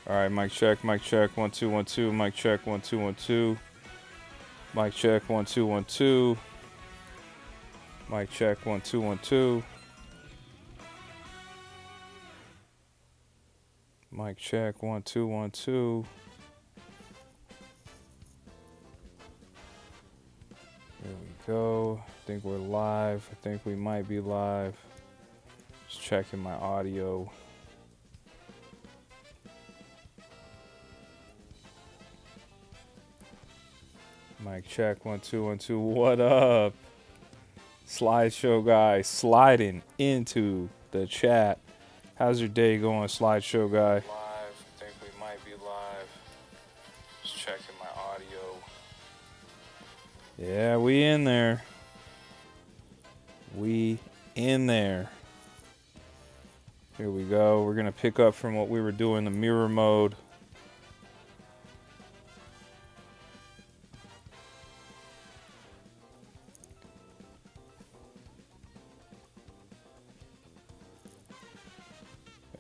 All right, mic check, 1 2 1 2, mic check 1 2 1 2, mic check 1 2 1 2, mic check 1 2 1 2, mic check 1 2 1 2. There we go. I think we're live. I think we might be live. Just checking my audio. Mic check 1 2 1 2. What up? Slideshow guy sliding into the chat. How's your day going, slideshow guy? Live. I think we might be live. Just checking my audio. Yeah, we in there. We in there. Here we go. We're gonna pick up from what we were doing, the mirror mode.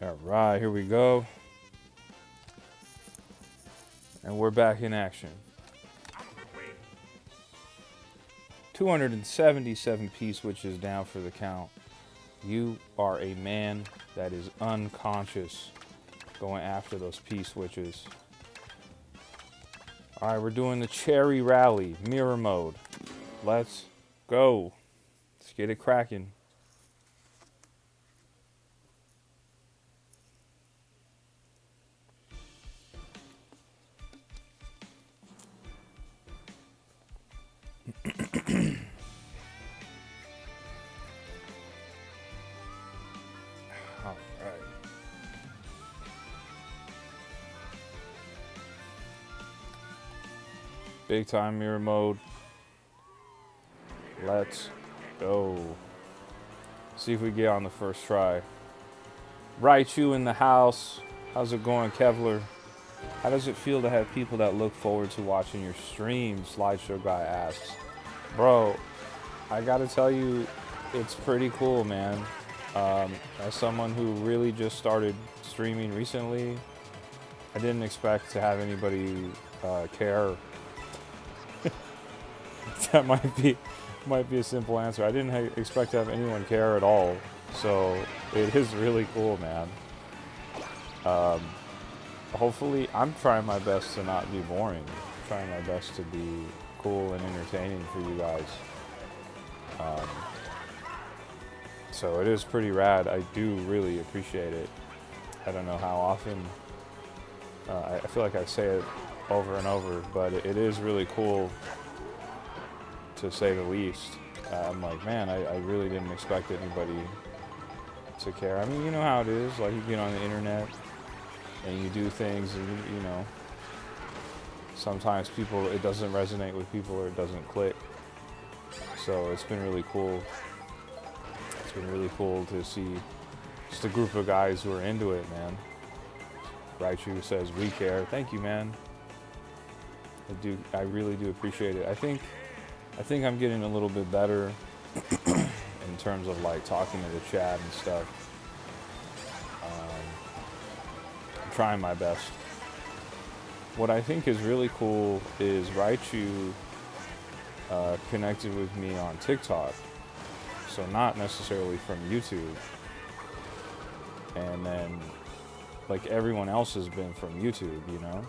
All right, here we go. And we're back in action. 277 P-switches down for the count. You are a man that is unconscious going after those P-switches. All right, we're doing the Cherry Rally, mirror mode. Let's go. Let's get it cracking. Big time mirror mode. Let's go. See if we get on the first try. Raichu in the house. How's it going, Kevlar? How does it feel to have people that look forward to watching your stream? Slideshow guy asks. Bro, I gotta tell you, it's pretty cool, man. As someone who really just started streaming recently, I didn't expect to have anybody care. That might be a simple answer. I didn't expect to have anyone care at all. So it is really cool, man. Hopefully, I'm trying my best to not be boring. I'm trying my best to be cool and entertaining for you guys. So it is pretty rad. I do really appreciate it. I don't know how often. I feel like I say it over and over, but it is really cool, to say the least. I'm like, man, I really didn't expect anybody to care. I mean, you know how it is. Like, you get on the internet and you do things, and you know, sometimes it doesn't resonate with people, or it doesn't click. So it's been really cool. It's been really cool to see just a group of guys who are into it, man. Raichu says, we care. Thank you, man. I really do appreciate it. I think I'm getting a little bit better in terms of like talking to the chat and stuff. I'm trying my best. What I think is really cool is Raichu connected with me on TikTok. So not necessarily from YouTube. And then like everyone else has been from YouTube, you know?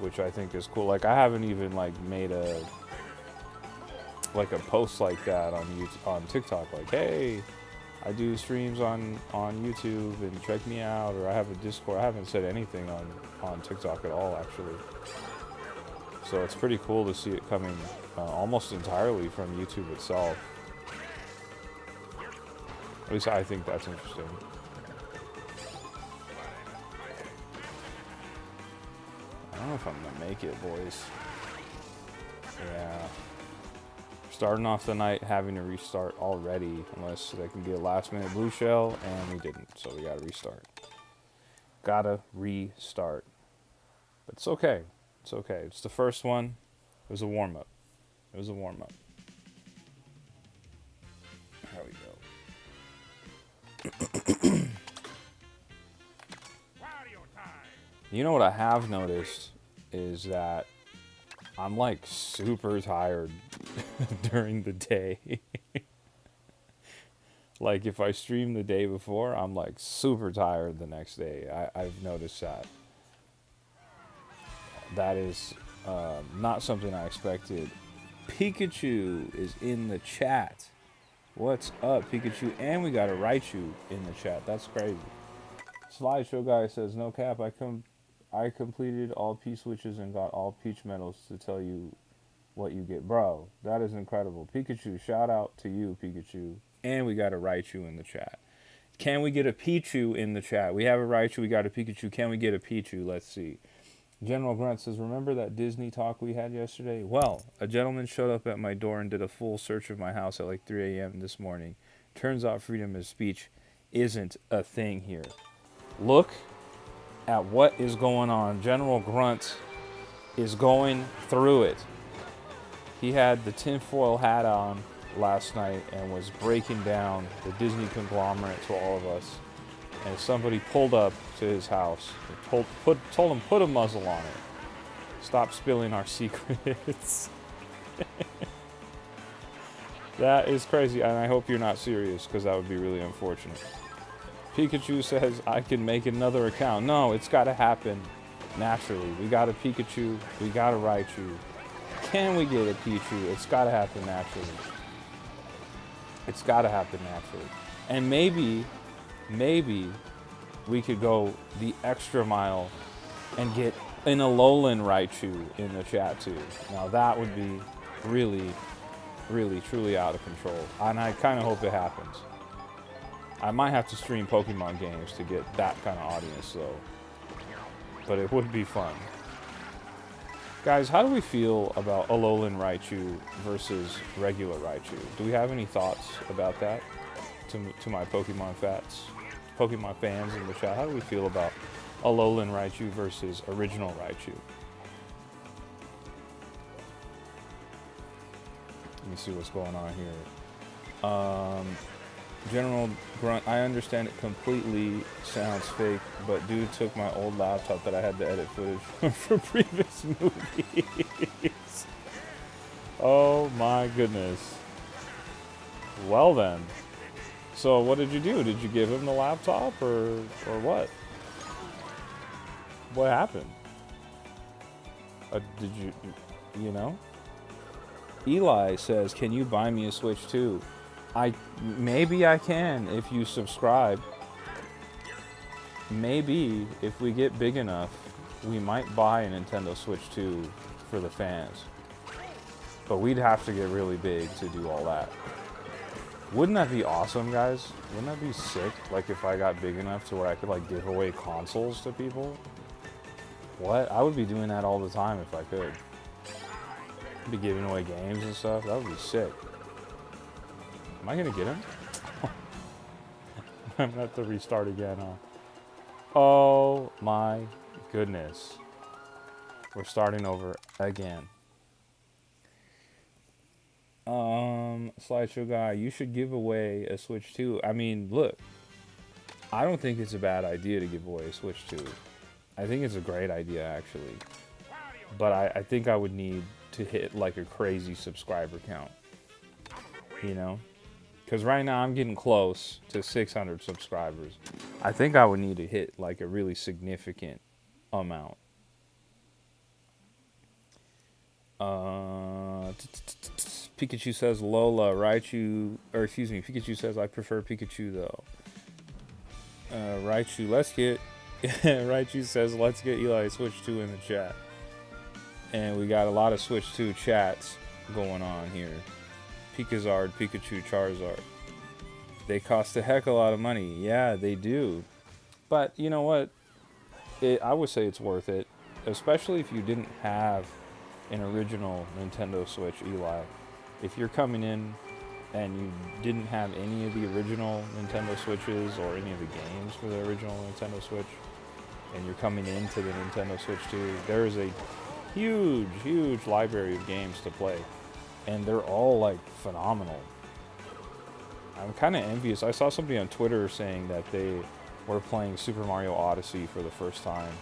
Which I think is cool. Like, I haven't even like made a post like that on TikTok, like, hey, I do streams on YouTube and check me out, or I have a Discord. I haven't said anything on TikTok at all, actually. So it's pretty cool to see it coming almost entirely from YouTube itself. At least I think that's interesting. I don't know if I'm gonna make it, boys. Yeah. Starting off the night having to restart already, unless there can be a last minute blue shell, and we didn't, so we gotta restart. Gotta restart. But it's okay. It's okay. It's the first one. It was a warm up. It was a warm up. There we go. You know what I have noticed is that I'm like super tired during the day. Like if I stream the day before, I'm like super tired the next day. I've noticed that. That is not something I expected. Pikachu is in the chat. What's up, Pikachu? And we got a Raichu in the chat. That's crazy. Slideshow guy says, no cap, I completed all P-switches and got all Peach medals to tell you what you get. Bro, that is incredible. Pikachu, shout out to you, Pikachu. And we got a Raichu in the chat. Can we get a Pichu in the chat? We have a Raichu, we got a Pikachu. Can we get a Pichu? Let's see. General Grunt says, remember that Disney talk we had yesterday? Well, a gentleman showed up at my door and did a full search of my house at like 3 a.m. this morning. Turns out freedom of speech isn't a thing here. Look at what is going on. General Grunt is going through it. He had the tinfoil hat on last night and was breaking down the Disney conglomerate to all of us. And somebody pulled up to his house and told him, put a muzzle on it. Stop spilling our secrets. That is crazy, and I hope you're not serious, because that would be really unfortunate. Pikachu says, I can make another account. No, it's got to happen naturally. We got a Pikachu, we got a Raichu. Can we get a Pichu? It's got to happen naturally. It's got to happen naturally. And maybe we could go the extra mile and get an Alolan Raichu in the chat too. Now that would be really, really, truly out of control. And I kind of hope it happens. I might have to stream Pokemon games to get that kind of audience though. But it would be fun. Guys, how do we feel about Alolan Raichu versus regular Raichu? Do we have any thoughts about that? To my Pokemon fans in the chat, how do we feel about Alolan Raichu versus original Raichu? Let me see what's going on here. General Grunt, I understand it completely sounds fake, but dude took my old laptop that I had to edit footage for previous movies. Oh my goodness. Well then. So what did you do? Did you give him the laptop or what? What happened? Did you know? Eli says, can you buy me a Switch too? Maybe I can if you subscribe. Maybe if we get big enough, we might buy a Nintendo Switch 2 for the fans. But we'd have to get really big to do all that. Wouldn't that be awesome, guys? Wouldn't that be sick? Like if I got big enough to where I could like give away consoles to people? What? I would be doing that all the time if I could. I'd be giving away games and stuff. That would be sick. Am I gonna get him? I'm gonna have to restart again, huh? Oh my goodness. We're starting over again. Slideshow guy, you should give away a Switch 2. I mean, look, I don't think it's a bad idea to give away a Switch 2. I think it's a great idea, actually. But I think I would need to hit like a crazy subscriber count. You know? Because right now I'm getting close to 600 subscribers. I think I would need to hit like a really significant amount. Pikachu says Lola, Raichu, or excuse me, Pikachu says I prefer Pikachu though. Raichu, let's get, Raichu says let's get Eli Switch 2 in the chat. And we got a lot of Switch 2 chats going on here. Pikazard, Pikachu, Charizard. They cost a heck of a lot of money. Yeah, they do. But you know what? I would say it's worth it. Especially if you didn't have an original Nintendo Switch, Eli. If you're coming in and you didn't have any of the original Nintendo Switches or any of the games for the original Nintendo Switch, and you're coming into the Nintendo Switch 2, there is a huge, huge library of games to play. And they're all like phenomenal. I'm kind of envious. I saw somebody on Twitter saying that they were playing Super Mario Odyssey for the first time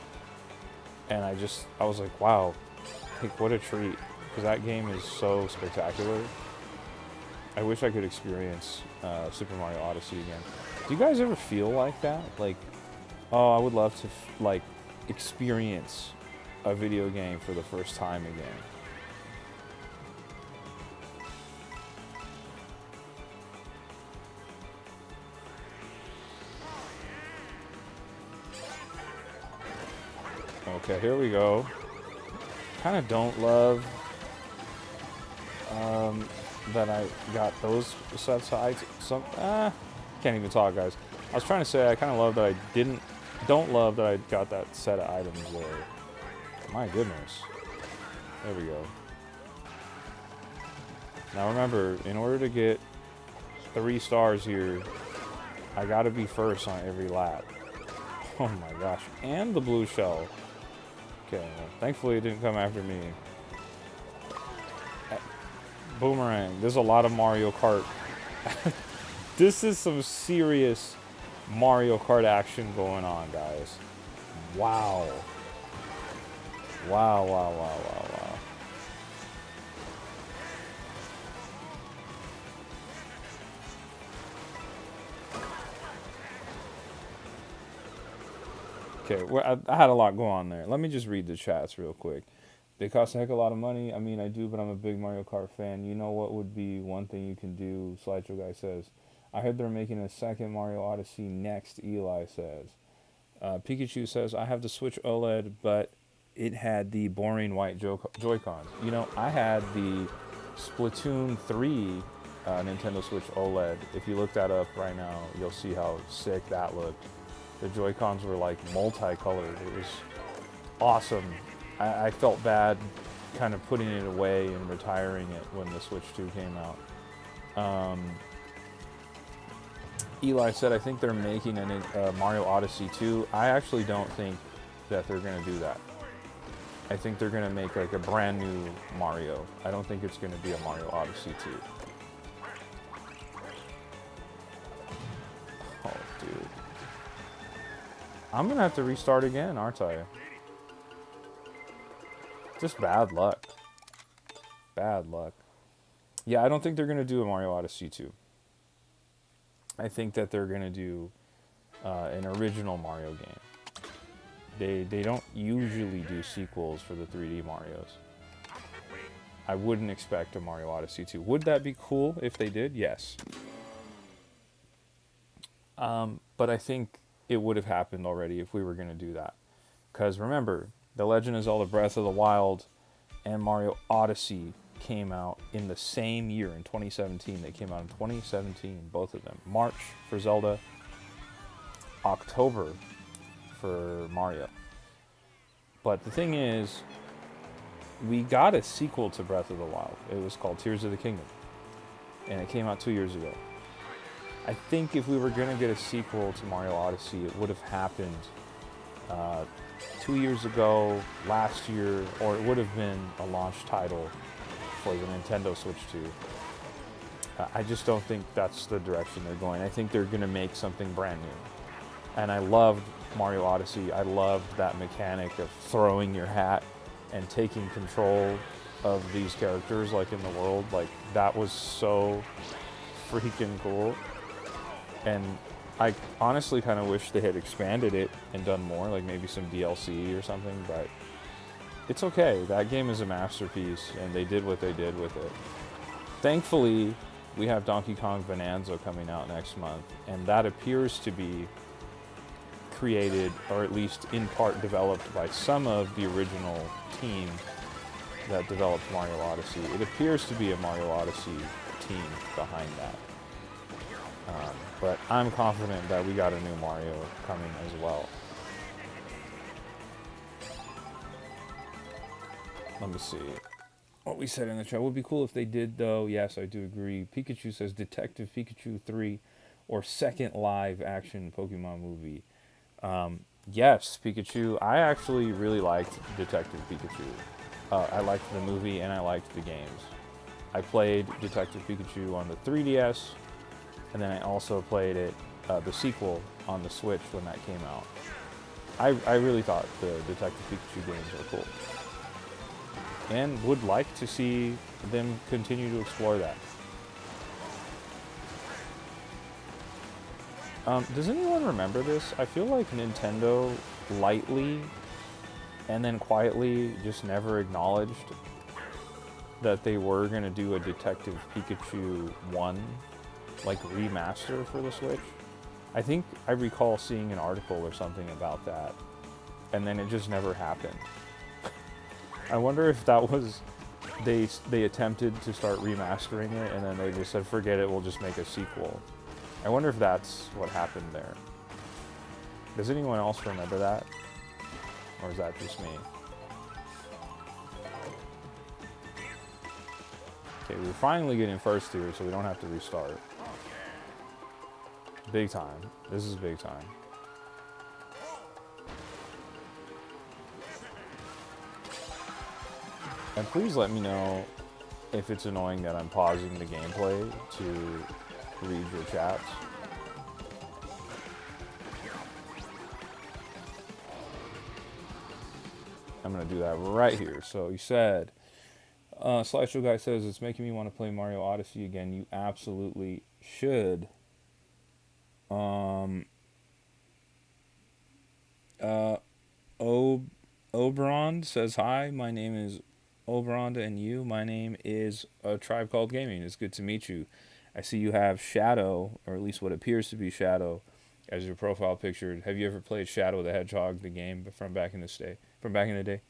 And I was like, wow, like what a treat, because that game is so spectacular. I wish I could experience Super Mario Odyssey again. Do you guys ever feel like that? Like, oh, I would love to like experience a video game for the first time again. Okay, here we go. Kind of don't love that I got those sets of items. Can't even talk, guys. I was trying to say I kind of love that I don't love that I got that set of items there. My goodness. There we go. Now remember, in order to get 3 stars here, I gotta be first on every lap. Oh my gosh. And the blue shell. Okay, well, thankfully it didn't come after me. Boomerang. There's a lot of Mario Kart. This is some serious Mario Kart action going on, guys. Wow. Wow, wow, wow, wow, wow. Okay, well, I had a lot going on there. Let me just read the chats real quick. They cost a heck of a lot of money. I mean, I do, but I'm a big Mario Kart fan. You know what would be one thing you can do? Slideshow guy says. I heard they're making a second Mario Odyssey next, Eli says. Pikachu says, I have the Switch OLED, but it had the boring white Joy-Cons. You know, I had the Splatoon 3 Nintendo Switch OLED. If you look that up right now, you'll see how sick that looked. The Joy-Cons were like multicolored. It was awesome. I felt bad kind of putting it away and retiring it when the Switch 2 came out. Eli said, I think they're making a Mario Odyssey 2. I actually don't think that they're going to do that. I think they're going to make like a brand new Mario. I don't think it's going to be a Mario Odyssey 2. Oh, dude. I'm going to have to restart again, aren't I? Just bad luck. Bad luck. Yeah, I don't think they're going to do a Mario Odyssey 2. I think that they're going to do an original Mario game. They don't usually do sequels for the 3D Marios. I wouldn't expect a Mario Odyssey 2. Would that be cool if they did? Yes. But I think it would have happened already if we were going to do that. Because remember, The Legend of Zelda Breath of the Wild and Mario Odyssey came out in the same year, in 2017. They came out in 2017, both of them. March for Zelda, October for Mario. But the thing is, we got a sequel to Breath of the Wild. It was called Tears of the Kingdom. And it came out 2 years ago. I think if we were going to get a sequel to Mario Odyssey, it would have happened 2 years ago, last year, or it would have been a launch title for the Nintendo Switch 2. I just don't think that's the direction they're going. I think they're going to make something brand new. And I loved Mario Odyssey. I loved that mechanic of throwing your hat and taking control of these characters, like in the world. Like, that was so freaking cool. And I honestly kind of wish they had expanded it and done more, like maybe some DLC or something, but it's okay. That game is a masterpiece, and they did what they did with it. Thankfully, we have Donkey Kong Bonanza coming out next month, and that appears to be created, or at least in part developed, by some of the original team that developed Mario Odyssey. It appears to be a Mario Odyssey team behind that. But I'm confident that we got a new Mario coming as well. Let me see what we said in the chat. Would be cool if they did, though. Yes, I do agree. Pikachu says Detective Pikachu 3 or second live action Pokemon movie. Yes, Pikachu. I actually really liked Detective Pikachu. I liked the movie and I liked the games. I played Detective Pikachu on the 3DS. And then I also played it, the sequel, on the Switch when that came out. I really thought the Detective Pikachu games were cool. And would like to see them continue to explore that. Does anyone remember this? I feel like Nintendo lightly and then quietly just never acknowledged that they were going to do a Detective Pikachu 1 like remaster for the Switch. I think I recall seeing an article or something about that, and then it just never happened. I wonder if that was they attempted to start remastering it and then they just said forget it, we'll just make a sequel. I wonder if that's what happened there. Does anyone else remember that? Or is that just me? Okay, we're finally getting first here, so we don't have to restart. Big time. This is big time. And please let me know if it's annoying that I'm pausing the gameplay to read your chats. I'm going to do that right here. So you said, Slideshow Guy says, it's making me want to play Mario Odyssey again. You absolutely should. Oberon says, hi, my name is Oberonda, and you, my name is A Tribe Called Gaming. It's good to meet you. I see you have Shadow, or at least what appears to be Shadow, as your profile picture. Have you ever played Shadow the Hedgehog, the game from back in the day?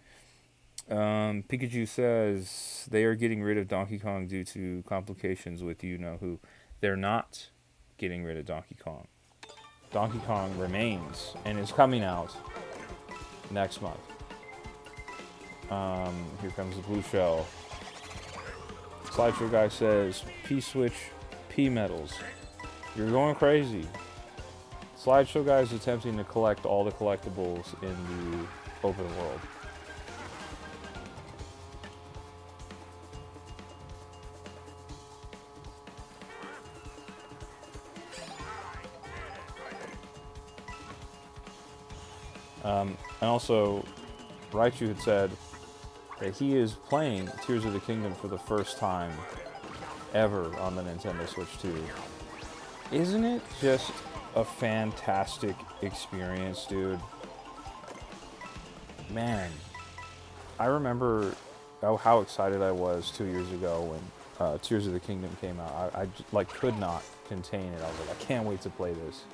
Pikachu says they are getting rid of Donkey Kong due to complications with you know who. They're not getting rid of Donkey Kong. Donkey Kong remains and is coming out next month. Here comes the blue shell. Slideshow Guy says, P-Switch, P-Metals. You're going crazy. Slideshow Guy is attempting to collect all the collectibles in the open world. And also, Raichu had said that he is playing Tears of the Kingdom for the first time ever on the Nintendo Switch 2. Isn't it just a fantastic experience, dude? Man, I remember how excited I was 2 years ago when Tears of the Kingdom came out. I like could not contain it. I was like, I can't wait to play this.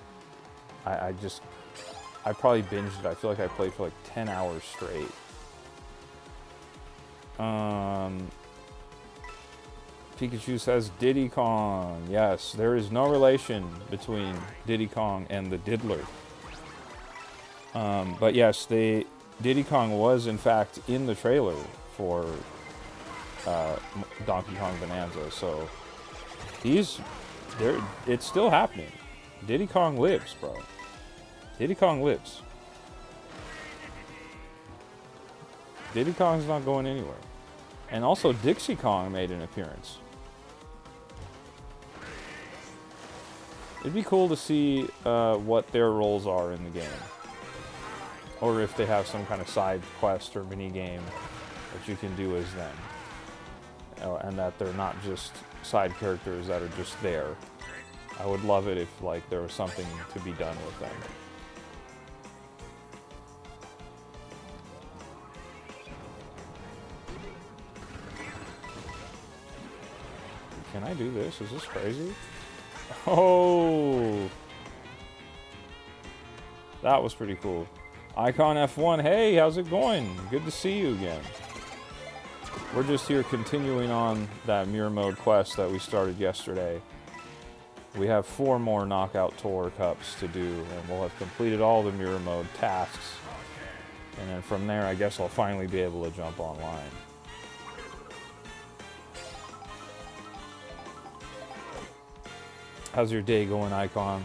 I probably binged it. I feel like I played for like 10 hours straight. Pikachu says Diddy Kong. Yes, there is no relation between Diddy Kong and the Diddler. But yes, Diddy Kong was in fact in the trailer for Donkey Kong Bonanza. So it's still happening. Diddy Kong lives, bro. Diddy Kong lives. Diddy Kong's not going anywhere. And also Dixie Kong made an appearance. It'd be cool to see what their roles are in the game. Or if they have some kind of side quest or mini game that you can do as them. And that they're not just side characters that are just there. I would love it if like there was something to be done with them. Can I do this? Is this crazy? Oh! That was pretty cool. Icon F1, hey, how's it going? Good to see you again. We're just here continuing on that mirror mode quest that we started yesterday. We have 4 more Knockout Tour Cups to do, and we'll have completed all the mirror mode tasks. And then from there, I guess I'll finally be able to jump online. How's your day going, Icon?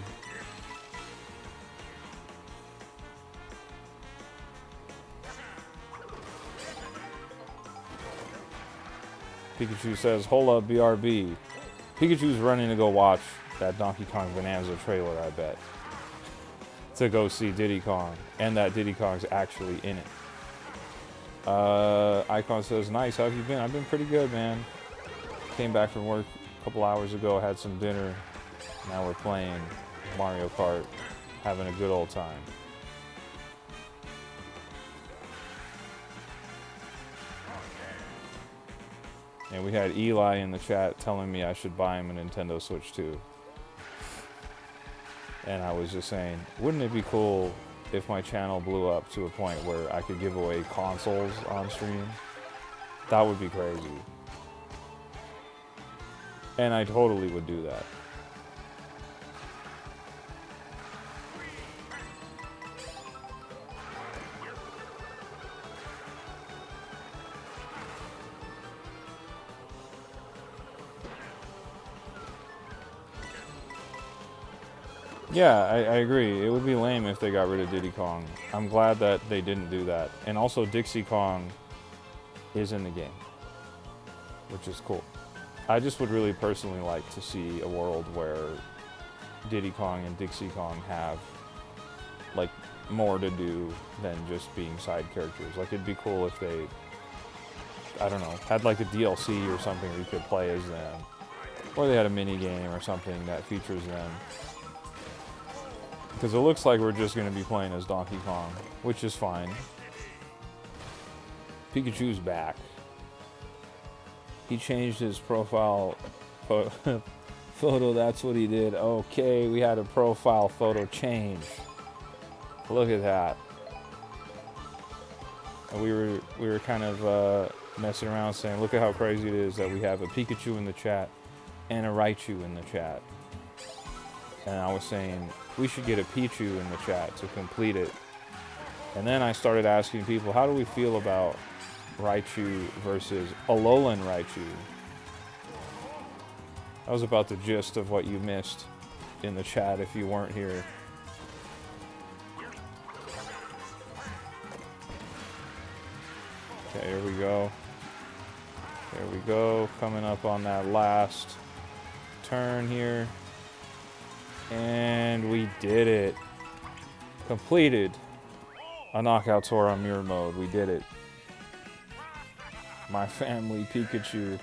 Pikachu says, hola, BRB. Pikachu's running to go watch that Donkey Kong Bonanza trailer, I bet. to go see Diddy Kong, and that Diddy Kong's actually in it. Icon says, nice, how have you been? I've been pretty good, man. Came back from work a couple hours ago, had some dinner. Now we're playing Mario Kart, having a good old time. And we had Eli in the chat telling me I should buy him a Nintendo Switch 2. And I was just saying, wouldn't it be cool if my channel blew up to a point where I could give away consoles on stream? That would be crazy. And I totally would do that. Yeah, I agree. It would be lame if they got rid of Diddy Kong. I'm glad that they didn't do that. And also Dixie Kong is in the game, which is cool. I just would really personally like to see a world where Diddy Kong and Dixie Kong have like more to do than just being side characters. Like it'd be cool if they, I don't know, had like a DLC or something where you could play as them. Or they had a mini game or something that features them. Because it looks like we're just going to be playing as Donkey Kong, which is fine. Pikachu's back. He changed his profile photo, that's what he did. Okay, we had a profile photo change. Look at that. And we were kind of messing around saying, look at how crazy it is that we have a Pikachu in the chat and a Raichu in the chat. And I was saying, we should get a Pichu in the chat to complete it. And then I started asking people, how do we feel about Raichu versus Alolan Raichu? That was about the gist of what you missed in the chat if you weren't here. Okay, here we go. There we go, coming up on that last turn here. And we did it. Completed a knockout tour on mirror mode. We did it. My family Pikachu.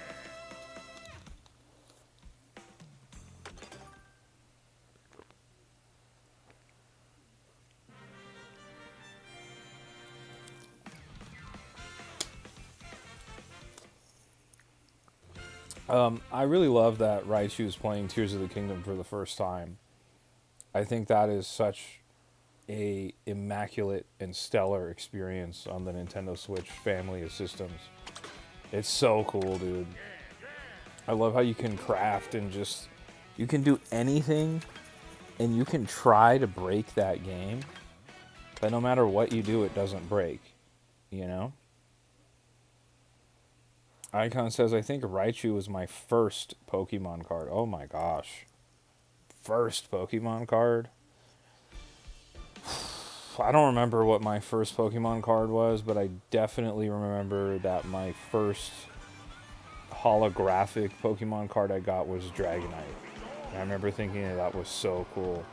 I really love that Raichu is playing Tears of the Kingdom for the first time. I think that is such a immaculate and stellar experience on the Nintendo Switch family of systems. It's so cool, dude. I love how you can craft and just, you can do anything and you can try to break that game, but no matter what you do, it doesn't break, you know? Icon says, I think Raichu was my first Pokemon card. Oh my gosh. First Pokemon card? I don't remember what my first Pokemon card was, but I definitely remember that my first holographic Pokemon card I got was Dragonite. And I remember thinking that was so cool.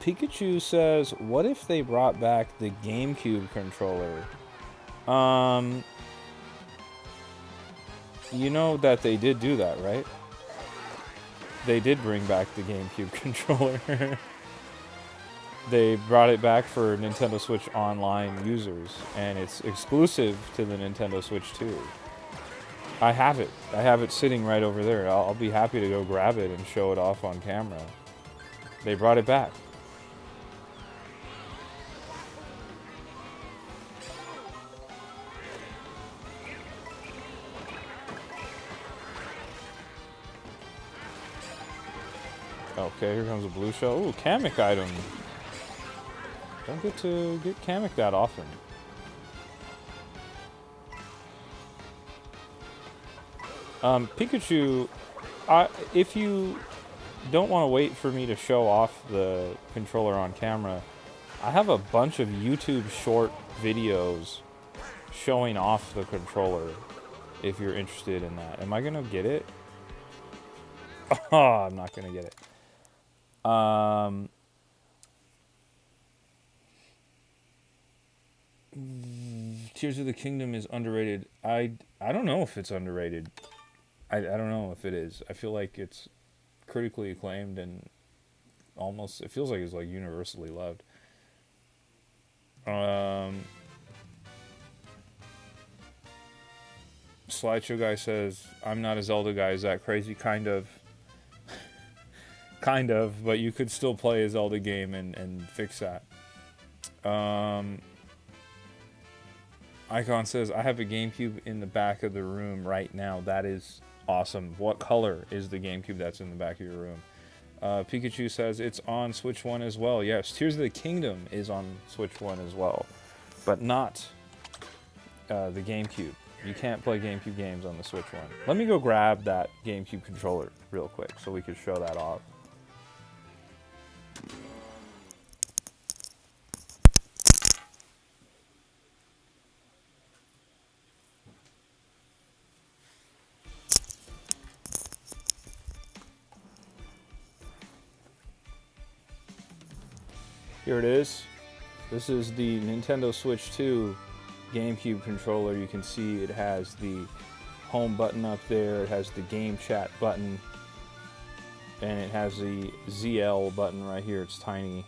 Pikachu says, what if they brought back the GameCube controller? You know that they did do that, right? They did bring back the GameCube controller. They brought it back for Nintendo Switch Online users, and it's exclusive to the Nintendo Switch 2. I have it. I have it sitting right over there. I'll be happy to go grab it and show it off on camera. They brought it back. Okay, here comes a blue shell. Ooh, Kamek item. Don't get to get Kamek that often. Pikachu, if you don't want to wait for me to show off the controller on camera, I have a bunch of YouTube short videos showing off the controller if you're interested in that. Am I going to get it? Oh, I'm not going to get it. Tears of the Kingdom is underrated. I don't know if it's underrated. I don't know if it is. I feel like it's critically acclaimed and almost, it feels like it's like universally loved. Slideshow guy says, I'm not a Zelda guy. Is that crazy? Kind of. Kind of, but you could still play a Zelda game and fix that. Icon says, I have a GameCube in the back of the room right now. That is awesome. What color is the GameCube that's in the back of your room? Pikachu says, it's on Switch 1 as well. Yes, Tears of the Kingdom is on Switch 1 as well, but not the GameCube. You can't play GameCube games on the Switch 1. Let me go grab that GameCube controller real quick so we can show that off. Here it is. This is the Nintendo Switch 2 GameCube controller. You can see it has the home button up there. It has the game chat button. And it has the ZL button right here. It's tiny.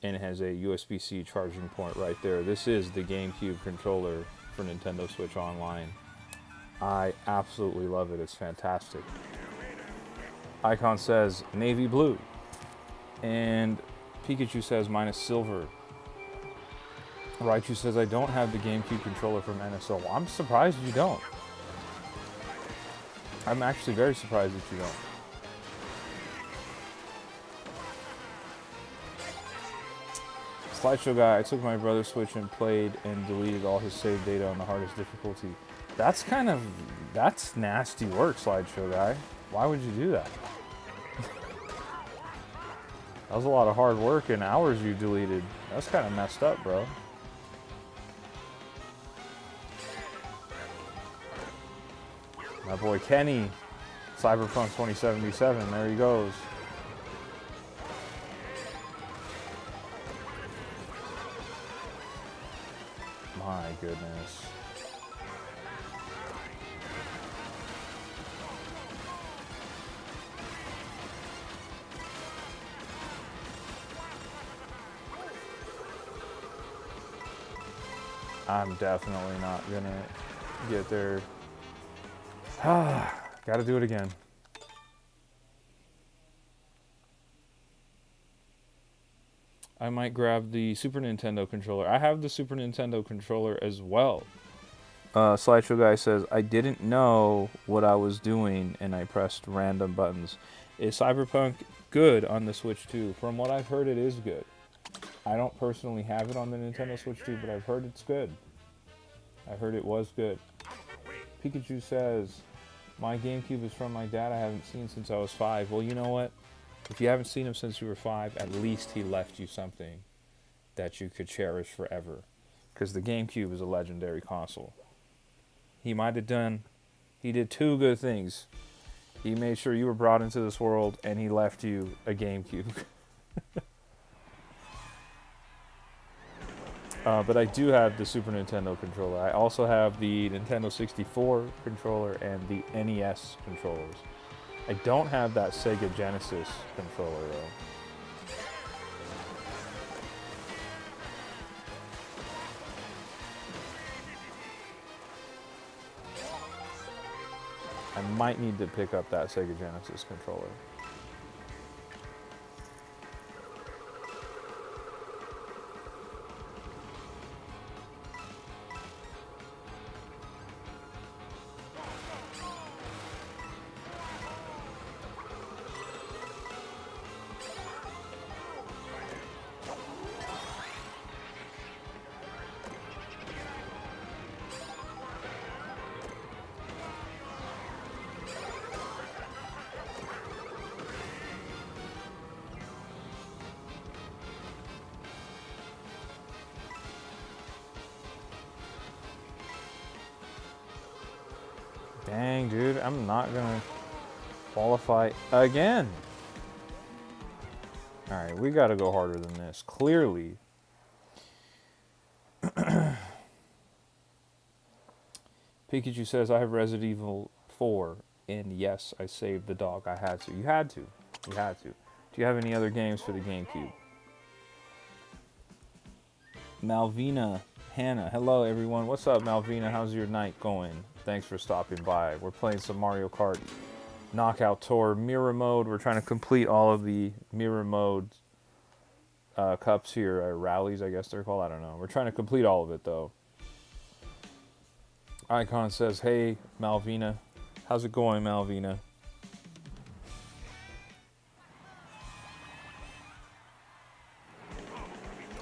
And it has a USB-C charging point right there. This is the GameCube controller for Nintendo Switch Online. I absolutely love it. It's fantastic. Icon says navy blue. And Pikachu says mine is silver. Raichu says I don't have the GameCube controller from NSO. Well, I'm surprised you don't. I'm actually very surprised that you don't. Slideshow guy, I took my brother's Switch and played and deleted all his saved data on the hardest difficulty. That's nasty work, Slideshow guy. Why would you do that? That was a lot of hard work and hours you deleted. That's kind of messed up, bro. My boy Kenny, Cyberpunk 2077, there he goes. My goodness. I'm definitely not gonna get there. Gotta do it again. I might grab the Super Nintendo controller. I have the Super Nintendo controller as well. Slideshow guy says, I didn't know what I was doing and I pressed random buttons. Is Cyberpunk good on the Switch 2? From what I've heard, it is good. I don't personally have it on the Nintendo Switch 2, but I've heard it's good. I heard it was good. Pikachu says, my GameCube is from my dad. I haven't seen since I was 5. Well, you know what? If you haven't seen him since you were 5, at least he left you something that you could cherish forever. Because the GameCube is a legendary console. He did 2 good things. He made sure you were brought into this world, and he left you a GameCube. But I do have the Super Nintendo controller. I also have the Nintendo 64 controller and the NES controllers. I don't have that Sega Genesis controller though. I might need to pick up that Sega Genesis controller. Dang, dude, I'm not gonna qualify again. All right, we gotta go harder than this. Clearly. Pikachu says, I have Resident Evil 4, and yes, I saved the dog. I had to. You had to. You had to. Do you have any other games for the GameCube? Malvina Hannah. Hello, everyone. What's up, Malvina? How's your night going? Thanks for stopping by. We're playing some Mario Kart Knockout Tour Mirror Mode. We're trying to complete all of the Mirror Mode cups here, rallies, I guess they're called. I don't know. We're trying to complete all of it, though. Icon says, hey, Malvina. How's it going, Malvina?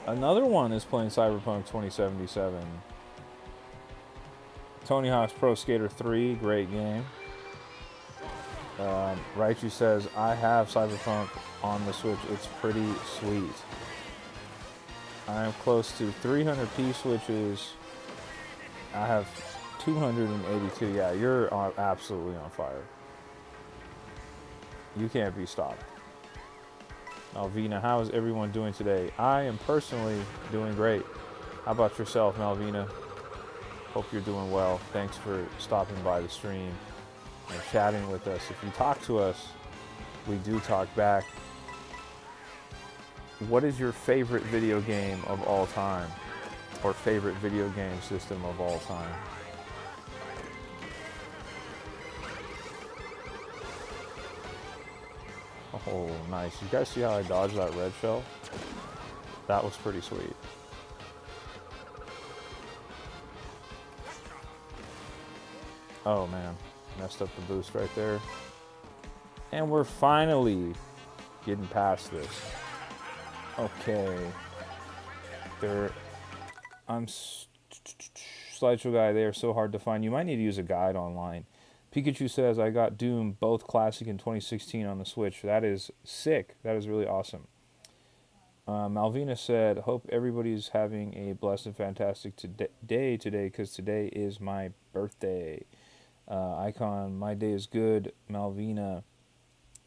Another one is playing Cyberpunk 2077. Tony Hawk's Pro Skater 3, great game. Raichu says, I have Cyberpunk on the Switch. It's pretty sweet. I am close to 300 P-Switches. I have 282. Yeah, you're absolutely on fire. You can't be stopped. Malvina, how is everyone doing today? I am personally doing great. How about yourself, Malvina? Hope you're doing well. Thanks for stopping by the stream and chatting with us. If you talk to us, we do talk back. What is your favorite video game of all time? Or favorite video game system of all time? Oh, nice. You guys see how I dodged that red shell? That was pretty sweet. Oh, man. Messed up the boost right there. And we're finally getting past this. Okay. Slideshow guy, they are so hard to find. You might need to use a guide online. Pikachu says, I got Doom, both classic in 2016 on the Switch. That is sick. That is really awesome. Malvina said, hope everybody's having a blessed and fantastic day today, because today is my birthday. Icon, my day is good. Malvina,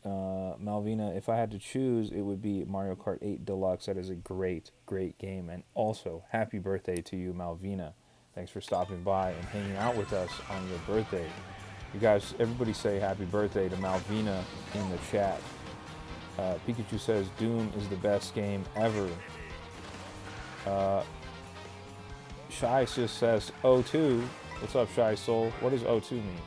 if I had to choose, it would be Mario Kart 8 Deluxe. That is a great, great game. And also, happy birthday to you, Malvina. Thanks for stopping by and hanging out with us on your birthday. You guys, everybody say happy birthday to Malvina in the chat. Pikachu says Doom is the best game ever. Shy just says O2. What's up, Shy Soul? What does O2 mean?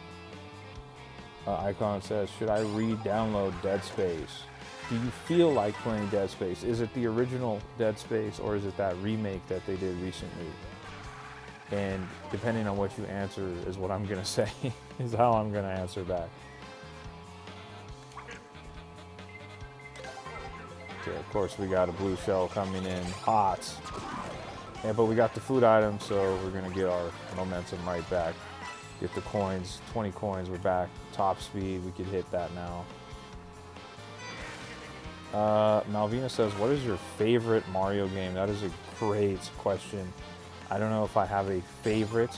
Icon says, should I re-download Dead Space? Do you feel like playing Dead Space? Is it the original Dead Space, or is it that remake that they did recently? And depending on what you answer is what I'm going to say, is how I'm going to answer back. Okay, of course, we got a blue shell coming in hot. Yeah, but we got the food item, so we're going to get our momentum right back. Get the coins, 20 coins, we're back. Top speed, we could hit that now. Malvina says, what is your favorite Mario game? That is a great question. I don't know if I have a favorite,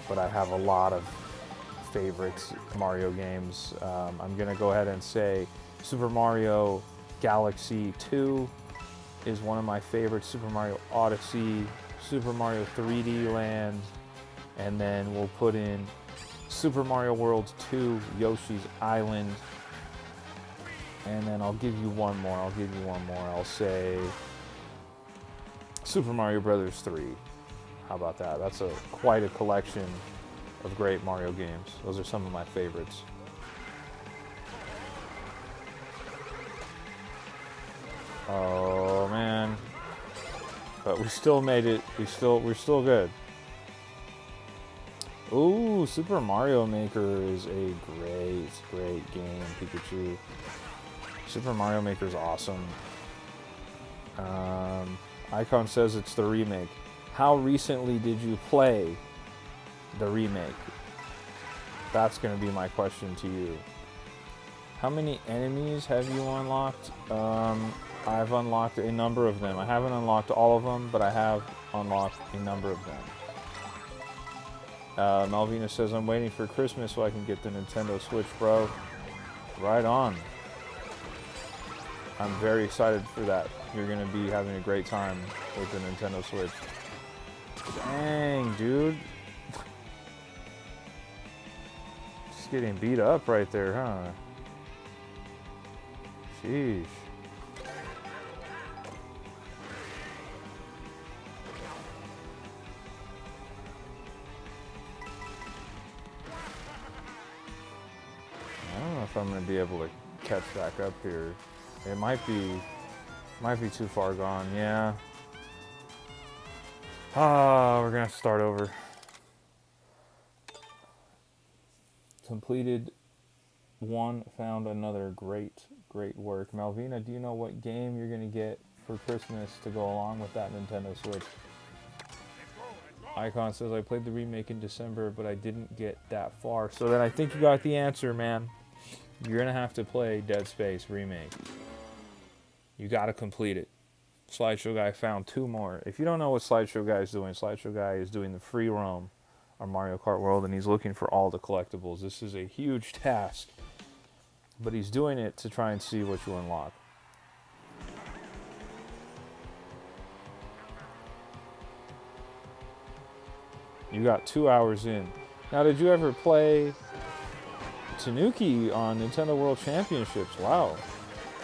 but I have a lot of favorite Mario games. I'm going to go ahead and say Super Mario Galaxy 2 is one of my favorites. Super Mario Odyssey, Super Mario 3D Land, and then we'll put in Super Mario World 2, Yoshi's Island, and then I'll give you one more. I'll say Super Mario Brothers 3. How about that? That's quite a collection of great Mario games. Those are some of my favorites. Oh man. But we still made it. We're still good. Ooh, Super Mario Maker is a great game, Pikachu. Super Mario Maker is awesome. Icon says it's the remake. How recently did you play the remake? That's going to be my question to you. How many enemies have you unlocked? I've unlocked a number of them. I haven't unlocked all of them, but I have unlocked a number of them. Malvina says, I'm waiting for Christmas so I can get the Nintendo Switch, bro. Right on. I'm very excited for that. You're going to be having a great time with the Nintendo Switch. Dang, dude. getting beat up right there, huh? Sheesh. I don't know if I'm gonna be able to catch back up here. It might be too far gone, yeah. Ah, we're gonna start over. Completed one, found another. Great work. Malvina, do you know what game you're gonna get for Christmas to go along with that Nintendo Switch? Icon says, I played the remake in December, but I didn't get that far. So then I think you got the answer, man. You're gonna have to play Dead Space Remake. You gotta complete it. Slideshow Guy found 2 more. If you don't know what Slideshow Guy is doing, Slideshow Guy is doing the free roam on Mario Kart World, and he's looking for all the collectibles. This is a huge task, but he's doing it to try and see what you unlock. You got 2 hours in. Now, did you ever play Tanuki on Nintendo World Championships? Wow.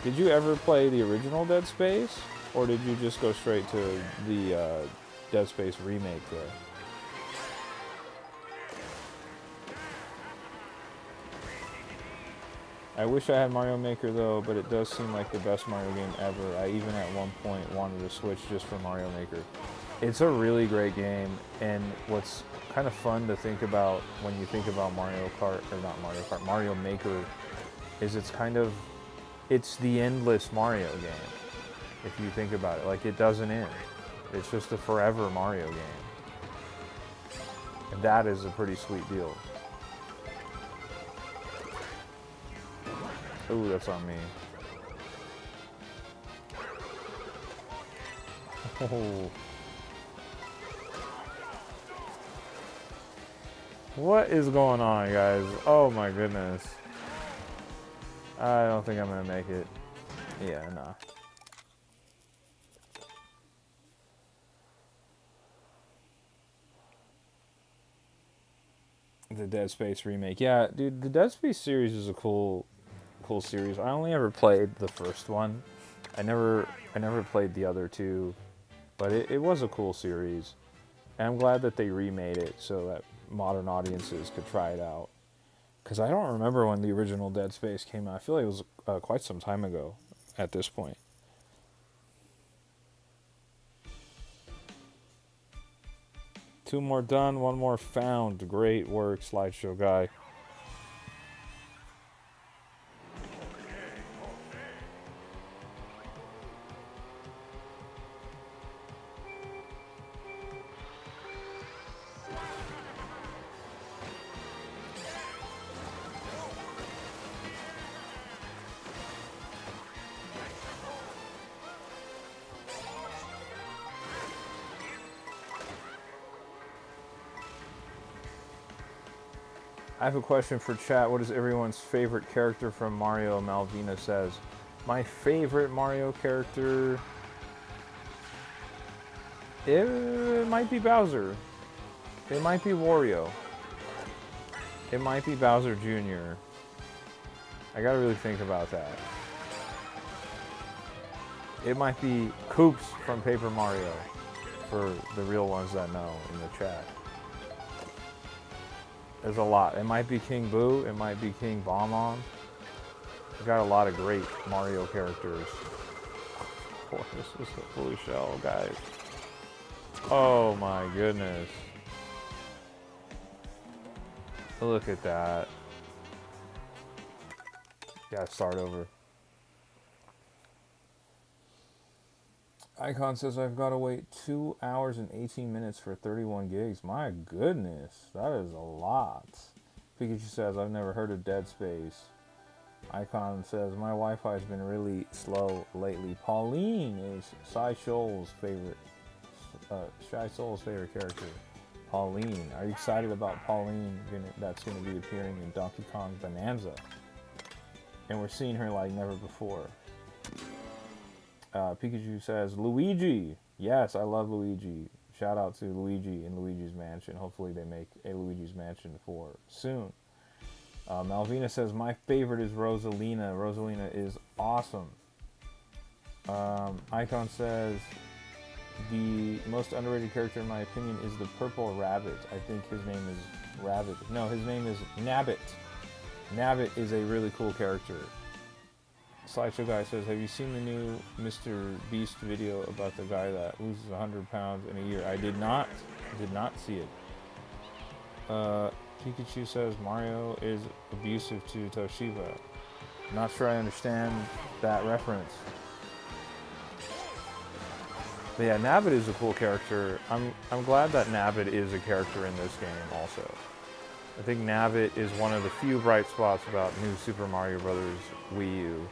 Did you ever play the original Dead Space? Or did you just go straight to the Dead Space remake there? I wish I had Mario Maker though, but it does seem like the best Mario game ever. I even at one point wanted to switch just for Mario Maker. It's a really great game, and what's kind of fun to think about when you think about Mario Kart, or not Mario Kart, Mario Maker, is it's the endless Mario game. If you think about it, like, it doesn't end. It's just a forever Mario game. And that is a pretty sweet deal. Ooh, that's on me. Oh. What is going on, guys? Oh my goodness. I don't think I'm gonna make it. Yeah, nah. The Dead Space remake. Yeah, dude, the Dead Space series is a cool series. I only ever played the first one. I never played the other 2, but it was a cool series. And I'm glad that they remade it so that modern audiences could try it out. Because I don't remember when the original Dead Space came out. I feel like it was quite some time ago at this point. Two more done, 1 more found. Great work, Slideshow Guy. I have a question for chat. What is everyone's favorite character from Mario? Malvina says, my favorite Mario character, it might be Bowser. It might be Wario. It might be Bowser Jr. I gotta really think about that. It might be Koops from Paper Mario, for the real ones that know in the chat. There's a lot. It might be King Boo. It might be King Bob-omb. We've got a lot of great Mario characters. Boy, this is a blue shell, guys. Oh my goodness. Look at that. Gotta start over. Icon says I've got to wait 2 hours and 18 minutes for 31 gigs. My goodness, that is a lot. Pikachu says I've never heard of Dead Space. Icon says my Wi-Fi has been really slow lately. Pauline is Shy Soul's favorite character. Pauline, are you excited about Pauline? That's going to be appearing in Donkey Kong Bonanza, and we're seeing her like never before. Pikachu says, Luigi. Yes, I love Luigi. Shout out to Luigi in Luigi's Mansion. Hopefully they make a Luigi's Mansion 4 soon. Malvina says, my favorite is Rosalina. Rosalina is awesome. Icon says, the most underrated character in my opinion is the purple rabbit. I think his name is Rabbit. No, his name is Nabbit. Nabbit is a really cool character. Slideshow Guy says, have you seen the new Mr. Beast video about the guy that loses 100 pounds in a year? I did not see it. Pikachu says, Mario is abusive to Toshiba. Not sure I understand that reference. But yeah, Nabbit is a cool character. I'm glad that Nabbit is a character in this game also. I think Nabbit is one of the few bright spots about New Super Mario Bros. Wii U.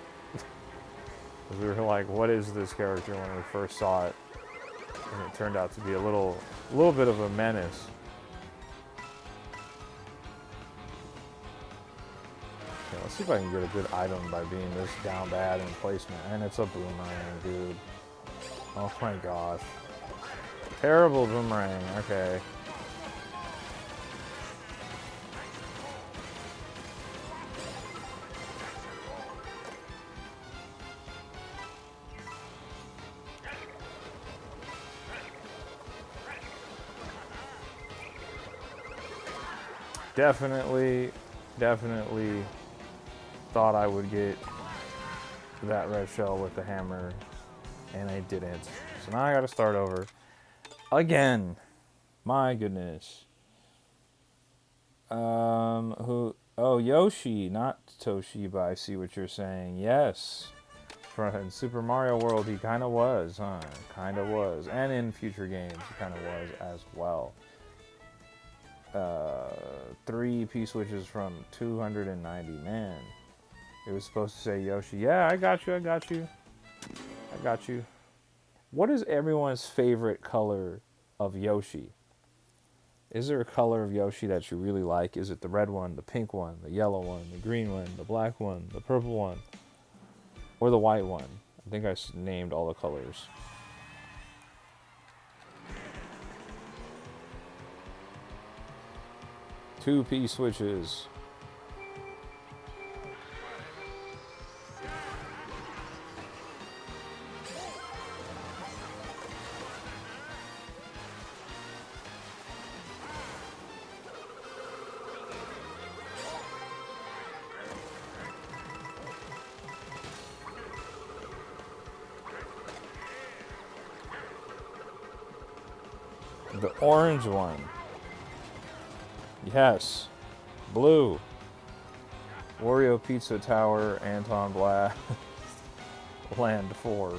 We were like, what is this character when we first saw it? And it turned out to be a little bit of a menace. Okay, let's see if I can get a good item by being this down bad in placement. And it's a boomerang, dude. Oh my gosh. Terrible boomerang, okay. Definitely thought I would get that red shell with the hammer, and I didn't. So now I gotta start over again. My goodness. Oh, Yoshi, not Toshiba. I see what you're saying. Yes. In Super Mario World, he kind of was, huh? Kind of was. And in future games, he kind of was as well. 3 P-switches from 290. Man, it was supposed to say Yoshi. Yeah, I got you. What is everyone's favorite color of Yoshi? Is there a color of Yoshi that you really like? Is it the red one, the pink one, the yellow one, the green one, the black one, the purple one, or the white one? I think I named all the colors. Two P-switches. The orange one. Yes. Blue. Wario Pizza Tower, Anton Blast. Land 4.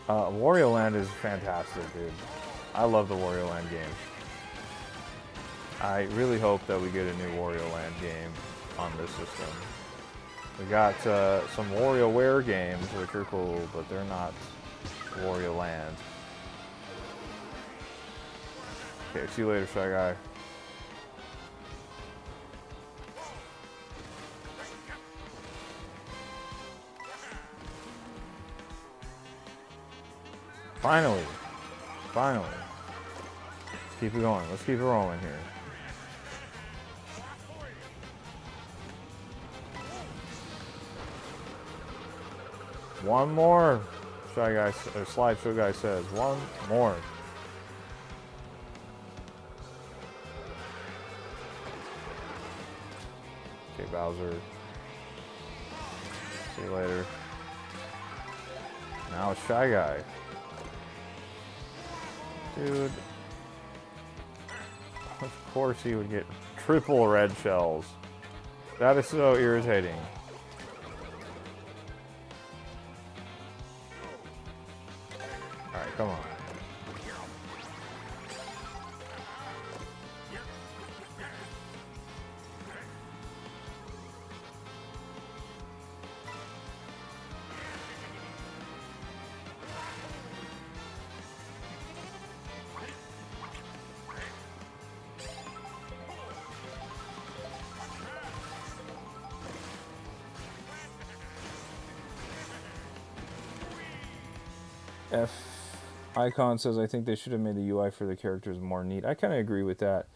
Wario Land is fantastic, dude. I love the Wario Land game. I really hope that we get a new Wario Land game on this system. We got some WarioWare games, which are cool, but they're not Wario Land. Okay, see you later, Shy Guy. Finally. Let's keep it going. Let's keep it rolling here. One more. Shy Guy, or Slideshow Guy says, one more. Okay, Bowser. See you later. Now it's Shy Guy. Dude. Of course he would get triple red shells. That is so irritating. Alright, come on. F Icon says, I think they should have made the UI for the characters more neat. I kind of agree with that.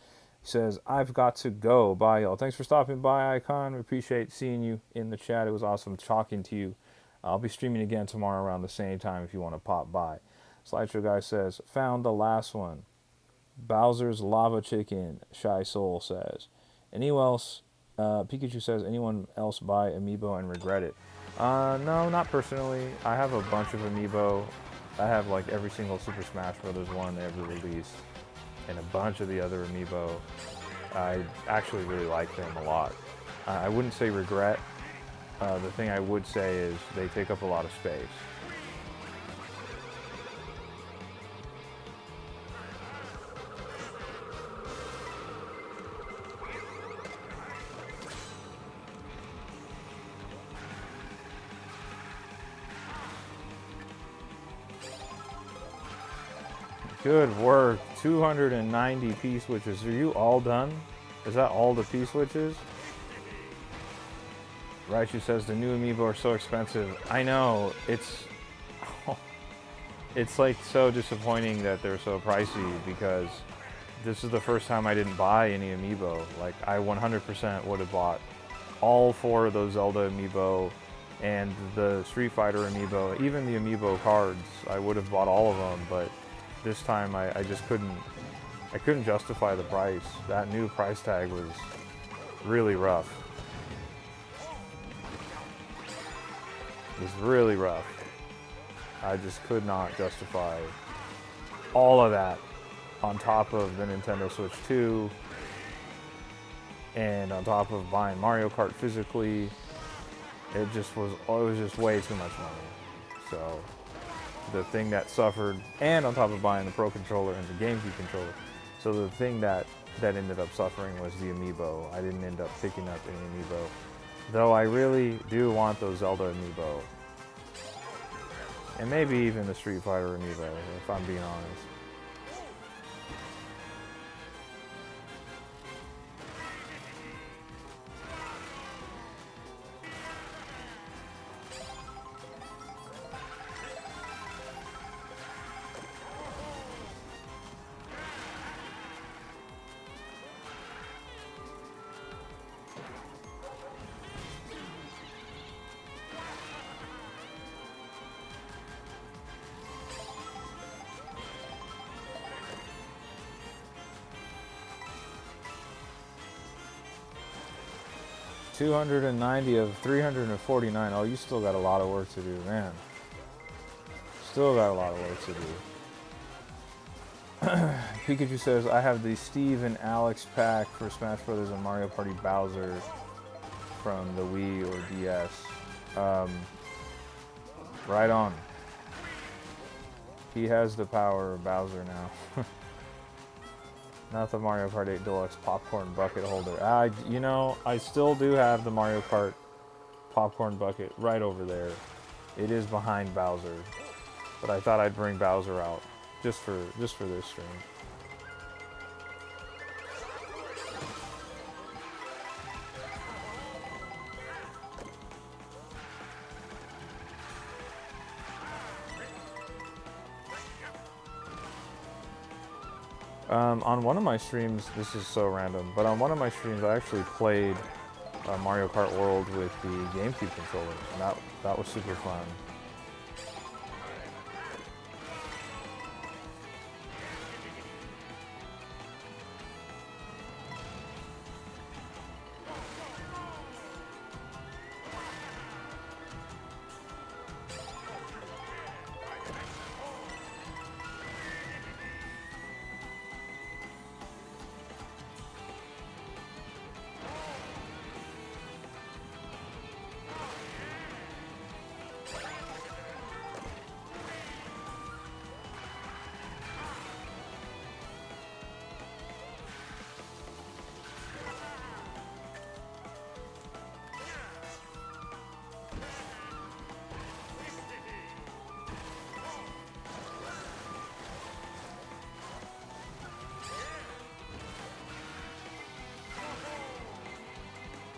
He says, I've got to go. Bye, y'all. Thanks for stopping by, Icon. We appreciate seeing you in the chat. It was awesome talking to you. I'll be streaming again tomorrow around the same time if you want to pop by. Slideshow Guy says, found the last one. Bowser's Lava Chicken, Shy Soul says. Anyone else, Pikachu says, anyone else buy Amiibo and regret it? No, not personally. I have a bunch of Amiibo. I have like every single Super Smash Bros. One they ever released, and a bunch of the other Amiibo. I actually really like them a lot. I wouldn't say regret. The thing I would say is they take up a lot of space. Good work. 290 P-switches. Are you all done? Is that all the P-switches? Raichu says the new Amiibo are so expensive. I know. It's like so disappointing that they're so pricey because this is the first time I didn't buy any Amiibo. Like I 100% would have bought all 4 of those Zelda Amiibo and the Street Fighter Amiibo, even the Amiibo cards. I would have bought all of them, but this time I just couldn't justify the price. That new price tag was really rough. It was really rough. I just could not justify all of that on top of the Nintendo Switch 2 and on top of buying Mario Kart physically. It was just way too much money. So the thing that suffered, and on top of buying the Pro Controller and the GameCube controller, so the thing that ended up suffering was the Amiibo. I didn't end up picking up any Amiibo, though I really do want those Zelda Amiibo, and maybe even the Street Fighter Amiibo, if I'm being honest. $290 of $349. Oh, you still got a lot of work to do, man. Still got a lot of work to do. Pikachu says, I have the Steve and Alex pack for Smash Brothers and Mario Party Bowser from the Wii or DS. Right on. He has the power of Bowser now. Not the Mario Kart 8 Deluxe popcorn bucket holder. You know, I still do have the Mario Kart popcorn bucket right over there. It is behind Bowser, but I thought I'd bring Bowser out just for this stream. On one of my streams, this is so random, but on one of my streams I actually played Mario Kart World with the GameCube controller, and that was super fun.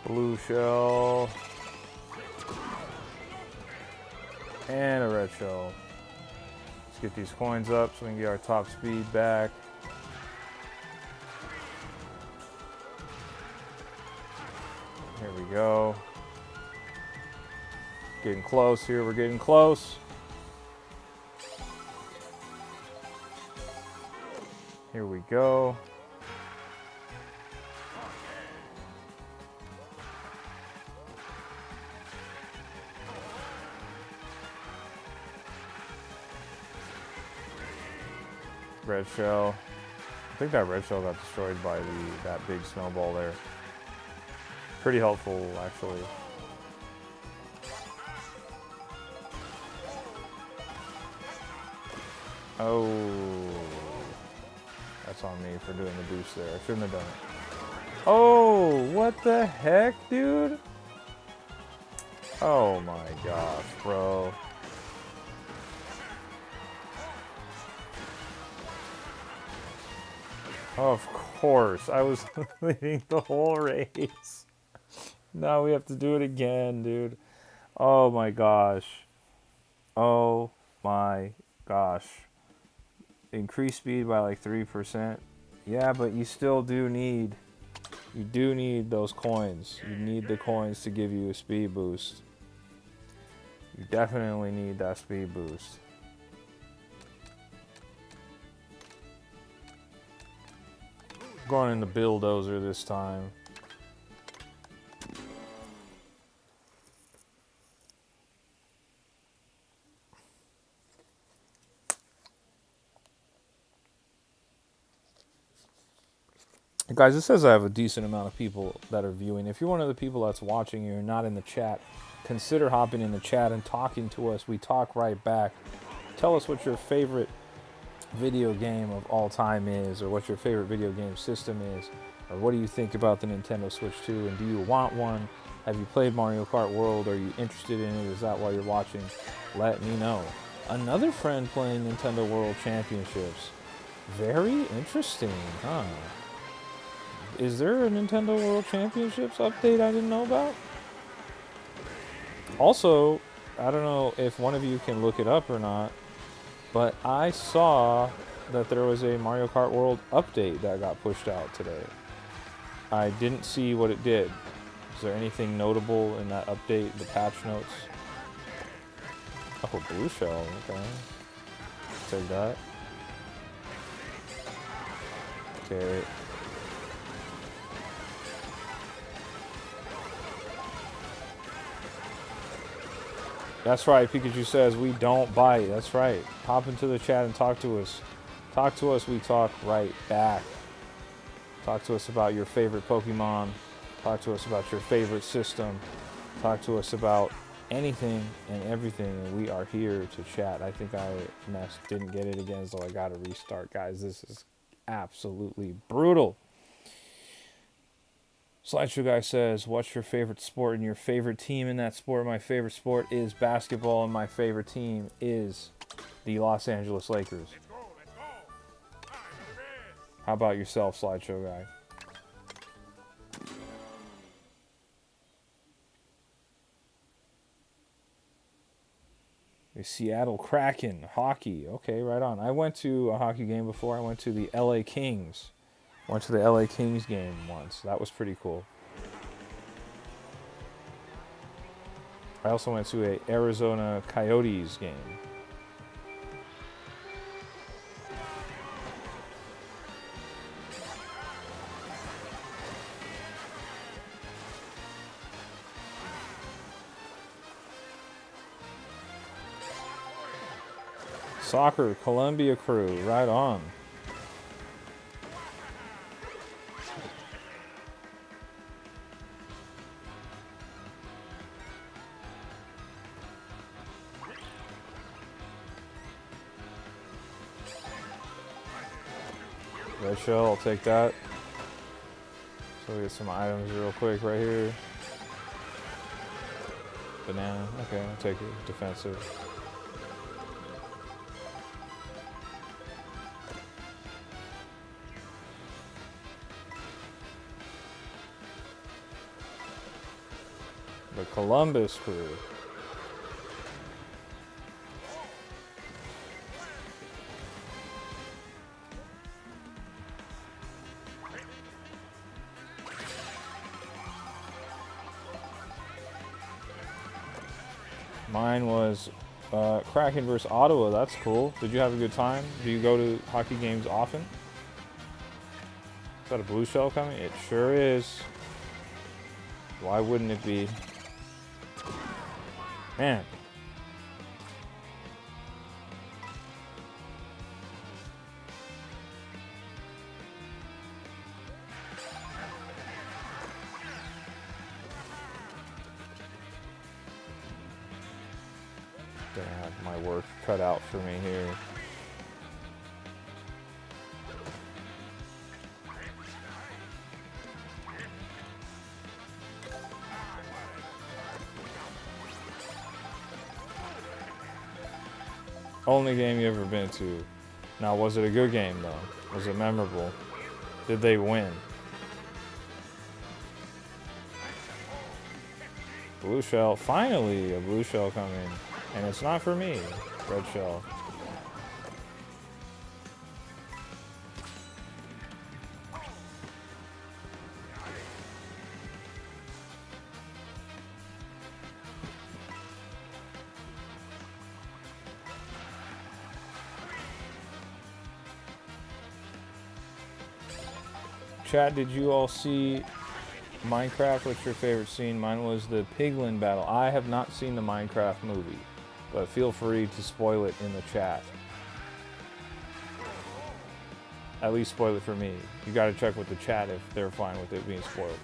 Blue shell. And a red shell. Let's get these coins up so we can get our top speed back. There we go. Getting close here. We're getting close. Here we go. Red shell. I think that red shell got destroyed by that big snowball there. Pretty helpful, actually. Oh, that's on me for doing the boost there. I shouldn't have done it. Oh, what the heck, dude? Oh my gosh, bro. Of course, I was leading the whole race. Now we have to do it again, dude. Oh my gosh. Oh my gosh. Increase speed by like 3%. Yeah, but you still do need, those coins. You need the coins to give you a speed boost. You definitely need that speed boost. Going in the bulldozer this time. Guys, it says I have a decent amount of people that are viewing. If you're one of the people that's watching, you're not in the chat, consider hopping in the chat and talking to us. We talk right back. Tell us what your favorite video game of all time is, or what your favorite video game system is, or what do you think about the Nintendo Switch 2, and do you want one? Have you played Mario Kart World? Are you interested in it? Is that why you're watching? Let me know. Another friend playing Nintendo World Championships. Very interesting, huh? Is there a Nintendo World Championships update I didn't know about? Also, I don't know if one of you can look it up or not, but I saw that there was a Mario Kart World update that got pushed out today. I didn't see what it did. Is there anything notable in that update, the patch notes? Oh, blue shell, okay. Take that. Okay. That's right, Pikachu says we don't bite. That's right. Hop into the chat and talk to us. Talk to us, we talk right back. Talk to us about your favorite Pokemon. Talk to us about your favorite system. Talk to us about anything and everything, and we are here to chat. I think I didn't get it again, so I gotta restart. Guys, this is absolutely brutal. Slideshow Guy says, what's your favorite sport and your favorite team in that sport? My favorite sport is basketball, and my favorite team is the Los Angeles Lakers. How about yourself, Slideshow Guy? The Seattle Kraken, hockey. Okay, right on. I went to a hockey game before. I went to the LA Kings. Went to the LA Kings game once. That was pretty cool. I also went to a Arizona Coyotes game. Soccer, Columbia Crew, right on. Red shell, I'll take that. So we get some items real quick right here. Banana, okay, I'll take it. Defensive. The Columbus Crew. Mine was Kraken versus Ottawa. That's cool. Did you have a good time? Do you go to hockey games often? Is that a blue shell coming? It sure is. Why wouldn't it be? Man. Gonna have my work cut out for me here. Only game you ever been to. Now, was it a good game though? Was it memorable? Did they win? Blue shell. Finally, a blue shell coming. And it's not for me. Red shell. Chat, did you all see Minecraft? What's your favorite scene? Mine was the piglin battle. I have not seen the Minecraft movie, but feel free to spoil it in the chat. At least spoil it for me. You gotta check with the chat if they're fine with it being spoiled.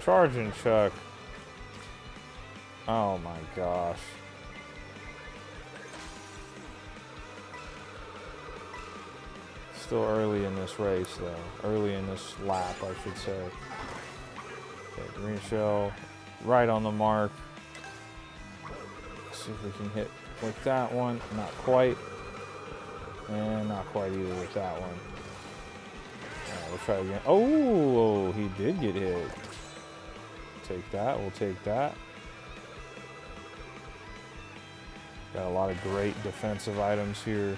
Charge and chuck. Oh my gosh. Still early in this race though. Early in this lap, I should say. Okay, green shell. Right on the mark. Let's see if we can hit with that one. Not quite. And not quite either with that one. Alright, we'll try again. Oh, he did get hit. Take that, we'll take that. Got a lot of great defensive items here.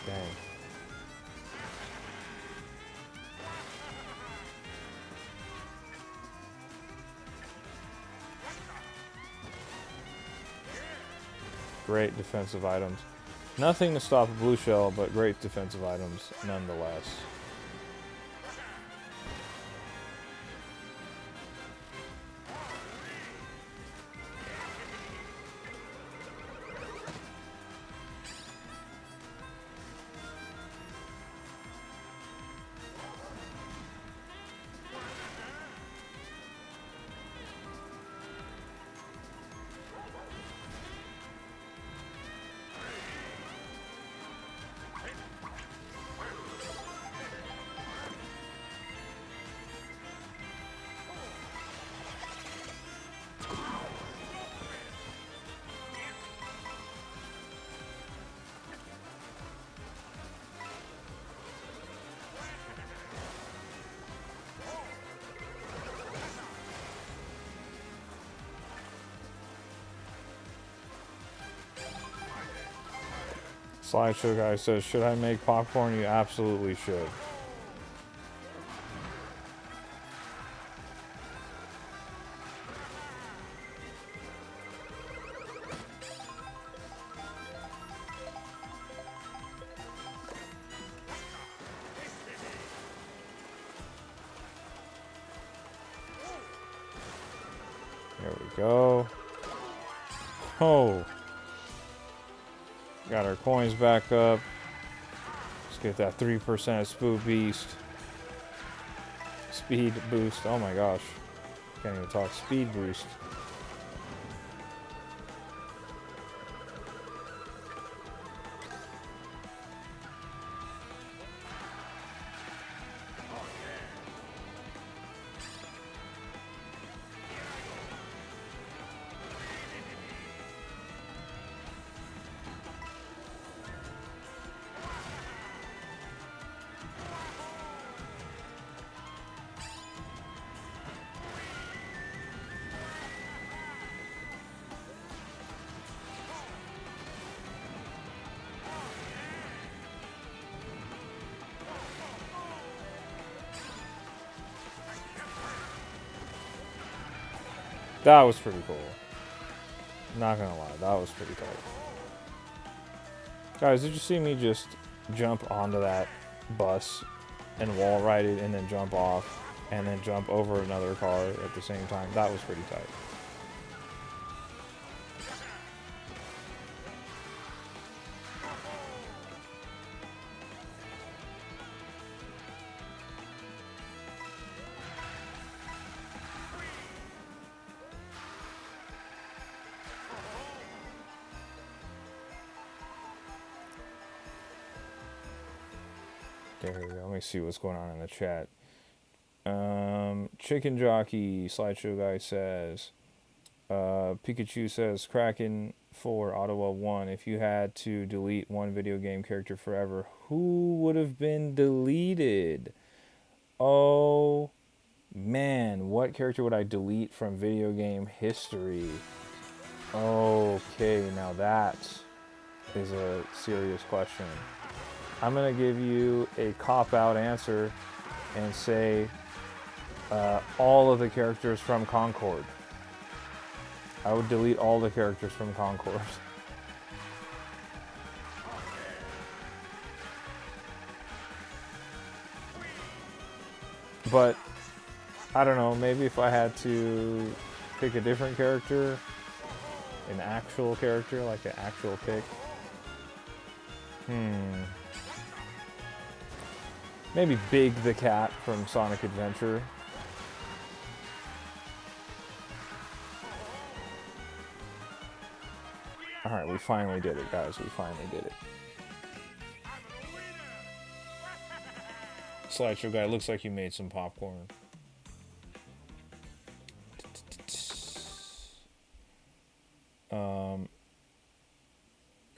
Dang. Great defensive items. Nothing to stop a blue shell, but great defensive items nonetheless. Slideshow guy says, should I make popcorn? You absolutely should. There we go. Oh. Got our coins back up. Let's get that 3% Spook Beast. Speed boost. Oh my gosh. Can't even talk. Speed boost. That was pretty cool. Not gonna lie, that was pretty tight. Guys, did you see me just jump onto that bus and wall ride it and then jump off and then jump over another car at the same time? That was pretty tight. There we go. Let me see what's going on in the chat. Chicken Jockey Slideshow Guy says, Pikachu says, Kraken 4, Ottawa 1. If you had to delete one video game character forever, who would have been deleted? Oh, man. What character would I delete from video game history? Okay, now that is a serious question. I'm going to give you a cop-out answer and say all of the characters from Concord. I would delete all the characters from Concord. But, I don't know, maybe if I had to pick a different character, an actual character, like an actual pick. Maybe Big the Cat from Sonic Adventure. Alright, we finally did it, guys. We finally did it. Slideshow Guy, looks like you made some popcorn.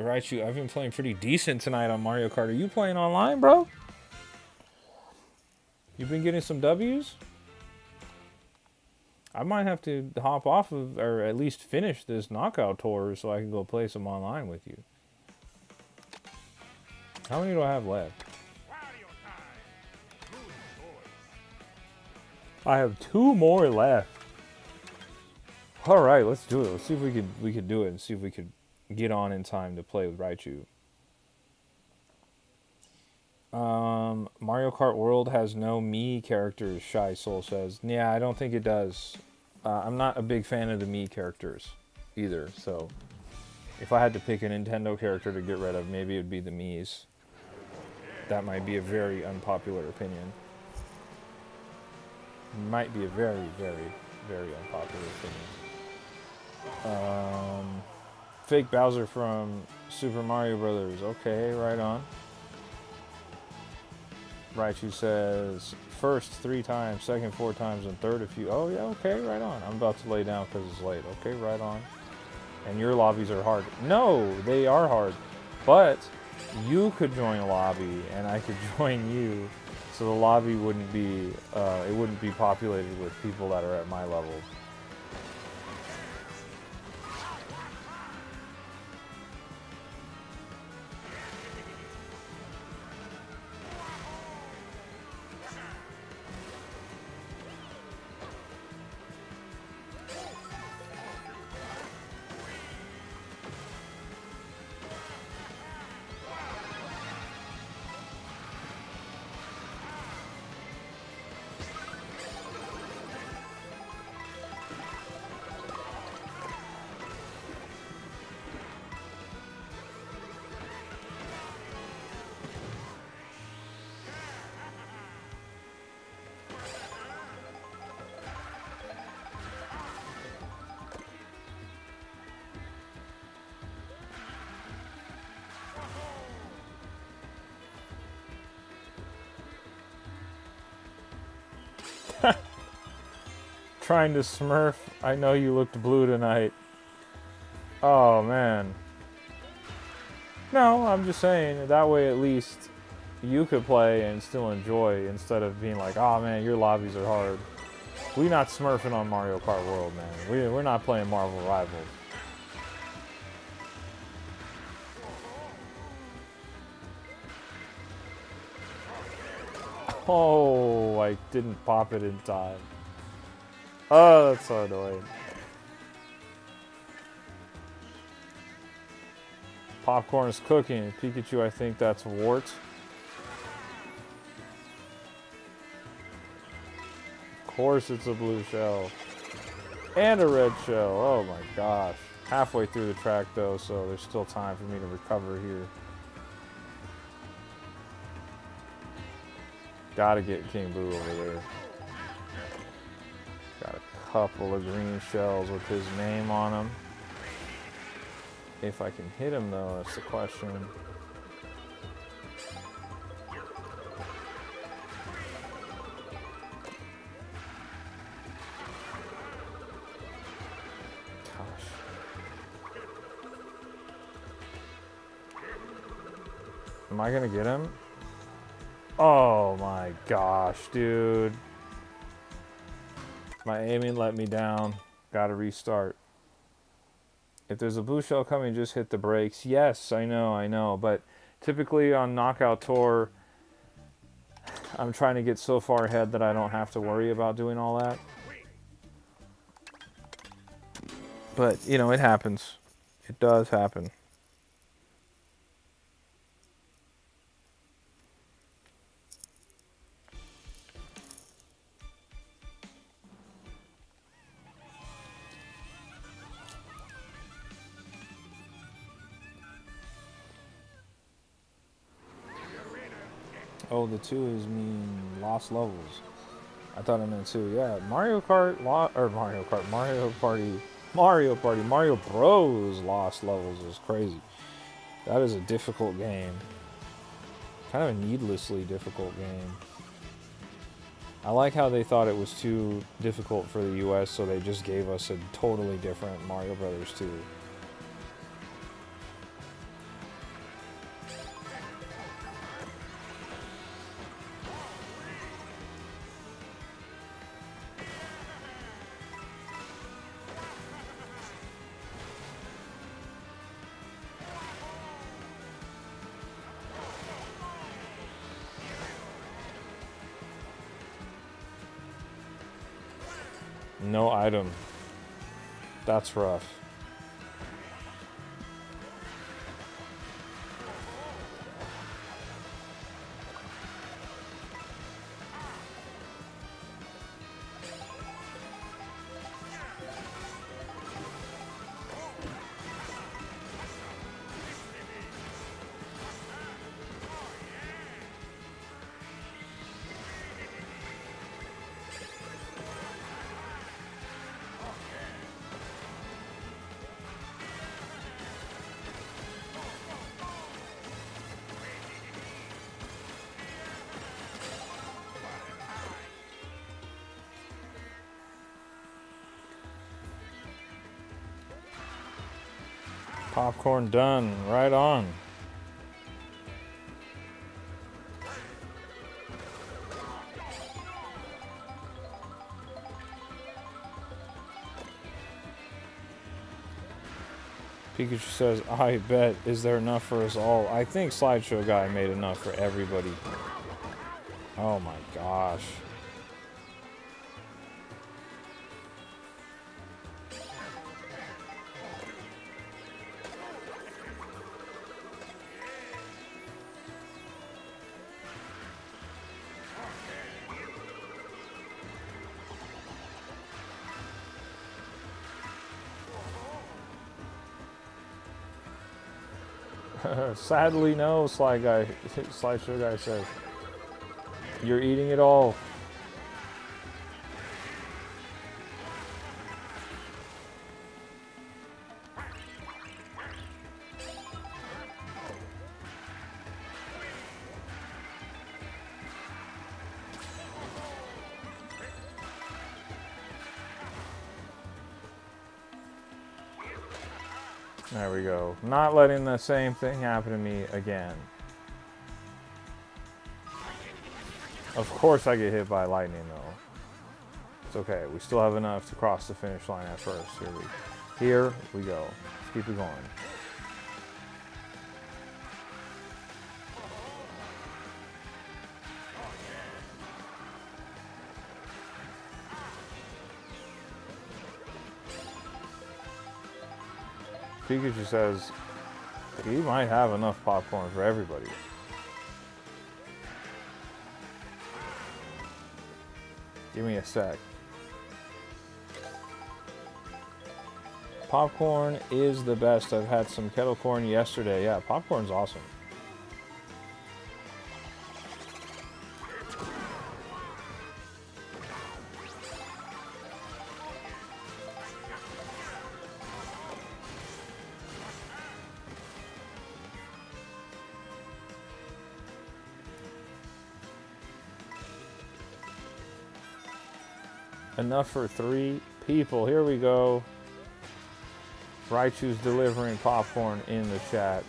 Raichu, I've been playing pretty decent tonight on Mario Kart. Are you playing online, bro? You've been getting some W's? I might have to hop off of, or at least finish this knockout tour so I can go play some online with you. How many do I have left? I have 2 more left. All right, let's do it. Let's see if we could do it and see if we could get on in time to play with Raichu. Mario Kart World has no Mii characters, Shy Soul says. Yeah, I don't think it does. I'm not a big fan of the Mii characters either, so if I had to pick a Nintendo character to get rid of, maybe it would be the Miis. That might be a very unpopular opinion. Might be a very, very, very unpopular opinion. Fake Bowser from Super Mario Brothers. Okay, right on. Raichu says, first 3 times, second 4 times, and third a few. Oh, yeah, okay, right on. I'm about to lay down because it's late. Okay, right on. And your lobbies are hard. No, they are hard. But you could join a lobby, and I could join you. So the lobby wouldn't be, it wouldn't be populated with people that are at my level. Trying to smurf. I know you looked blue tonight. Oh, man. No, I'm just saying, that way at least you could play and still enjoy instead of being like, oh man, your lobbies are hard. We're not smurfing on Mario Kart World, man. We're not playing Marvel Rivals. Oh, I didn't pop it in time. Oh, that's so annoying. Popcorn is cooking. Pikachu, I think that's Wart. Of course it's a blue shell. And a red shell. Oh my gosh. Halfway through the track though, so there's still time for me to recover here. Gotta get King Boo over there. Got a couple of green shells with his name on them. If I can hit him though, that's the question. Am I gonna get him? Oh my gosh, dude. My aiming let me down. Gotta restart. If there's a blue shell coming, just hit the brakes. Yes, I know. But typically on Knockout Tour, I'm trying to get so far ahead that I don't have to worry about doing all that. But, you know, it happens. It does happen. Oh, the 2 is mean lost levels. I thought I meant 2. Yeah, Mario Party, Mario Bros. Lost levels is crazy. That is a difficult game. Kind of a needlessly difficult game. I like how they thought it was too difficult for the US, so they just gave us a totally different Mario Brothers 2. No item. That's rough. Popcorn done. Right on. Pikachu says, I bet, is there enough for us all? I think Slideshow Guy made enough for everybody. Oh my gosh. Sadly, no, Slideshow Guy says. You're eating it all. There we go. Not letting the same thing happen to me again. Of course I get hit by lightning though. It's okay. We still have enough to cross the finish line at first. Here we go. Let's keep it going. Pikachu says, He might have enough popcorn for everybody. Give me a sec. Popcorn is the best. I've had some kettle corn yesterday. Yeah, popcorn's awesome. Enough for 3 people. Here we go. Raichu's delivering popcorn in the chat.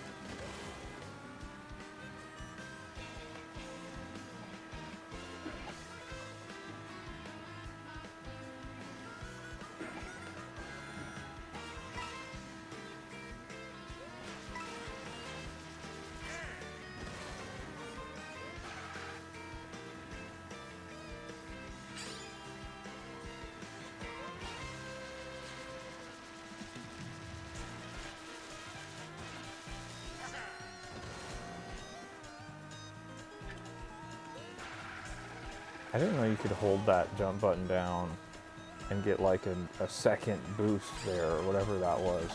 I didn't know you could hold that jump button down and get like a second boost there or whatever that was.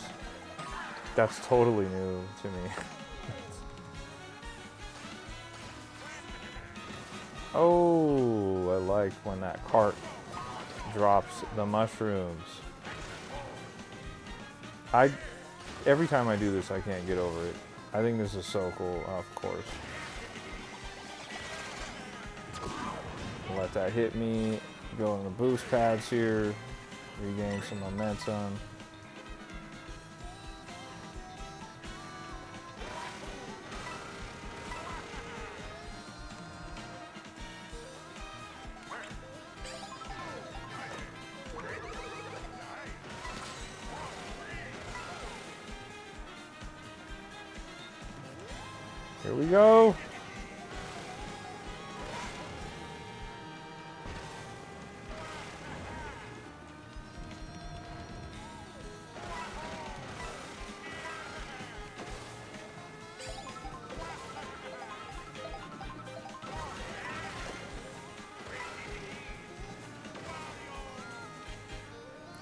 That's totally new to me. Oh, I like when that cart drops the mushrooms. Every time I do this, I can't get over it. I think this is so cool, of course. Let that hit me, go in the boost pads here, regain some momentum. Here we go.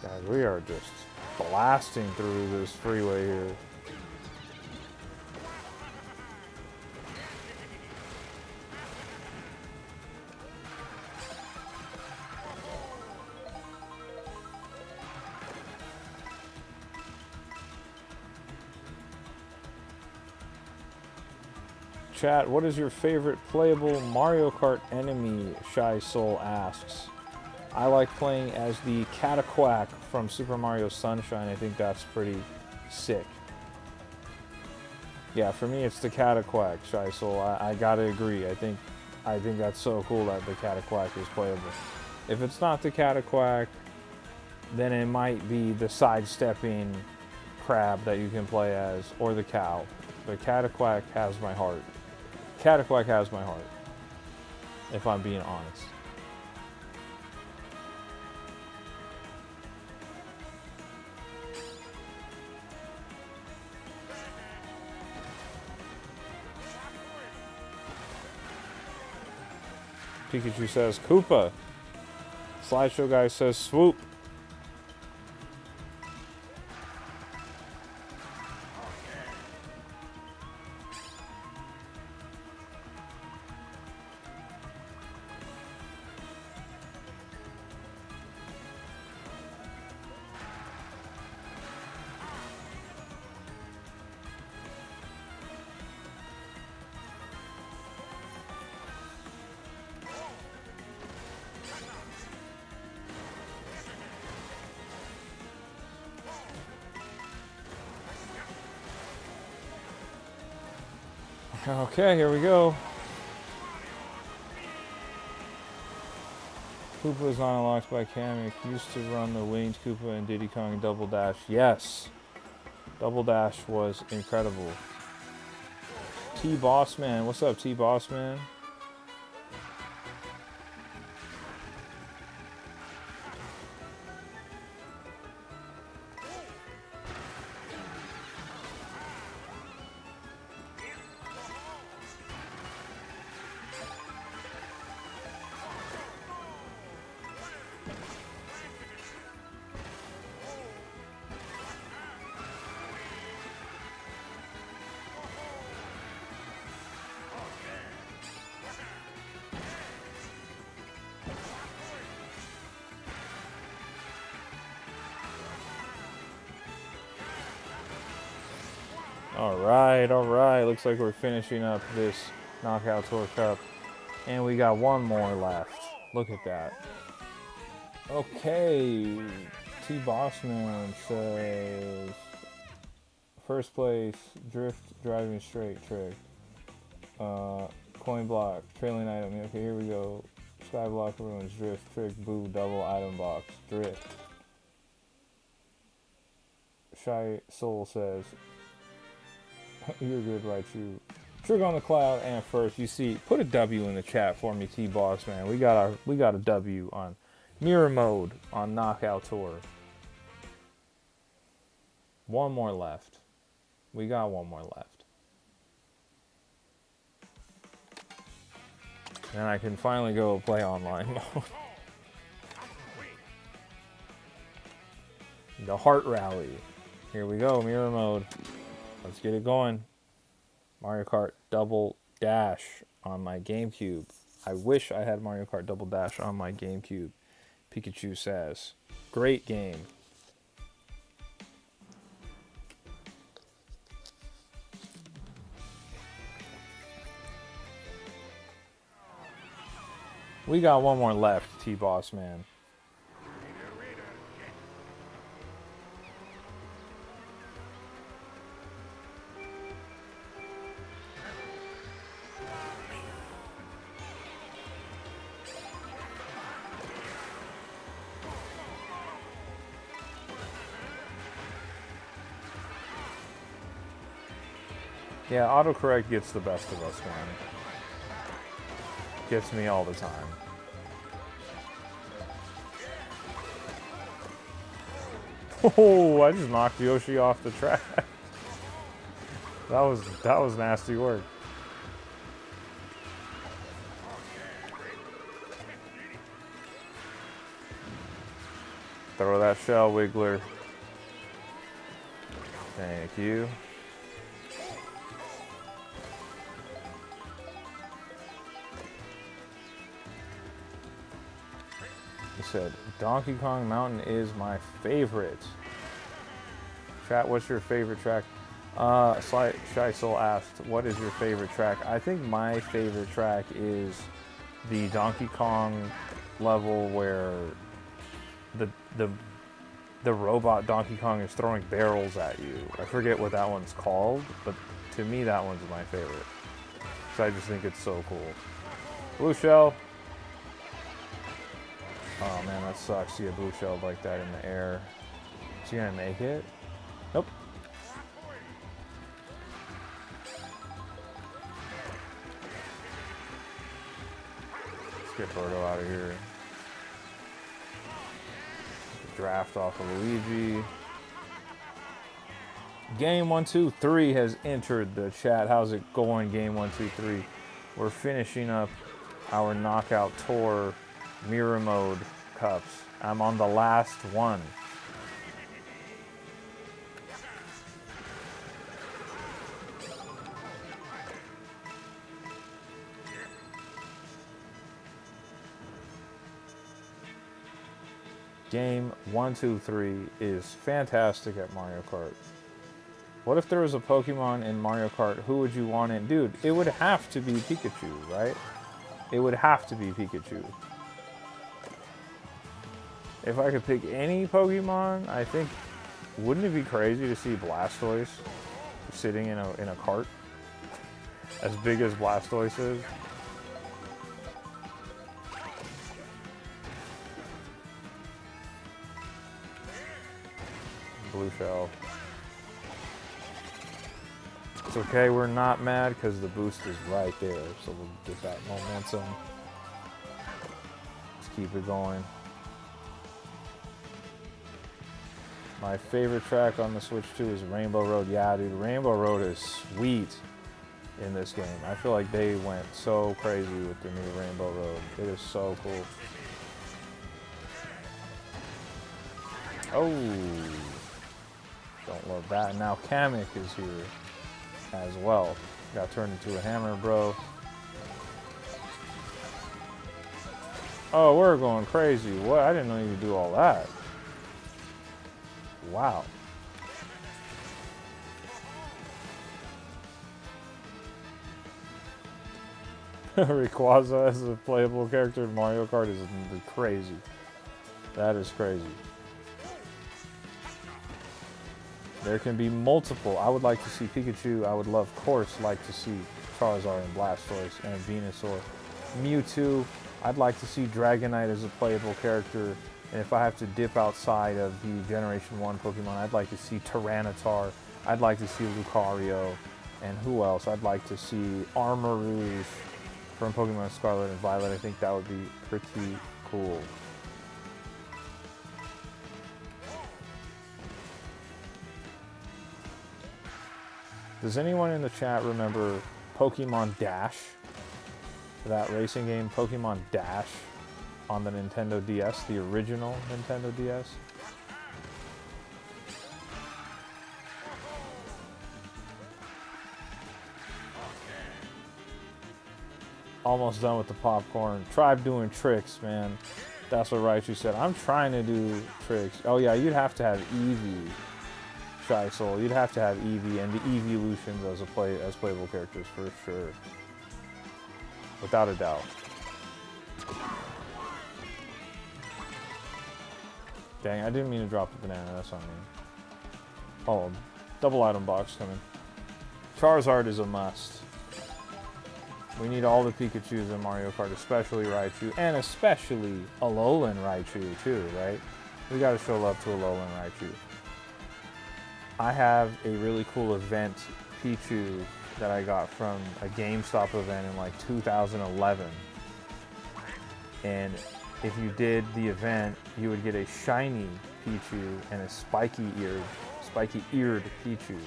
Guys, we are just blasting through this freeway here. Chat, what is your favorite playable Mario Kart enemy? Shy Soul asks. I like playing as the Cataquack from Super Mario Sunshine. I think that's pretty sick. Yeah, for me it's the Cataquack, Shy Soul. I gotta agree. I think that's so cool that the Cataquack is playable. If it's not the Cataquack, then it might be the sidestepping crab that you can play as, or the cow. But Cataquack has my heart. Cataquack has my heart, if I'm being honest. Pikachu says Koopa. Slideshow guy says swoop. Okay, here we go. Koopa is not unlocked by Kamek. Used to run the Winged Koopa and Diddy Kong Double Dash. Yes! Double Dash was incredible. T-Bossman. What's up, T-Bossman? All right. Looks like we're finishing up this Knockout Tour Cup. And we got one more left. Look at that. Okay. T. Bossman says, first place, drift, driving straight trick. Coin block, trailing item. Okay, here we go. Skyblock ruins, drift, trick, boo, double item box, drift. Shy Soul says, you're good, right? You trick on the cloud and first. You see, put a W in the chat for me, T Boss man. We got a W on mirror mode on Knockout Tour. One more left. We got one more left. And I can finally go play online mode. The Heart Rally. Here we go, mirror mode. Let's get it going. Mario Kart Double Dash on my GameCube. I wish I had Mario Kart Double Dash on my GameCube. Pikachu says, great game. We got one more left, T-Boss man. Yeah, autocorrect gets the best of us, man. Gets me all the time. Oh, I just knocked Yoshi off the track. That was nasty work. Throw that shell wiggler. Thank you. He said, Donkey Kong Mountain is my favorite. Chat, what's your favorite track? Shy Soul asked, what is your favorite track? I think my favorite track is the Donkey Kong level where the robot Donkey Kong is throwing barrels at you. I forget what that one's called, but to me that one's my favorite. So I just think it's so cool. Blue shell. Oh man, that sucks. See a blue shell like that in the air. Is he gonna make it? Nope. Let's get Birdo out of here. Draft off of Luigi. Game 1, 2, 3 has entered the chat. How's it going, Game 1, 2, 3? We're finishing up our Knockout Tour mirror mode cups. I'm on the last one. Game 1, 2, 3 is fantastic at Mario Kart. What if there was a Pokemon in Mario Kart? Who would you want in? Dude, it would have to be Pikachu, right? It would have to be Pikachu. If I could pick any Pokemon, I think, wouldn't it be crazy to see Blastoise sitting in a cart as big as Blastoise is? Blue shell. It's okay, we're not mad because the boost is right there, so we'll get that momentum. Let's keep it going. My favorite track on the Switch 2 is Rainbow Road. Yeah, dude, Rainbow Road is sweet in this game. I feel like they went so crazy with the new Rainbow Road. It is so cool. Oh, don't love that. Now Kamek is here as well. Got turned into a hammer, bro. Oh, we're going crazy. What? I didn't know you could do all that. Wow. Rayquaza as a playable character in Mario Kart is crazy. That is crazy. There can be multiple. I would like to see Pikachu. I would love, of course, like to see Charizard and Blastoise and Venusaur. Mewtwo. I'd like to see Dragonite as a playable character. And if I have to dip outside of the Generation 1 Pokemon, I'd like to see Tyranitar. I'd like to see Lucario. And who else? I'd like to see Armarouge from Pokemon Scarlet and Violet. I think that would be pretty cool. Does anyone in the chat remember Pokemon Dash? That racing game, Pokemon Dash, on the Nintendo DS, the original Nintendo DS? Almost done with the popcorn. Tribe doing tricks, man. That's what Raichu said. I'm trying to do tricks. Oh yeah, you'd have to have Eevee. Shy Soul. You'd have to have Eevee and the Eeveelutions as playable characters for sure. Without a doubt. Dang, I didn't mean to drop the banana. That's on me. Oh, double item box coming. Charizard is a must. We need all the Pikachus in Mario Kart, especially Raichu, and especially Alolan Raichu too, right? We gotta show love to Alolan Raichu. I have a really cool event Pichu that I got from a GameStop event in like 2011. And if you did the event, you would get a shiny Pichu and a spiky-eared Pichu.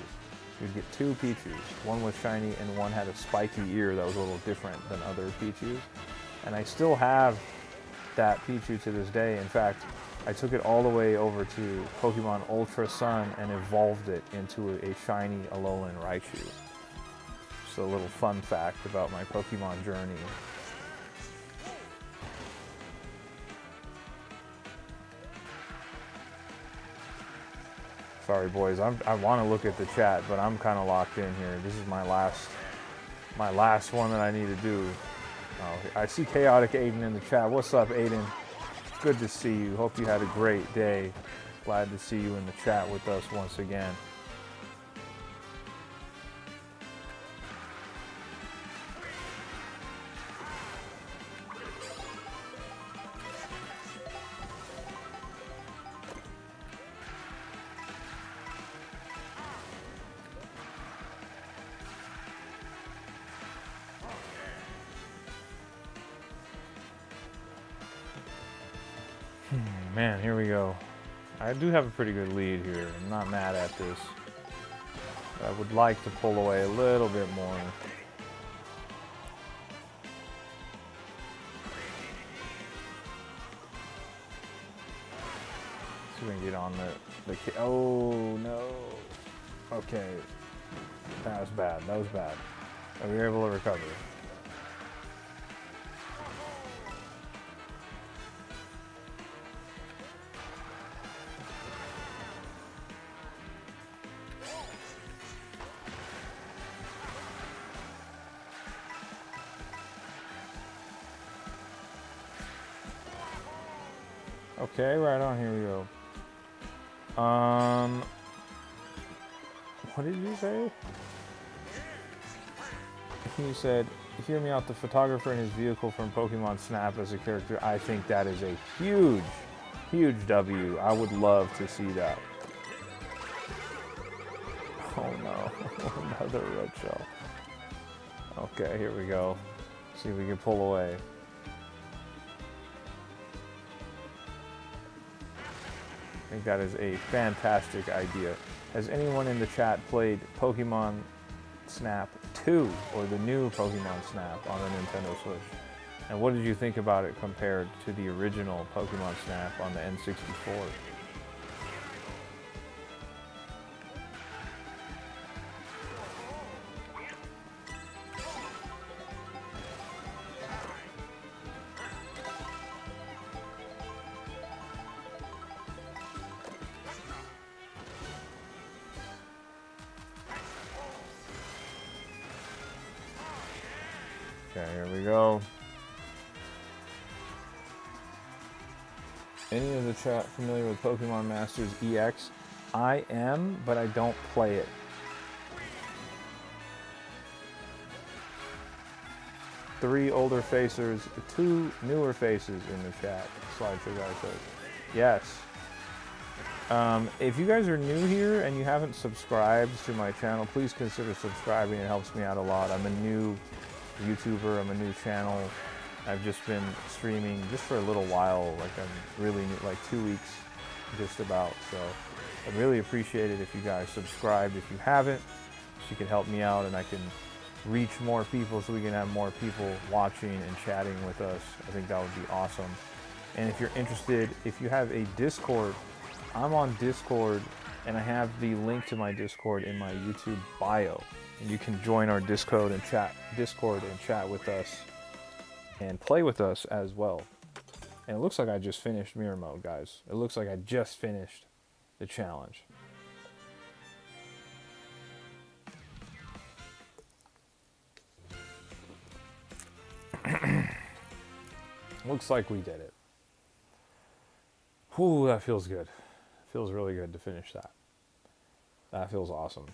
You'd get two Pichus. One was shiny and one had a spiky ear that was a little different than other Pichus. And I still have that Pichu to this day. In fact, I took it all the way over to Pokemon Ultra Sun and evolved it into a shiny Alolan Raichu. Just a little fun fact about my Pokemon journey. Sorry, boys. I want to look at the chat, but I'm kind of locked in here. This is my last one that I need to do. Oh, I see Chaotic Aiden in the chat. What's up, Aiden? Good to see you. Hope you had a great day. Glad to see you in the chat with us once again. Man, here we go. I do have a pretty good lead here. I'm not mad at this. I would like to pull away a little bit more. See if we can get on the oh no. Okay. That was bad. That was bad. But we were able to recover. Okay, right on, here we go. What did you say? He said, hear me out, the photographer in his vehicle from Pokemon Snap as a character. I think that is a huge, huge W. I would love to see that. Oh no, another red shell. Okay, here we go. See if we can pull away. I think that is a fantastic idea. Has anyone in the chat played Pokemon Snap 2 or the new Pokemon Snap on the Nintendo Switch? And what did you think about it compared to the original Pokemon Snap on the N64? Okay, here we go. Any of the chat familiar with Pokemon Masters EX? I am, but I don't play it. Three older faces, two newer faces in the chat. Slideshow guy says. Yes. If you guys are new here and you haven't subscribed to my channel, please consider subscribing. It helps me out a lot. I'm a new YouTuber. I'm a new channel. I've just been streaming just for a little while. Like I'm really new, like 2 weeks just about. So I'd really appreciate it if you guys subscribed. If you haven't, so you can help me out and I can reach more people so we can have more people watching and chatting with us. I think that would be awesome. And if you're interested, if you have a Discord, I'm on Discord and I have the link to my Discord in my YouTube bio. And you can join our Discord and chat with us and play with us as well. And it looks like I just finished mirror mode, guys. It looks like I just finished the challenge. Looks like we did it. Whew, that feels good. Feels really good to finish that. That feels awesome.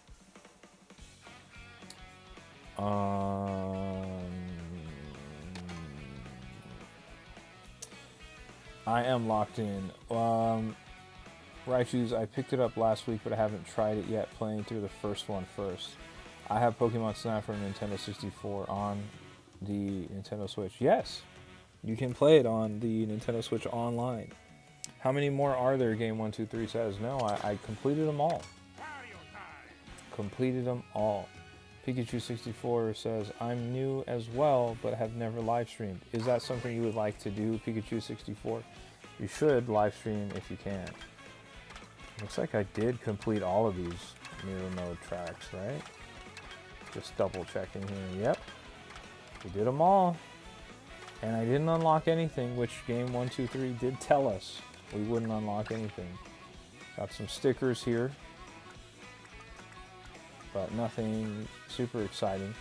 I am locked in. Raichu's, I picked it up last week, but I haven't tried it yet, playing through the first one first. I have Pokemon Snap for Nintendo 64 on the Nintendo Switch. Yes, you can play it on the Nintendo Switch online. How many more are there? Game123 says. No, I completed them all. Completed them all. Pikachu 64 says, I'm new as well, but have never live streamed. Is that something you would like to do, Pikachu 64? You should live stream if you can. Looks like I did complete all of these mirror mode tracks, right? Just double checking here. Yep. We did them all. And I didn't unlock anything, which Game123 did tell us we wouldn't unlock anything. Got some stickers here, but nothing super exciting.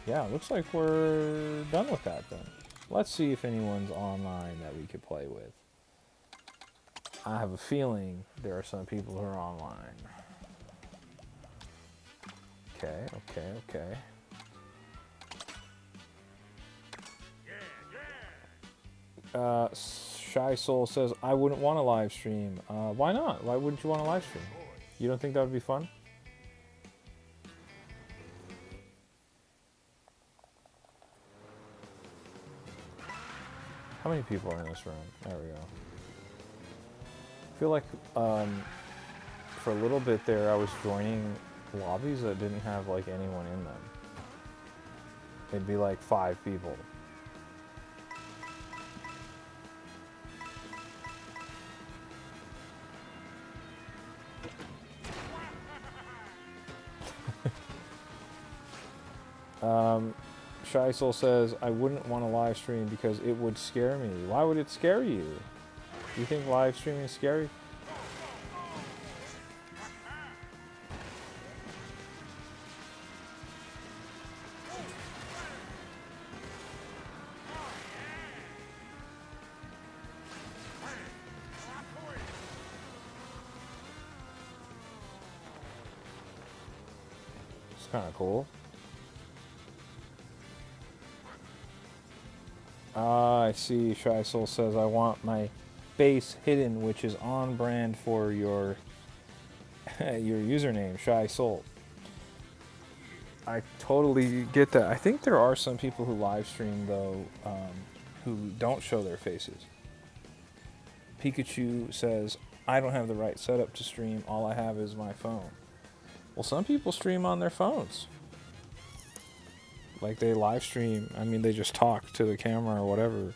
Yeah, looks like we're done with that then. Let's see if anyone's online that we could play with. I have a feeling there are some people who are online. Okay. Shy Soul says, I wouldn't want to live stream. Why not? Why wouldn't you want to live stream? You don't think that would be fun? How many people are in this room? There we go. I feel like for a little bit there I was joining lobbies that didn't have like anyone in them. It'd be like 5 people. Shy Soul says, I wouldn't want to live stream because it would scare me. Why would it scare you? Do you think live streaming is scary? It's kind of cool. I see. Shy Soul says, I want my base hidden, which is on brand for your your username, Shy Soul. I totally get that. I think there are some people who live stream though who don't show their faces. Pikachu says, I don't have the right setup to stream. All I have is my phone. Well, some people stream on their phones. Like they live stream, I mean they just talk to the camera or whatever.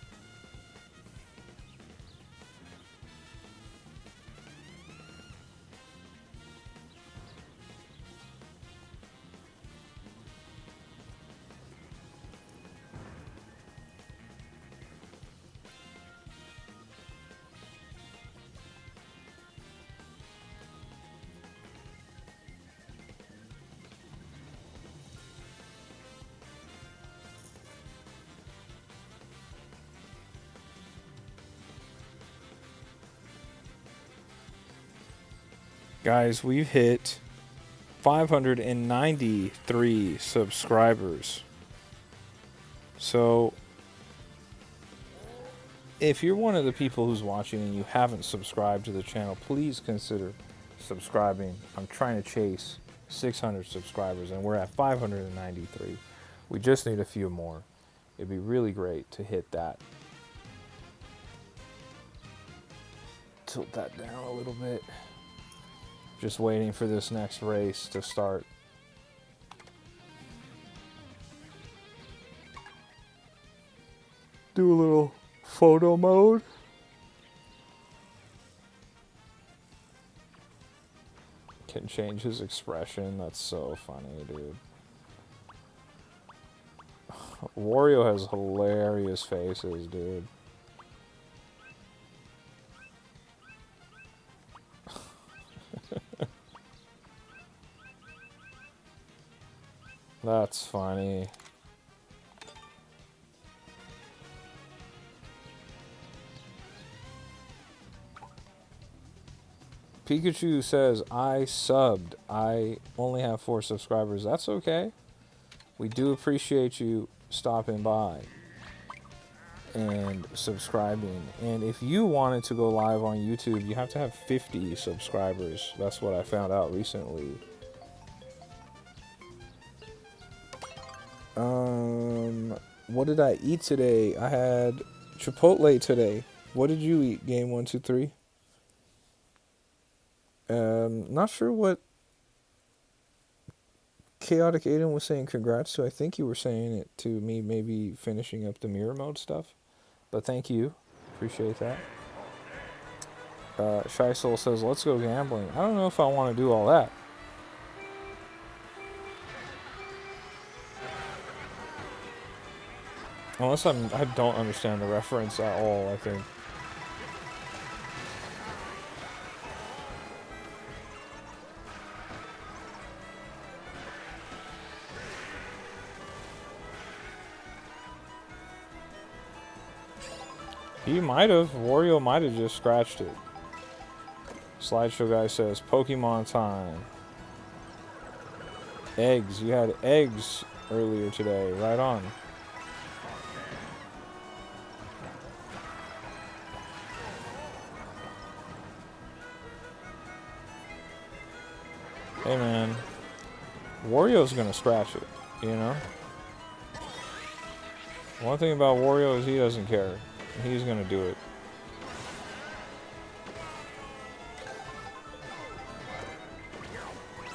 Guys, we've hit 593 subscribers. So, if you're one of the people who's watching and you haven't subscribed to the channel, please consider subscribing. I'm trying to chase 600 subscribers and we're at 593. We just need a few more. It'd be really great to hit that. Tilt that down a little bit. Just waiting for this next race to start. Do a little photo mode. Can change his expression. That's so funny, dude. Wario has hilarious faces, dude. That's funny. Pikachu says, I subbed. I only have 4 subscribers. That's okay. We do appreciate you stopping by and subscribing. And if you wanted to go live on YouTube, you have to have 50 subscribers. That's what I found out recently. What did I eat today? I had Chipotle today. What did you eat, Game 123? Not sure what Chaotic Aiden was saying congrats to. I think you were saying it to me, maybe finishing up the mirror mode stuff. But thank you. Appreciate that. Shy Soul says, let's go gambling. I don't know if I want to do all that. Unless I don't understand the reference at all, I think. He might have. Wario might have just scratched it. Slideshow guy says, Pokemon time. Eggs. You had eggs earlier today. Right on. Hey man, Wario's gonna scratch it, you know? One thing about Wario is he doesn't care. He's gonna do it.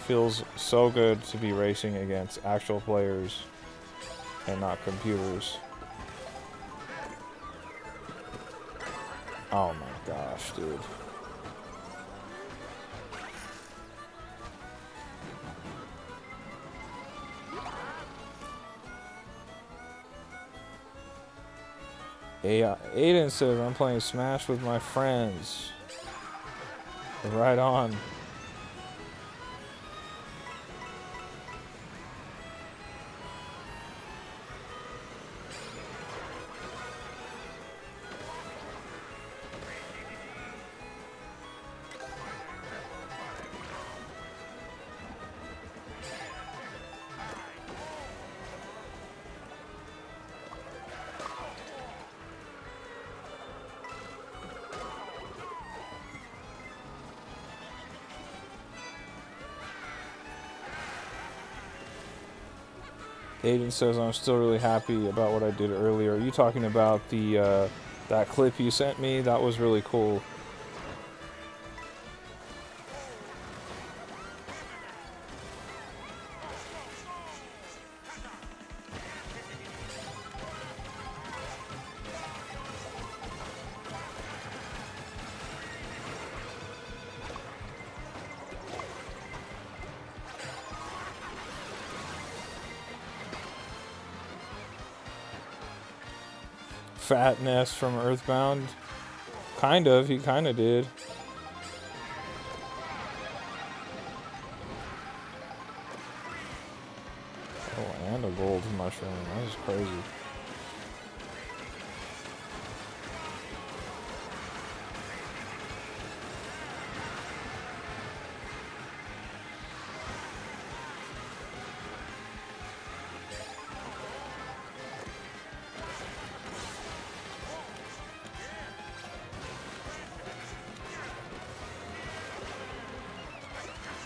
Feels so good to be racing against actual players and not computers. Oh my gosh, dude. Aiden says, I'm playing Smash with my friends. Right on. Aiden says, I'm still really happy about what I did earlier. Are you talking about the that clip you sent me? That was really cool. Fat Ness from Earthbound. Kind of, he kind of did. Oh, and a gold mushroom. That is crazy.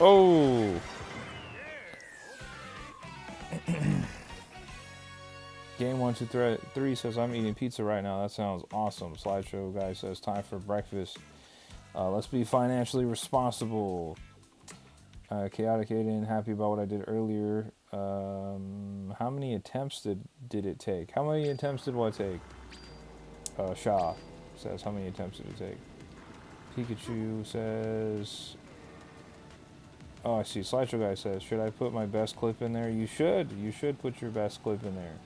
Oh! Game 123 says, I'm eating pizza right now. That sounds awesome. Slideshow guy says, time for breakfast. Let's be financially responsible. Chaotic Aiden, happy about what I did earlier. How many attempts did it take? How many attempts did what take? Shah says, how many attempts did it take? Pikachu says, oh, I see. Slideshow guy says, should I put my best clip in there? You should. You should put your best clip in there.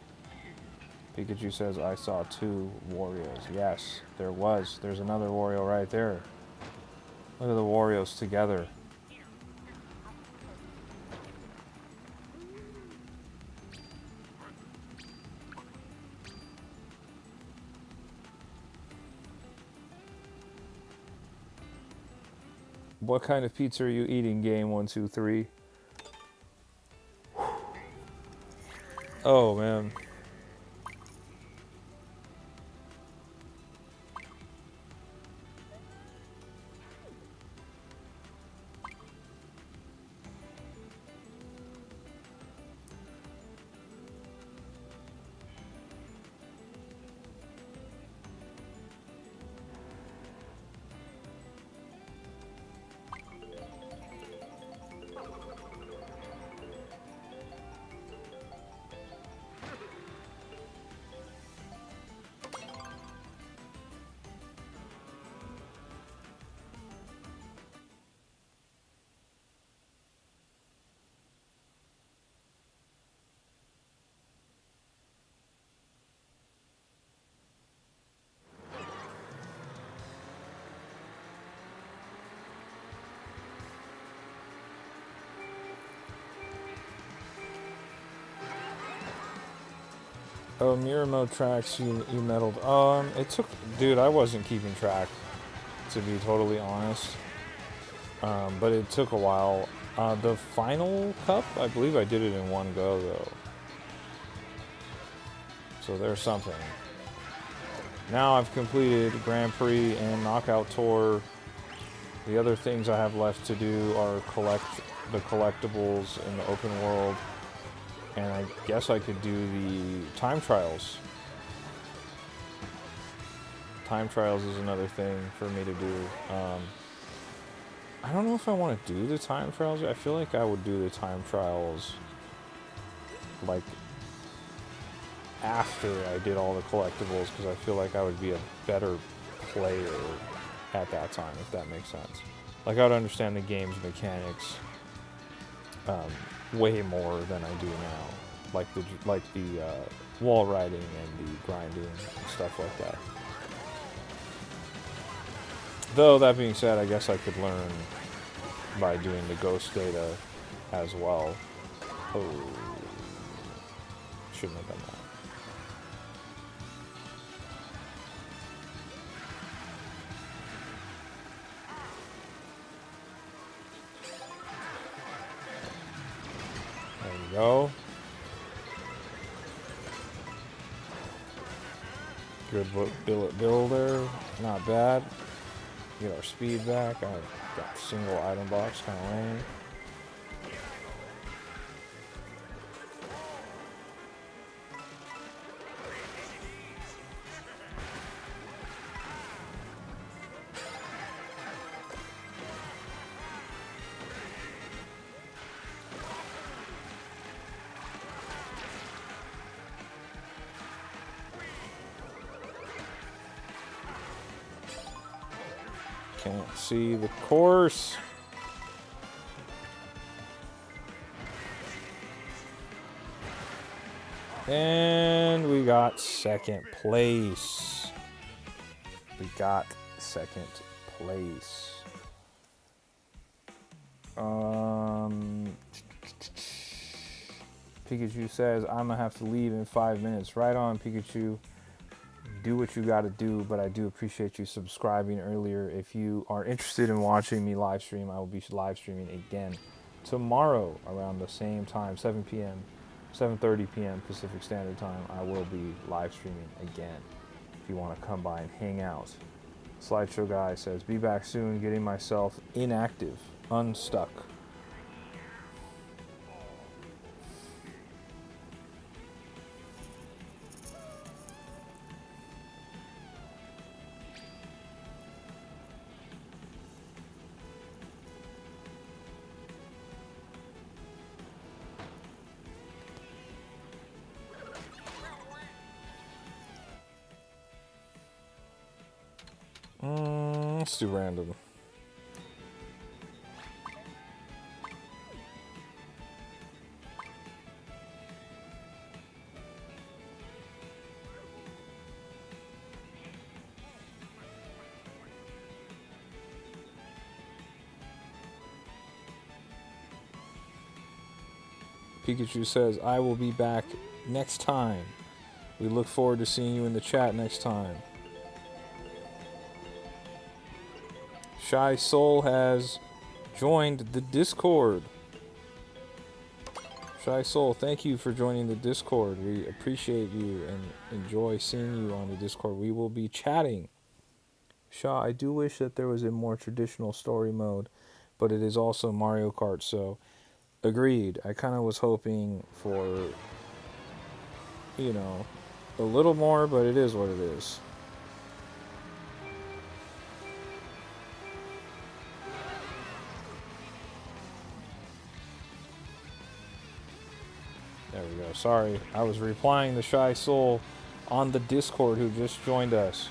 Pikachu says, I saw 2 Warriors. Yes, there was. There's another Wario right there. Look at the Warriors together. What kind of pizza are you eating, game 123? Oh, man. Oh, mirror mode tracks you meddled. It took, dude, I wasn't keeping track, to be totally honest. But it took a while. The final cup, I believe I did it in one go, though. So there's something. Now I've completed Grand Prix and Knockout Tour. The other things I have left to do are collect the collectibles in the open world. And I guess I could do the time trials. Time trials is another thing for me to do. I don't know if I want to do the time trials. I feel like I would do the time trials like after I did all the collectibles, because I feel like I would be a better player at that time, if that makes sense. Like, I would understand the game's mechanics way more than I do now, like the wall riding and the grinding and stuff like that. Though that being said, I guess I could learn by doing the ghost data as well. Oh, shouldn't have done that. There we go. Good build there. Not bad. Get our speed back. I got single item box, kind of lame. Can't see the course. And we got second place. We got second place. Pikachu says, I'm gonna have to leave in 5 minutes. Right on, Pikachu. Do what you gotta do, but I do appreciate you subscribing earlier. If you are interested in watching me live stream, I will be live streaming again tomorrow around the same time, 7 p.m., 7:30 p.m. Pacific Standard Time. I will be live streaming again if you want to come by and hang out. Slideshow guy says, be back soon, getting myself inactive, unstuck. Let's do random. Pikachu says, I will be back next time. We look forward to seeing you in the chat next time. Shy Soul has joined the Discord. Shy Soul, thank you for joining the Discord. We appreciate you and enjoy seeing you on the Discord. We will be chatting. Shaw, I do wish that there was a more traditional story mode, but it is also Mario Kart, so agreed. I kind of was hoping for, you know, a little more, but it is what it is. There we go. Sorry, I was replying to Shy Soul on the Discord who just joined us.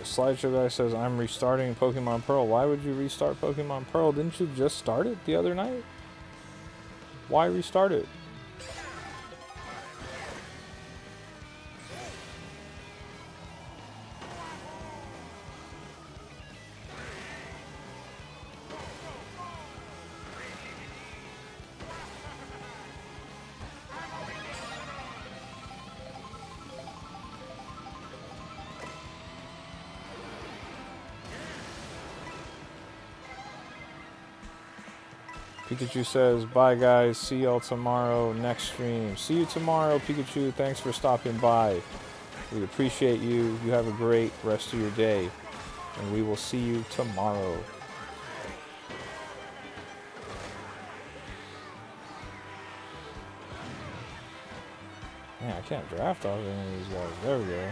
Slideshow guy says, I'm restarting Pokemon Pearl. Why would you restart Pokemon Pearl? Didn't you just start it the other night? Why restart it? Pikachu says, bye guys, see y'all tomorrow, next stream. See you tomorrow, Pikachu. Thanks for stopping by. We appreciate you. You have a great rest of your day. And we will see you tomorrow. Man, I can't draft off any of these guys. There we go.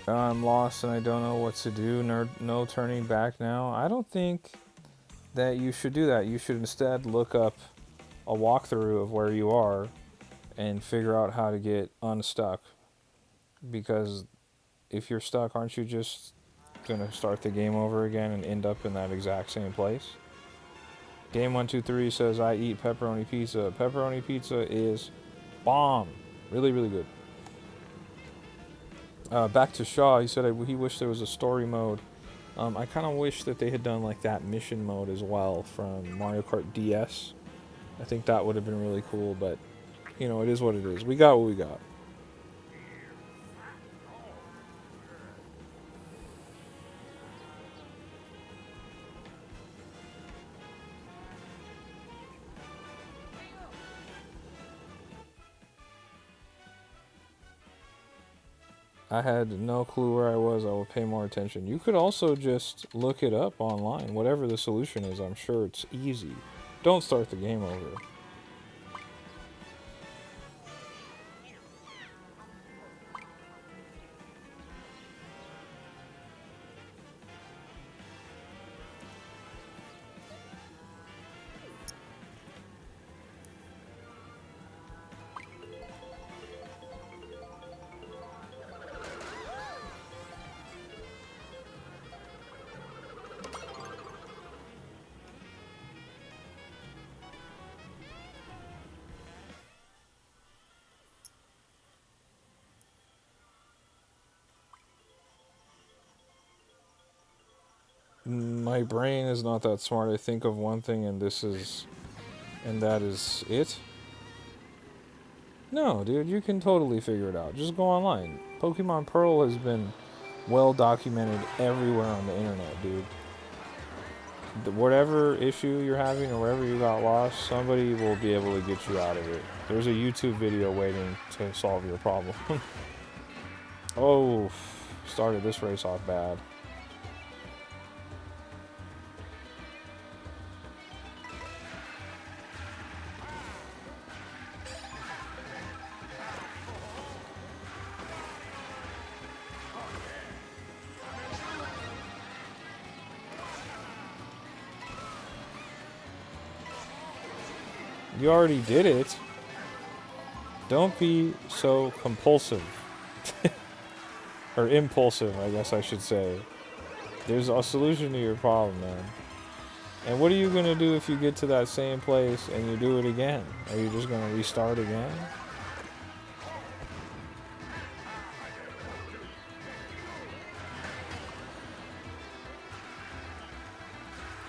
I'm lost and I don't know what to do. No turning back now. I don't think that you should do that. You should instead look up a walkthrough of where you are and figure out how to get unstuck. Because if you're stuck, aren't you just going to start the game over again and end up in that exact same place? Game123 says, I eat pepperoni pizza. Pepperoni pizza is bomb. Really, really good. Back to Shaw, he said he wished there was a story mode. I kind of wish that they had done like that mission mode as well from Mario Kart DS. I think that would have been really cool, but you know, it is what it is. We got what we got. I had no clue where I was. I will pay more attention. You could also just look it up online. Whatever the solution is, I'm sure it's easy. Don't start the game over. My brain is not that smart. I think of one thing and that is it. No, dude, you can totally figure it out. Just go online. Pokemon Pearl has been well documented everywhere on the internet, dude. Whatever issue you're having or wherever you got lost, somebody will be able to get you out of it. There's a YouTube video waiting to solve your problem. Oh, started this race off bad. You already did it. Don't be so compulsive. Or impulsive, I guess I should say. There's a solution to your problem, man. And what are you going to do if you get to that same place and you do it again? Are you just going to restart again?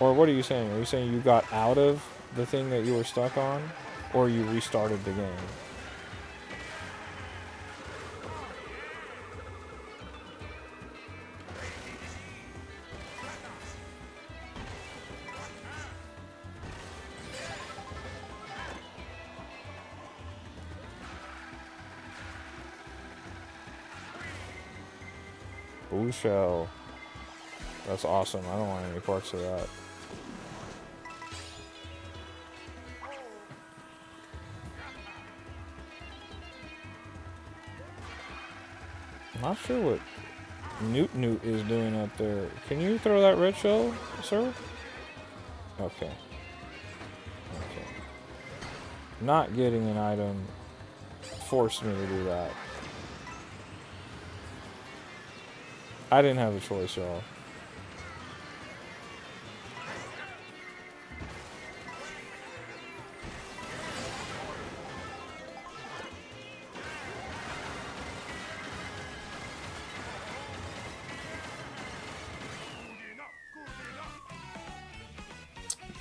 Or what are you saying? Are you saying you got out of the thing that you were stuck on? Or you restarted the game? Blue shell. That's awesome. I don't want any parts of that. I'm not sure what Newt is doing up there. Can you throw that red shell, sir? Okay. Okay. Not getting an item forced me to do that. I didn't have a choice, y'all.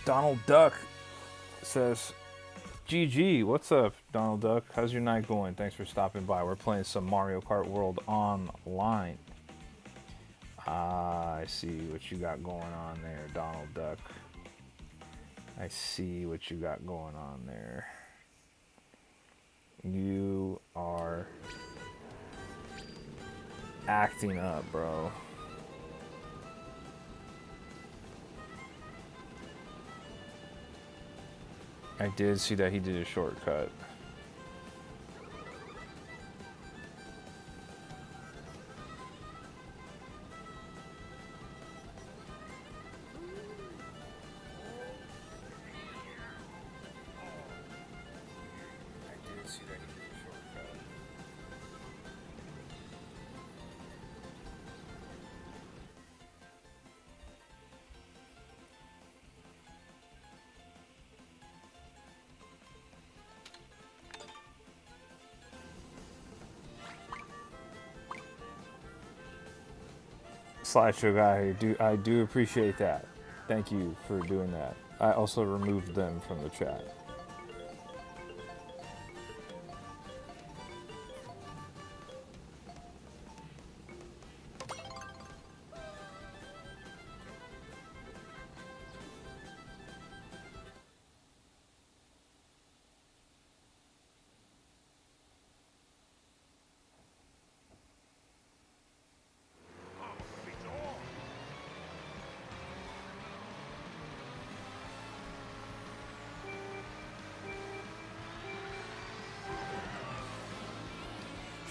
Donald Duck says, GG, what's up, Donald Duck? How's your night going? Thanks for stopping by. We're playing some Mario Kart World Online. I see what you got going on there, Donald Duck. I see what you got going on there. You are acting up, bro. I did see that he did a shortcut. Slideshow guy, I do appreciate that. Thank you for doing that. I also removed them from the chat.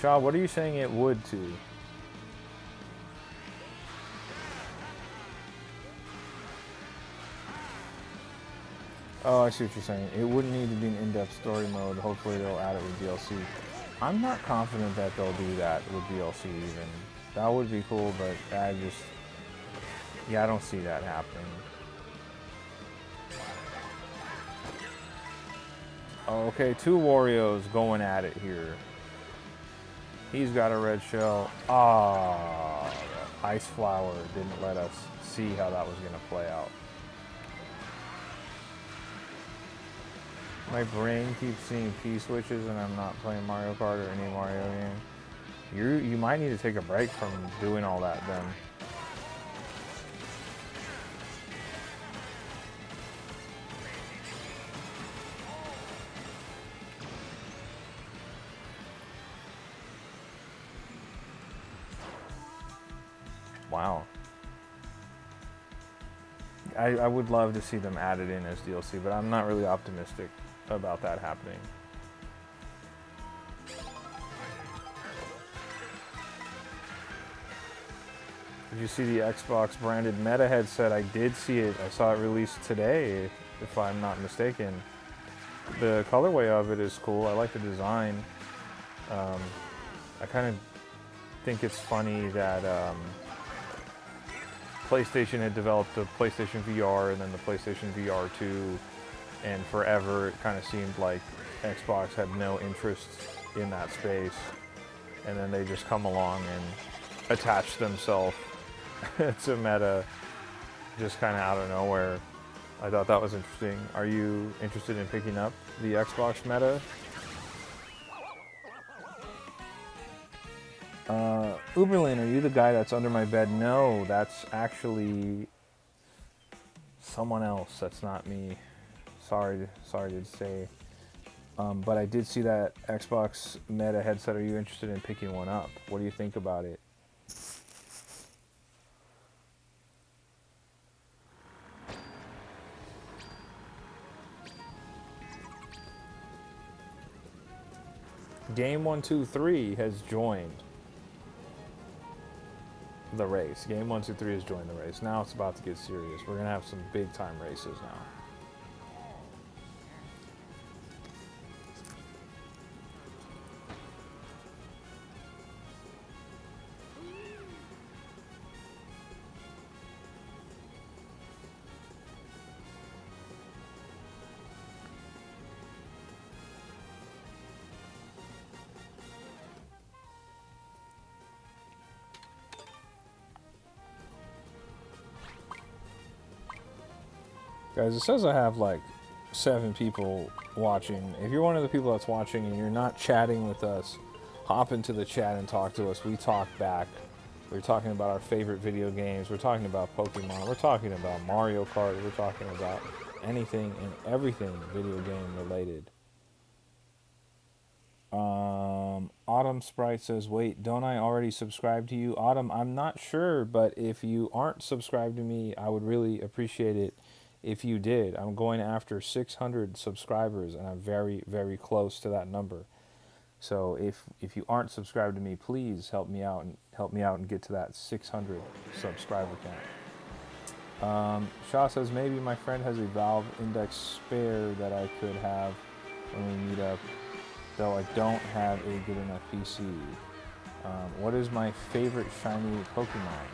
Shaw, what are you saying it would to? Oh, I see what you're saying. It wouldn't need to be an in-depth story mode. Hopefully they'll add it with DLC. I'm not confident that they'll do that with DLC even. That would be cool, but I don't see that happening. Okay, two Wario's going at it here. He's got a red shell. Ah, Ice Flower didn't let us see how that was going to play out. My brain keeps seeing P-switches and I'm not playing Mario Kart or any Mario game. You might need to take a break from doing all that then. Wow. I would love to see them added in as DLC, but I'm not really optimistic about that happening. Did you see the Xbox branded Meta headset? I did see it. I saw it released today, if I'm not mistaken. The colorway of it is cool. I like the design. I kind of think it's funny that PlayStation had developed the PlayStation VR and then the PlayStation VR 2, and forever it kind of seemed like Xbox had no interest in that space, and then they just come along and attach themselves to Meta just kind of out of nowhere. I thought that was interesting. Are you interested in picking up the Xbox Meta? Uberlin, are you the guy that's under my bed? No, that's actually someone else. That's not me. Sorry to say. But I did see that Xbox Meta headset. Are you interested in picking one up? What do you think about it? Game 123 has joined the race. Game 123 has joined the race. Now it's about to get serious. We're gonna have some big time races now. Guys, it says I have like 7 people watching. If you're one of the people that's watching and you're not chatting with us, hop into the chat and talk to us. We talk back. We're talking about our favorite video games. We're talking about Pokemon. We're talking about Mario Kart. We're talking about anything and everything video game related. Autumn Sprite says, wait, don't I already subscribe to you? Autumn, I'm not sure, but if you aren't subscribed to me, I would really appreciate it if you did. I'm going after 600 subscribers, and I'm very, very close to that number. So if you aren't subscribed to me, please help me out and get to that 600 subscriber count. Shaw says, maybe my friend has a Valve Index spare that I could have when we meet up, though I don't have a good enough PC. What is my favorite shiny Pokemon?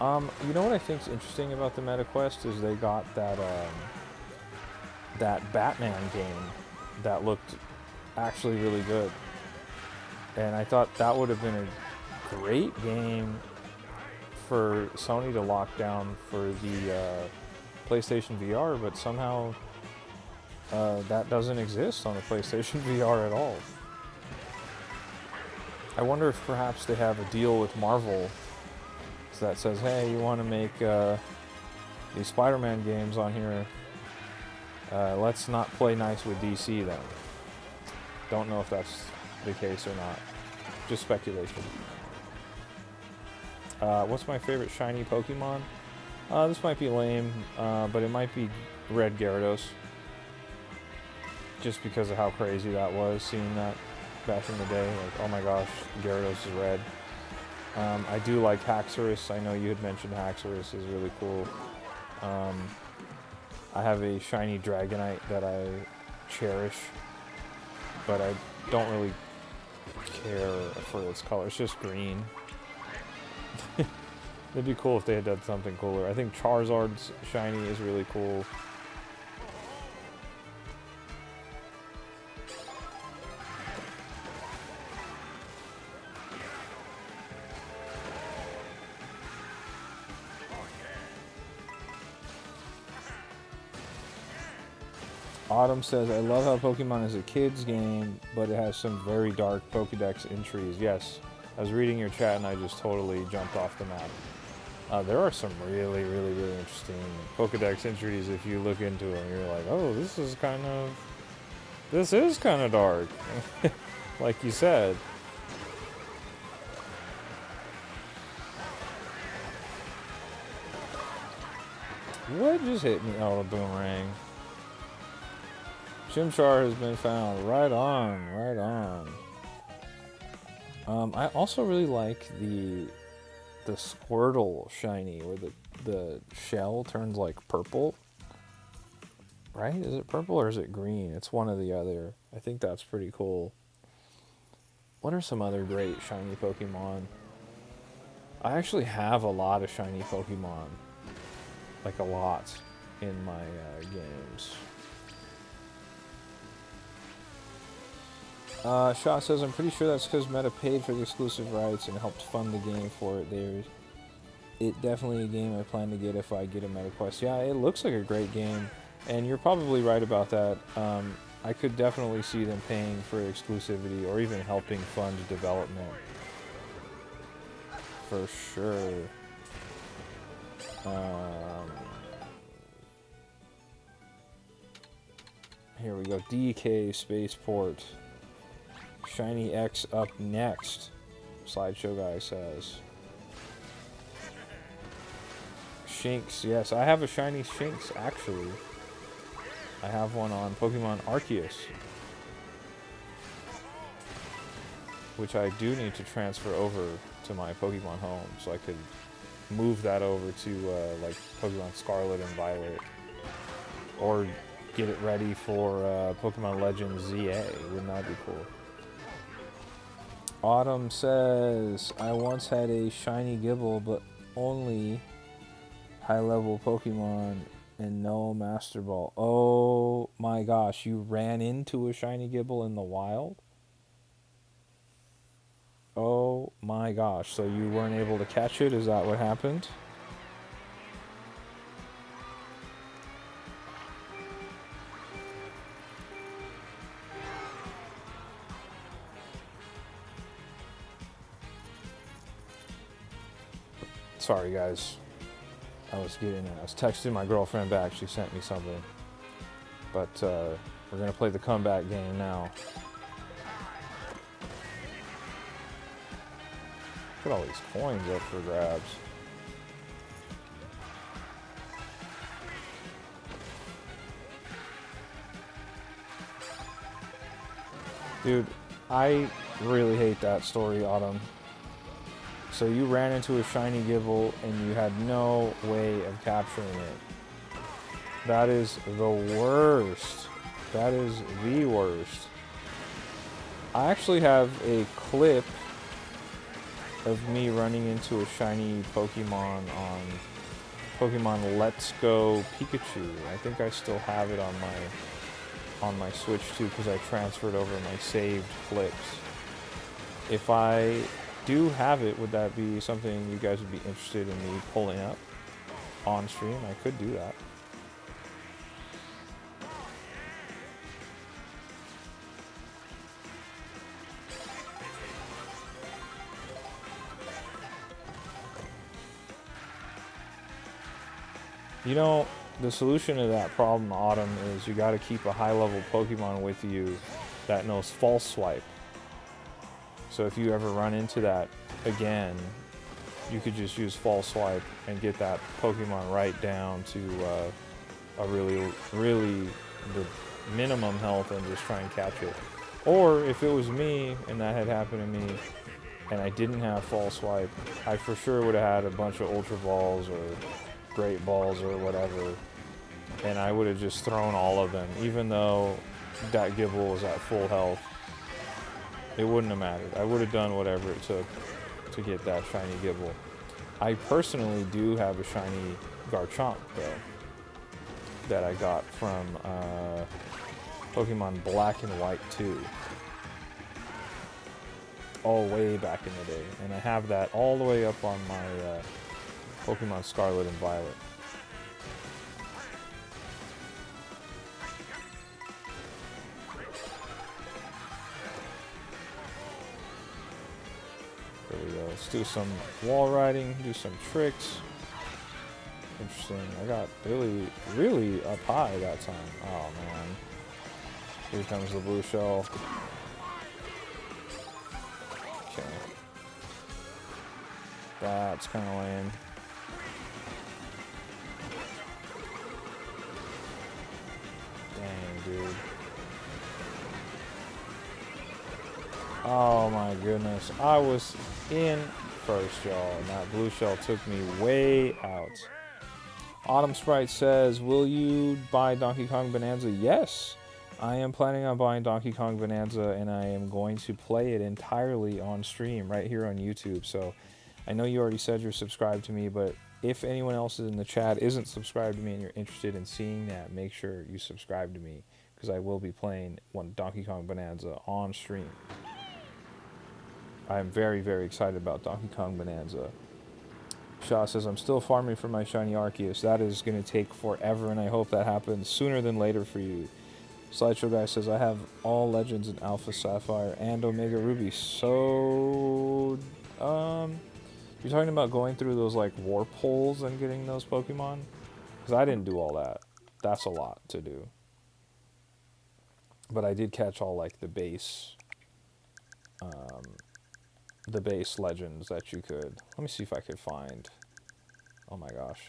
You know what I think is interesting about the MetaQuest is they got that that Batman game that looked actually really good, and I thought that would have been a great game for Sony to lock down for the PlayStation VR, but somehow that doesn't exist on the PlayStation VR at all. I wonder if perhaps they have a deal with Marvel that says, hey, you want to make these Spider-Man games on here, let's not play nice with DC then. Don't know if that's the case or not. Just speculation. What's my favorite shiny Pokemon? This might be lame, but it might be Red Gyarados. Just because of how crazy that was, seeing that back in the day. Like, oh my gosh, Gyarados is red. I do like Haxorus. I know you had mentioned Haxorus is really cool. I have a shiny Dragonite that I cherish, but I don't really care for its color. It's just green. It'd be cool if they had done something cooler. I think Charizard's shiny is really cool. Autumn says, I love how Pokemon is a kid's game, but it has some very dark Pokedex entries. Yes, I was reading your chat and I just totally jumped off the map. There are some really, really, really interesting Pokedex entries if you look into them. You're like, oh, this is kind of dark. Like you said. What just hit me? Oh, a boomerang. Chimchar has been found. Right on, right on. I also really like the Squirtle shiny, where the shell turns like purple. Right? Is it purple or is it green? It's one or the other. I think that's pretty cool. What are some other great shiny Pokemon? I actually have a lot of shiny Pokemon. Like a lot in my games. Shaw says, I'm pretty sure that's because Meta paid for the exclusive rights and helped fund the game for it. It's definitely a game I plan to get if I get a Meta Quest. Yeah, it looks like a great game, and you're probably right about that. I could definitely see them paying for exclusivity or even helping fund development. For sure. Here we go. DK Spaceport. Shiny X up next. Slideshow guy says. Shinx. Yes, I have a shiny Shinx actually. I have one on Pokemon Arceus, which I do need to transfer over to my Pokemon home so I could move that over to like Pokemon Scarlet and Violet, or get it ready for Pokemon Legends ZA. Wouldn't that be cool? Autumn says, I once had a shiny Gibble, but only high-level Pokemon and no Master Ball. Oh my gosh, you ran into a shiny Gibble in the wild? Oh my gosh, so you weren't able to catch it? Is that what happened? Sorry guys, I was texting my girlfriend back. She sent me something, but we're gonna play the comeback game now. Look at all these coins up for grabs. Dude, I really hate that story, Autumn. So you ran into a shiny Gibble and you had no way of capturing it. That is the worst. That is the worst. I actually have a clip of me running into a shiny Pokemon on Pokemon Let's Go Pikachu. I think I still have it on my Switch too, because I transferred over my saved clips. If I do have it, would that be something you guys would be interested in me pulling up on stream? I could do that. You know, the solution to that problem, Autumn, is you got to keep a high-level Pokemon with you that knows False Swipe. So if you ever run into that again, you could just use False Swipe and get that Pokemon right down to a really the minimum health and just try and catch it. Or if it was me and that had happened to me and I didn't have False Swipe, I for sure would have had a bunch of Ultra Balls or Great Balls or whatever, and I would have just thrown all of them, even though that Gibble was at full health. It wouldn't have mattered. I would have done whatever it took to get that shiny Gibble. I personally do have a shiny Garchomp, though, that I got from Pokemon Black and White 2. All way back in the day. And I have that all the way up on my Pokemon Scarlet and Violet. There we go. Let's do some wall riding, do some tricks. Interesting. I got really up high that time. Oh man. Here comes the blue shell. Okay. That's kind of lame. Dang, dude. Oh my goodness. I was in first, y'all, and that blue shell took me way out. Autumn Sprite says, will you buy Donkey Kong Bonanza? Yes, I am planning on buying Donkey Kong Bonanza, and I am going to play it entirely on stream right here on YouTube. So I know you already said you're subscribed to me, but if anyone else in the chat isn't subscribed to me and you're interested in seeing that, make sure you subscribe to me, because I will be playing one Donkey Kong Bonanza on stream. I am very, very excited about Donkey Kong Bonanza. Shaw says, I'm still farming for my shiny Arceus. That is going to take forever, and I hope that happens sooner than later for you. Slideshow Guy says, I have all Legends in Alpha Sapphire and Omega Ruby. So, you're talking about going through those, like, warp holes and getting those Pokemon? Because I didn't do all that. That's a lot to do. But I did catch all, like, the base legends that you could. Let me see if I could find. Oh my gosh.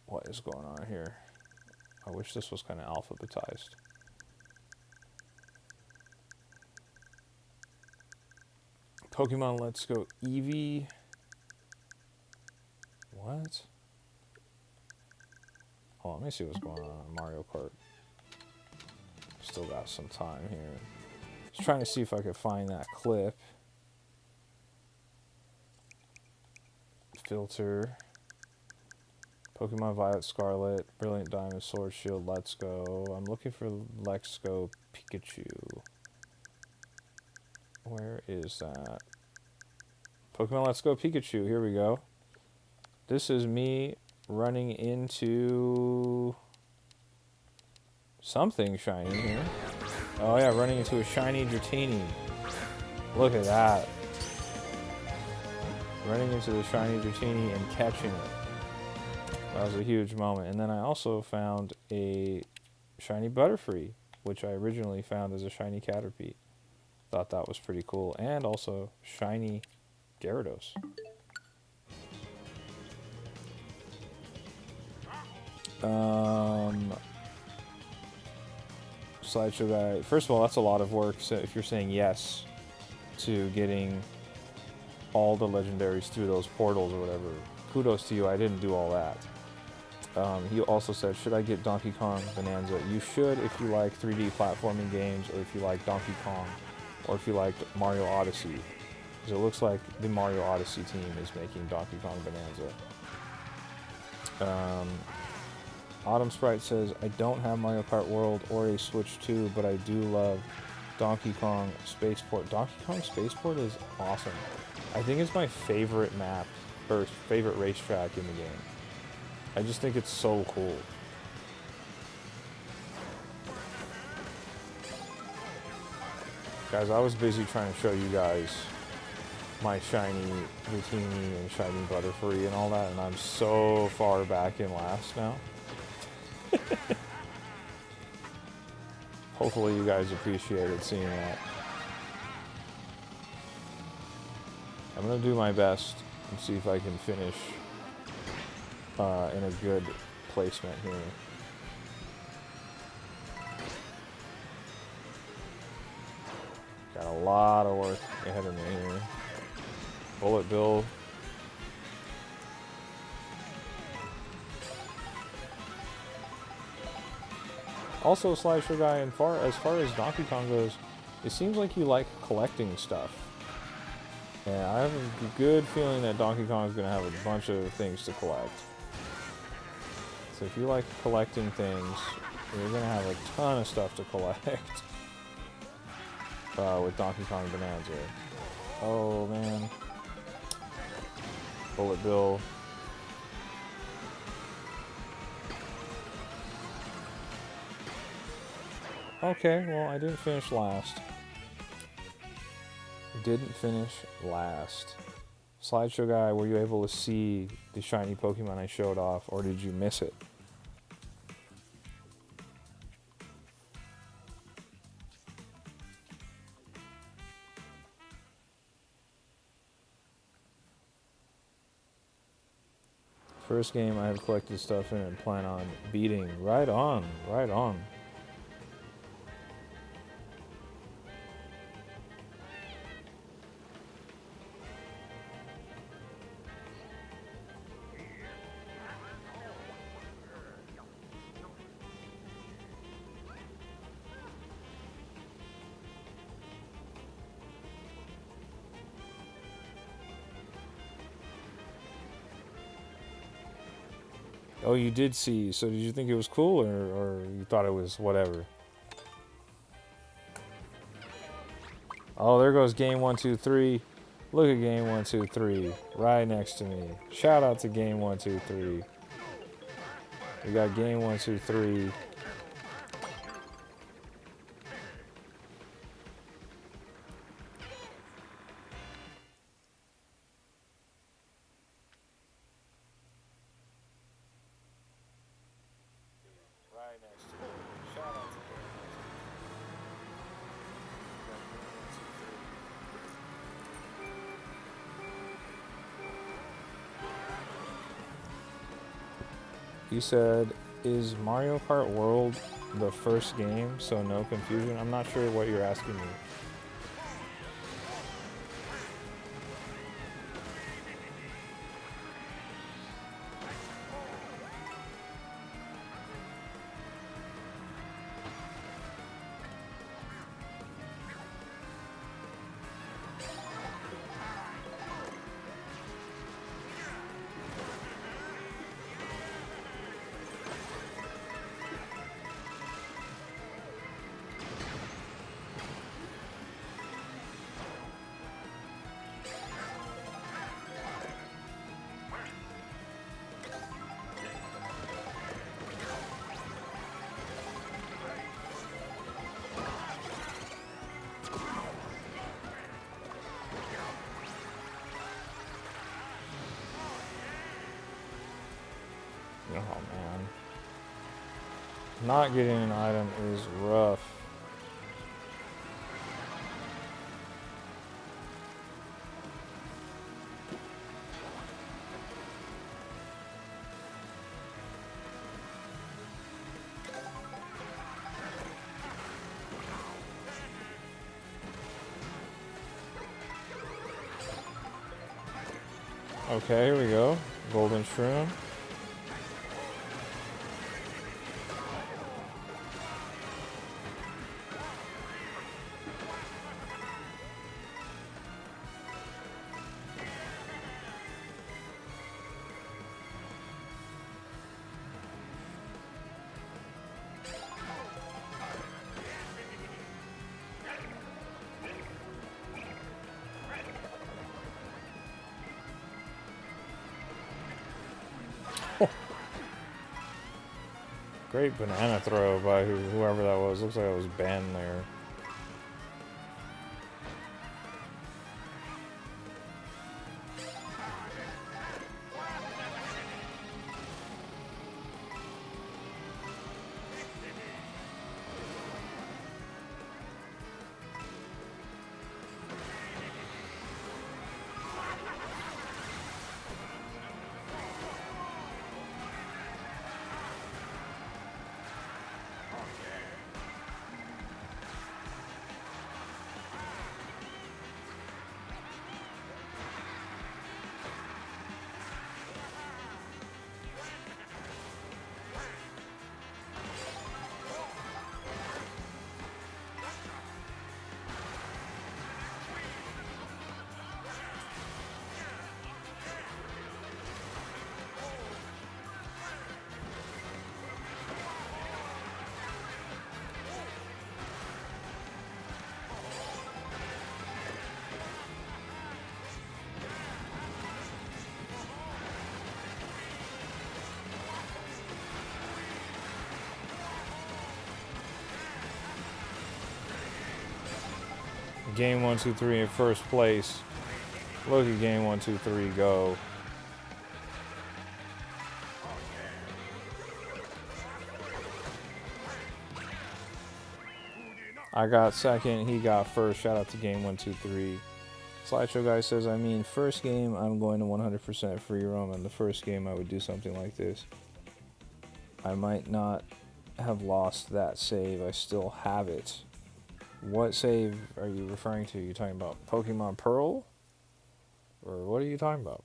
What is going on here? I wish this was kind of alphabetized. Pokemon Let's Go Eevee. What? Oh, let me see what's going on in Mario Kart. Still got some time here. Just trying to see if I could find that clip. Filter. Pokemon Violet Scarlet. Brilliant Diamond Sword Shield. Let's Go. I'm looking for Let's Go Pikachu. Where is that? Pokemon Let's Go Pikachu. Here we go. This is me running into something shiny here. Oh yeah, running into a shiny Dratini. Look at that. Running into the shiny Dratini and catching it. That was a huge moment. And then I also found a shiny Butterfree, which I originally found as a shiny Caterpie. Thought that was pretty cool. And also shiny Gyarados. Slideshow Guy. First of all, that's a lot of work. So if you're saying yes to getting all the legendaries through those portals or whatever, kudos to you. I didn't do all that. He also said, should I get Donkey Kong Bonanza? You should if you like 3D platforming games, or if you like Donkey Kong, or if you like Mario Odyssey. Because it looks like the Mario Odyssey team is making Donkey Kong Bonanza. Autumn Sprite says, I don't have Mario Kart World or a Switch 2, but I do love Donkey Kong Spaceport. Donkey Kong Spaceport is awesome. I think it's my favorite map, or favorite racetrack in the game. I just think it's so cool. Guys, I was busy trying to show you guys my shiny Routini and shiny Butterfree and all that, and I'm so far back in last now. Hopefully you guys appreciated seeing that. I'm going to do my best and see if I can finish in a good placement here. Got a lot of work ahead of me here. Bullet Bill. Also, Slideshow Guy, as far as Donkey Kong goes, it seems like you like collecting stuff. And I have a good feeling that Donkey Kong is going to have a bunch of things to collect. So if you like collecting things, you're going to have a ton of stuff to collect with Donkey Kong Bonanza. Oh, man. Bullet Bill. Okay, well, I didn't finish last. Didn't finish last. Slideshow guy, were you able to see the shiny Pokemon I showed off, or did you miss it? First game I have collected stuff in and plan on beating. Right on, right on. Oh, you did see. So did you think it was cool, or you thought it was whatever? Oh, there goes game 1, 2, 3. Look at game 1, 2, 3 right next to me. Shout out to game 1, 2, 3. We got game 1, 2, 3. You said, is Mario Kart World the first game, so no confusion? I'm not sure what you're asking me. Oh man. Not getting an item is rough. Okay, here we go. Golden Shroom. Great banana throw by whoever that was. Looks like I was banned there. Game 1, 2, 3 in first place. Look at game 1, 2, 3 go. I got second, he got first. Shout out to game 1, 2, 3. Slideshow guy says, I mean, first game I'm going to 100% free roam, and the first game I would do something like this. I might not have lost that save. I still have it. What save are you referring to? You talking about Pokemon Pearl? Or what are you talking about?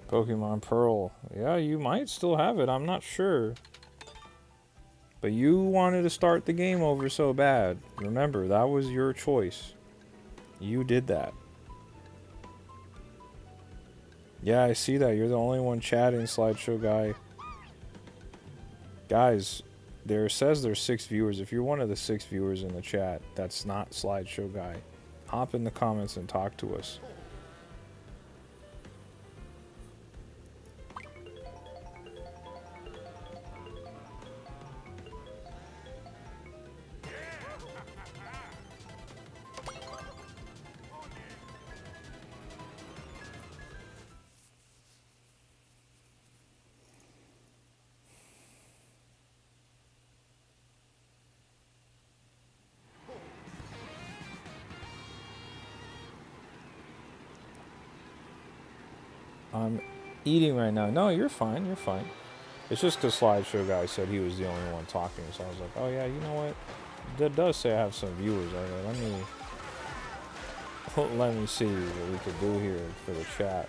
Pokemon Pearl. Yeah, you might still have it. I'm not sure. But you wanted to start the game over so bad. Remember, that was your choice. You did that. Yeah, I see that. You're the only one chatting, Slideshow guy. Guys, there says there's 6 viewers. If you're one of the 6 viewers in the chat, that's not Slideshow guy. Hop in the comments and talk to us. I'm eating right now. No, you're fine. You're fine. It's just because Slideshow guy said he was the only one talking, so I was like, oh yeah, you know what? That does say I have some viewers. Let me see what we could do here for the chat.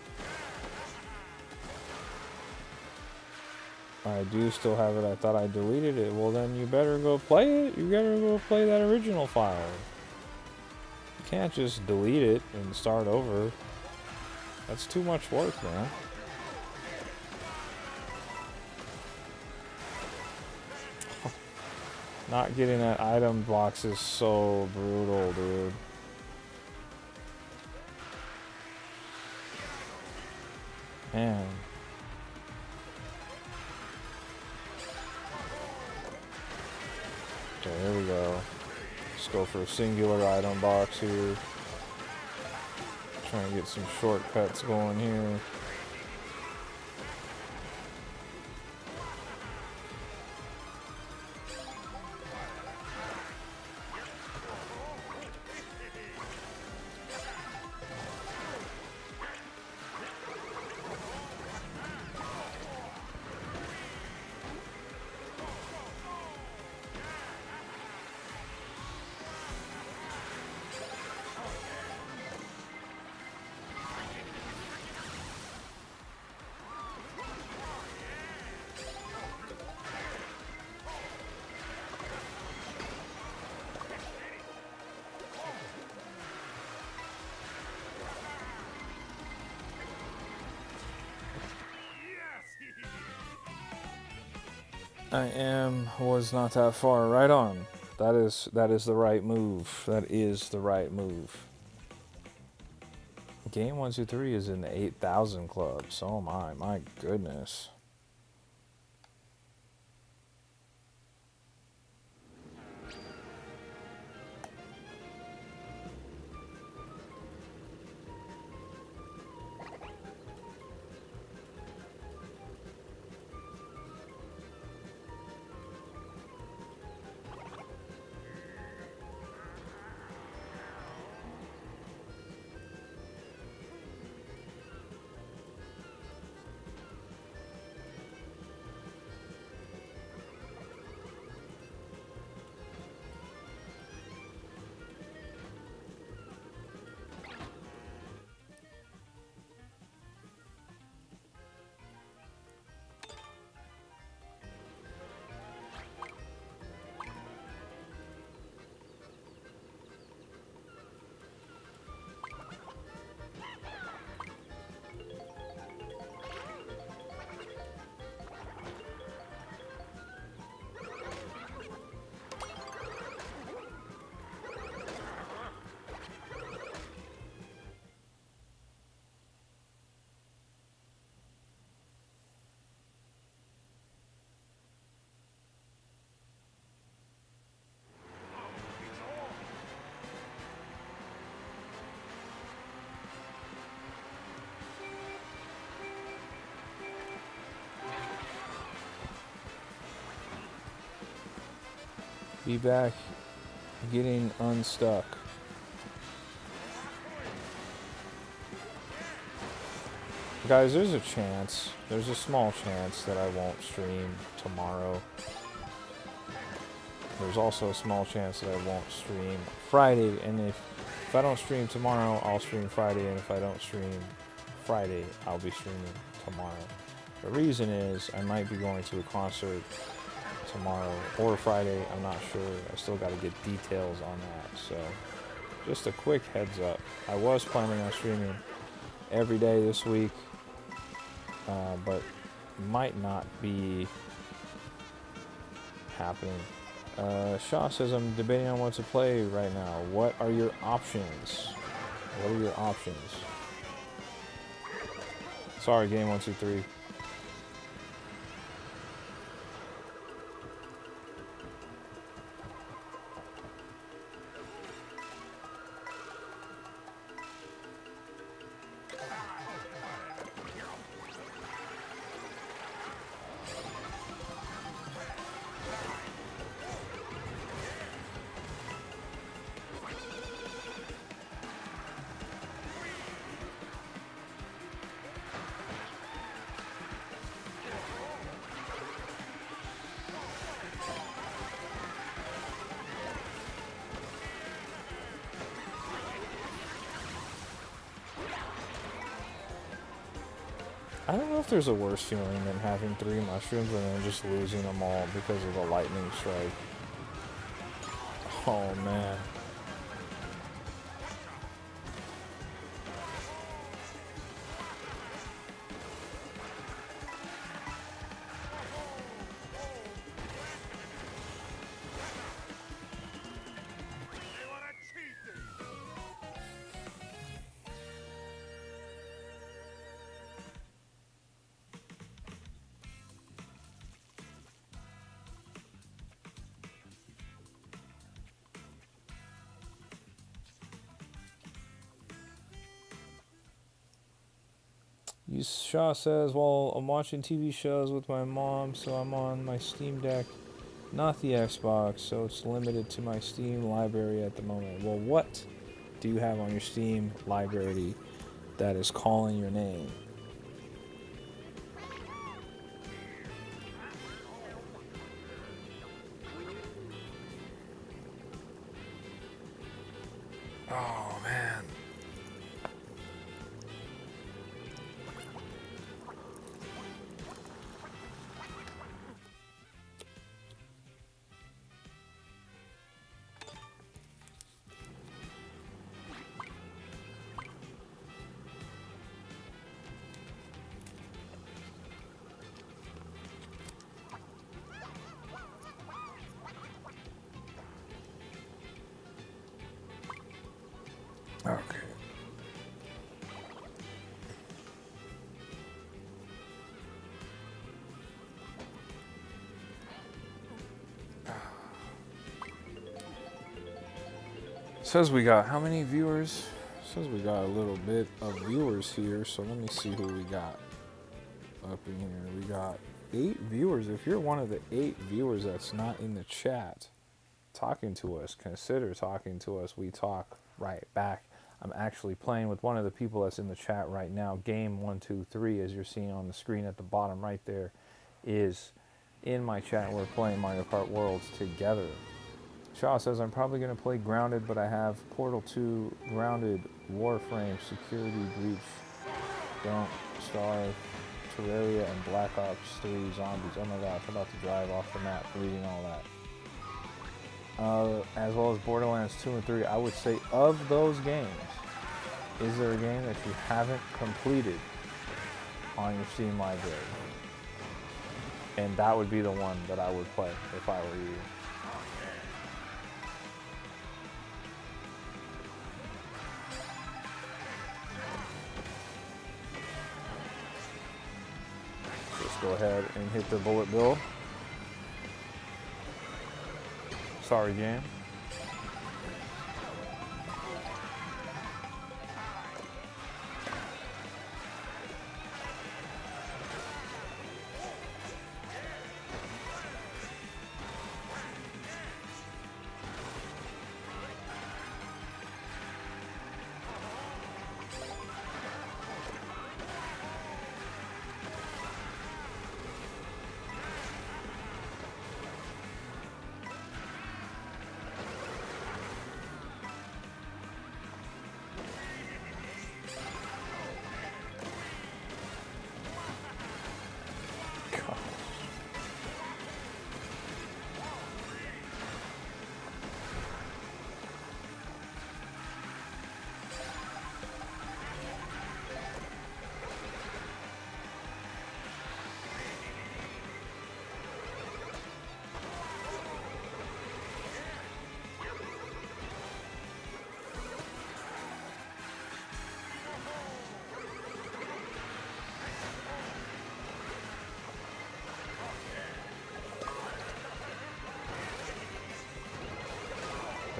I do still have it. I thought I deleted it. Well, then you better go play it. You better go play that original file. You can't just delete it and start over. That's too much work, man. Not getting that item box is so brutal, dude. Man. Okay, here we go. Let's go for a singular item box here. Trying to get some shortcuts going here. Was not that far. Right on. That is the right move. That is the right move. Game 1, 2, 3 is in the 8,000 club. So my goodness. Be back getting unstuck. Guys, there's a small chance that I won't stream tomorrow. There's also a small chance that I won't stream Friday, and if I don't stream tomorrow, I'll stream Friday, and if I don't stream Friday, I'll be streaming tomorrow. The reason is I might be going to a concert tomorrow or Friday, I'm not sure. I still got to get details on that, so just a quick heads up. I was planning on streaming every day this week, but might not be happening. Shaw says, I'm debating on what to play right now. What are your options? What are your options? Sorry, game 123. I don't know if there's a worse feeling than having 3 mushrooms and then just losing them all because of a lightning strike. Oh man. Shaw says, well, I'm watching TV shows with my mom, so I'm on my Steam Deck, not the Xbox, so it's limited to my Steam library at the moment. Well, what do you have on your Steam library that is calling your name? Oh, man. Okay. Says we got how many viewers? Says we got a little bit of viewers here, so let me see who we got up in here. We got 8 viewers. If you're one of the 8 viewers that's not in the chat talking to us, consider talking to us. We talk right back. I'm actually playing with one of the people that's in the chat right now. Game 123, as you're seeing on the screen at the bottom right there, is in my chat. We're playing Mario Kart Worlds together. Shaw says, I'm probably going to play Grounded, but I have Portal 2, Grounded, Warframe, Security Breach, Don't Starve, Terraria, and Black Ops 3 Zombies. Oh my gosh, I'm about to drive off the map reading all that. As well as Borderlands 2 and 3. I would say, of those games, is there a game that you haven't completed on your Steam library? And that would be the one that I would play if I were you. Let's go ahead and hit the bullet bill. Sorry, game.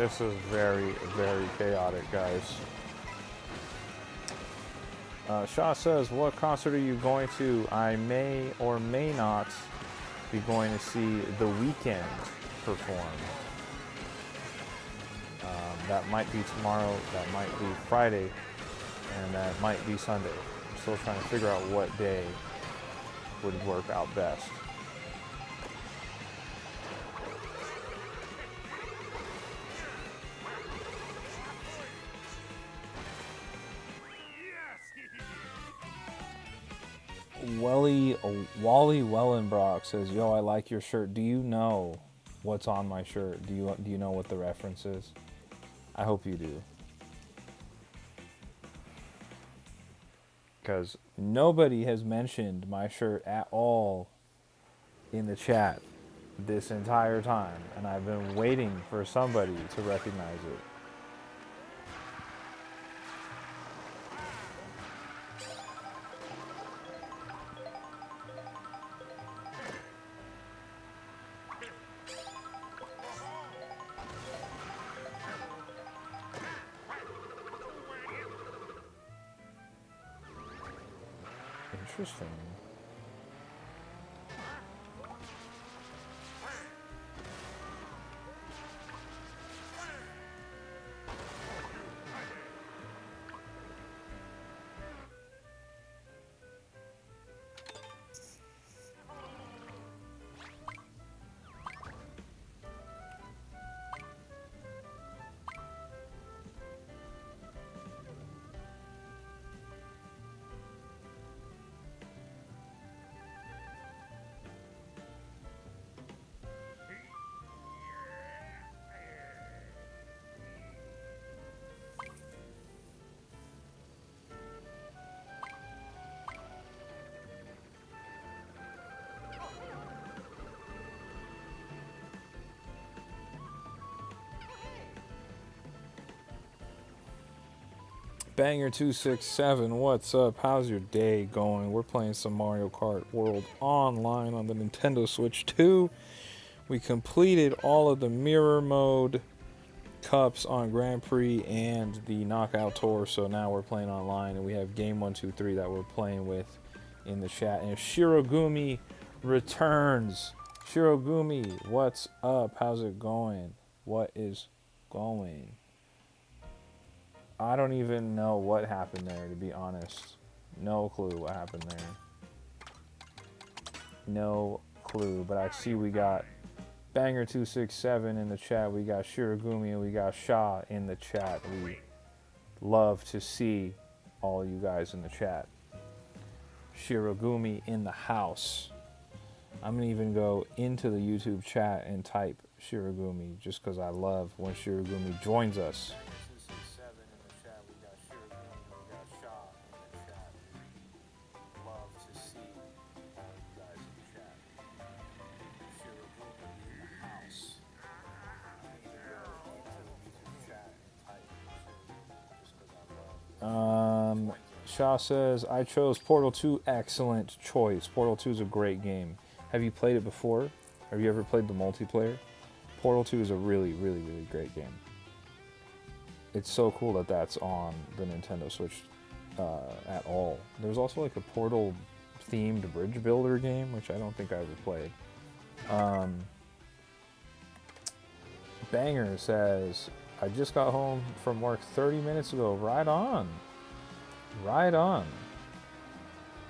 This is very, very chaotic, guys. Shaw says, what concert are you going to? I may or may not be going to see The Weeknd perform. That might be tomorrow, that might be Friday, and that might be Sunday. I'm still trying to figure out what day would work out best. Wally Wellenbrock says, "Yo, I like your shirt. Do you know what's on my shirt? Do you know what the reference is? I hope you do, because nobody has mentioned my shirt at all in the chat this entire time, and I've been waiting for somebody to recognize it." Interesting. Banger267, what's up? How's your day going? We're playing some Mario Kart World Online on the Nintendo Switch 2. We completed all of the mirror mode cups on Grand Prix and the knockout tour, so now we're playing online, and we have game 1, 2, 3 that we're playing with in the chat. And Shirogumi returns. Shirogumi, what's up? How's it going? What is going? I don't even know what happened there, to be honest. No clue what happened there. No clue. But I see we got Banger267 in the chat. We got Shirogumi and we got Shaw in the chat. We love to see all you guys in the chat. Shirogumi in the house. I'm going to even go into the YouTube chat and type Shirogumi just because I love when Shirogumi joins us. Shaw says, I chose Portal 2, excellent choice. Portal 2 is a great game. Have you played it before? Have you ever played the multiplayer? Portal 2 is a really, really, really great game. It's so cool that that's on the Nintendo Switch at all. There's also like a Portal themed bridge builder game, which I don't think I ever played. Banger says, I just got home from work 30 minutes ago. Right on. Right on.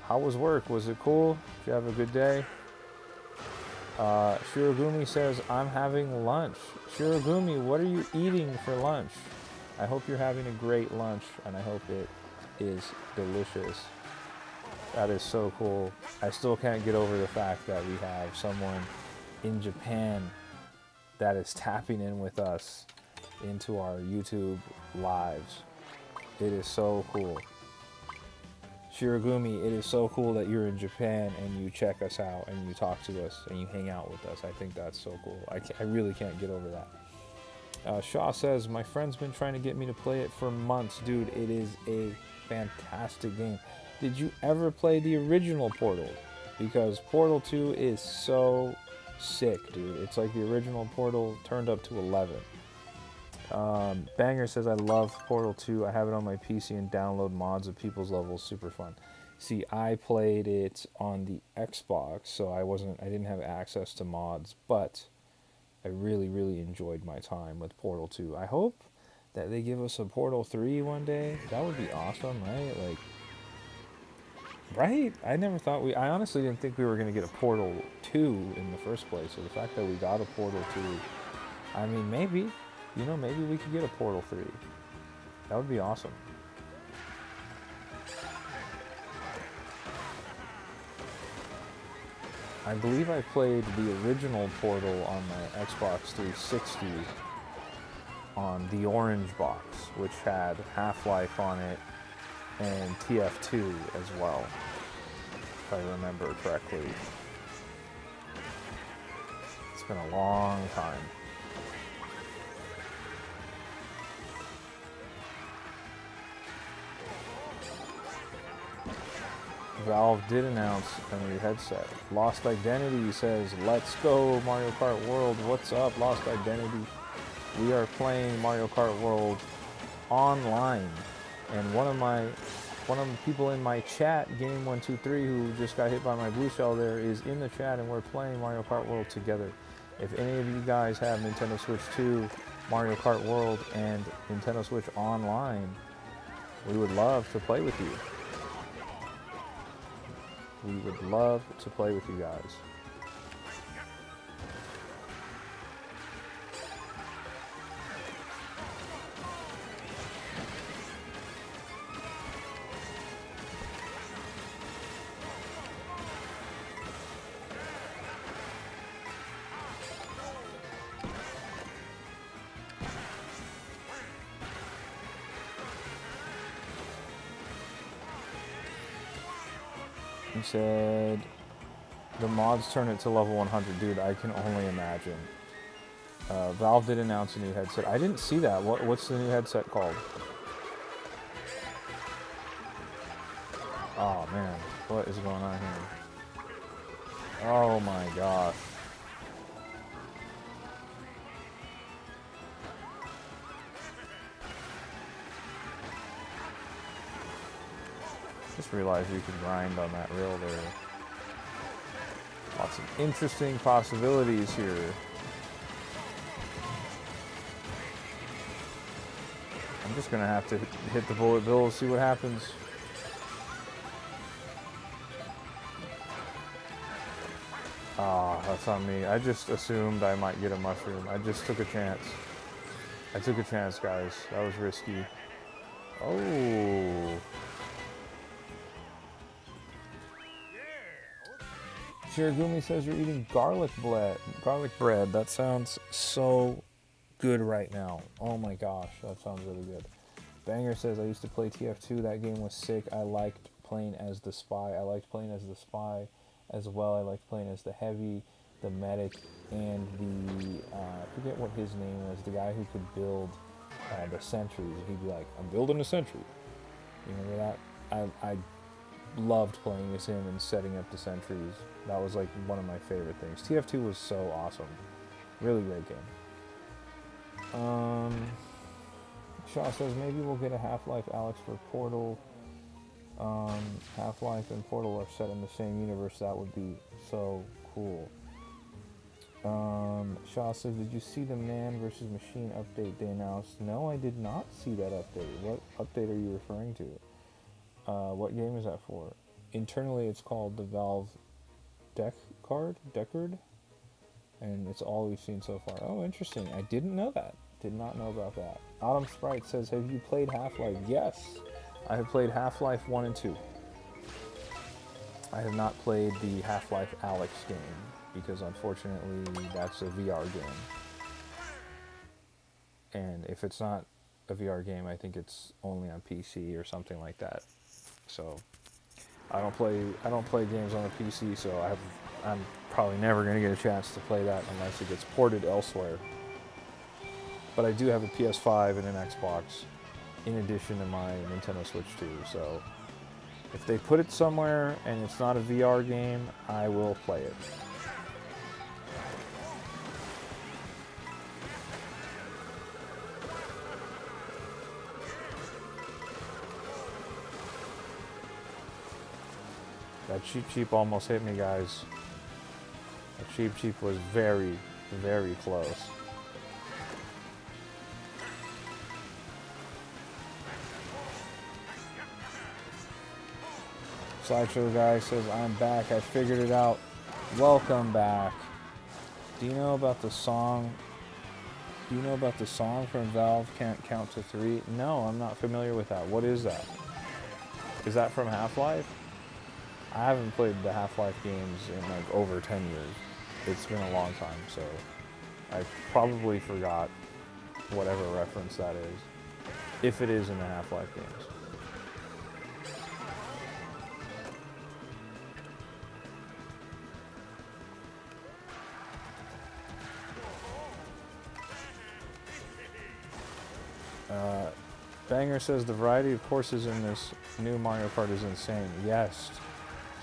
How was work? Was it cool? Did you have a good day? Shirogumi says, I'm having lunch. Shirogumi, what are you eating for lunch? I hope you're having a great lunch, and I hope it is delicious. That is so cool. I still can't get over the fact that we have someone in Japan that is tapping in with us into our YouTube lives. It is so cool. Shirogumi, it is so cool that you're in Japan and you check us out and you talk to us and you hang out with us. I think that's so cool. I really can't get over that. Shaw says, my friend's been trying to get me to play it for months. Dude, it is a fantastic game. Did you ever play the original Portal? Because Portal 2 is so sick, dude. It's like the original Portal turned up to 11. Banger says, I love Portal 2. I have it on my PC and download mods of people's levels. Super fun. See, I played it on the Xbox, so I didn't have access to mods, but I really, really enjoyed my time with Portal 2. I hope that they give us a Portal 3 one day. That would be awesome, right? Like, right? I honestly didn't think we were going to get a Portal 2 in the first place. So the fact that we got a Portal 2, I mean, maybe, maybe we could get a Portal 3. That would be awesome. I believe I played the original Portal on my Xbox 360 on the orange box, which had Half-Life on it and TF2 as well, if I remember correctly. It's been a long time. Valve did announce a new headset. Lost Identity says, let's go Mario Kart World. What's up, Lost Identity? We are playing Mario Kart World online. And one of the people in my chat, Game123, who just got hit by my blue shell there, is in the chat, and we're playing Mario Kart World together. If any of you guys have Nintendo Switch 2, Mario Kart World, and Nintendo Switch Online, we would love to play with you. We would love to play with you guys. He said, the mods turn it to level 100. Dude, I can only imagine. Valve did announce a new headset. I didn't see that. What's the new headset called? Oh, man. What is going on here? Oh, my gosh. Just realized you can grind on that rail there. Lots of interesting possibilities here. I'm just gonna have to hit the bullet bill, see what happens. Ah, that's on me. I just assumed I might get a mushroom. I just took a chance. I took a chance, guys. That was risky. Oh. Shiragumi says you're eating garlic bread. That sounds so good right now. Oh my gosh, that sounds really good. Banger says, I used to play TF2. That game was sick. I liked playing as the spy. I liked playing as the spy as well. I liked playing as the heavy, the medic, and the, I forget what his name was, the guy who could build the sentries. He'd be like, I'm building a sentry. You remember that? I loved playing as him and setting up the sentries. That was like one of my favorite things. TF2 was so awesome. Really great game. Shaw says maybe we'll get a Half-Life Alex for Portal. Half-Life and Portal are set in the same universe. That would be so cool. Shaw says, did you see the Man vs. Machine update they announced? No, I did not see that update. What update are you referring to? What game is that for? Internally, it's called the Valve Deckard, and it's all we've seen so far. Oh, interesting. I didn't know that. Did not know about that. Autumn Sprite says, have you played Half-Life? Yes, I have played Half-Life 1 and 2. I have not played the Half-Life Alex game, because unfortunately, that's a VR game. And if it's not a VR game, I think it's only on PC or something like that. So I don't play games on the PC, so I'm probably never going to get a chance to play that unless it gets ported elsewhere. But I do have a PS5 and an Xbox in addition to my Nintendo Switch 2, so if they put it somewhere and it's not a VR game, I will play it. That Cheep almost hit me, guys. That Cheep was very, very close. Slideshow guy says, I'm back. I figured it out. Welcome back. Do you know about the song? Do you know about the song from Valve, Can't Count to 3? No, I'm not familiar with that. What is that? Is that from Half-Life? I haven't played the Half-Life games in like over 10 years. It's been a long time, so I probably forgot whatever reference that is, if it is in the Half-Life games. Banger says the variety of courses in this new Mario Kart is insane. Yes.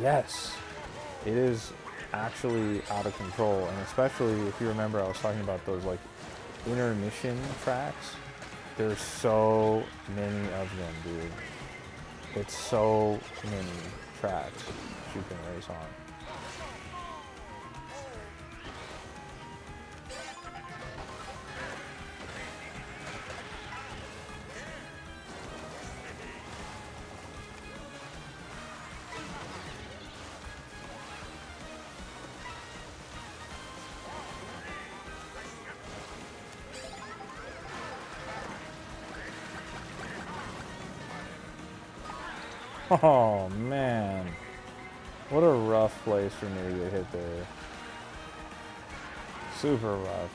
Yes. It is actually out of control, and especially if you remember I was talking about those like intermission tracks. There's so many of them, dude. It's so many tracks you can race on. Oh man, what a rough place for me to get hit there. Super rough.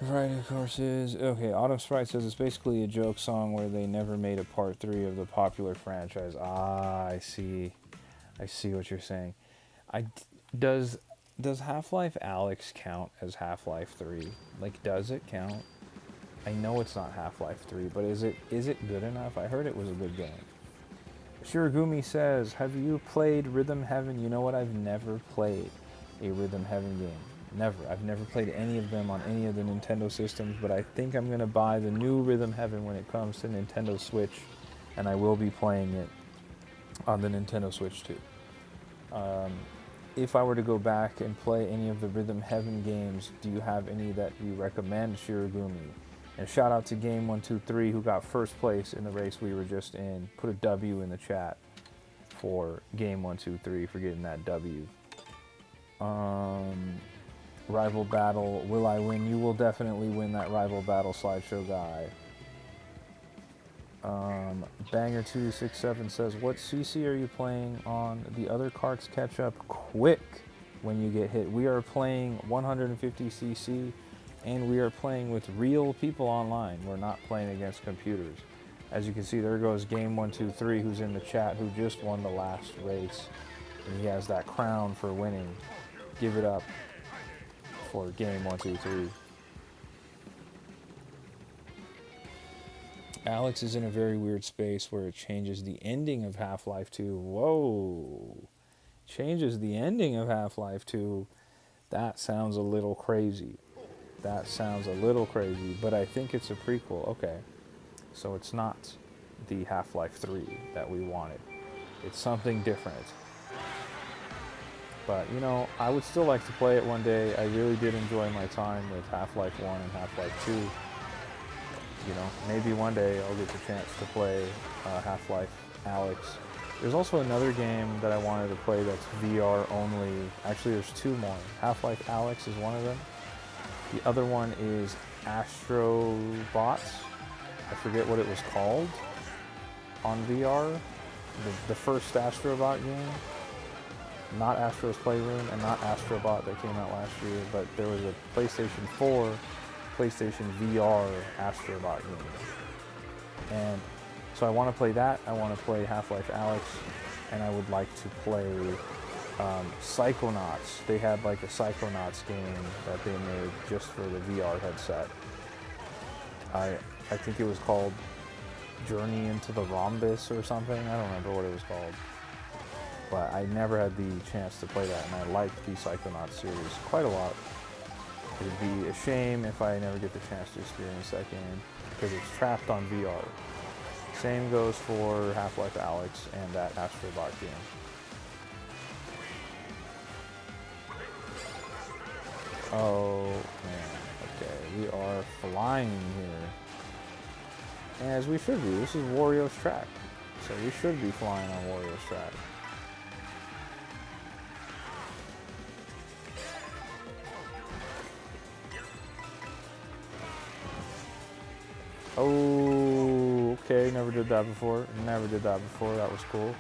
Variety of courses. Okay, Autumn Sprite says it's basically a joke song where they never made a part 3 of the popular franchise. Ah, I see. I see what you're saying. Does Half-Life Alyx count as Half-Life 3? Like, does it count? I know it's not Half-Life 3, but is it good enough? I heard it was a good game. Shirogumi says, have you played Rhythm Heaven? You know what? I've never played a Rhythm Heaven game. Never. I've never played any of them on any of the Nintendo systems, but I think I'm going to buy the new Rhythm Heaven when it comes to Nintendo Switch, and I will be playing it on the Nintendo Switch too. If I were to go back and play any of the Rhythm Heaven games, do you have any that you recommend, Shirogumi? And shout out to Game123 who got first place in the race we were just in. Put a W in the chat for Game123 for getting that W. Rival battle, will I win? You will definitely win that rival battle, Slideshow guy. Banger267 says, what CC are you playing on? The other carts catch up quick when you get hit. We are playing 150cc, and we are playing with real people online. We're not playing against computers. As you can see, there goes Game123, who's in the chat, who just won the last race. And he has that crown for winning. Give it up for Game123. Alex is in a very weird space where it changes the ending of Half-Life 2. Whoa. Changes the ending of Half-Life 2. That sounds a little crazy. That sounds a little crazy, but I think it's a prequel. Okay. So it's not the Half-Life 3 that we wanted. It's something different. But, you know, I would still like to play it one day. I really did enjoy my time with Half-Life 1 and Half-Life 2. You know, maybe one day I'll get the chance to play Half-Life Alyx. There's also another game that I wanted to play that's VR only. Actually, there's two more. Half-Life Alyx is one of them. The other one is Astrobots. I forget what it was called on VR. The first Astrobot game. Not Astro's Playroom and not Astrobot that came out last year, but there was a PlayStation 4 PlayStation VR Astrobot game. And so I want to play that. I want to play Half-Life Alyx, and I would like to play Psychonauts. They had like a Psychonauts game that they made just for the VR headset. I think it was called Journey into the Rhombus or something. I don't remember what it was called. But I never had the chance to play that, and I like the Psychonauts series quite a lot. It would be a shame if I never get the chance to experience that game. because it's trapped on VR. Same goes for Half-Life Alyx and that Astrobot game. Oh man, okay, we are flying here. As we should be. This is Wario's track. So we should be flying on Wario's track. Oh, okay, never did that before. Never did that before, that was cool.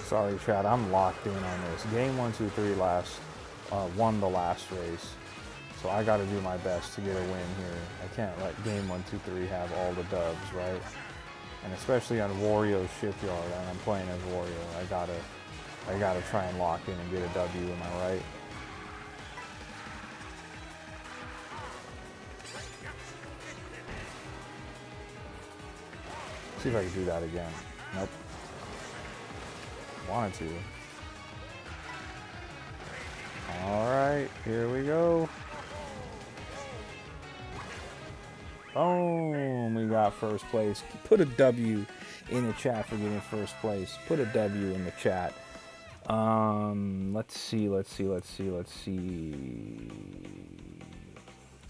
Sorry, Chad, I'm locked in on this. Game 1, 2, 3 won the last race. So I got to do my best to get a win here. I can't let game 1, 2, 3 have all the dubs, right? And especially on Wario's shipyard, and I'm playing as Wario. I gotta try and lock in and get a W. Am I right? See if I can do that again. Nope. Wanted to. All right, here we go. Boom, we got first place. Put a W in the chat for getting first place. Put a W in the chat. Let's see.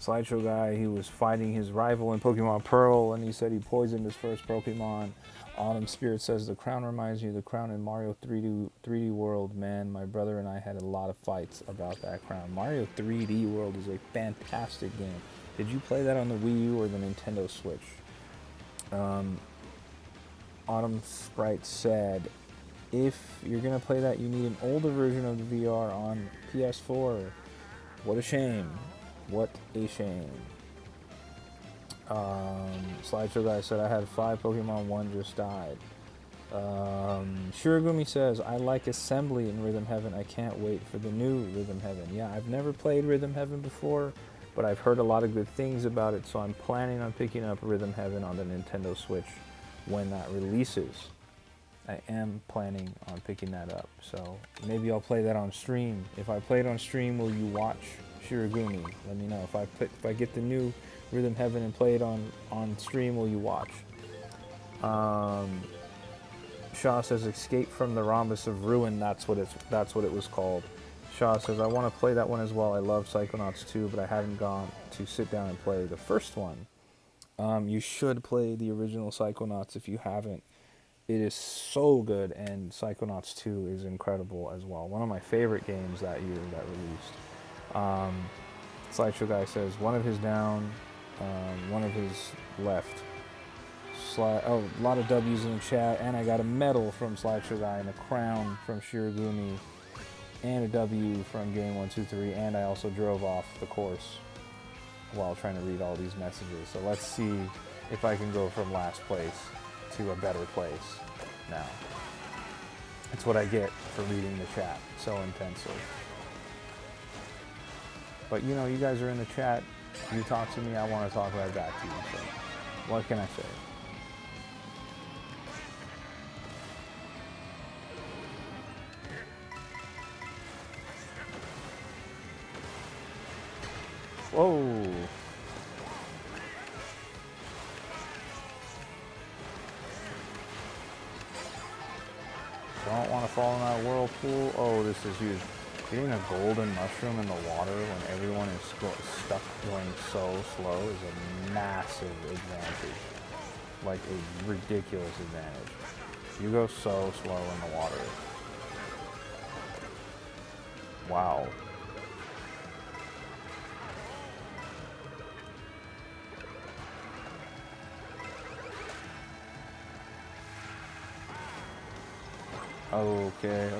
Slideshow guy, he was fighting his rival in Pokemon Pearl, and he said he poisoned his first Pokemon. Autumn Spirit says the crown reminds me of the crown in Mario 3D World. Man, my brother and I had a lot of fights about that crown. Mario 3D World is a fantastic game. Did you play that on the Wii U or the Nintendo Switch? Autumn Sprite said, if you're going to play that, you need an older version of the VR on PS4. What a shame. What a shame. Slideshow guy said, I had 5 Pokemon, 1 just died. Shirogumi says, I like Assembly in Rhythm Heaven. I can't wait for the new Rhythm Heaven. Yeah, I've never played Rhythm Heaven before, but I've heard a lot of good things about it, so I'm planning on picking up Rhythm Heaven on the Nintendo Switch when that releases. I am planning on picking that up, so maybe I'll play that on stream. If I play it on stream, will you watch Shirogumi? Let me know. If I get the new Rhythm Heaven and play it on stream, will you watch? Shaw says, Escape from the Rhombus of Ruin. That's what it was called. Shaw says, I want to play that one as well. I love Psychonauts 2, but I haven't gone to sit down and play the first one. You should play the original Psychonauts if you haven't. It is so good, and Psychonauts 2 is incredible as well. One of my favorite games that year that released. Slideshow guy says, one of his down, one of his left. A lot of W's in the chat, and I got a medal from Slideshow guy and a crown from Shirogumi and a W from Game 1, 2, 3, and I also drove off the course while trying to read all these messages. So let's see if I can go from last place to a better place now. That's what I get for reading the chat so intensely. But you know, you guys are in the chat, you talk to me, I want to talk right back to you. So what can I say? Whoa. Don't want to fall in that whirlpool. Oh, this is huge. Getting a golden mushroom in the water when everyone is stuck going so slow is a massive advantage. Like a ridiculous advantage. You go so slow in the water. Wow. Okay.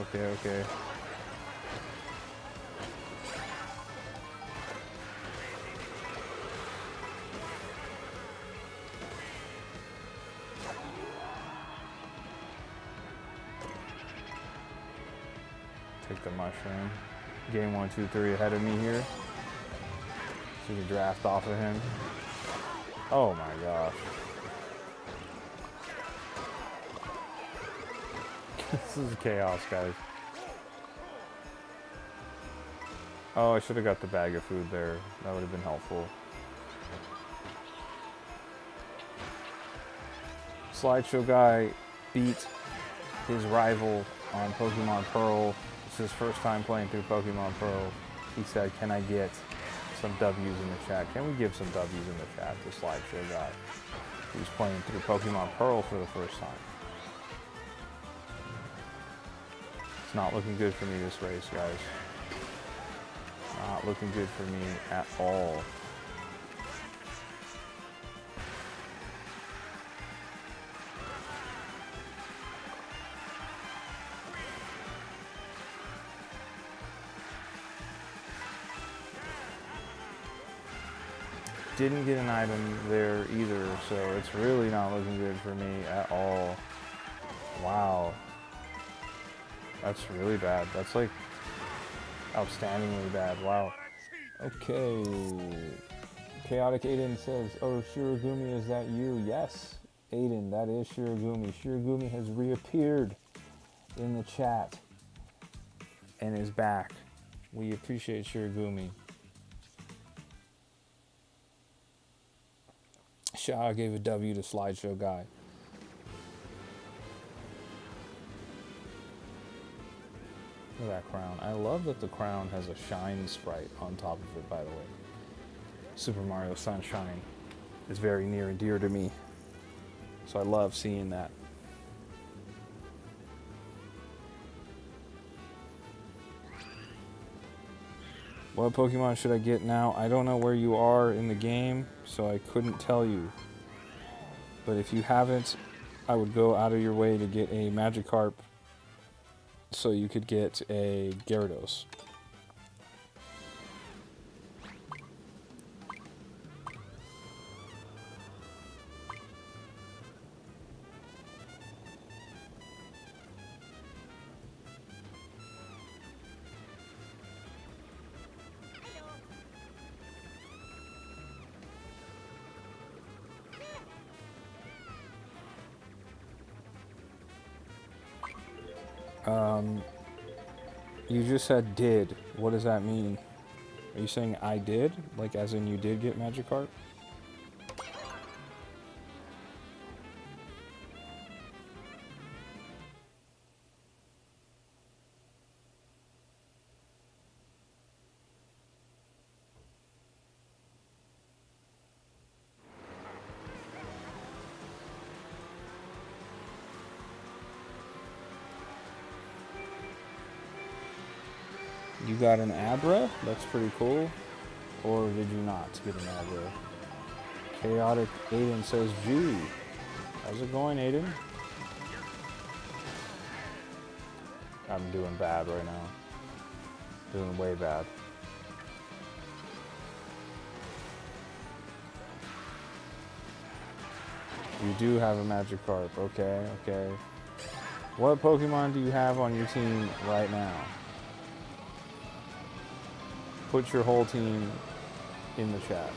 Take the mushroom. Game 1, 2, 3 ahead of me here. So you can draft off of him. Oh my gosh. This is chaos, guys. Oh, I should have got the bag of food there. That would have been helpful. Slideshow guy beat his rival on Pokemon Pearl. It's his first time playing through Pokemon Pearl. He said, can I get some W's in the chat? Can we give some W's in the chat to Slideshow guy who's playing through Pokemon Pearl for the first time? It's not looking good for me this race, guys. Not looking good for me at all. Didn't get an item there either, so it's really not looking good for me at all. Wow. That's really bad. That's like outstandingly bad. Wow. Okay. Chaotic Aiden says, oh, Shirogumi, is that you? Yes, Aiden, that is Shirogumi. Shirogumi has reappeared in the chat and is back. We appreciate Shirogumi. Shaw gave a W to Slideshow guy. Look at that crown. I love that the crown has a shine sprite on top of it, by the way. Super Mario Sunshine is very near and dear to me. So I love seeing that. What Pokemon should I get now? I don't know where you are in the game, so I couldn't tell you. But if you haven't, I would go out of your way to get a Magikarp so you could get a Gyarados. You just said did. What does that mean? Are you saying I did? Like as in you did get Magikarp? You got an Abra? That's pretty cool. Or did you not get an Abra? Chaotic Aiden says G. How's it going, Aiden? I'm doing bad right now. Doing way bad. You do have a Magikarp. Okay, okay. What Pokemon do you have on your team right now? Put your whole team in the chat.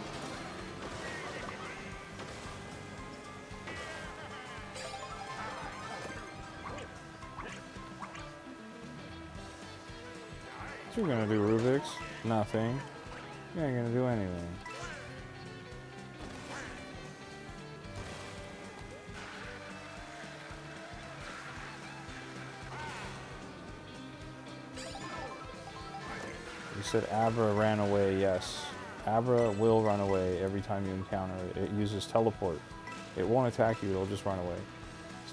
What you gonna do, Rubik's? Nothing. You ain't gonna do anything. You said Abra ran away, yes. Abra will run away every time you encounter it. It uses teleport. It won't attack you, it'll just run away.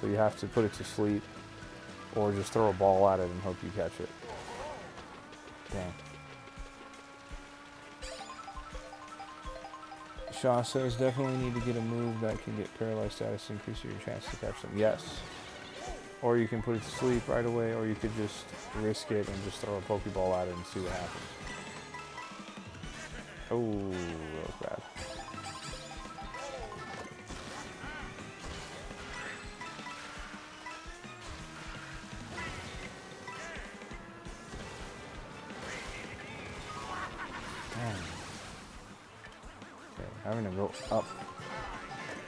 So you have to put it to sleep or just throw a ball at it and hope you catch it. Dang. Shaw says definitely need to get a move that can get paralyzed status to increase your chance to catch them. Yes. Or you can put it to sleep right away, or you could just risk it and just throw a Pokeball at it and see what happens. Oh, that was bad. Having to go up,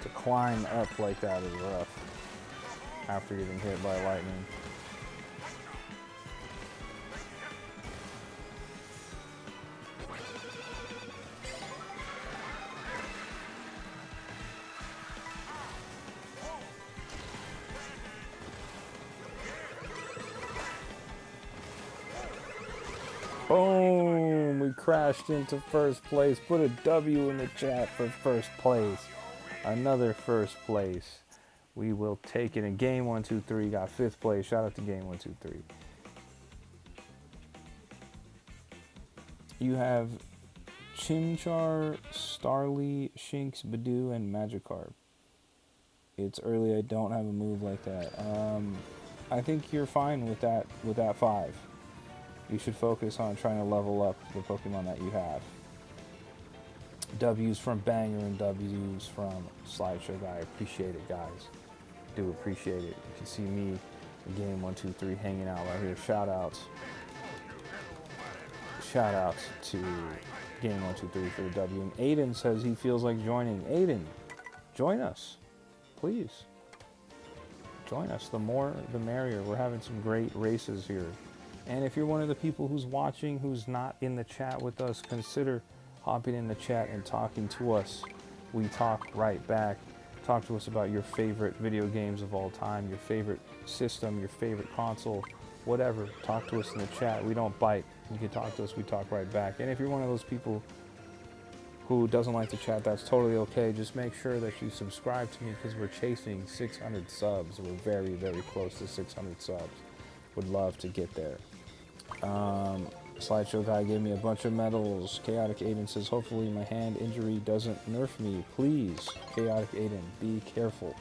to climb up like that is rough after getting hit by lightning. Boom! We crashed into first place. Put a W in the chat for first place. Another first place. We will take it. In game 1, 2, 3, got 5th place. Shout out to game 1, 2, 3. You have Chimchar, Starly, Shinx, Badoo, and Magikarp. It's early. I don't have a move like that. I think you're fine with that. With that 5. You should focus on trying to level up the Pokemon that you have. W's from Banger and W's from Slideshow Guy. Appreciate it, guys. Do appreciate it. If you see me in game 1, 2, 3 hanging out right here, shout outs. Shout outs to game 1, 2, 3 for the W. And Aiden says he feels like joining. Aiden, join us, please. Join us. The more, the merrier. We're having some great races here. And if you're one of the people who's watching, who's not in the chat with us, consider hopping in the chat and talking to us. We talk right back. Talk to us about your favorite video games of all time, your favorite system, your favorite console, whatever. Talk to us in the chat. We don't bite. You can talk to us. We talk right back. And if you're one of those people who doesn't like to chat, that's totally okay. Just make sure that you subscribe to me because we're chasing 600 subs. We're very, very close to 600 subs. Would love to get there. Slideshow Guy gave me a bunch of medals. Chaotic Aiden says, hopefully my hand injury doesn't nerf me. Please, Chaotic Aiden, be careful.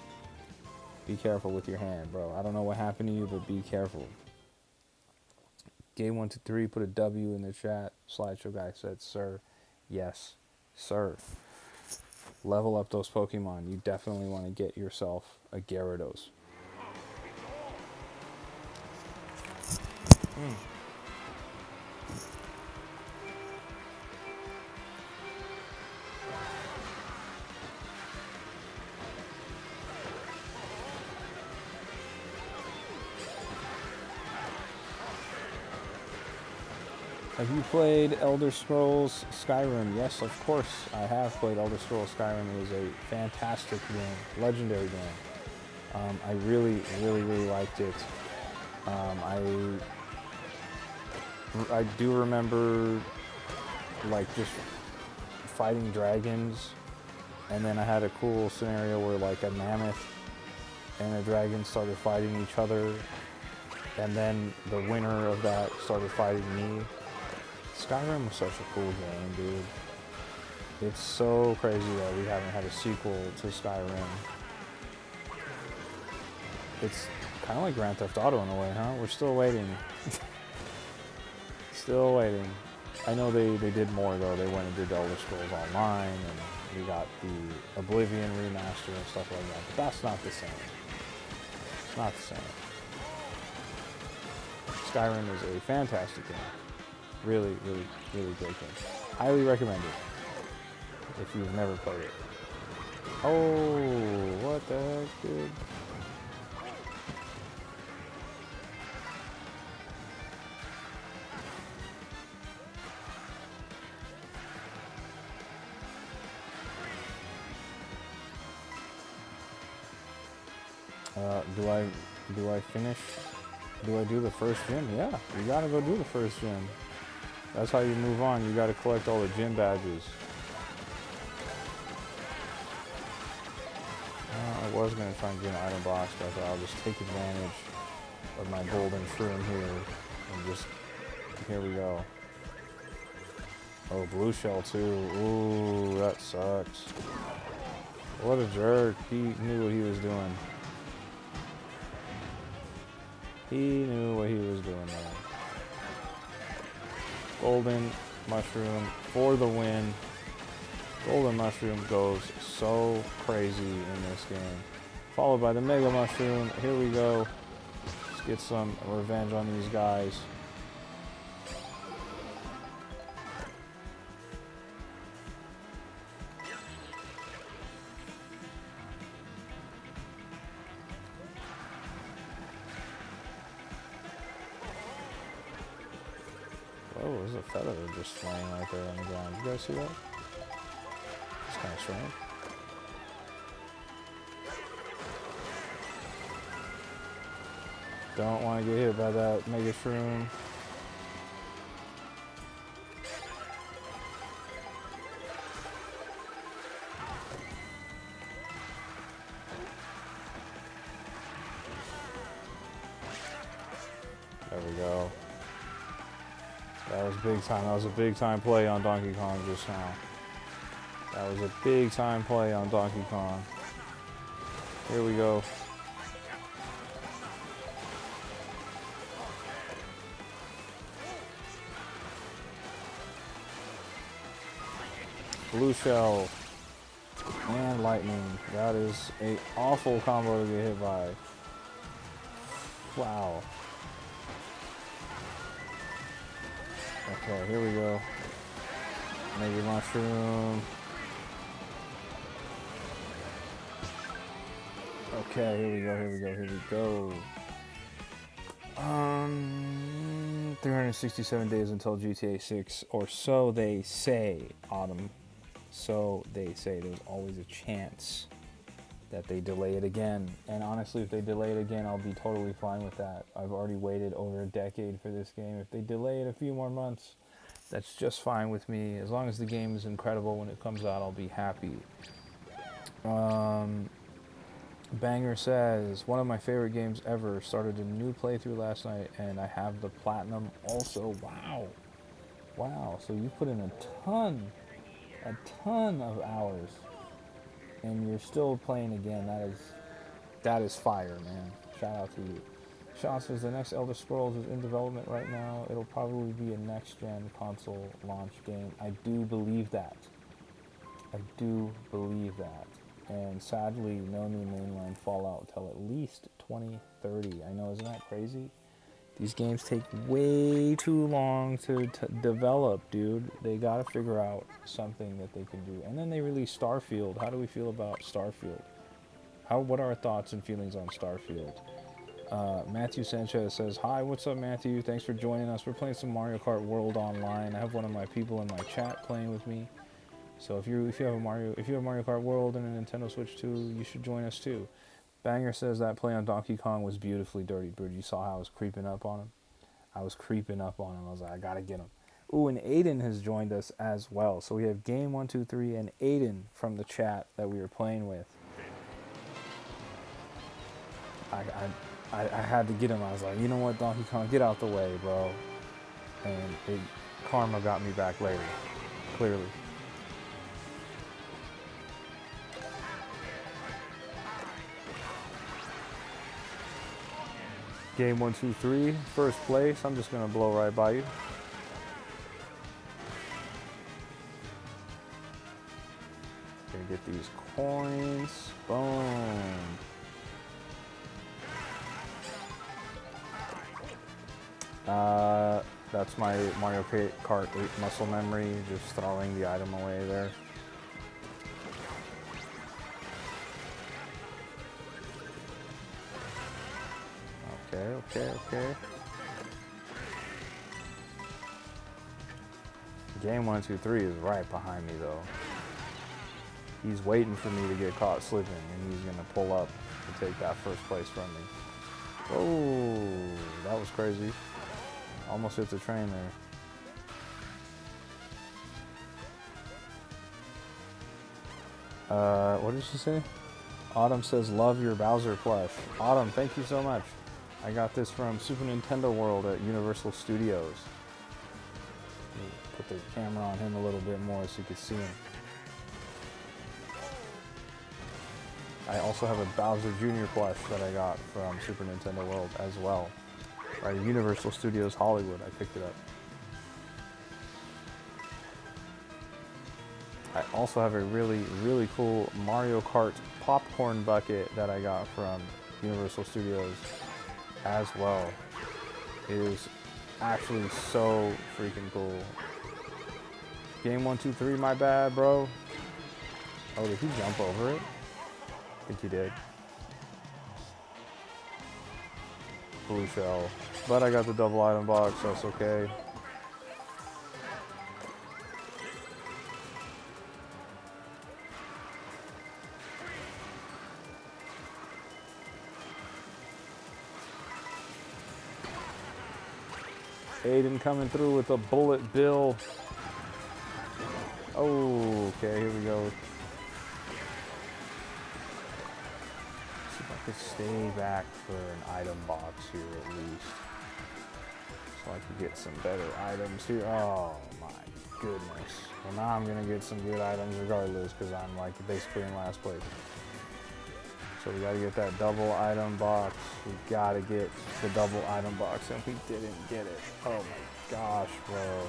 Be careful with your hand, bro. I don't know what happened to you, but be careful. Game 1 to 3, put a W in the chat. Slideshow Guy said, sir. Yes, sir. Level up those Pokemon. You definitely want to get yourself a Gyarados. Have you played Elder Scrolls Skyrim? Yes, of course I have played Elder Scrolls Skyrim. It was a fantastic game, legendary game. I really, really, really liked it. I do remember like just fighting dragons, and then I had a cool scenario where like a mammoth and a dragon started fighting each other, and then the winner of that started fighting me. Skyrim was such a cool game, dude. It's so crazy that we haven't had a sequel to Skyrim. It's kind of like Grand Theft Auto in a way, huh? We're still waiting. Still waiting. I know they did more, though. They went and did Elder Scrolls Online, and we got the Oblivion remaster and stuff like that. But that's not the same. It's not the same. Skyrim is a fantastic game. Really, really, really great game. Highly recommend it if you've never played it. Oh, what the heck, dude? Do I finish? Do I do the first gym? Yeah, you gotta go do the first gym. That's how you move on. You gotta collect all the gym badges. I was gonna try and get an item box, but I thought I'll just take advantage of my golden shroom here and just, here we go. Oh, blue shell too. Ooh, that sucks. What a jerk. He knew what he was doing. He knew what he was doing there. Golden mushroom for the win. Golden mushroom goes so crazy in this game. Followed by the mega mushroom. Here we go. Let's get some revenge on these guys. Oh, there's a feather just laying right there on the ground. You guys see that? It's kind of strange. Don't want to get hit by that mega shroom. There we go. That was big time. That was a big time play on Donkey Kong just now. That was a big time play on Donkey Kong. Here we go. Blue shell and lightning. That is an awful combo to get hit by. Wow. Okay, here we go. Maybe mushroom. Okay, here we go, here we go, here we go. 367 days until GTA 6, or so they say, Autumn. So they say. There's always a chance that they delay it again. And honestly, if they delay it again, I'll be totally fine with that. I've already waited over a decade for this game. If they delay it a few more months, that's just fine with me. As long as the game is incredible when it comes out, I'll be happy. Banger says, one of my favorite games ever. Started a new playthrough last night, and I have the platinum also. Wow. Wow. So you put in a ton of hours, and you're still playing again. That is fire, man. Shout out to you. Sean says the next Elder Scrolls is in development right now. It'll probably be a next-gen console launch game. I do believe that. I do believe that. And sadly, no new mainline Fallout till at least 2030. I know, isn't that crazy? These games take way too long to develop, dude. They gotta figure out something that they can do. And then they release Starfield. How do we feel about Starfield? What are our thoughts and feelings on Starfield? Matthew Sanchez says, hi, what's up, Matthew? Thanks for joining us. We're playing some Mario Kart World Online. I have one of my people in my chat playing with me. So if you have Mario Kart World and a Nintendo Switch 2, you should join us too. Banger says that play on Donkey Kong was beautifully dirty, dude. You saw how I was creeping up on him? I was creeping up on him. I was like, I gotta get him. Ooh, and Aiden has joined us as well. So we have Game 123 and Aiden from the chat that we were playing with. I had to get him. I was like, you know what, Donkey Kong, get out the way, bro. And karma got me back later, clearly. Game 123, first place. I'm just gonna blow right by you. Gonna get these coins. Boom. That's my Mario Kart 8 muscle memory, just throwing the item away there. Okay. Game 123 is right behind me though. He's waiting for me to get caught slipping, and he's gonna pull up and take that first place from me. Oh, that was crazy. Almost hit the train there. What did she say? Autumn says, love your Bowser plush. Autumn, thank you so much. I got this from Super Nintendo World at Universal Studios. Put the camera on him a little bit more so you can see him. I also have a Bowser Jr. plush that I got from Super Nintendo World as well. Right, Universal Studios Hollywood, I picked it up. I also have a really cool Mario Kart popcorn bucket that I got from Universal Studios as well. It is actually so freaking cool. Game 123, my bad, bro. Oh, did he jump over it? I think he did. Blue shell. But I got the double item box, so that's okay. Aiden coming through with a bullet bill. Oh, okay, here we go. See if I could stay back for an item box here at least. So I could get some better items here. Oh my goodness. Well, now I'm gonna get some good items regardless because I'm like basically in last place. So we gotta get that double item box. We gotta get the double item box and we didn't get it. Oh my gosh, bro.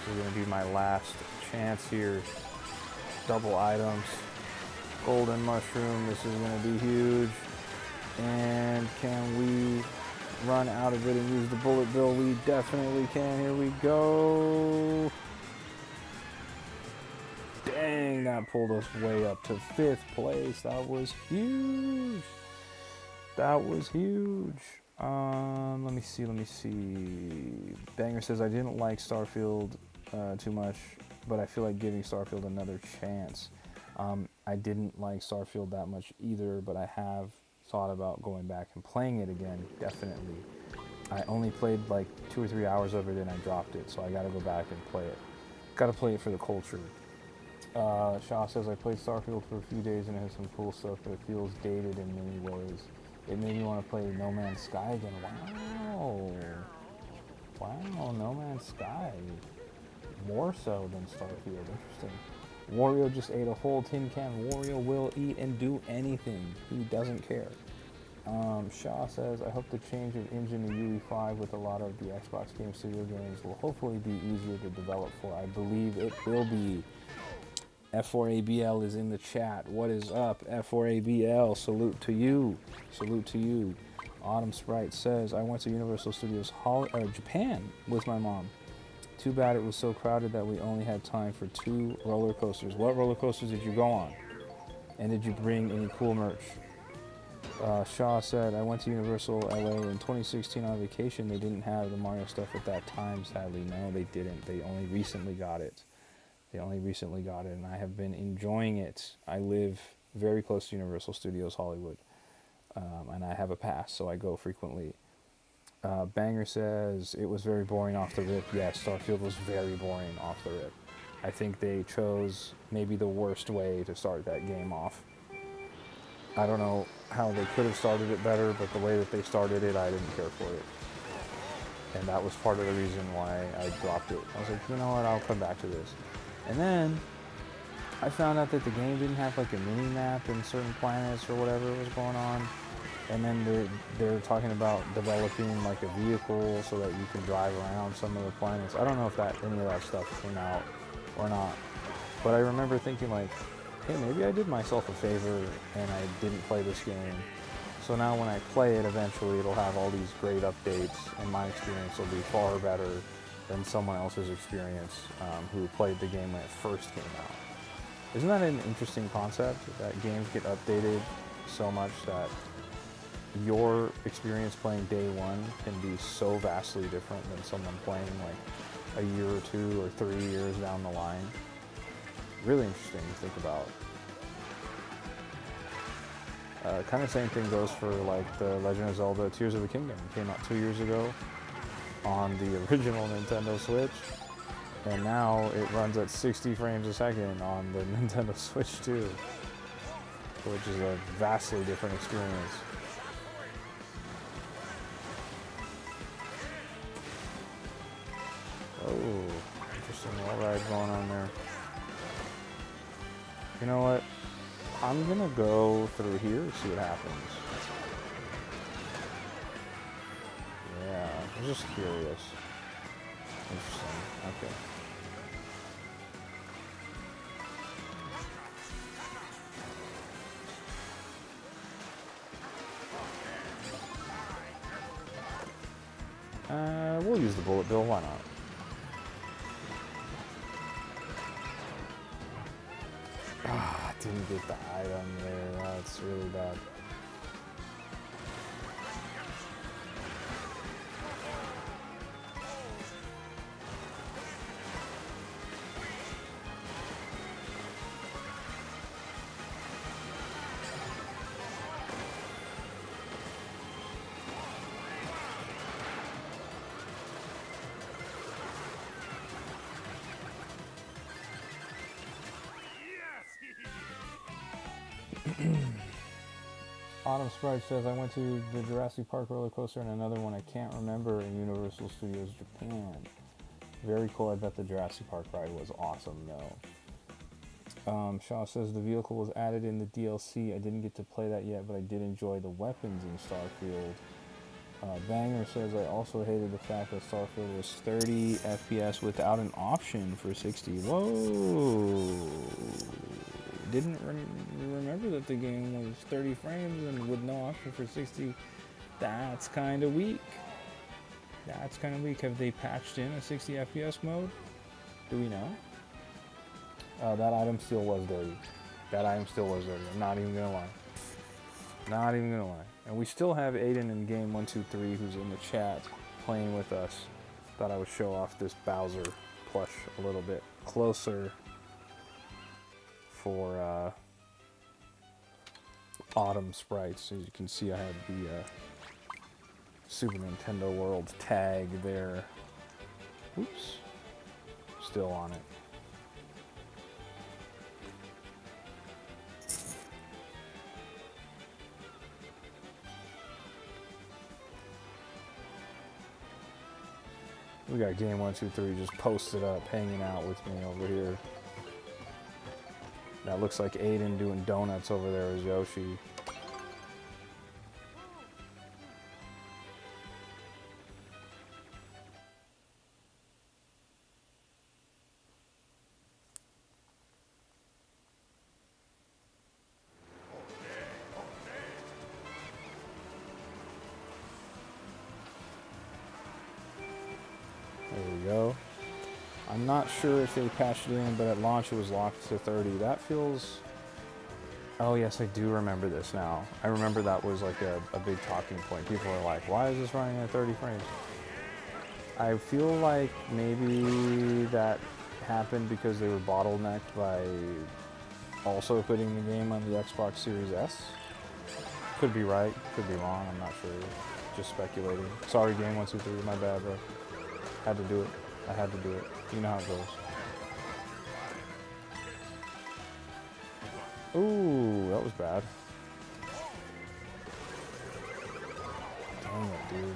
This is gonna be my last chance here. Double items. Golden mushroom, this is gonna be huge. And can we run out of it and use the bullet bill? We definitely can. Here we go. Dang, that pulled us way up to 5th place. That was huge. That was huge. Let me see. Banger says, I didn't like Starfield too much, but I feel like giving Starfield another chance. I didn't like Starfield that much either, but I have thought about going back and playing it again, definitely. I only played like 2 or 3 hours of it and I dropped it, so I gotta go back and play it. Gotta play it for the culture. Shaw says, I played Starfield for a few days and it has some cool stuff, but it feels dated in many ways. It made me want to play No Man's Sky again. Wow. Wow, No Man's Sky. More so than Starfield. Interesting. Wario just ate a whole tin can. Wario will eat and do anything. He doesn't care. Shaw says, I hope the change of engine to UE5 with a lot of the Xbox Game Studio games will hopefully be easier to develop for. I believe it will be. F4ABL is in the chat. What is up, F4ABL? Salute to you. Salute to you. Autumn Sprite says, I went to Universal Studios Japan with my mom. Too bad it was so crowded that we only had time for 2 roller coasters. What roller coasters did you go on? And did you bring any cool merch? Shaw said, I went to Universal LA in 2016 on vacation. They didn't have the Mario stuff at that time, sadly. No, they didn't. They only recently got it. And I have been enjoying it. I live very close to Universal Studios Hollywood, and I have a pass, so I go frequently. Banger says, it was very boring off the rip. Yes, Starfield was very boring off the rip. I think they chose maybe the worst way to start that game off. I don't know how they could have started it better, but the way that they started it, I didn't care for it. And that was part of the reason why I dropped it. I was like, you know what, I'll come back to this. And then I found out that the game didn't have like a mini map in certain planets or whatever was going on. And then they're talking about developing like a vehicle so that you can drive around some of the planets. I don't know if any of that stuff came out or not. But I remember thinking like, hey, maybe I did myself a favor and I didn't play this game. So now when I play it, eventually it'll have all these great updates and my experience will be far better than someone else's experience who played the game when it first came out. Isn't that an interesting concept, that games get updated so much that your experience playing day one can be so vastly different than someone playing like a year or 2 or 3 years down the line? Really interesting to think about. Kind of same thing goes for like the Legend of Zelda Tears of the Kingdom. It came out 2 years ago on the original Nintendo Switch, and now it runs at 60 frames a second on the Nintendo Switch 2, which is a vastly different experience. Oh, interesting wall ride going on there. You know what? I'm gonna go through here and see what happens. Yeah, I'm just curious. Interesting. Okay. We'll use the bullet bill. Why not? Ah, didn't get the item there. That's really bad. Autumn Sprite says, I went to the Jurassic Park roller coaster and another one I can't remember in Universal Studios Japan. Very cool. I bet the Jurassic Park ride was awesome, though. Shaw says, the vehicle was added in the DLC. I didn't get to play that yet, but I did enjoy the weapons in Starfield. Banger says, I also hated the fact that Starfield was 30 FPS without an option for 60. Whoa! Didn't remember that the game was 30 frames and with no option for 60. That's kind of weak. That's kind of weak. Have they patched in a 60 FPS mode? Do we know? That item still was dirty. That item still was dirty. I'm not even gonna lie. Not even gonna lie. And we still have Aiden in game 123 who's in the chat playing with us. Thought I would show off this Bowser plush a little bit closer for Autumn Sprites. As you can see, I have the Super Nintendo World tag there. Oops. Still on it. We got game 123 just posted up, hanging out with me over here. That looks like Aiden doing donuts over there as Yoshi. There we go. I'm not sure if they patched it in, but at launch it was locked to 30. That feels... Oh yes, I do remember this now. I remember that was like a big talking point. People are like, why is this running at 30 frames? I feel like maybe that happened because they were bottlenecked by also putting the game on the Xbox Series S. Could be right, could be wrong, I'm not sure. Just speculating. Sorry, game 123, my bad, bro. Had to do it. I had to do it. You know how it goes. Ooh, that was bad. Dang it, dude.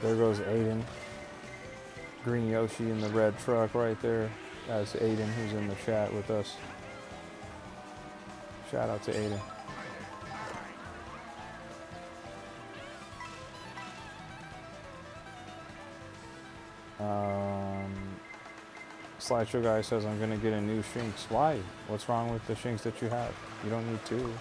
There goes Aiden. Green Yoshi in the red truck right there. That's Aiden who's in the chat with us. Shout out to Aiden. Slideshow guy says I'm gonna get a new Shinx. Why? What's wrong with the Shinx that you have? You don't need two.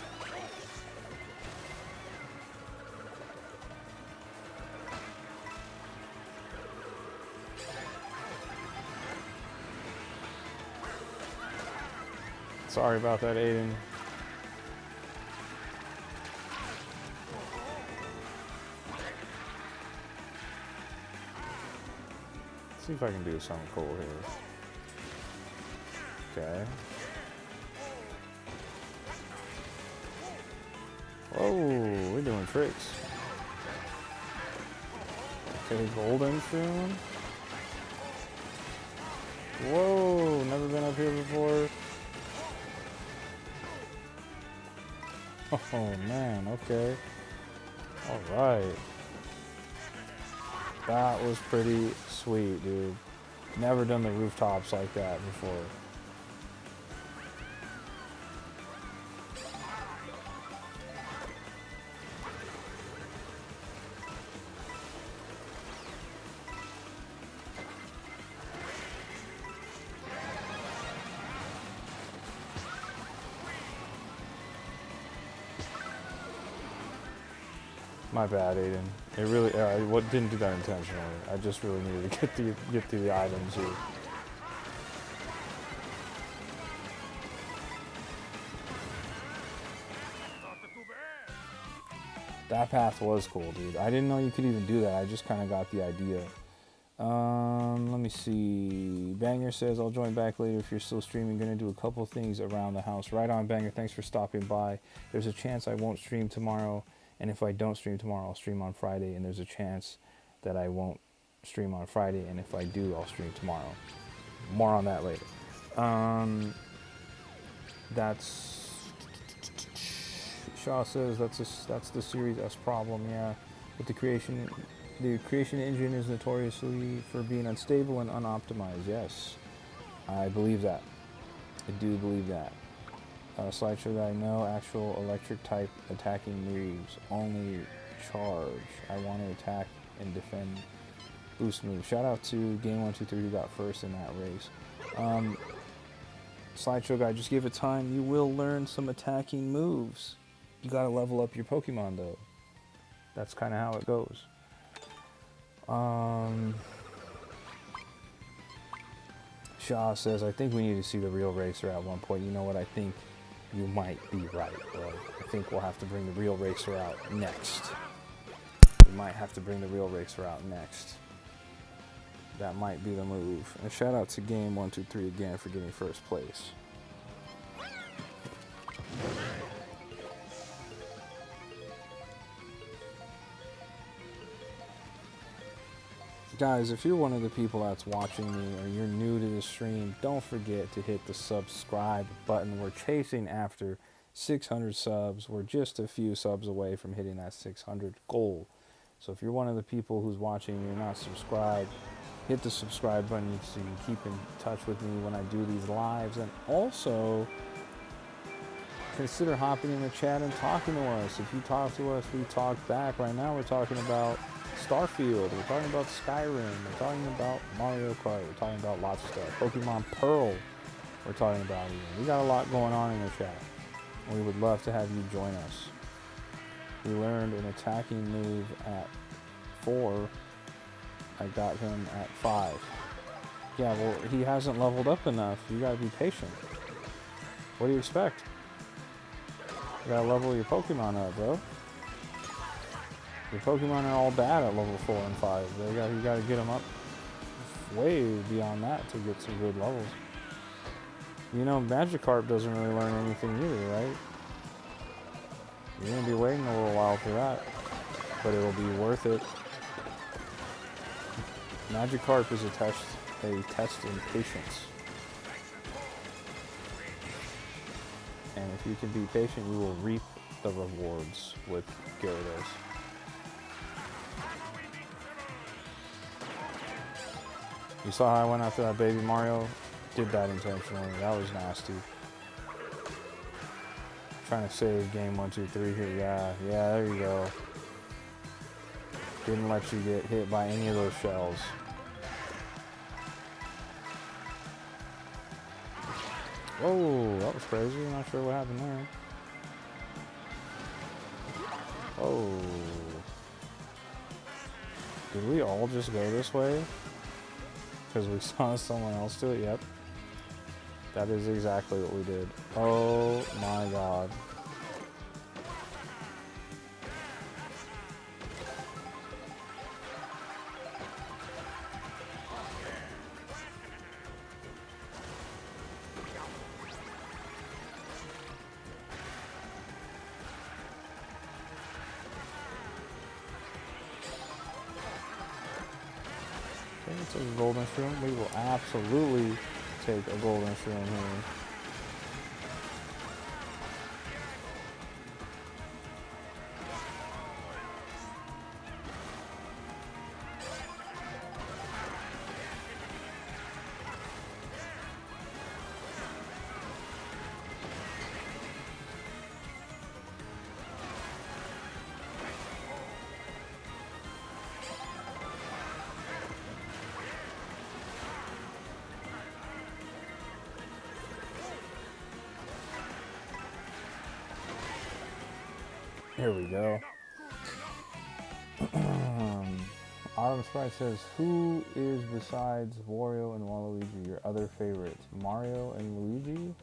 Sorry about that, Aiden. Let's see if I can do something cool here. Okay. Whoa, we're doing tricks. Okay, golden shroom. Whoa, never been up here before. Oh man, okay. Alright. That was pretty sweet, dude. Never done the rooftops like that before. My bad, Aiden. It really, didn't do that intentionally. I just really needed to get through the items here. That path was cool, dude. I didn't know you could even do that. I just kind of got the idea. Let me see. Banger says, I'll join back later if you're still streaming. Gonna do a couple things around the house. Right on, Banger. Thanks for stopping by. There's a chance I won't stream tomorrow. And if I don't stream tomorrow, I'll stream on Friday. And there's a chance that I won't stream on Friday. And if I do, I'll stream tomorrow. More on that later. That's Shaw says that's the Series S problem. Yeah, with the creation engine is notoriously for being unstable and unoptimized. Yes, I believe that. I do believe that. Slideshow guy, no actual electric type attacking moves, only charge. I want to attack and defend boost moves. Shout out to Game123 who got first in that race. Slideshow guy, just give it time. You will learn some attacking moves. You gotta level up your Pokemon though. That's kind of how it goes. Shaw says, I think we need to see the real racer at one point. You know what? I think you might be right, bro. I think we'll have to bring the real racer out next. We might have to bring the real racer out next. That might be the move. And shout out to Game123 again for getting first place. Guys, if you're one of the people that's watching me or you're new to the stream, don't forget to hit the subscribe button. We're chasing after 600 subs. We're just a few subs away from hitting that 600 goal. So if you're one of the people who's watching and you're not subscribed, hit the subscribe button so you can keep in touch with me when I do these lives. And also, consider hopping in the chat and talking to us. If you talk to us, we talk back. Right now we're talking about Starfield, we're talking about Skyrim, we're talking about Mario Kart, we're talking about lots of stuff. Pokemon Pearl, we're talking about even. We got a lot going on in the chat. We would love to have you join us. We learned an attacking move at 4. I got him at 5. Yeah, well, he hasn't leveled up enough. You gotta be patient. What do you expect? You gotta level your Pokemon up, bro. Your Pokemon are all bad at level 4 and 5. You gotta get them up way beyond that to get some good levels. You know, Magikarp doesn't really learn anything either, right? You're gonna be waiting a little while for that, but it'll be worth it. Magikarp is a test in patience. And if you can be patient, you will reap the rewards with Gyarados. You saw how I went after that baby Mario? Did that intentionally. That was nasty. Trying to save Game123 here. Yeah, there you go. Didn't let you get hit by any of those shells. Oh, that was crazy. I'm not sure what happened there. Oh. Did we all just go this way? Because we saw someone else do it? Yep. That is exactly what we did. Oh my god. Take a golden shroom. We will absolutely take a golden shroom here. Here we go. Autumn Sprite says, who is besides Wario and Waluigi your other favorites? Mario and Luigi?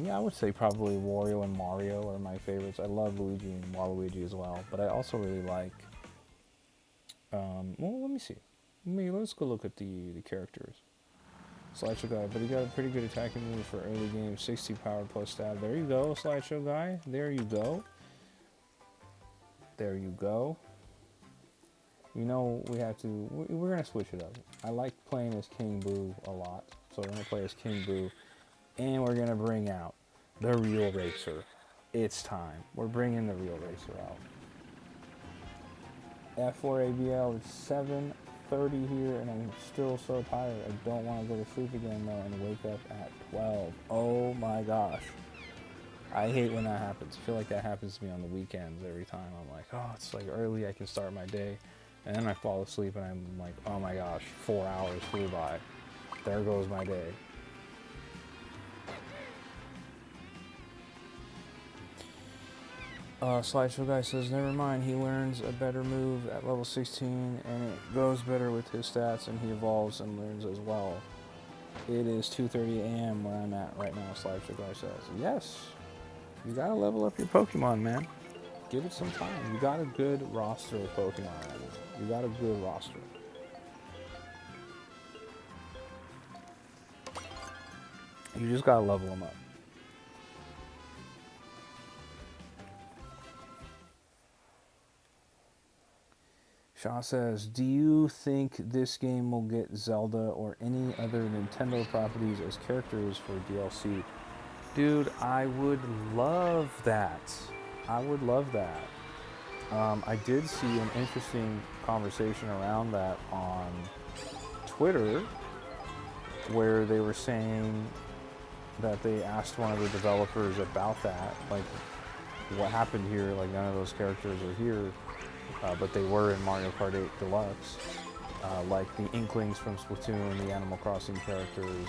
Yeah, I would say probably Wario and Mario are my favorites. I love Luigi and Waluigi as well, but I also really like, well, let me see. Let's go look at the characters. Slideshow guy, but he got a pretty good attacking move for early game, 60 power plus stab. There you go, Slideshow guy. There you go. There you go. You know, we're going to switch it up. I like playing as King Boo a lot. So we're going to play as King Boo. And we're going to bring out the real racer it's time. We're bringing the real racer out. F4ABL, it's 7:30 here, and I'm still so tired. I don't want to go to sleep again, though, and wake up at 12. Oh my gosh. I hate when that happens. I feel like that happens to me on the weekends every time. I'm like, oh, it's like early, I can start my day. And then I fall asleep, and I'm like, oh my gosh, 4 hours flew by. There goes my day. Slideshow guy says, never mind, he learns a better move at level 16 and it goes better with his stats and he evolves and learns as well. It is 2:30 a.m. where I'm at right now, Slideshow guy says. Yes, you gotta level up your Pokemon, man. Give it some time. You got a good roster of Pokemon already. You got a good roster. You just gotta level them up. Shaw says, do you think this game will get Zelda or any other Nintendo properties as characters for DLC? Dude, I would love that. I would love that. I did see an interesting conversation around that on Twitter where they were saying that they asked one of the developers about that, like what happened here, like none of those characters are here. But they were in Mario Kart 8 Deluxe, like the Inklings from Splatoon, the Animal Crossing characters,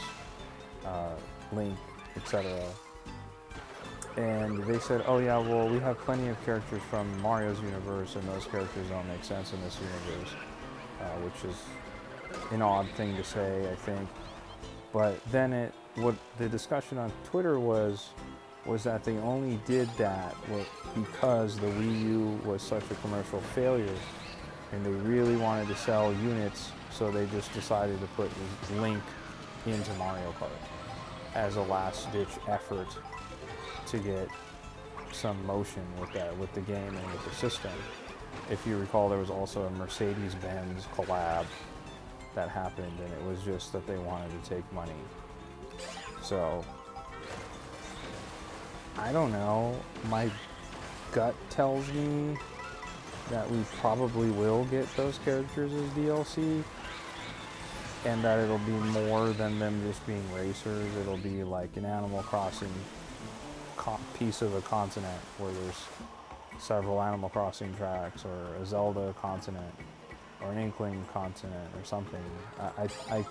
Link, etc. And they said, oh yeah, well, we have plenty of characters from Mario's universe, and those characters don't make sense in this universe, which is an odd thing to say, I think. But then what the discussion on Twitter was that they only did that because the Wii U was such a commercial failure and they really wanted to sell units, so they just decided to put Link into Mario Kart as a last-ditch effort to get some motion with the game and with the system. If you recall, there was also a Mercedes-Benz collab that happened, and it was just that they wanted to take money. So I don't know, my gut tells me that we probably will get those characters as DLC, and that it'll be more than them just being racers. It'll be like an Animal Crossing piece of a continent where there's several Animal Crossing tracks, or a Zelda continent, or an Inkling continent, or something. I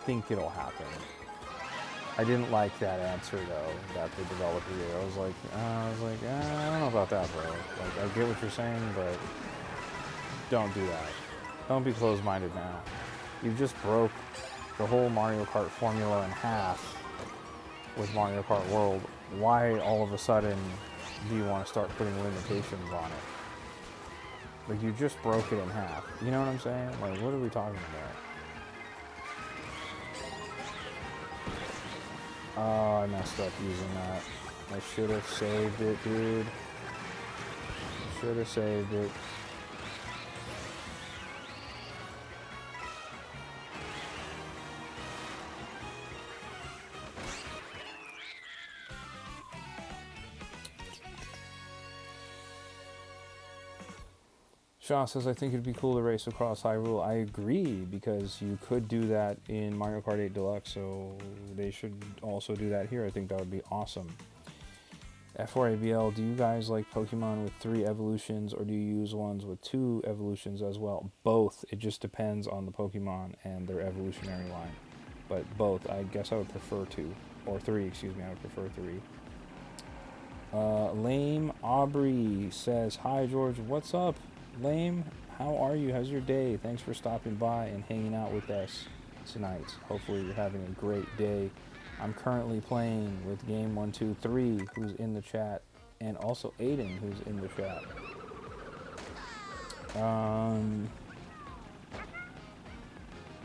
think it'll happen. I didn't like that answer though, that the developer did. I was like, I don't know about that, bro. Like, I get what you're saying, but don't do that. Don't be closed-minded now. You just broke the whole Mario Kart formula in half with Mario Kart World. Why all of a sudden do you want to start putting limitations on it? Like, you just broke it in half. You know what I'm saying? Like, what are we talking about? Oh, I messed up using that. I should have saved it, dude. I should have saved it. Shaw says, I think it'd be cool to race across Hyrule. I agree, because you could do that in Mario Kart 8 Deluxe, so they should also do that here. I think that would be awesome. F4ABL, do you guys like Pokemon with 3 evolutions, or do you use ones with 2 evolutions as well? Both. It just depends on the Pokemon and their evolutionary line. But both. I guess I would prefer 2. Or 3, excuse me. I would prefer 3. Lame Aubrey says, hi, George. What's up? Lame, how are you? How's your day? Thanks for stopping by and hanging out with us tonight. Hopefully you're having a great day. I'm currently playing with Game123, who's in the chat, and also Aiden, who's in the chat.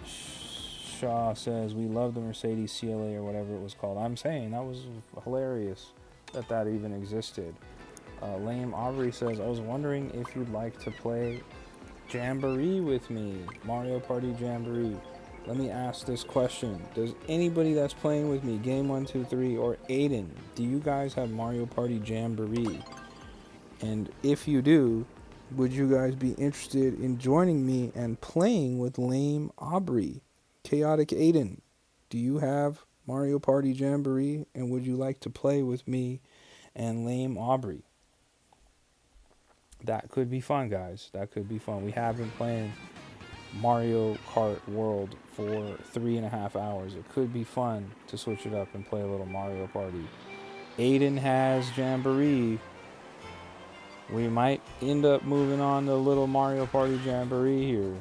Shaw says, we love the Mercedes CLA or whatever it was called. I'm saying that was hilarious that even existed. Lame Aubrey says, I was wondering if you'd like to play Jamboree with me, Mario Party Jamboree. Let me ask this question. Does anybody that's playing with me, Game123 or Aiden, do you guys have Mario Party Jamboree? And if you do, would you guys be interested in joining me and playing with Lame Aubrey? Chaotic Aiden, do you have Mario Party Jamboree, and would you like to play with me and Lame Aubrey? That could be fun, guys. That could be fun. We have been playing Mario Kart World for 3.5 hours. It could be fun to switch it up and play a little Mario Party. Aiden has Jamboree. We might end up moving on to a little Mario Party Jamboree here.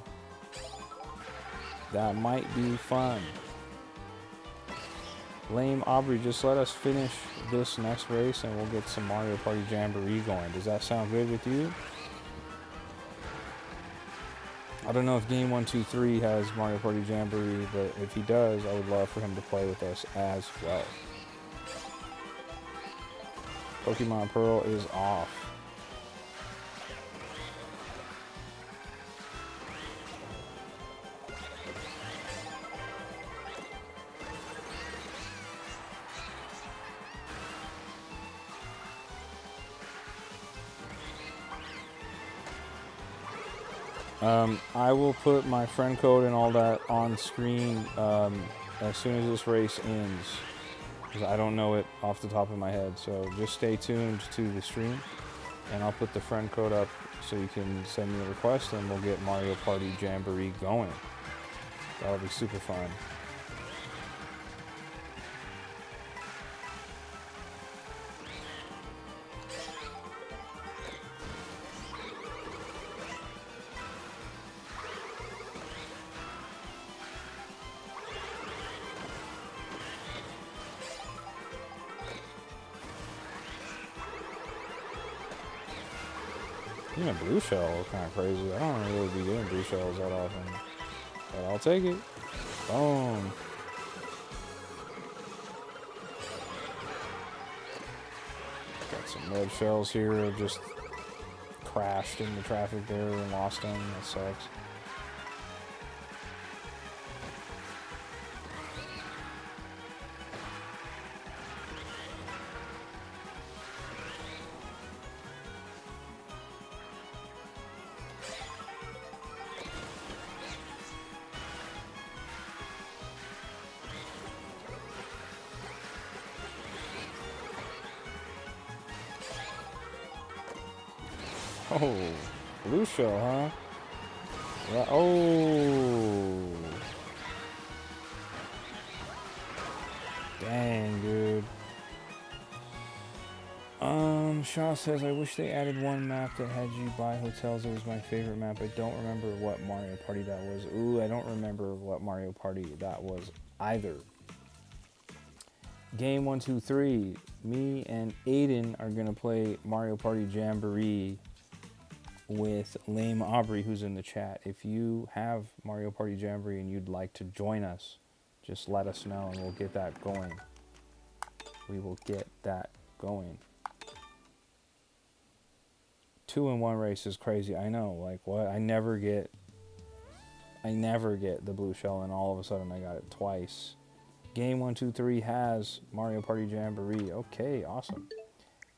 That might be fun. Lame Aubrey, just let us finish this next race and we'll get some Mario Party Jamboree going. Does that sound good with you? I don't know if Game 123 has Mario Party Jamboree, but if he does, I would love for him to play with us as well. Pokemon Pearl is off. I will put my friend code and all that on screen as soon as this race ends, because I don't know it off the top of my head. So just stay tuned to the stream, and I'll put the friend code up so you can send me a request, and we'll get Mario Party Jamboree going. That'll be super fun. Even a blue shell kind of crazy. I don't really be getting blue shells that often, but I'll take it. Boom. Got some red shells here. Just crashed in the traffic there and lost them. That sucks. Oh, blue shell, huh? Yeah. Oh. Dang, dude. Shaw says, I wish they added one map that had you buy hotels. It was my favorite map. I don't remember what Mario Party that was. Ooh, I don't remember what Mario Party that was either. Game 123. Me and Aiden are going to play Mario Party Jamboree with Lame Aubrey, who's in the chat. If you have Mario Party Jamboree and you'd like to join us, just let us know and we'll get that going. We will get that going. 2-in-1 race is crazy. I know, like what? I never get the blue shell, and all of a sudden I got it twice. Game 123 has Mario Party Jamboree. Okay, awesome.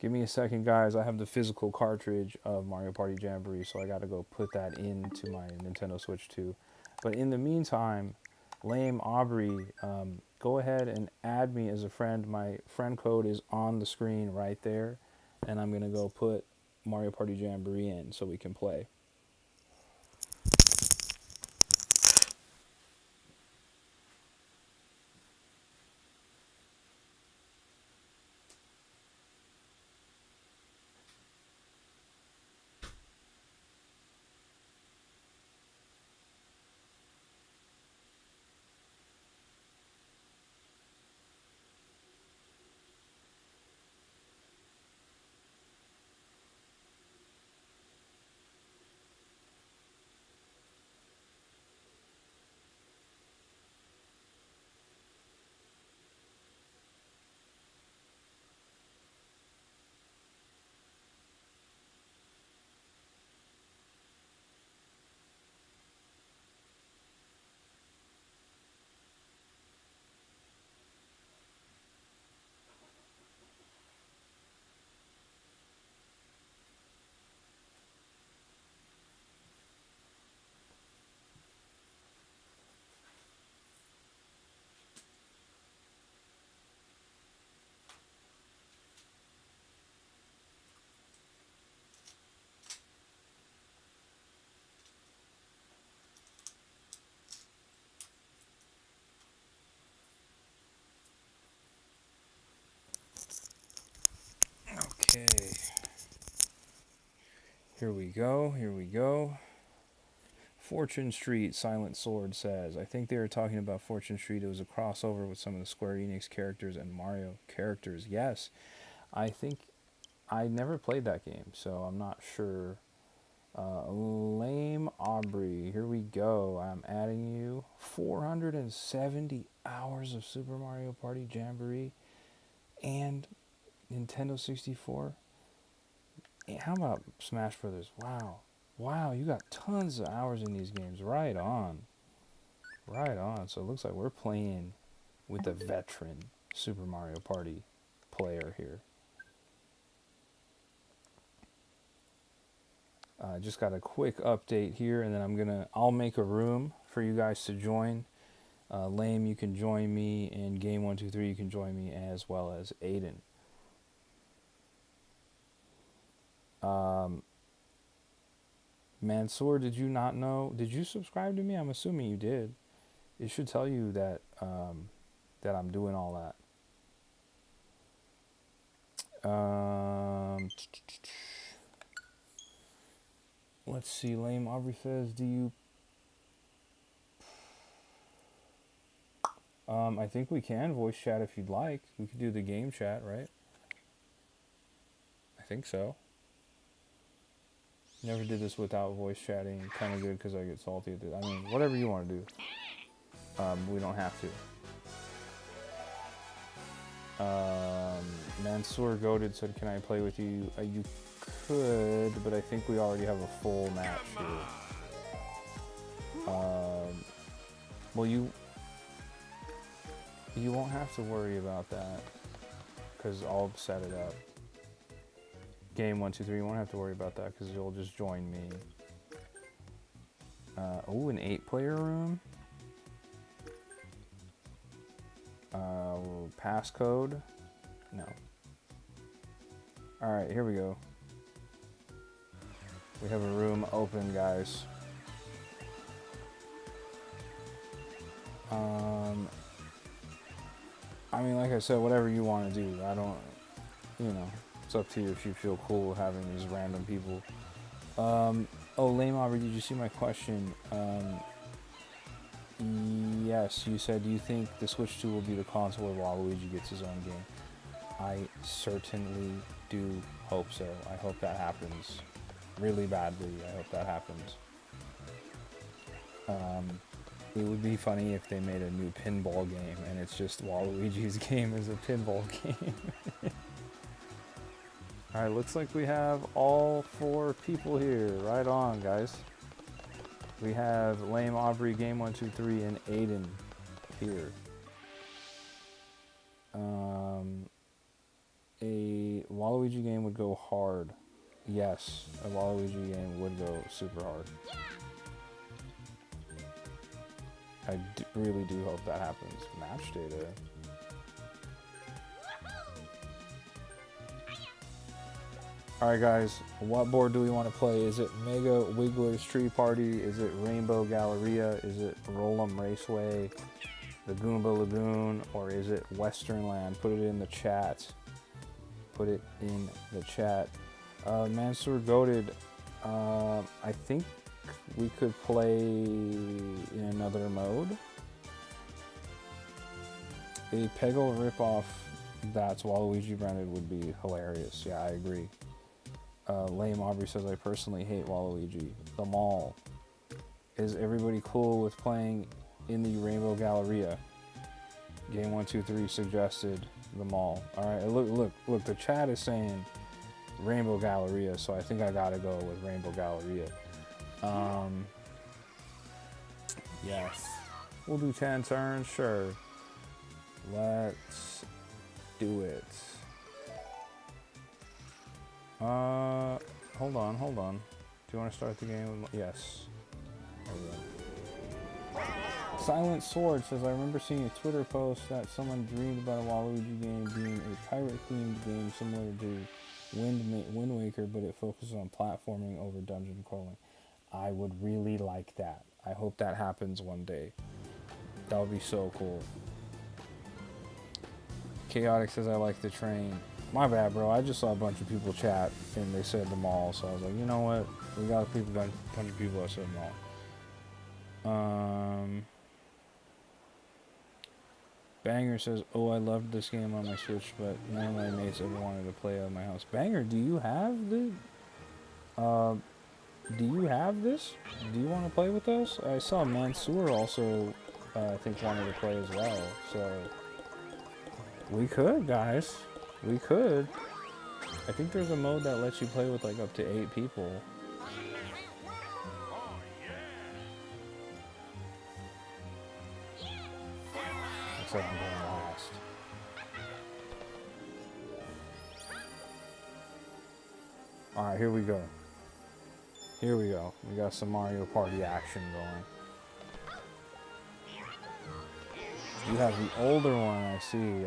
Give me a second, guys. I have the physical cartridge of Mario Party Jamboree, so I got to go put that into my Nintendo Switch 2. But in the meantime, Lame Aubrey, go ahead and add me as a friend. My friend code is on the screen right there, and I'm going to go put Mario Party Jamboree in so we can play. Here we go. Here we go. Fortune Street, Silent Sword says. I think they were talking about Fortune Street. It was a crossover with some of the Square Enix characters and Mario characters. Yes, I think I never played that game, so I'm not sure. Lame Aubrey, here we go. I'm adding you 470 hours of Super Mario Party Jamboree and Nintendo 64. How about Smash Brothers? Wow. Wow, you got tons of hours in these games. Right on. Right on. So it looks like we're playing with a veteran Super Mario Party player here. Just got a quick update here, and then I'll make a room for you guys to join. Lame, you can join me, and Game 123, you can join me, as well as Aiden. Mansoor, did you not know? Did you subscribe to me? I'm assuming you did. It should tell you that that I'm doing all that. Let's see. Lame Aubrey says, "Do you?" I think we can voice chat if you'd like. We could do the game chat, right? I think so. Never did this without voice chatting. Kind of good because I get salty. I mean, whatever you want to do. We don't have to. Mansoor Goated said, "Can I play with you?" You could, but I think we already have a full match here. Well, you won't have to worry about that because I'll set it up. Game 123, you won't have to worry about that because you'll just join me. Oh, an 8-player room. Passcode. No. Alright, here we go. We have a room open, guys. I mean, like I said, whatever you want to do. I don't, it's up to you if you feel cool having these random people. Oh, Lame Aubrey, did you see my question? Yes, you said, do you think the Switch 2 will be the console where Waluigi gets his own game? I certainly do hope so. I hope that happens really badly. I hope that happens. It would be funny if they made a new pinball game and it's just Waluigi's game as a pinball game. Alright, looks like we have all 4 people here. Right on, guys. We have Lame Aubrey, Game 123, and Aiden here. A Waluigi game would go hard. Yes, a Waluigi game would go super hard. I really do hope that happens. Match data. Alright guys, what board do we want to play? Is it Mega Wiggler's Tree Party? Is it Rainbow Galleria? Is it Roll'em Raceway? The Goomba Lagoon? Or is it Western Land? Put it in the chat. Put it in the chat. Mansoor Goated, I think we could play in another mode. A Peggle ripoff that's Waluigi branded would be hilarious. Yeah, I agree. Lame Aubrey says, I personally hate Waluigi. The Mall. Is everybody cool with playing in the Rainbow Galleria? Game 123 suggested the Mall. Alright, look, the chat is saying Rainbow Galleria, so I think I gotta go with Rainbow Galleria. Yes. We'll do 10 turns, sure. Let's do it. Hold on. Do you want to start the game? Yes. There we go. Silent Sword says, I remember seeing a Twitter post that someone dreamed about a Waluigi game being a pirate-themed game similar to Wind Waker, but it focuses on platforming over dungeon crawling. I would really like that. I hope that happens one day. That would be so cool. Chaotic says, I like the train. My bad, bro. I just saw a bunch of people chat and they said the mall, so I was like, you know what? We got a bunch of people that said mall. Banger says, oh, I loved this game on my Switch, but none of my mates ever wanted to play it at my house. Banger, do you have this? Do you want to play with us? I saw Mansoor also, I think, wanted to play as well. So, we could, guys. We could. I think there's a mode that lets you play with like up to 8 people. Looks like I'm going last. Alright, here we go. Here we go. We got some Mario Party action going. You have the older one, I see.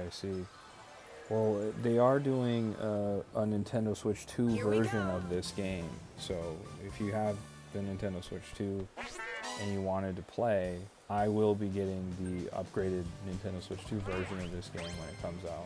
Well, they are doing a Nintendo Switch 2 version of this game. So, if you have the Nintendo Switch 2 and you wanted to play, I will be getting the upgraded Nintendo Switch 2 version of this game when it comes out.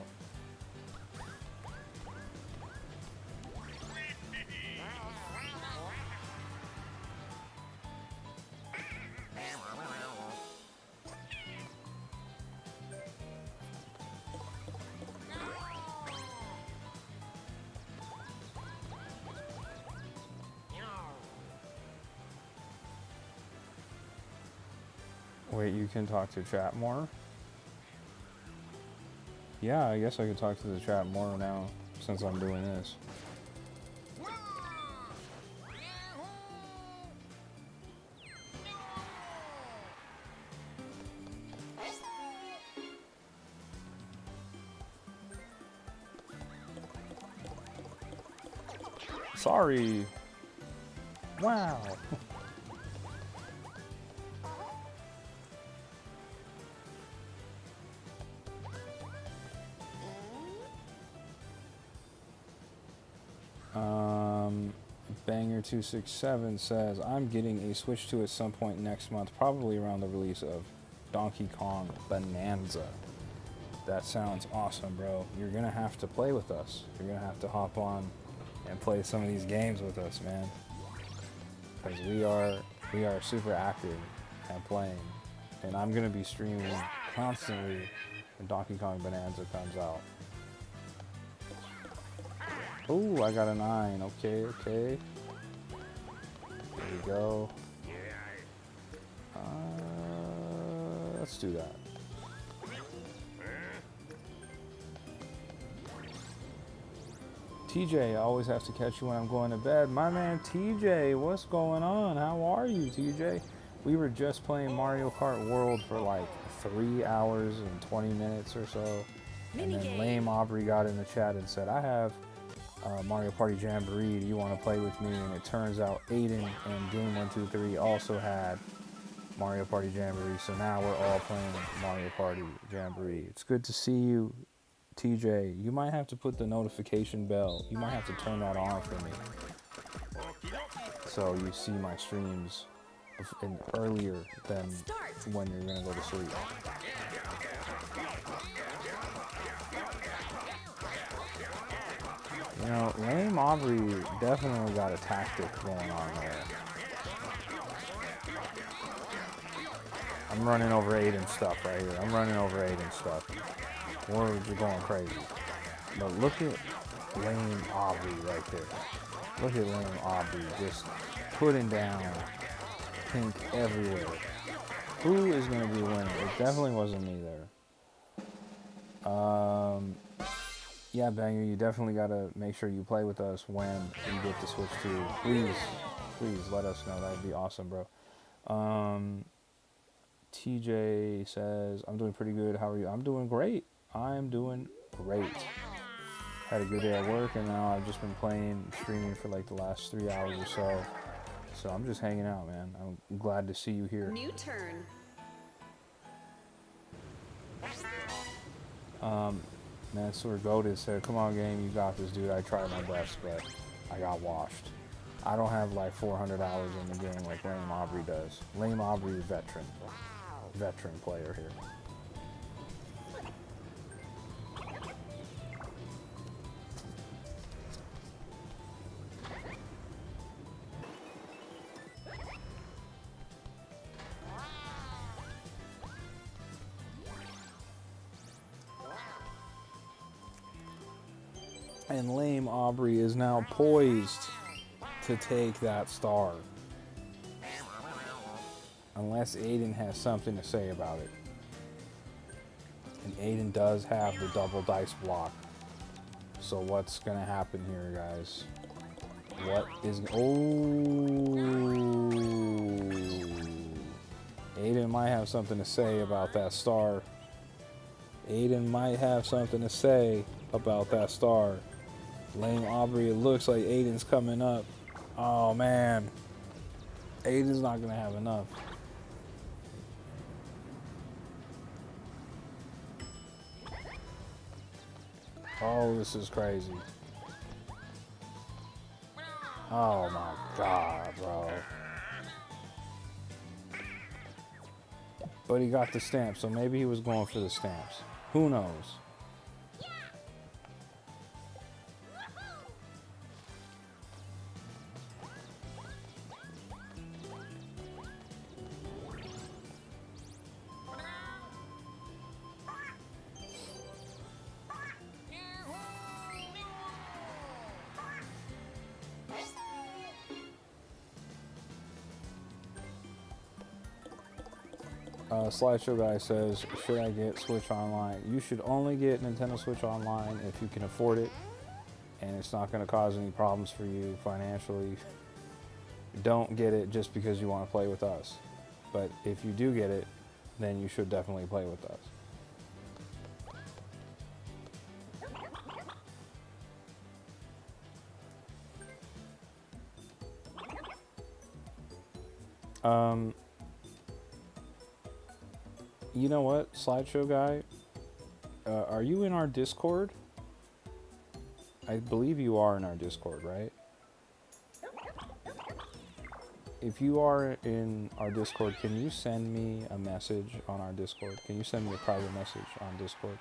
Wait, you can talk to chat more? Yeah, I guess I could talk to the chat more now, since I'm doing this. Sorry. Wow. Banger267 says, I'm getting a Switch 2 at some point next month, probably around the release of Donkey Kong Bonanza. That sounds awesome, bro. You're gonna have to play with us. You're gonna have to hop on and play some of these games with us, man. Because we are super active at playing. And I'm gonna be streaming constantly when Donkey Kong Bonanza comes out. Ooh, I got a 9. Okay. There we go. Let's do that. TJ, I always have to catch you when I'm going to bed. My man TJ, what's going on? How are you, TJ? We were just playing Mario Kart World for like 3 hours and 20 minutes or so. And then Lame Aubrey got in the chat and said, I have Mario Party Jamboree, do you want to play with me? And it turns out Aiden and Game123 also had Mario Party Jamboree, so now we're all playing Mario Party Jamboree. It's good to see you, TJ. You might have to put the notification bell, you might have to turn that on for me, so you see my streams earlier than when you're going to go to sleep. You know, Lame Aubrey definitely got a tactic going on there. I'm running over Aiden stuff right here. Words are going crazy. But look at Lame Aubrey right there. Look at Lame Aubrey just putting down pink everywhere. Who is going to be winning? It definitely wasn't me there. Yeah, Banger, you definitely got to make sure you play with us when you get the Switch 2. Please let us know. That would be awesome, bro. TJ says, I'm doing pretty good. How are you? I'm doing great. Had a good day at work, and now I've just been streaming for like the last 3 hours or so. So I'm just hanging out, man. I'm glad to see you here. New turn. Mansoor Goated said, come on, game, you got this, dude. I tried my best, but I got washed. I don't have like 400 hours in the game like Lame Aubrey does. Lame Aubrey is veteran player here. And lame Aubrey is now poised to take that star. Unless Aiden has something to say about it. And Aiden does have the double dice block. So what's going to happen here, guys? What is... Oh! Aiden might have something to say about that star. Aiden might have something to say about that star. Lame Aubrey, it looks like Aiden's coming up. Oh, man. Aiden's not going to have enough. Oh, this is crazy. Oh my god, bro. But he got the stamp, so maybe he was going for the stamps. Who knows? Slideshow guy says, should I get Switch Online? You should only get Nintendo Switch Online if you can afford it and it's not going to cause any problems for you financially. Don't get it just because you want to play with us. But if you do get it, then you should definitely play with us. You know what, Slideshow guy? Are you in our Discord? I believe you are in our Discord, right? If you are in our Discord, can you send me a message on our Discord? Can you send me a private message on Discord?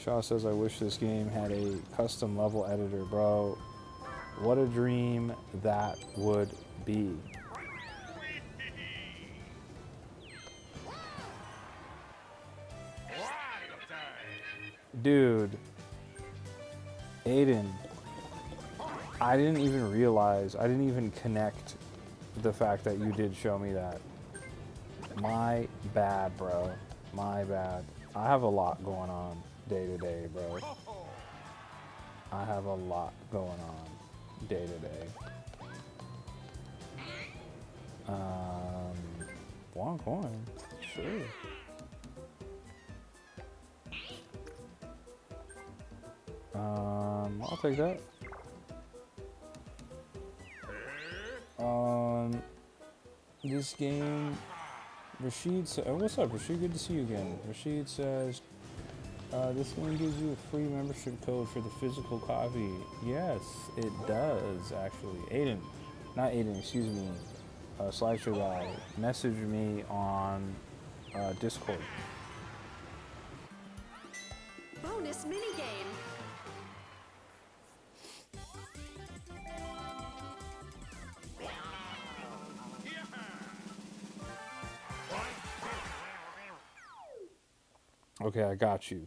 Shaw says, I wish this game had a custom level editor, bro. What a dream that would be. Dude. Aiden. I didn't even realize, I didn't even connect the fact that you did show me that. My bad, bro. My bad. I have a lot going on day to day, bro. I have a lot going on day to day. One coin, sure. I'll take that. This game, Rashid says, oh, what's up, Rashid? Good to see you again. Rashid says, this game gives you a free membership code for the physical copy. Yes, it does, actually. Aiden, not Aiden, excuse me, Slideshow guy, message me on Discord. Bonus minigame. Okay, I got you.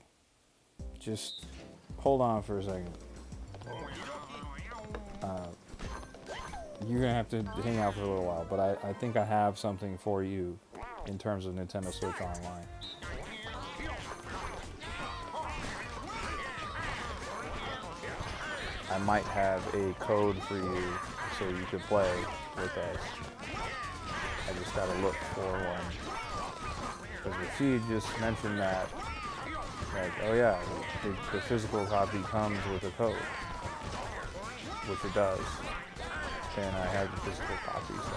Just hold on for a second. You're gonna have to hang out for a little while, but I think I have something for you in terms of Nintendo Switch Online. I might have a code for you so you could play with us. I just gotta look for one. Because Rashid just mentioned that, like, oh yeah, the physical copy comes with a code, which it does, and I have the physical copy, so.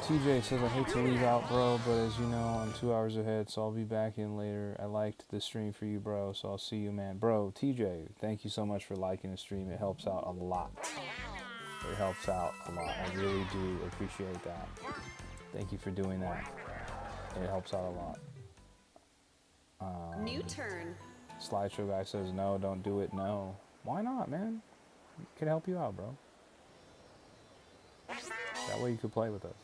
TJ says, I hate to leave out, bro, but as you know, I'm 2 hours ahead, so I'll be back in later. I liked the stream for you, bro, so I'll see you, man. Bro, TJ, thank you so much for liking the stream. It helps out a lot. It helps out a lot. I really do appreciate that. Thank you for doing that. It helps out a lot. New turn. Slideshow guy says no, don't do it. No. Why not, man? It could help you out, bro. That way you could play with us.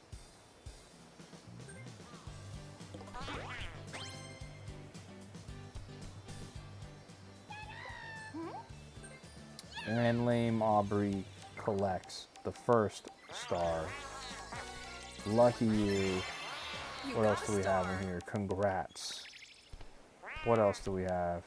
And Lame Aubrey collects the first star. Lucky you. What else do we have in here? Congrats. What else do we have?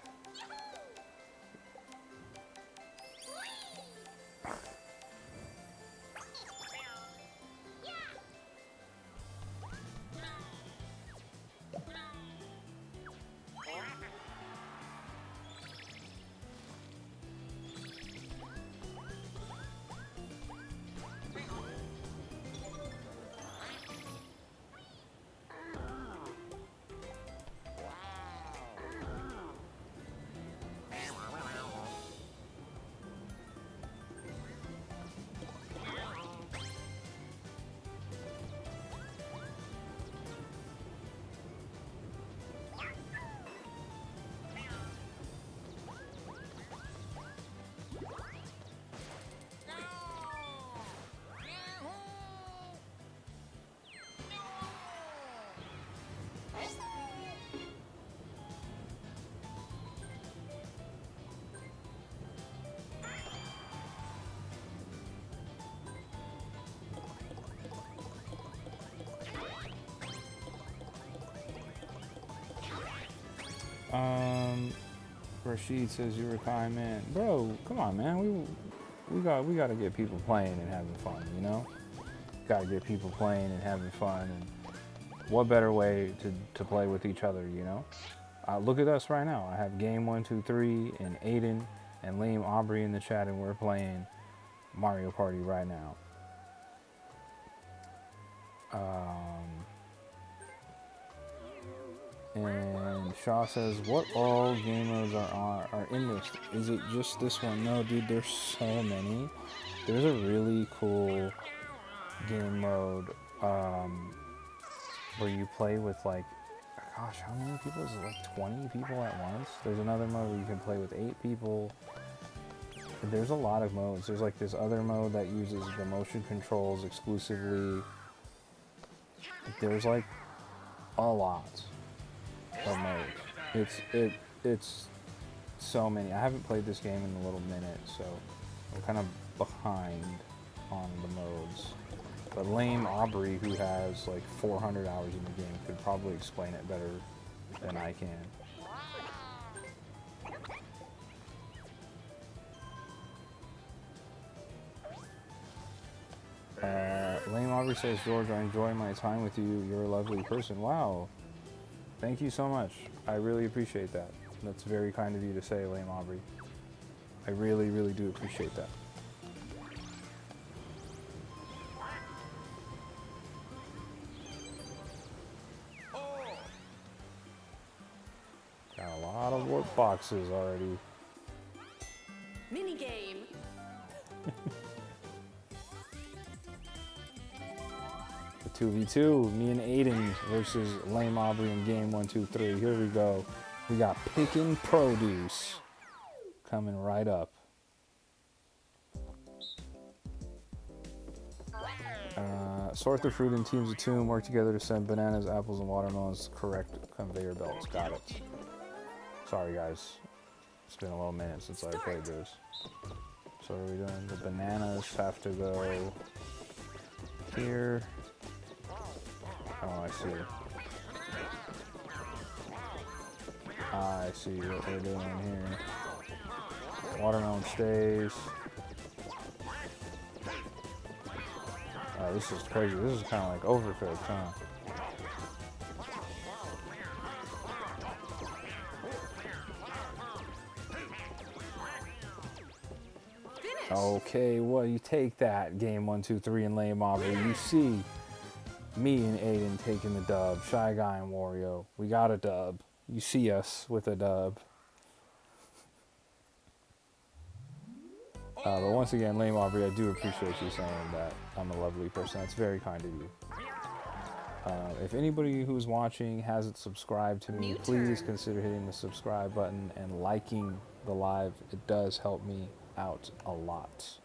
Rashid says you're a kind man. Bro, come on, man. We got to get people playing and having fun, you know? Got to get people playing and having fun. And what better way to play with each other, you know? Look at us right now. I have Game 1, 2, 3 and Aiden and Lame Aubrey in the chat, and we're playing Mario Party right now. And Shaw says, what all game modes are in this? Is it just this one? No, dude, there's so many. There's a really cool game mode where you play with, like, gosh, how many people? Is it like 20 people at once? There's another mode where you can play with 8 people. There's a lot of modes. There's like this other mode that uses the motion controls exclusively. There's like a lot of modes. It's so many. I haven't played this game in a little minute, so I'm kind of behind on the modes. But Lame Aubrey, who has like 400 hours in the game, could probably explain it better than I can. Lame Aubrey says, George, I enjoy my time with you. You're a lovely person. Wow. Thank you so much. I really appreciate that. That's very kind of you to say, Lame Aubrey. I really, really do appreciate that. Got a lot of work boxes already. Mini game. The 2v2, me and Aiden versus Lame Aubrey in game 1, 2, 3. Here we go. We got picking produce coming right up. Sort the fruit in teams of 2 and work together to send bananas, apples, and watermelons to correct conveyor belts. Got it. Sorry, guys. It's been a little minute since I played this. So what are we doing? The bananas have to go here. Oh, I see. I see what we're doing here. Watermelon stays. This is crazy. This is kind of like overcooked, huh? Okay, well, you take that, game 1, 2, 3, and Lame Aubrey. You see me and Aiden taking the dub. Shy Guy and Wario. We got a dub. You see us with a dub. But once again, Lame Aubrey, I do appreciate you saying that I'm a lovely person. That's very kind of you. If anybody who's watching hasn't subscribed to me, New please turn. consider hitting the subscribe button and liking the live. It does help me out a lot.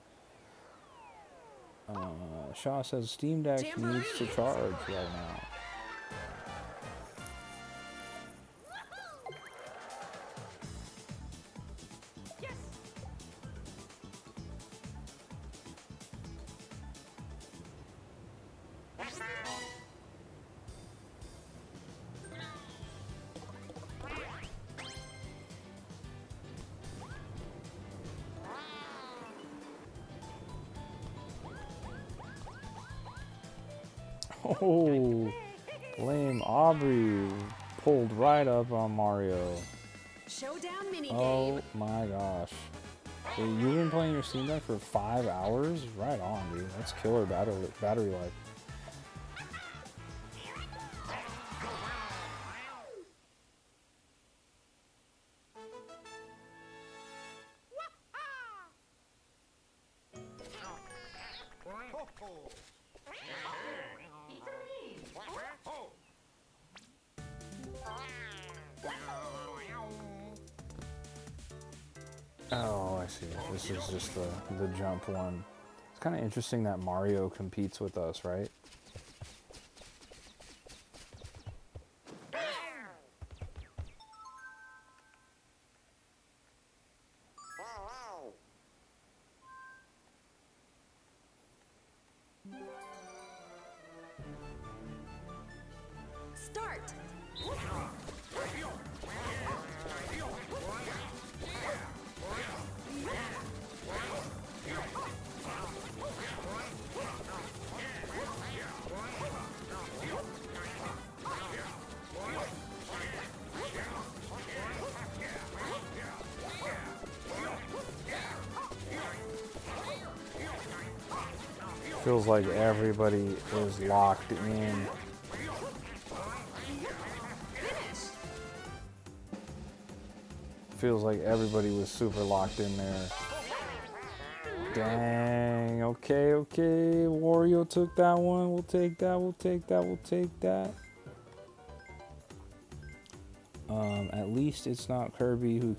Shaw says Steam Deck needs to Jamboree. charge right now. Yes. Oh, lame. Aubrey pulled right up on Mario. Showdown mini Oh game. my gosh. Hey, you've been playing your Steam Deck for 5 hours? Right on, dude. That's killer battery life. Oh, I see. This is just the jump one. It's kind of interesting that Mario competes with us, right? Start. Feels like everybody is locked in. Finish. Feels like everybody was super locked in there. Dang. Okay, okay. Wario took that one. We'll take that. We'll take that. We'll take that. At least it's not Kirby who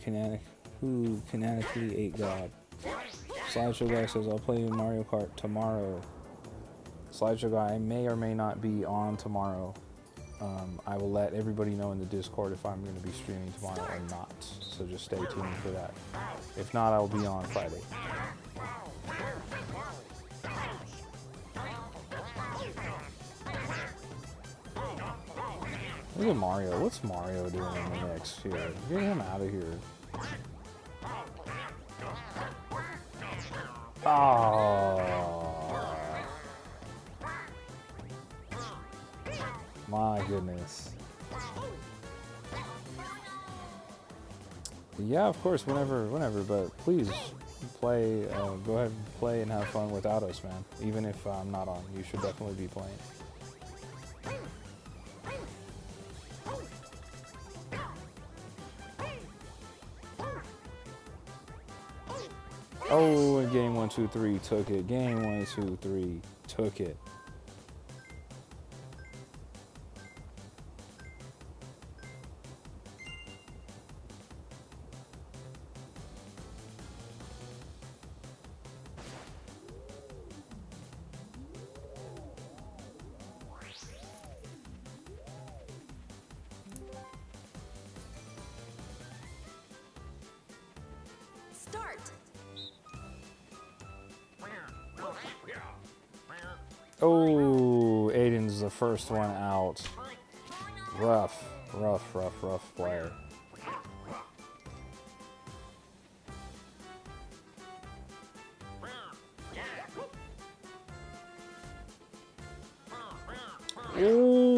canonically ate God. Slideshow Guy says, I'll play Mario Kart tomorrow. Slideshow Guy, I may or may not be on tomorrow. I will let everybody know in the Discord if I'm going to be streaming tomorrow or not. So just stay tuned for that. If not, I'll be on Friday. Look at Mario. What's Mario doing in the mix here? Get him out of here. Oh. My goodness. Yeah, of course, whenever, but please play, go ahead and play and have fun without us, man. Even if I'm not on, you should definitely be playing. Oh, and game 1, 2, 3 took it. Game 1, 2, 3 took it. Start. Oh, Aiden's the first one out. Rough player. Ooh.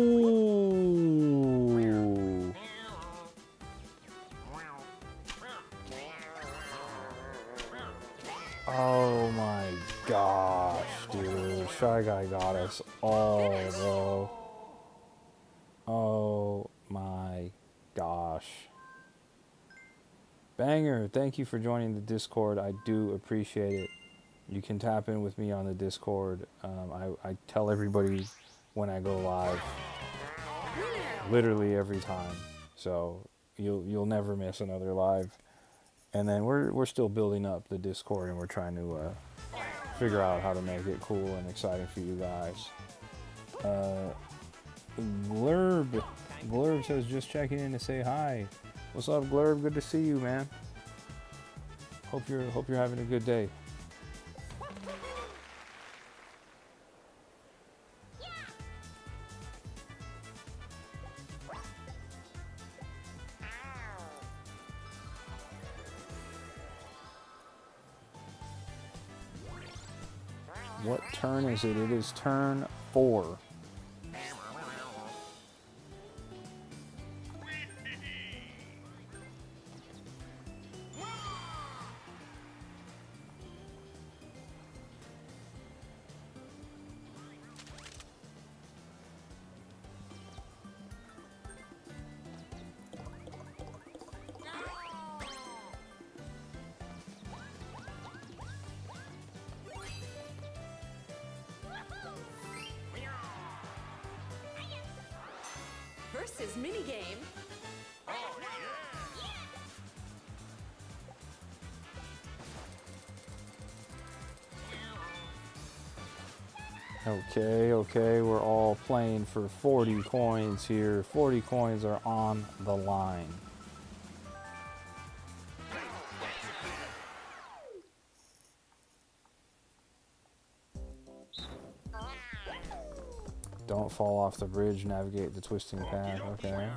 Oh my gosh, dude. Shy Guy got us all, bro. Oh my gosh. Banger, thank you for joining the Discord. I do appreciate it. You can tap in with me on the Discord. I tell everybody when I go live. literally every time. So you'll never miss another live. And then we're still building up the Discord, and we're trying to figure out how to make it cool and exciting for you guys. Glurb says just checking in to say hi. What's up, Glurb? Good to see you, man. Hope you're having a good day. What turn is it? It is turn 4. Versus minigame. Okay, we're all playing for 40 coins here. 40 coins are on the line. Don't fall off the bridge, navigate the twisting path. Okay. I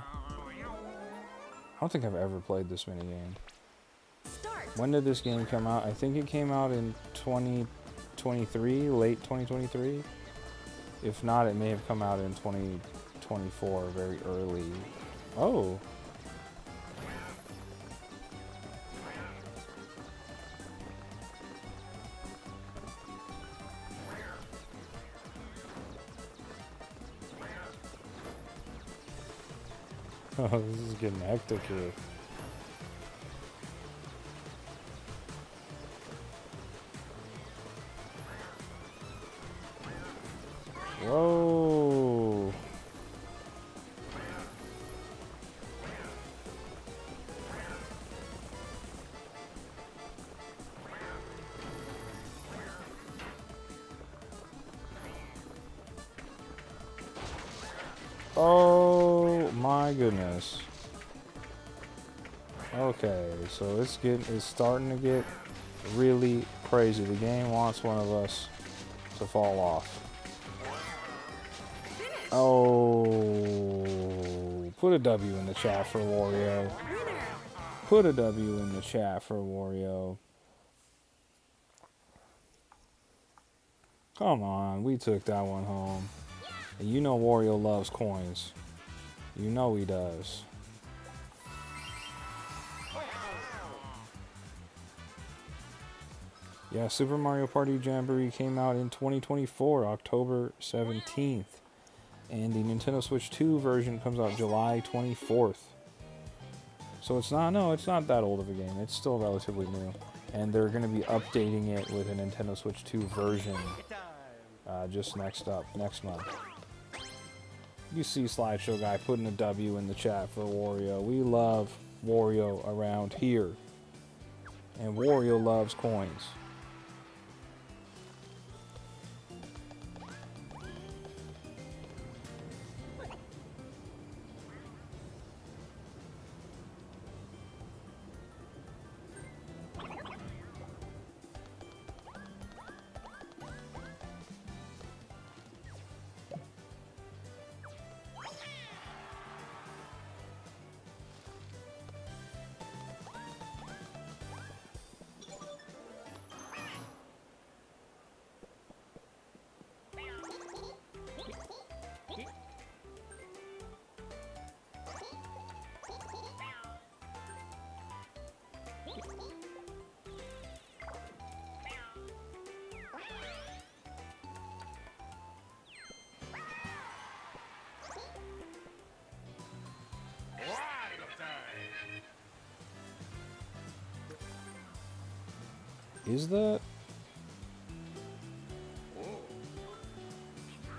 don't think I've ever played this minigame. Start. When did this game come out? I think it came out in 2023, late 2023. If not, it may have come out in 2024, very early. Oh. Oh, this is getting hectic here. Whoa. Oh my goodness. Okay, so it's starting to get really crazy. The game wants one of us to fall off. Oh, put a W in the chat for Wario. Put a W in the chat for Wario. Come on, we took that one home. And you know Wario loves coins. You know he does. Yeah, Super Mario Party Jamboree came out in 2024, October 17th. And the Nintendo Switch 2 version comes out July 24th. So it's not that old of a game. It's still relatively new. And they're going to be updating it with a Nintendo Switch 2 version just next month. You see Slideshow Guy putting a W in the chat for Wario. We love Wario around here. And Wario loves coins.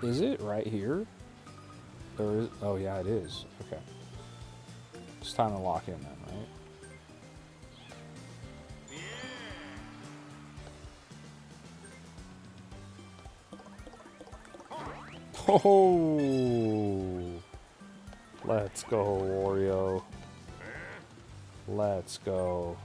Is it right here? There is. Oh yeah, it is. Okay. It's time to lock in then, right? Oh, let's go, Wario. Let's go.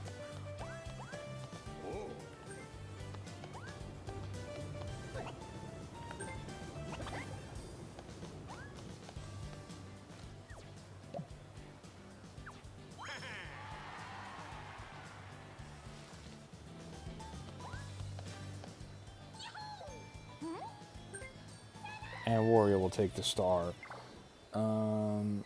And Wario will take the star. Banger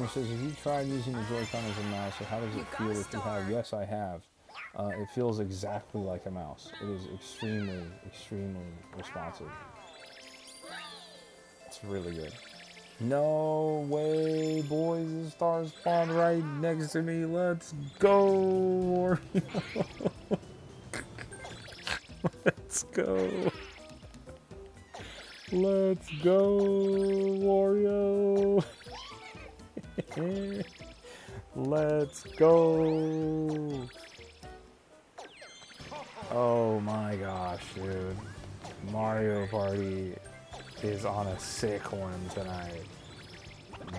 says, have you tried using the Joy-Con as a mouse? Or how does it feel if you have? Yes, I have. It feels exactly like a mouse. It is extremely, extremely responsive. It's really good. No way, boys. The star spawned right next to me. Let's go, Wario. Let's go. Let's go, Wario. Let's go. Oh my gosh, dude. Mario Party is on a sick one tonight.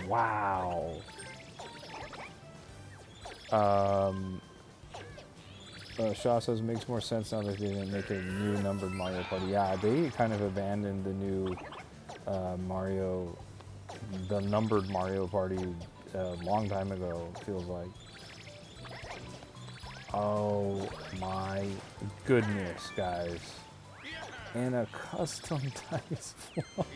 Wow. Shaw says makes more sense now that they didn't make a new numbered Mario Party. Yeah, they kind of abandoned the new the numbered Mario Party a long time ago, it feels like. Oh my goodness, guys. And a custom dice block.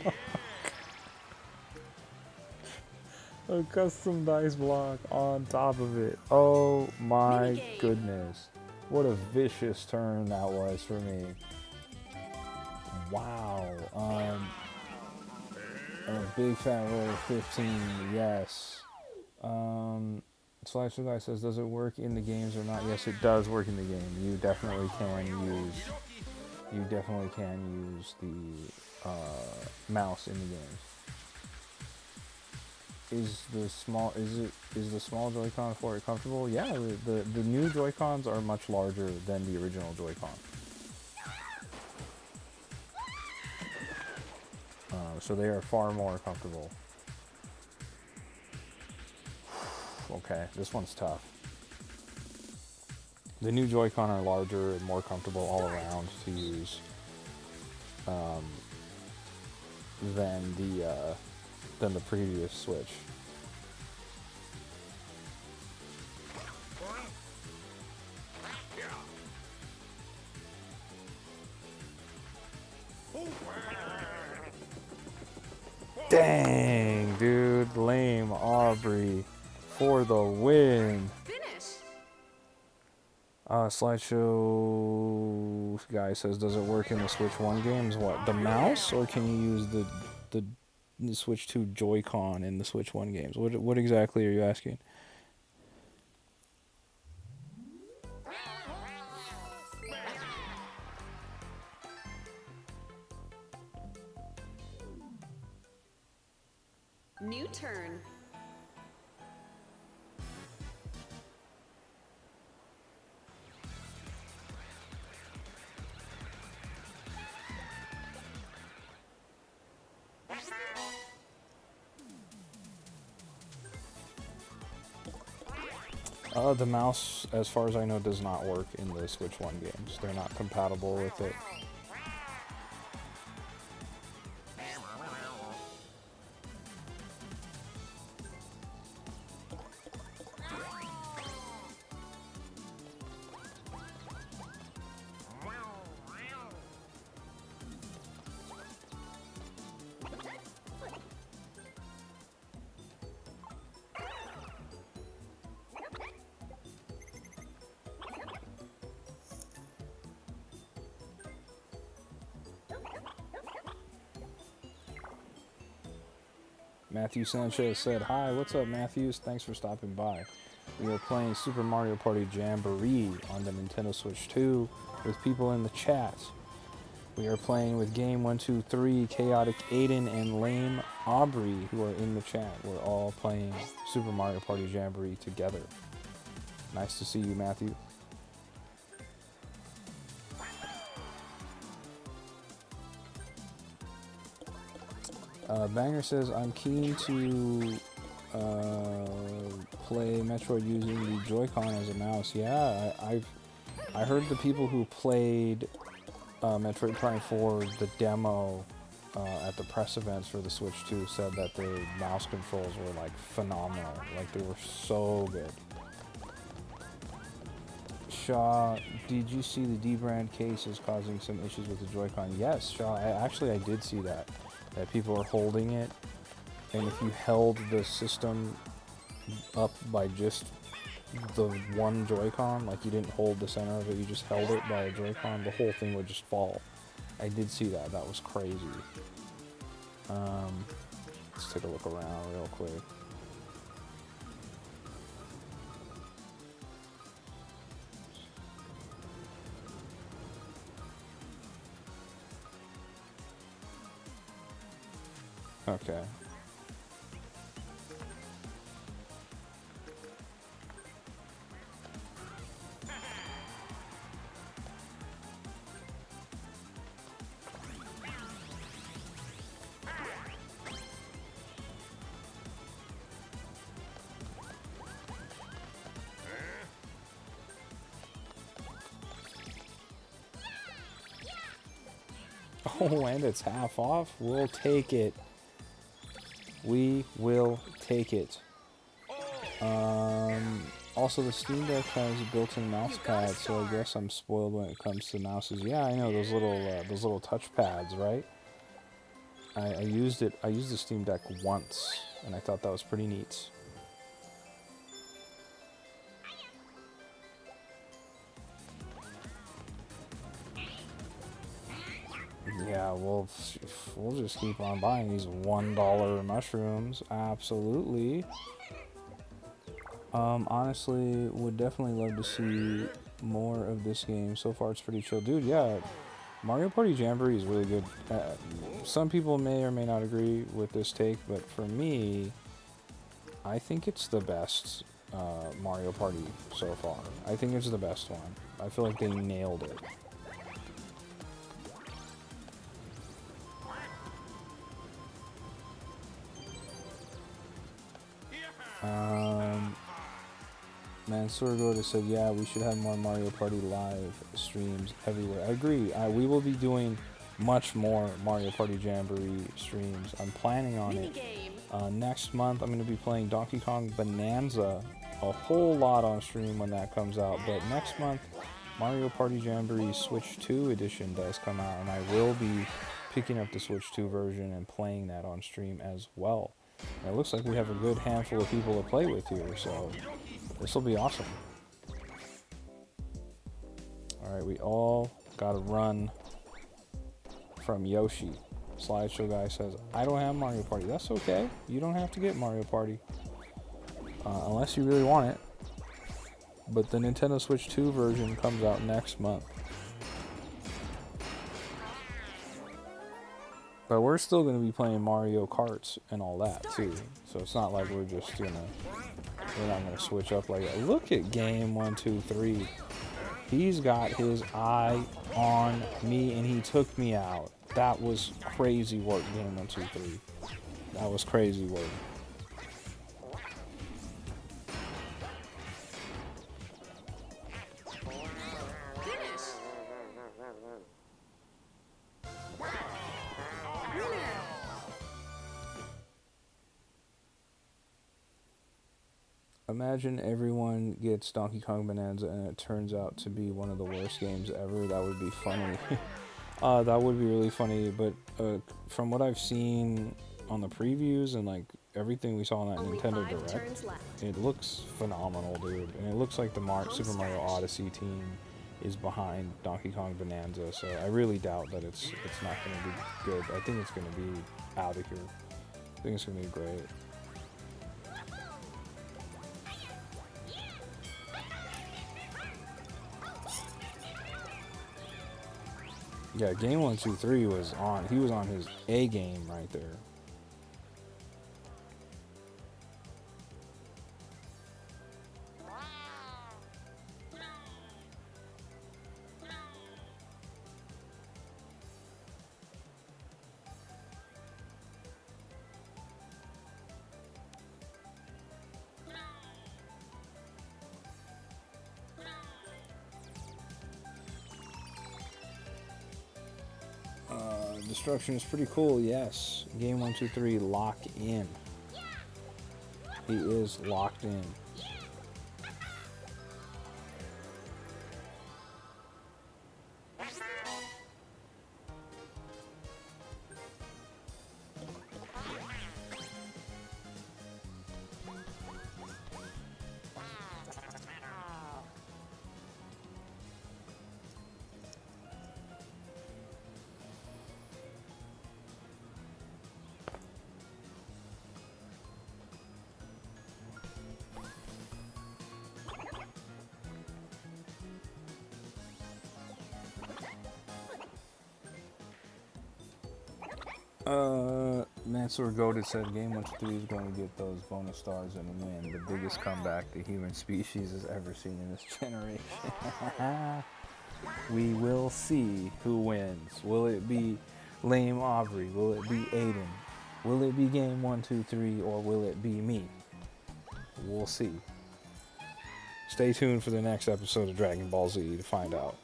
A custom dice block on top of it. Oh my goodness. What a vicious turn that was for me. Wow. A big fat roll of 15, yes. Slasher Guy says, does it work in the games or not? Yes, it does work in the game. You definitely can use the mouse in the games. Is the small Joy-Con for it comfortable? Yeah, the new Joy-Cons are much larger than the original Joy-Con. So they are far more comfortable. Okay, this one's tough. The new Joy-Con are larger and more comfortable all around to use than the previous Switch. Dang, dude, lame Aubrey for the win. Finish. Slideshow guy says, does it work in the Switch 1 games? What, the mouse, or can you use the Switch 2 Joy-Con in the Switch 1 games? What exactly are you asking? New turn. The mouse, as far as I know, does not work in the Switch 1 games. They're not compatible with it. Matthew Sanchez said, hi, what's up, Matthews? Thanks for stopping by. We are playing Super Mario Party Jamboree on the Nintendo Switch 2 with people in the chat. We are playing with Game 123, Chaotic Aiden, and Lame Aubrey, who are in the chat. We're all playing Super Mario Party Jamboree together. Nice to see you, Matthew. Banger says, I'm keen to play Metroid using the Joy-Con as a mouse. Yeah, I heard the people who played Metroid Prime 4, the demo at the press events for the Switch 2, said that the mouse controls were like phenomenal. Like, they were so good. Shaw, did you see the D-brand case is causing some issues with the Joy-Con? Yes, Shaw, I did see that. That people are holding it, and if you held the system up by just the one Joy-Con, like you didn't hold the center of it, you just held it by a Joy-Con, the whole thing would just fall. I did see that. That was crazy. Let's take a look around real quick. Okay. Oh, and it's half off? We'll take it. We will take it. Also, the Steam Deck has a built-in mouse pad, so I guess I'm spoiled when it comes to mouses. Yeah, I know those little touch pads, right? I used the Steam Deck once, and I thought that was pretty neat. Yeah, we'll just keep on buying these $1 mushrooms. Absolutely. Honestly, would definitely love to see more of this game. So far, it's pretty chill. Dude, yeah, Mario Party Jamboree is really good. Some people may or may not agree with this take, but for me, I think it's the best Mario Party so far. I think it's the best one. I feel like they nailed it. Mansour Gorda said, yeah, we should have more Mario Party live streams everywhere. I agree. We will be doing much more Mario Party Jamboree streams. I'm planning on it. Next month, I'm going to be playing Donkey Kong Bonanza a whole lot on stream when that comes out. But next month, Mario Party Jamboree Switch 2 edition does come out, and I will be picking up the Switch 2 version and playing that on stream as well. And it looks like we have a good handful of people to play with here, so this will be awesome. Alright, we all got to run from Yoshi. Slideshow guy says, I don't have Mario Party. That's okay. You don't have to get Mario Party. Unless you really want it. But the Nintendo Switch 2 version comes out next month. But we're still going to be playing Mario Karts and all that too. So it's not like we're just we're not going to switch up like that. Look at Game 123. He's got his eye on me and he took me out. That was crazy work, Game 123. That was crazy work. Imagine everyone gets Donkey Kong Bonanza and it turns out to be one of the worst games ever. That would be funny. That would be really funny, but from what I've seen on the previews and like everything we saw on that Nintendo Direct, it looks phenomenal, dude. And it looks like the Super Mario Odyssey team is behind Donkey Kong Bonanza, so I really doubt that it's not going to be good. I think it's going to be out of here. I think it's going to be great. Yeah, game 1, 2, 3 was on. He was on his A game right there. Destruction is pretty cool, yes. Game 1, 2, 3, lock in. He is locked in. Mansour Goated said Game 1, 2, 3 is going to get those bonus stars and win. The biggest comeback the human species has ever seen in this generation. We will see who wins. Will it be Lame Aubrey? Will it be Aiden? Will it be Game 1, 2, 3, or will it be me? We'll see. Stay tuned for the next episode of Dragon Ball Z to find out.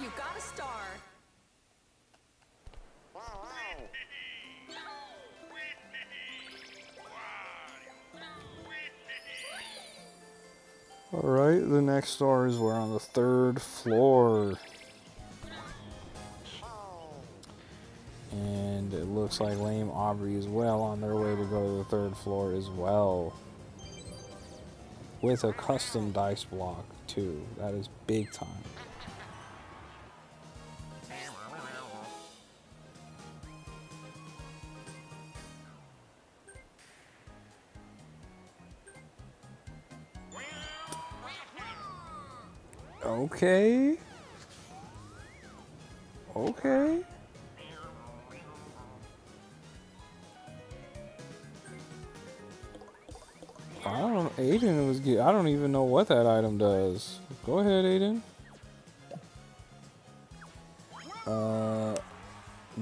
You got a star. Alright, the next stars were on the 3rd floor. And it looks like Lame Aubrey is well on their way to go to the 3rd floor as well. With a custom dice block, too. That is big time. Okay. Okay. I don't. Aiden was. I don't even know what that item does. Go ahead, Aiden.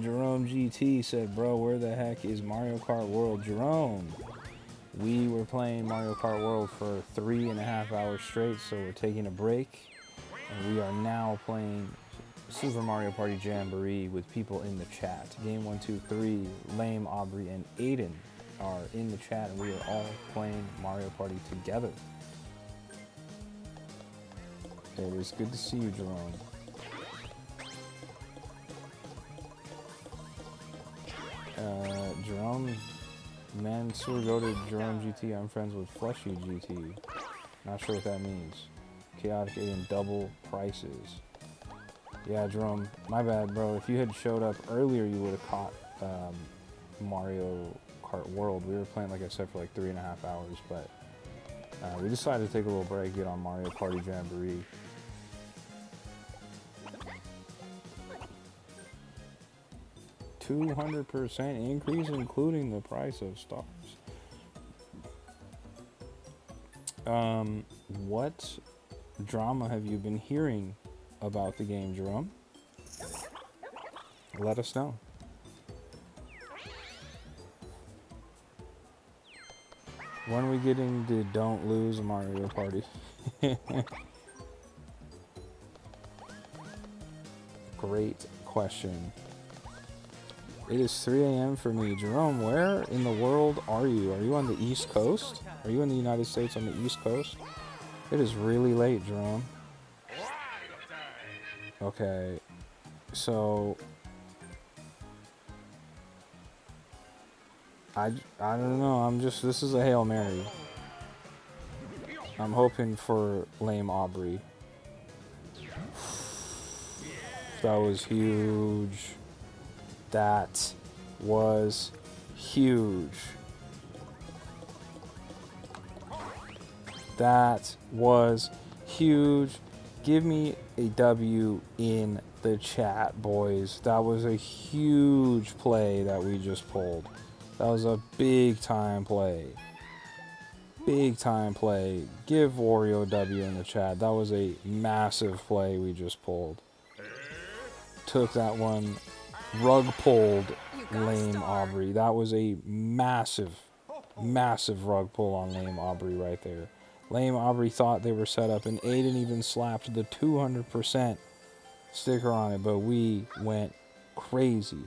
Jerome GT said, "Bro, where the heck is Mario Kart World?" Jerome, we were playing Mario Kart World for 3.5 hours straight, so we're taking a break. And we are now playing Super Mario Party Jamboree with people in the chat. Game 1, 2, 3, Lame, Aubrey, and Aiden are in the chat, and we are all playing Mario Party together. It is good to see you, Jerome. Jerome, Mansour, go to Jerome GT. I'm friends with Fleshy GT. Not sure what that means. Chaotic Aiden double prices. Yeah, Jerome, my bad, bro. If you had showed up earlier, you would have caught Mario Kart World. We were playing, like I said, for like 3.5 hours, but we decided to take a little break, get on Mario Party Jamboree. $200% increase, including the price of stars. What drama have you been hearing about the game, Jerome? Let us know. When are we getting the Don't Lose Mario Party? Great question. It is 3 a.m. for me. Jerome, where in the world are you? Are you on the East Coast? Are you in the United States on the East Coast? It is really late, Jerome. Okay, so I don't know. This is a Hail Mary. I'm hoping for Lame Aubrey. That was huge. That was huge. That was huge. Give me a W in the chat, boys. That was a huge play that we just pulled. That was a big time play. Big time play. Give Wario a W in the chat. That was a massive play we just pulled. Took that one. Rug pulled Lame Aubrey. That was a massive, massive rug pull on Lame Aubrey right there. Lame Aubrey thought they were set up, and Aiden even slapped the 200% sticker on it, but we went crazy.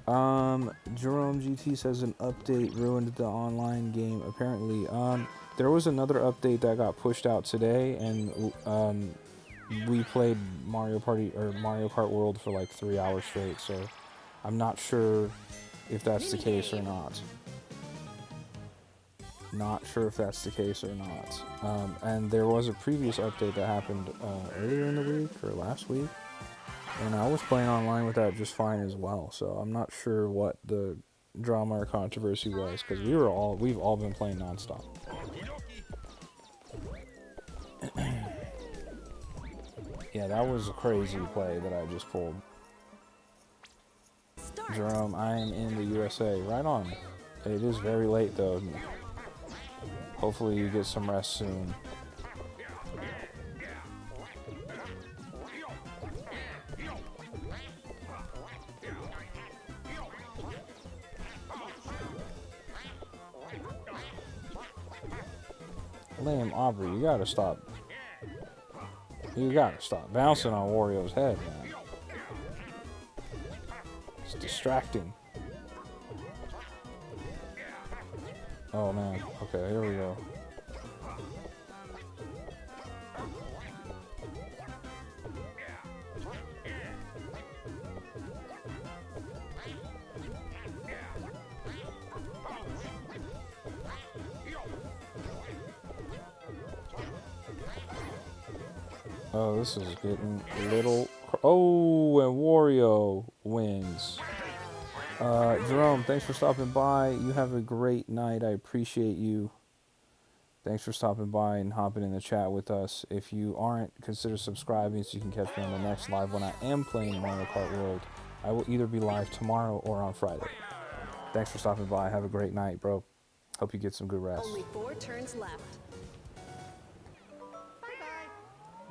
Jerome GT says an update ruined the online game. Apparently, there was another update that got pushed out today, and we played Mario Kart World for like 3 hours straight. So I'm not sure if that's the case or not. Not sure if that's the case or not. And there was a previous update that happened earlier in the week or last week, and I was playing online with that just fine as well. So I'm not sure what the drama or controversy was, because we've all been playing nonstop. Yeah, that was a crazy play that I just pulled. Jerome, I am in the USA. Right on. It is very late though. Hopefully you get some rest soon. Lame Aubrey, you gotta stop. You gotta stop bouncing on Wario's head, man. It's distracting. Oh man, okay, here we go. Oh, this is getting a little... Oh, and Wario wins. Jerome, thanks for stopping by. You have a great night. I appreciate you. Thanks for stopping by and hopping in the chat with us. If you aren't, consider subscribing so you can catch me on the next live when I am playing Mario Kart World. I will either be live tomorrow or on Friday. Thanks for stopping by. Have a great night, bro. Hope you get some good rest. Only 4 turns left.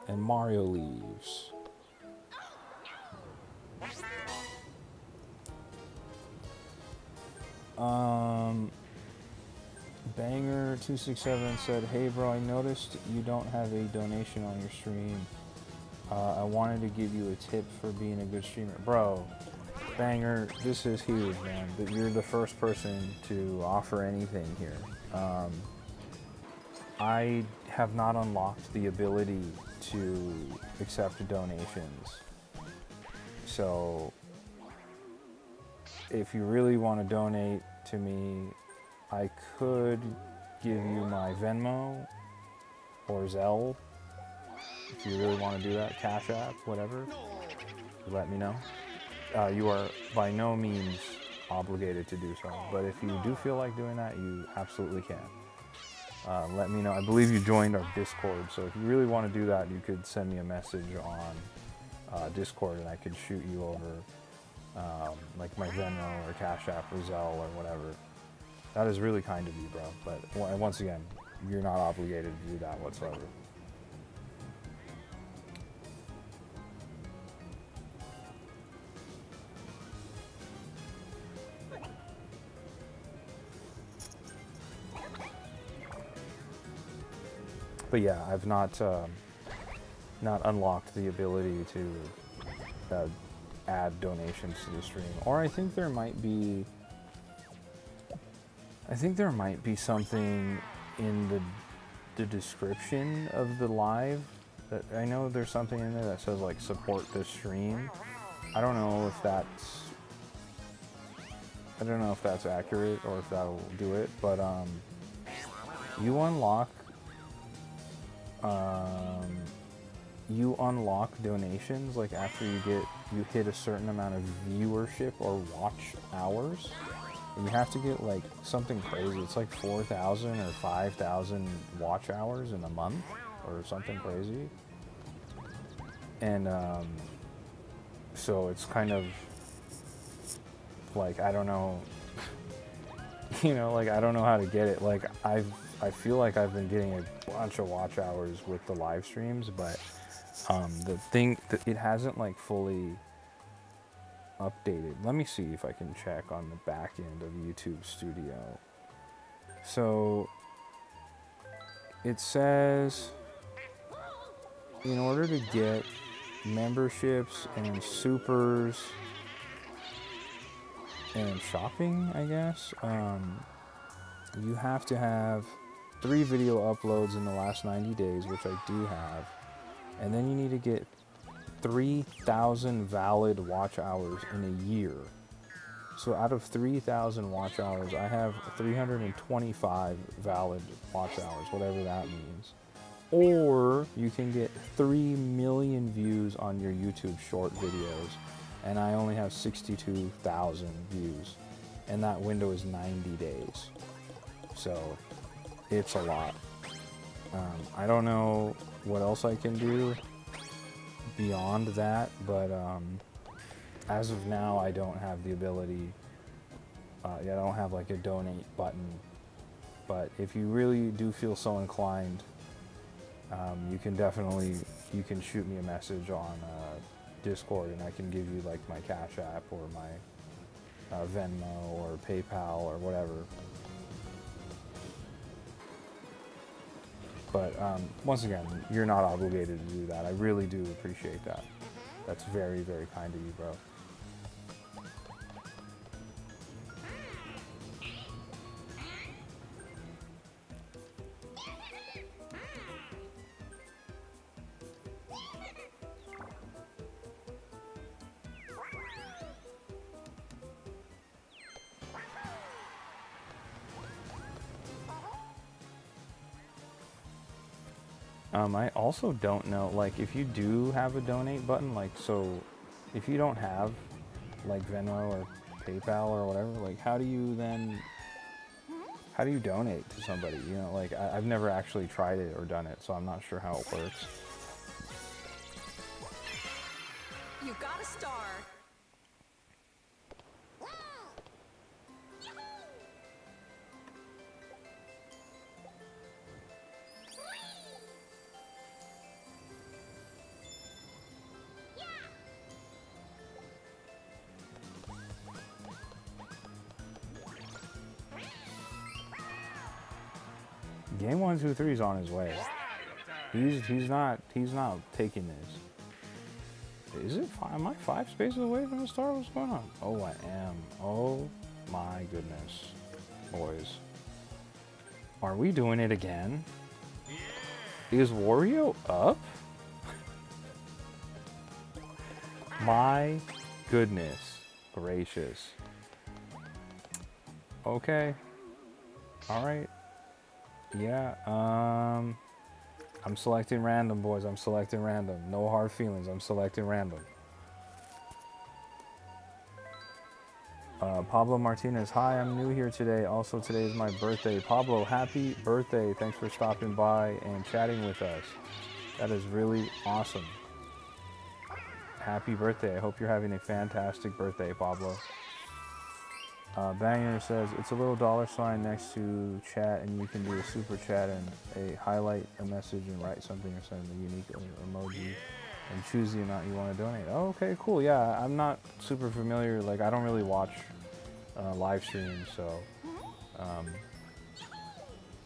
And Mario leaves. Banger267 said, hey bro, I noticed you don't have a donation on your stream. I wanted to give you a tip for being a good streamer. Bro, Banger, this is huge, man. You're the first person to offer anything here. I have not unlocked the ability to accept donations. So if you really want to donate to me, I could give you my Venmo or Zelle. If you really want to do that, Cash App, whatever, let me know. You are by no means obligated to do so, but if you do feel like doing that, you absolutely can. Let me know. I believe you joined our Discord, so if you really want to do that, you could send me a message on Discord, and I could shoot you over like my Venmo or Cash App or Zelle or whatever. That is really kind of you, bro. But once again, you're not obligated to do that whatsoever. But yeah, I've not unlocked the ability to add donations to the stream. Or I think there might be something in the description of the live. That I know there's something in there that says like support this stream. I don't know if that's accurate or if that'll do it, but you unlock you unlock donations like after you hit a certain amount of viewership or watch hours, and you have to get like something crazy. It's like 4,000 or 5,000 watch hours in a month or something crazy. And so it's kind of like, I don't know, like I don't know how to get it. Like I feel like I've been getting a bunch of watch hours with the live streams, but the thing that it hasn't like fully updated. Let me see if I can check on the back end of YouTube Studio. So it says in order to get memberships and supers and shopping, I guess, you have to have 3 video uploads in the last 90 days, which I do have, and then you need to get 3,000 valid watch hours in a year. So out of 3,000 watch hours, I have 325 valid watch hours, whatever that means. Or you can get 3 million views on your YouTube short videos, and I only have 62,000 views, and that window is 90 days. So it's a lot. I don't know what else I can do beyond that, but as of now, I don't have the ability. I don't have like a donate button. But if you really do feel so inclined, you can shoot me a message on Discord, and I can give you like my Cash App or my Venmo or PayPal or whatever. But once again, you're not obligated to do that. I really do appreciate that. That's very, very kind of you, bro. I also don't know, like, if you do have a donate button, like, so if you don't have, like, Venmo or PayPal or whatever, like, how do you donate to somebody? You know, like, I've never actually tried it or done it, so I'm not sure how it works. You got a star. Game 1, 2, 3 is on his way. He's not taking this. Is it? Am I 5 spaces away from the star? What's going on? Oh, I am. Oh my goodness, boys. Are we doing it again? Is Wario up? My goodness gracious. Okay. All right. Yeah, I'm selecting random, boys. I'm selecting random. No hard feelings. I'm selecting random. Pablo Martinez. Hi, I'm new here today. Also, today is my birthday. Pablo, happy birthday. Thanks for stopping by and chatting with us. That is really awesome. Happy birthday. I hope you're having a fantastic birthday, Pablo. Banger says, it's a little $ next to chat, and you can do a super chat and highlight a message and write something or send a unique emoji and choose the amount you want to donate. Oh, okay, cool. Yeah, I'm not super familiar. Like, I don't really watch live streams, so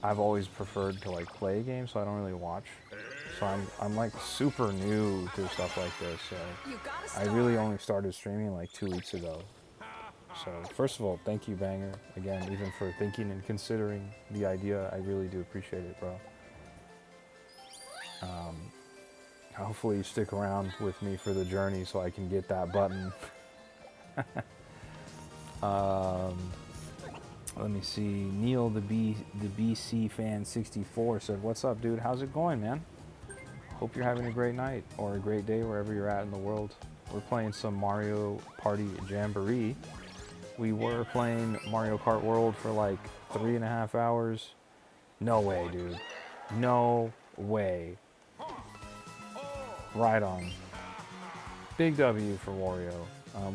I've always preferred to like play games, so I don't really watch. So I'm like super new to stuff like this. So I really only started streaming like 2 weeks ago. So first of all, thank you, Banger, again, even for thinking and considering the idea. I really do appreciate it, bro. Hopefully you stick around with me for the journey so I can get that button. Let me see. Neil, the BC fan 64 said, "What's up, dude? How's it going, man? hope you're having a great night or a great day wherever you're at in the world. We're playing some Mario Party Jamboree. We were playing Mario Kart World for like 3.5 hours. No way, dude. No way. Right on. Big W for Wario.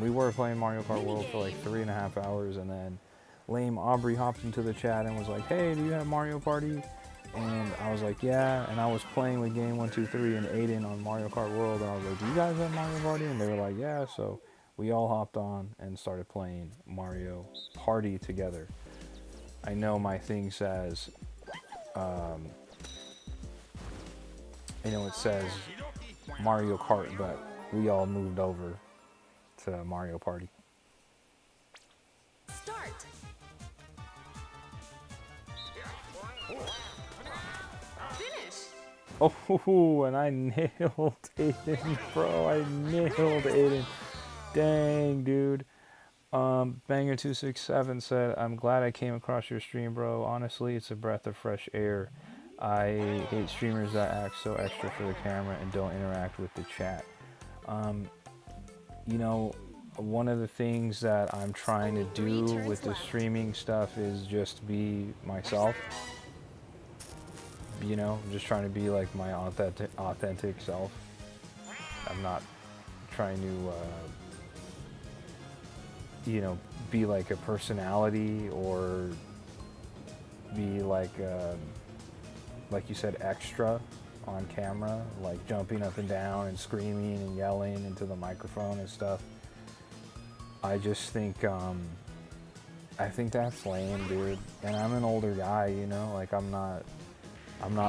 We were playing Mario Kart World for like 3.5 hours, and then lame Aubrey hopped into the chat and was like, hey, do you have Mario Party? And I was like, yeah. And I was playing with Game 123 and Aiden on Mario Kart World, and I was like, do you guys have Mario Party? And they were like, yeah. So we all hopped on and started playing Mario Party together. I know my thing says, it says Mario Kart, but we all moved over to Mario Party. Start. Finish. Oh, and I nailed Aiden, bro. I nailed Aiden. Dang, dude. Banger267 said, I'm glad I came across your stream, bro. Honestly, it's a breath of fresh air. I hate streamers that act so extra for the camera and don't interact with the chat. One of the things that I'm trying to do with the streaming stuff is just be myself. Just trying to be like my authentic self. I'm not trying to, be like a personality or be like you said, extra on camera, like jumping up and down and screaming and yelling into the microphone and stuff. I just think, I think that's lame, dude. And I'm an older guy, like I'm not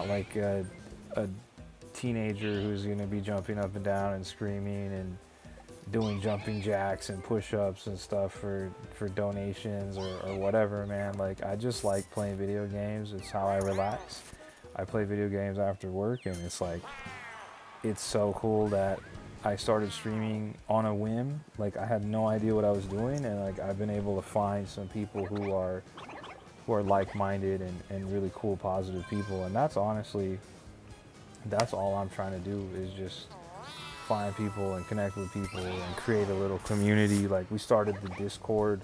like a teenager who's gonna be jumping up and down and screaming and doing jumping jacks and push-ups and stuff for donations or whatever, man. Like, I just like playing video games. It's how I relax. I play video games after work, and it's like, it's so cool that I started streaming on a whim. Like, I had no idea what I was doing, and like I've been able to find some people who are like-minded and really cool, positive people. And that's honestly, that's all I'm trying to do, is just find people and connect with people and create a little community. Like, we started the Discord.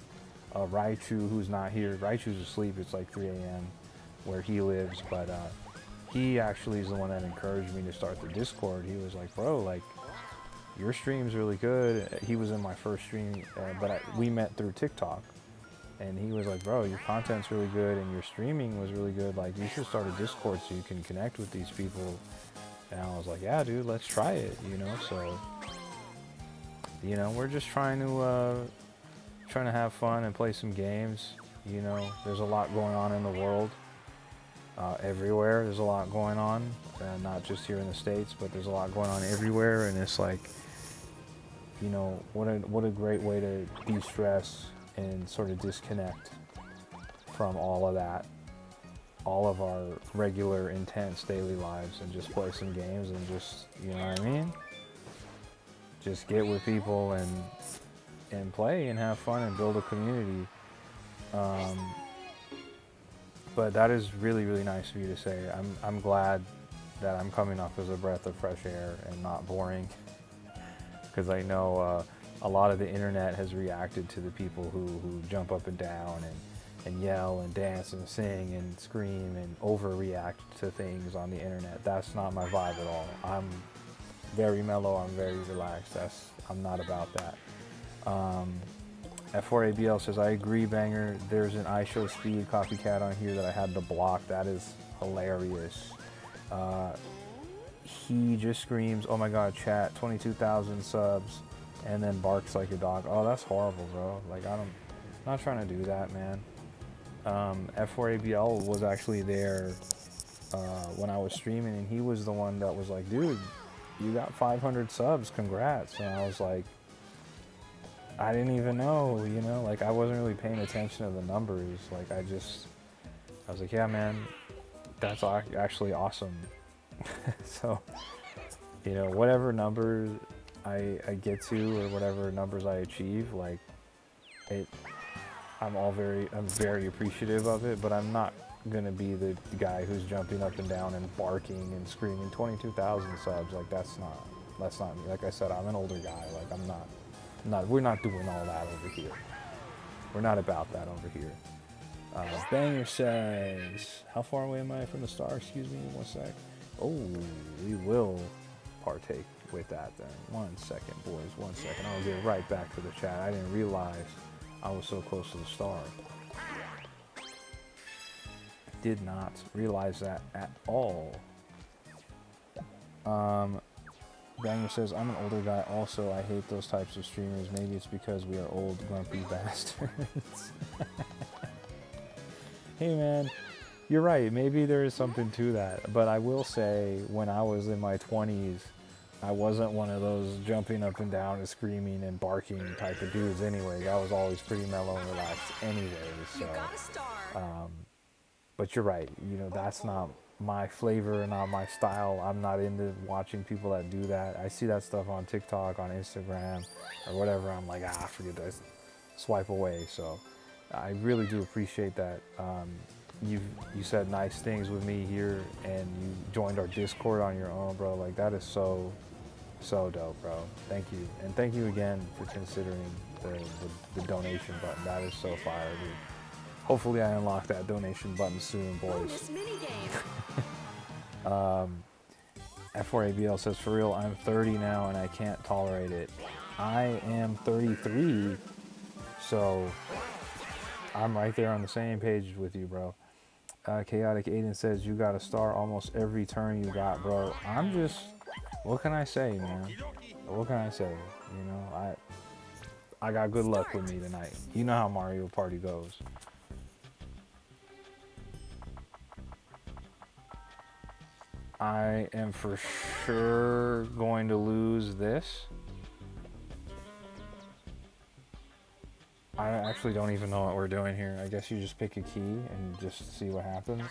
Raichu, who's not here, Raichu's asleep. It's like 3 a.m. where he lives, but he actually is the one that encouraged me to start the Discord. He was like, bro, like, your stream's really good. He was in my first stream, but we met through TikTok, and he was like, bro, your content's really good and your streaming was really good. Like, you should start a Discord so you can connect with these people. And I was like, yeah, dude, let's try it, So, we're just trying to have fun and play some games. There's a lot going on in the world. Everywhere there's a lot going on, not just here in the States, but there's a lot going on everywhere. And it's like, what a great way to de-stress and sort of disconnect from all of that, all of our regular intense daily lives, and just play some games and just, just get with people and play and have fun and build a community. But that is really, really nice of you to say. I'm glad that I'm coming off as a breath of fresh air and not boring, because I know a lot of the internet has reacted to the people who jump up and down and yell and dance and sing and scream and overreact to things on the internet. That's not my vibe at all. I'm very mellow, I'm very relaxed. I'm not about that. F4ABL says, I agree, Banger. There's an iShowSpeed copycat on here that I had to block. That is hilarious. He just screams, oh my god, chat, 22,000 subs, and then barks like a dog. Oh, that's horrible, bro. Like, I'm not trying to do that, man. F4ABL was actually there when I was streaming, and he was the one that was like, dude, you got 500 subs, congrats. And I was like, I didn't even know, like, I wasn't really paying attention to the numbers. Like, I was like, yeah, man, that's actually awesome. So, whatever numbers I get to, or whatever numbers I achieve, like, I'm very appreciative of it, but I'm not gonna be the guy who's jumping up and down and barking and screaming. 22,000 subs, like that's not me. Like I said, I'm an older guy. Like we're not doing all that over here. We're not about that over here. Banger says, how far away am I from the star? Excuse me, 1 sec. Oh, we will partake with that then. 1 second, boys, 1 second. I'll get right back to the chat. I didn't realize I was so close to the star. Did not realize that at all. Banger says, I'm an older guy also. I hate those types of streamers. Maybe it's because we are old, grumpy bastards. Hey man, you're right. Maybe there is something to that. But I will say, when I was in my 20s, I wasn't one of those jumping up and down and screaming and barking type of dudes anyway. I was always pretty mellow and relaxed anyway. So, You got a star. but you're right. You know, that's not my flavor, not my style. I'm not into watching people that do that. I see that stuff on TikTok, on Instagram, or whatever. I'm like, forget that. Swipe away. So I really do appreciate that. You said nice things with me here, and you joined our Discord on your own, bro. Like, that is so dope, bro. Thank you. And thank you again for considering the donation button. That is so fire, dude. Hopefully I unlock that donation button soon, boys. Bonus minigame. F4ABL says, for real, I'm 30 now and I can't tolerate it. I am 33, so I'm right there on the same page with you, bro. Chaotic Aiden says, you got a star almost every turn you got, bro. I'm just, what can I say, man? What can I say? You know, I got good luck with me tonight. You know how Mario Party goes. I am for sure going to lose this. I actually don't even know what we're doing here. I guess you just pick a key and just see what happens.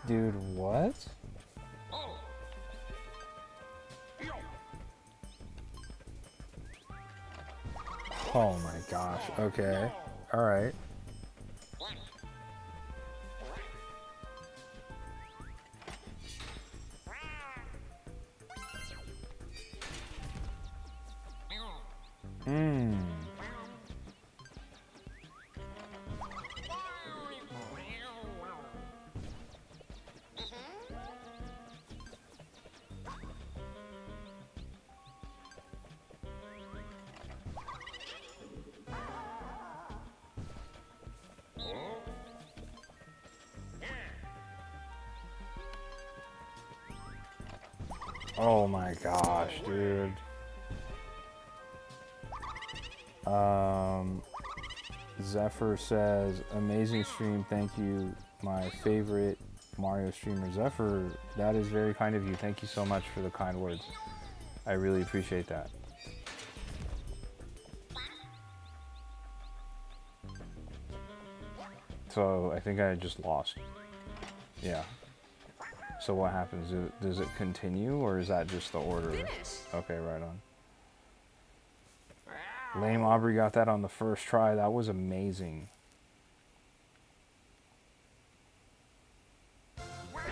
Dude, what? Oh my gosh, okay. Alright. Oh my gosh, dude. Zephyr says, amazing stream, thank you. My favorite Mario streamer. Zephyr, that is very kind of you. Thank you so much for the kind words. I really appreciate that. So, I think I just lost. Yeah. So what happens? Does it continue, or is that just the order? Finish. Okay, right on. Lame Aubrey got that on the first try. That was amazing. Winner.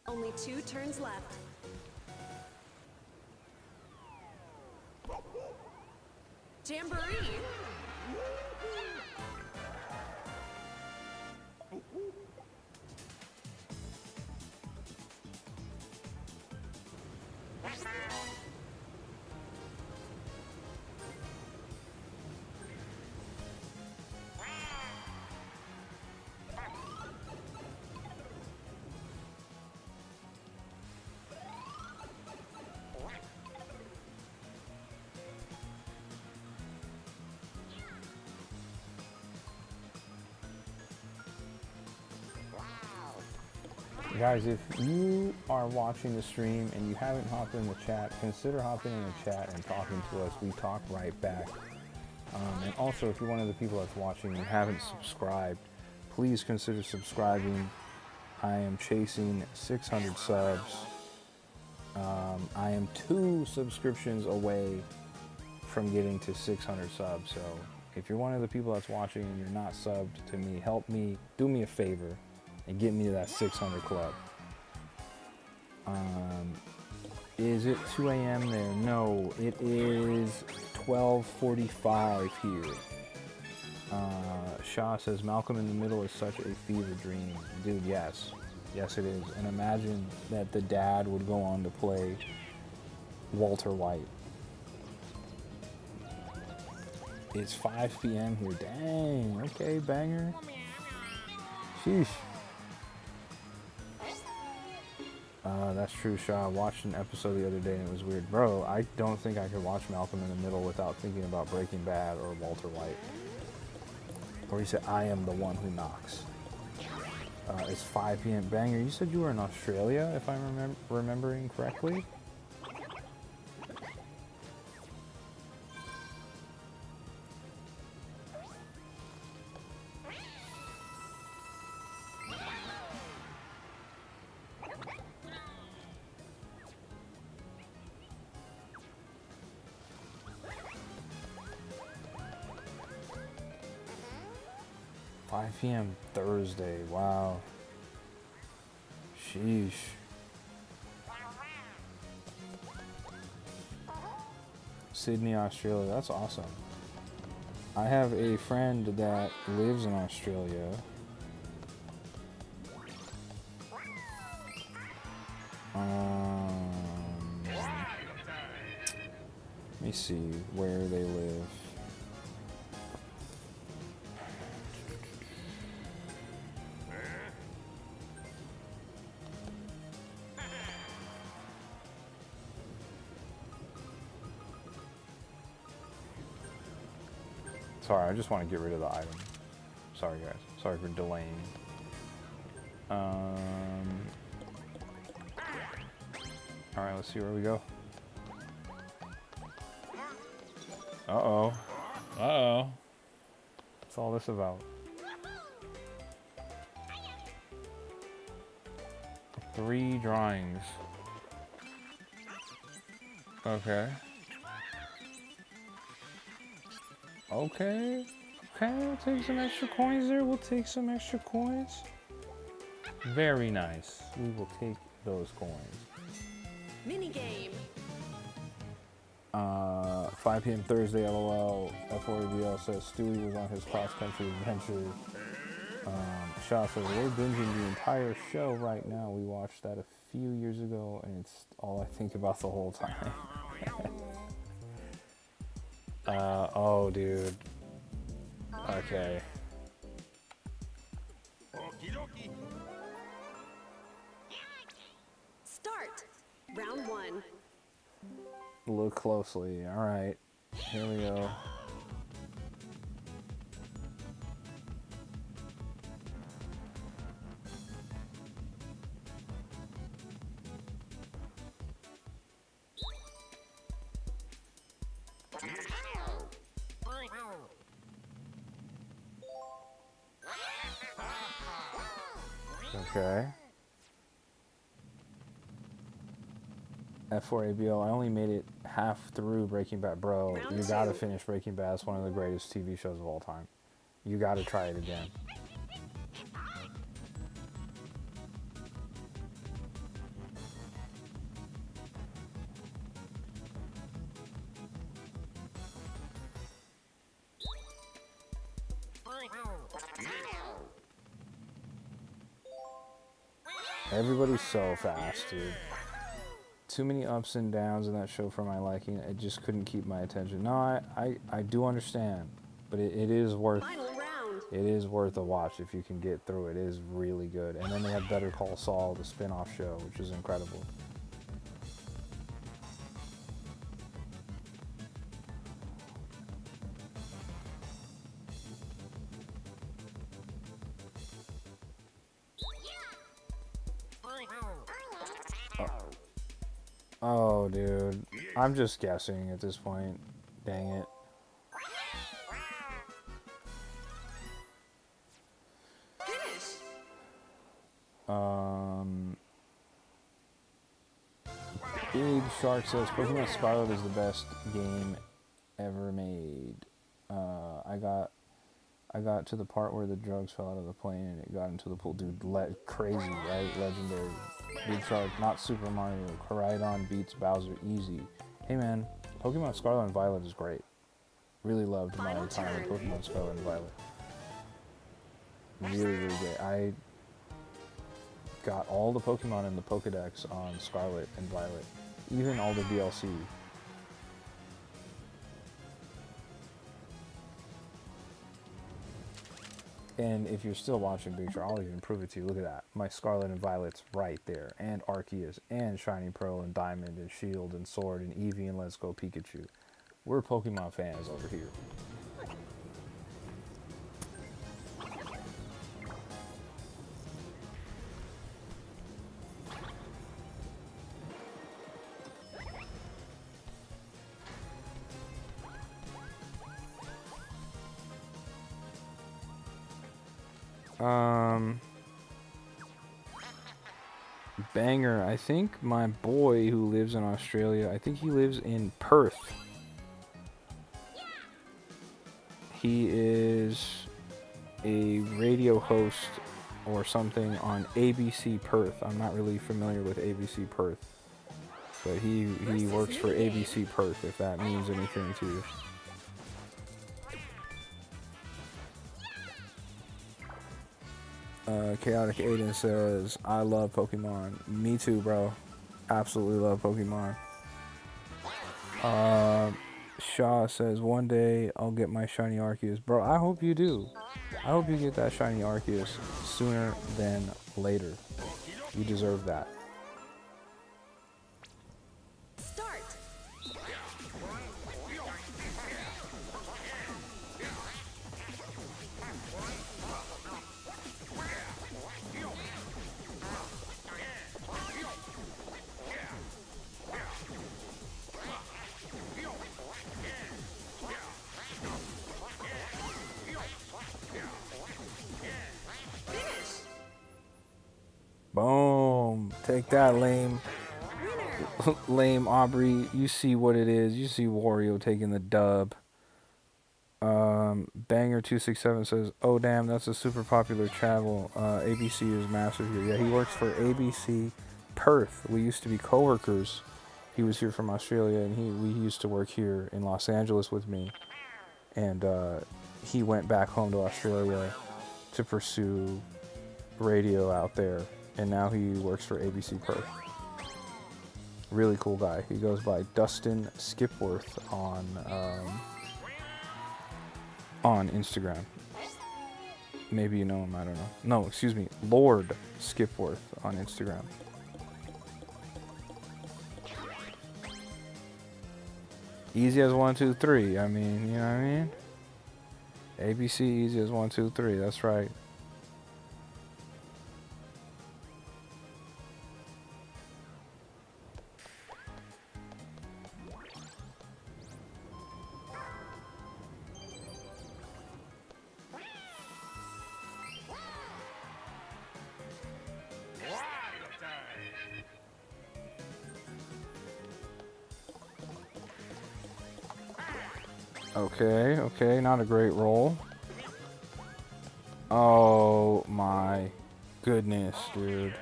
Only 2 turns left. Jamboree. Guys, if you are watching the stream and you haven't hopped in the chat, consider hopping in the chat and talking to us. We talk right back. And also, if you're one of the people that's watching and haven't subscribed, please consider subscribing. I am chasing 600 subs. I am 2 subscriptions away from getting to 600 subs. So if you're one of the people that's watching and you're not subbed to me, help me, do me a favor and get me to that 600 club. Is it 2 a.m. there? No, it is 12:45 here. Shaw says Malcolm in the Middle is such a fever dream. Dude, yes. Yes, it is. And imagine that the dad would go on to play Walter White. It's 5 p.m. here. Dang. Okay, banger. Sheesh. That's true, Shaw. I watched an episode the other day and it was weird. Bro, I don't think I could watch Malcolm in the Middle without thinking about Breaking Bad or Walter White. Or he said, I am the one who knocks. It's 5 p.m. Banger, you said you were in Australia, if I'm remembering correctly? p.m. Thursday, wow. Sheesh. Sydney, Australia, that's awesome. I have a friend that lives in Australia. Let me see where they live. Sorry, I just want to get rid of the item. Sorry, guys. Sorry for delaying. Alright, let's see where we go. Uh-oh. Uh-oh. What's all this about? 3 drawings. Okay. Okay. Okay, we'll take some extra coins there. We'll take some extra coins. Very nice. We will take those coins. Mini game. 5 p.m. Thursday, LOL. F4ABL says Stewie was on his cross-country adventure. Shaw says, we're binging the entire show right now. We watched that a few years ago, and it's all I think about the whole time. Oh, dude. Okay. Start. Round 1. Look closely. All right. Here we go. Okay. F4ABL, I only made it half through Breaking Bad. Bro, you gotta finish Breaking Bad. It's one of the greatest TV shows of all time. You gotta try it again. Everybody's so fast, dude. Too many ups and downs in that show for my liking. It just couldn't keep my attention. No, I do understand, but it is worth it is worth a watch if you can get through it. It is really good. And then they have Better Call Saul, the spin-off show, which is incredible. Oh, dude. I'm just guessing at this point. Dang it. Finish. Big Shark says Pokemon Scarlet is the best game ever made. I got to the part where the drugs fell out of the plane and it got into the pool. Dude, crazy, right? Legendary. Big Shark, not Super Mario. Koraidon beats Bowser easy. Hey man, Pokemon Scarlet and Violet is great. Really loved my Final time with turn. Pokemon Scarlet and Violet. Really, really great. I got all the Pokemon in the Pokedex on Scarlet and Violet. Even all the DLC. And if you're still watching Big Shark, I'll even prove it to you. Look at that. My Scarlet and Violet's right there. And Arceus, and Shiny Pearl, and Diamond, and Shield, and Sword, and Eevee, and Let's Go Pikachu. We're Pokemon fans over here. Banger, I think my boy who lives in Australia, I think he lives in Perth. He is a radio host or something on ABC Perth. I'm not really familiar with ABC Perth, but he works for ABC Perth, if that means anything to you. Chaotic Aiden says, I love Pokemon. Me too, bro. Absolutely love Pokemon. Shaw says, one day I'll get my shiny Arceus. Bro, I hope you do. I hope you get that shiny Arceus sooner than later. You deserve that. Start. Finish. Boom. Take that, lame. Winner. Lame Aubrey. You see what it is. You see Wario taking the dub. Banger267 says, oh damn, that's a super popular channel. ABC is massive here. Yeah, he works for ABC Perth. We used to be coworkers. He was here from Australia, and we used to work here in Los Angeles with me. And he went back home to Australia to pursue radio out there, and now he works for ABC Perth. Really cool guy. He goes by Dustin Skipworth on Instagram. Maybe you know him, I don't know. No, excuse me, Lord Skipworth on Instagram. Easy as 1, 2, 3. I mean, you know what I mean? ABC easy as 1, 2, 3. That's right. Okay, not a great roll. Oh my goodness, dude.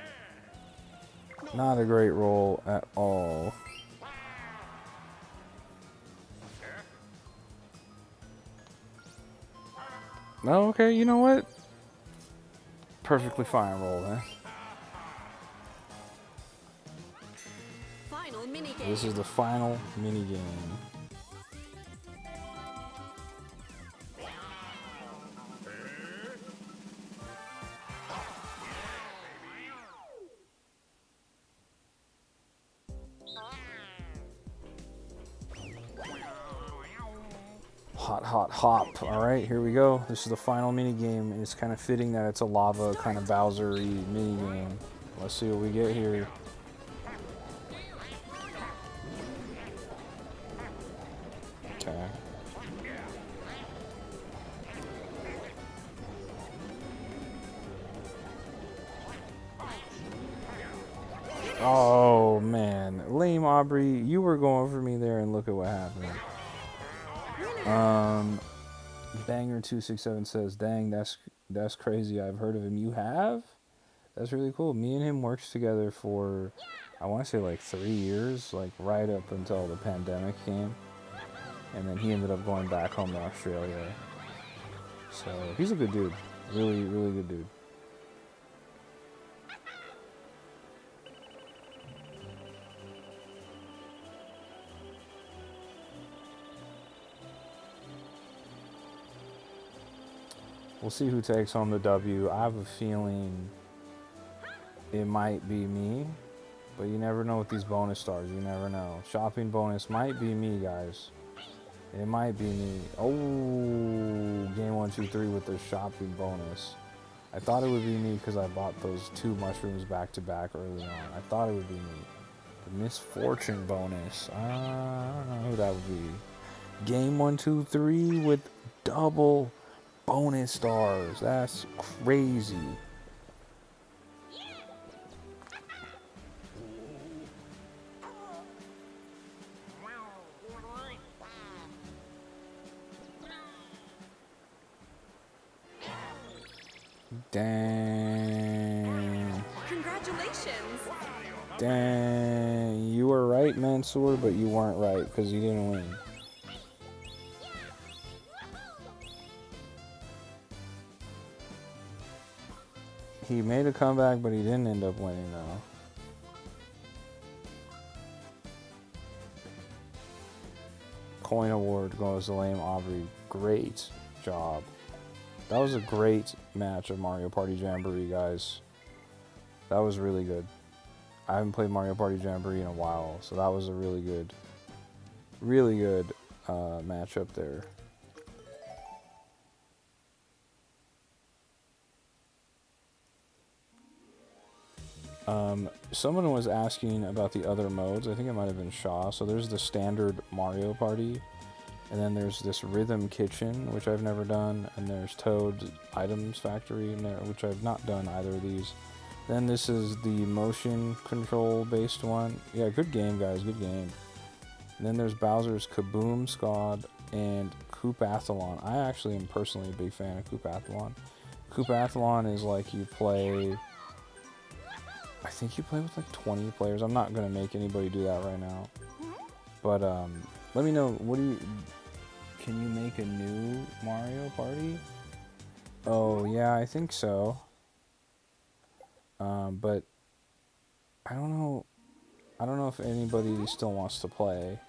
Not a great roll at all. No, okay, you know what? Perfectly fine roll, man. Final minigame. This is the final minigame. Hot hop. Alright, here we go. This is the final minigame, and it's kind of fitting that it's a lava kind of Bowser-y minigame. Let's see what we get here. Aubrey, you were going for me there, and look at what happened. Winner. Banger267 says, "Dang, that's crazy. I've heard of him. You have? That's really cool. Me and him worked together for, I want to say like 3 years, like right up until the pandemic came, and then he ended up going back home to Australia. So he's a good dude. Really, really good dude." We'll see who takes home the W. I have a feeling it might be me, but you never know with these bonus stars. You never know. Shopping bonus might be me, guys. It might be me. Oh, game 1, 2, 3 with the shopping bonus. I thought it would be me because I bought those 2 mushrooms back to back early on. I thought it would be me. The misfortune bonus. I don't know who that would be. Game 1, 2, 3 with double bonus stars. That's crazy. Dang. Congratulations. Dang. You were right, Mansoor, but you weren't right because you didn't win. He made a comeback, but he didn't end up winning, though. Coin award goes to Lame Aubrey. Great job. That was a great match of Mario Party Jamboree, guys. That was really good. I haven't played Mario Party Jamboree in a while, so that was a really good matchup there. Someone was asking about the other modes. I think it might have been Shaw. So there's the standard Mario Party, and then there's this Rhythm Kitchen, which I've never done, and there's Toad's Items Factory, which I've not done either of these. Then this is the motion control based one. Yeah, good game, guys, good game. And then there's Bowser's Kaboom Squad and Koopathlon. I actually am personally a big fan of Koopathlon. Koopathlon is like you play... I think you play with like 20 players. I'm not gonna make anybody do that right now. But let me know. Can you make a new Mario Party? Oh yeah, I think so. But I don't know. I don't know if anybody still wants to play.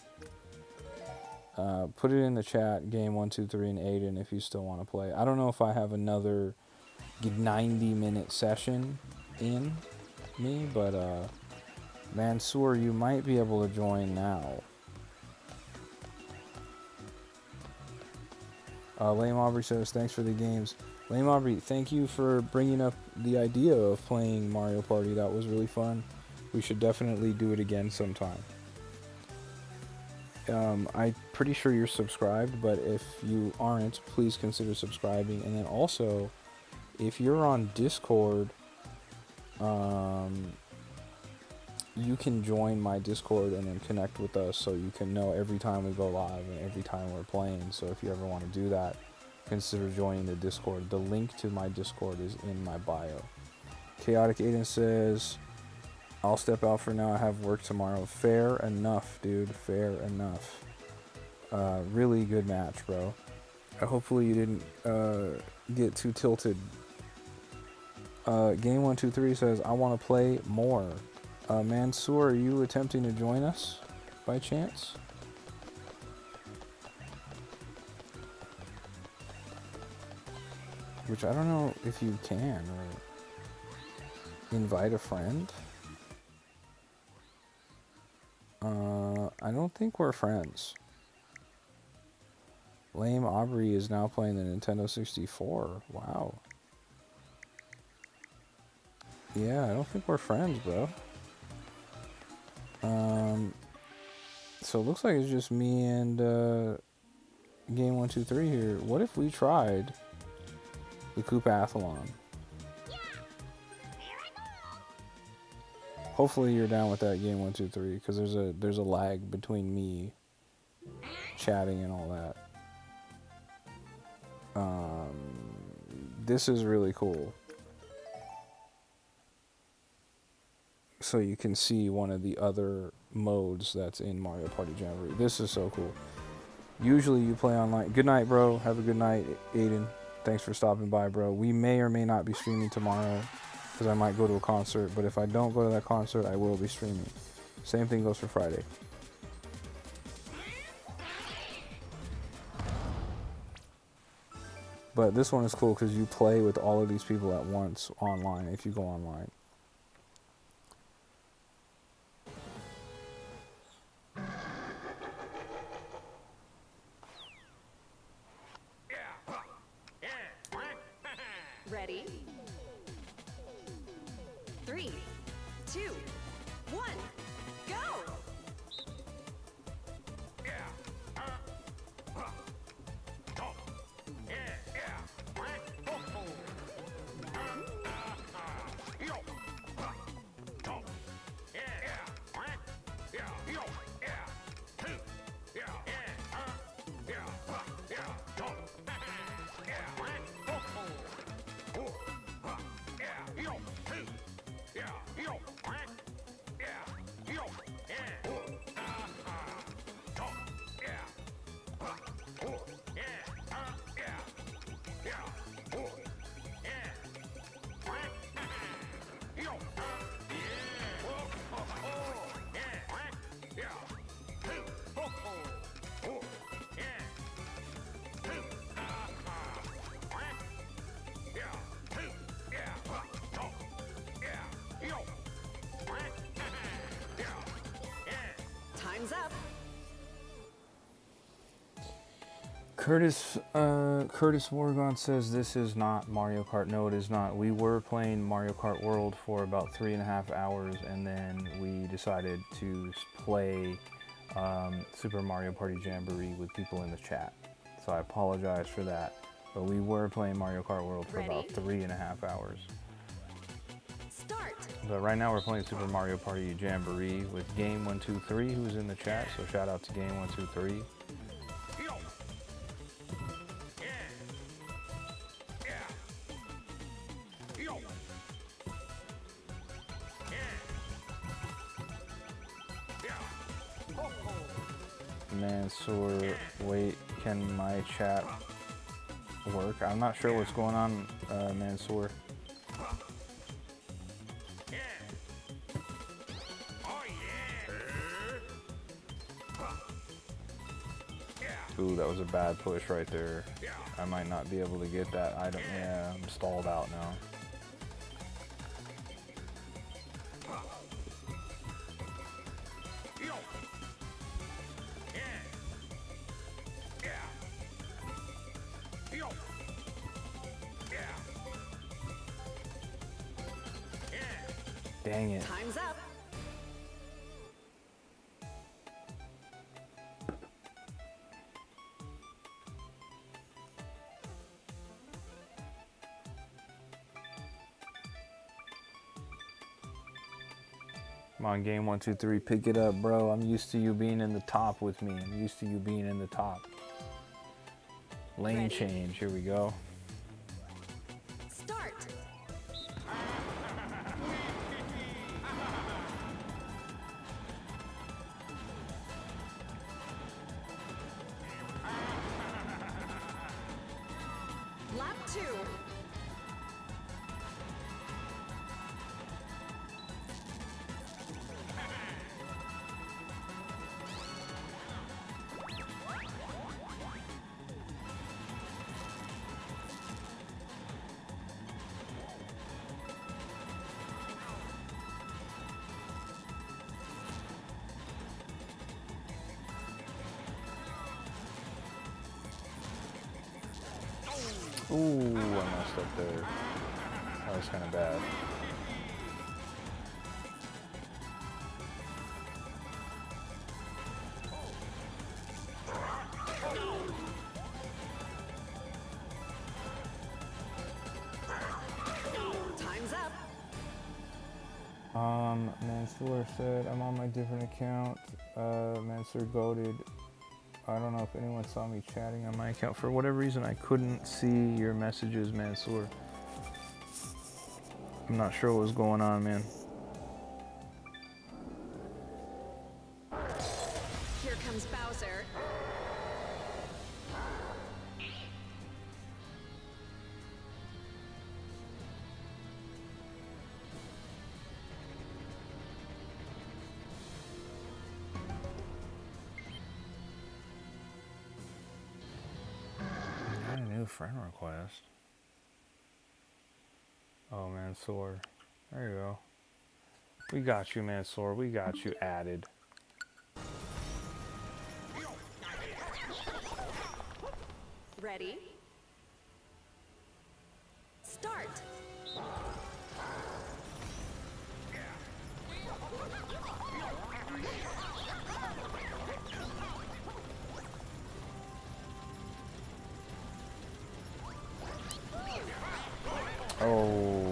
Put it in the chat. Game 1, 2, 3, and Aiden if you still want to play. I don't know if I have another 90-minute session in me, but Mansoor, you might be able to join now. Lame Aubrey says, "Thanks for the games." Lame Aubrey, thank you for bringing up the idea of playing Mario Party. That was really fun. We should definitely do it again sometime. I'm pretty sure you're subscribed, but if you aren't, please consider subscribing. And then also, if you're on Discord, you can join my Discord and then connect with us so you can know every time we go live and every time we're playing. So if you ever want to do that, consider joining the Discord. The link to my Discord is in my bio. Chaotic Aiden says, "I'll step out for now. I have work tomorrow." Fair enough, dude. Fair enough. Really good match, bro. Hopefully you didn't get too tilted. Game 1, 2, 3 says, "I want to play more." Mansoor, are you attempting to join us by chance? Which I don't know if you can, or invite a friend. I don't think we're friends. Lame Aubrey is now playing the Nintendo 64. Wow. Yeah, I don't think we're friends, bro. So it looks like it's just me and Game 1, 2, 3 here. What if we tried the Koopathlon? Hopefully you're down with that game 1, 2, 3 because there's a lag between me chatting and all that. This is really cool. So you can see one of the other modes that's in Mario Party Jamboree. This is so cool. Usually you play online. Good night, bro. Have a good night, Aiden. Thanks for stopping by, bro. We may or may not be streaming tomorrow because I might go to a concert. But if I don't go to that concert, I will be streaming. Same thing goes for Friday. But this one is cool because you play with all of these people at once online if you go online. Ready? 3, 2, 1, go! Time's up. Curtis Wargon says this is not Mario Kart. No, it is not. We were playing Mario Kart World for about 3.5 hours, and then we decided to play Super Mario Party Jamboree with people in the chat. So I apologize for that. But we were playing Mario Kart World for about 3.5 hours. Start. But right now we're playing Super Mario Party Jamboree with Game123, who's in the chat. So shout out to Game123. Mansoor, wait, can my chat work? I'm not sure what's going on, Mansoor. Ooh, that was a bad push right there. I might not be able to get that item. Yeah, I'm stalled out now. Dang it. Time's up. Come on, Game123, pick it up, bro. I'm used to you being in the top with me. I'm used to you being in the top. Lane Ready? change, here we go. Start. Lap 2. Ooh, I messed up there. That was kind of bad. Time's up. Mansoor said, I'm on my different account. Mansoor goated. I don't know if anyone saw me chatting on my account. For whatever reason, I couldn't see your messages, Mansoor. I'm not sure what was going on, man. Here comes Bowser. Got a new friend request. Oh, Mansoor. There you go. We got you, Mansoor. We got you added. Ready? Start. Oh.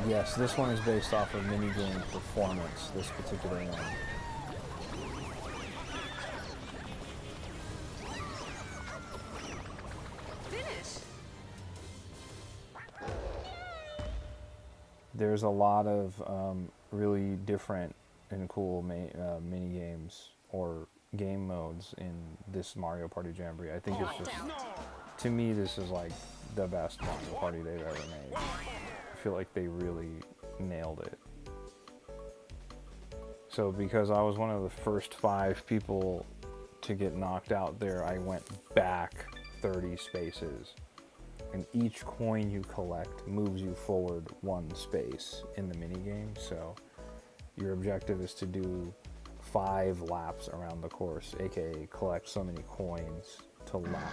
Yes, this one is based off of minigame performance, this particular one. Finish. There's a lot of really different and cool mini games or game modes in this Mario Party Jamboree. I think it's just, to me, this is like the best Mario Party they've ever made. I feel like they really nailed it. So because I was one of the first 5 people to get knocked out there, I went back 30 spaces. And each coin you collect moves you forward 1 space in the minigame. So your objective is to do 5 laps around the course, aka collect so many coins to lap.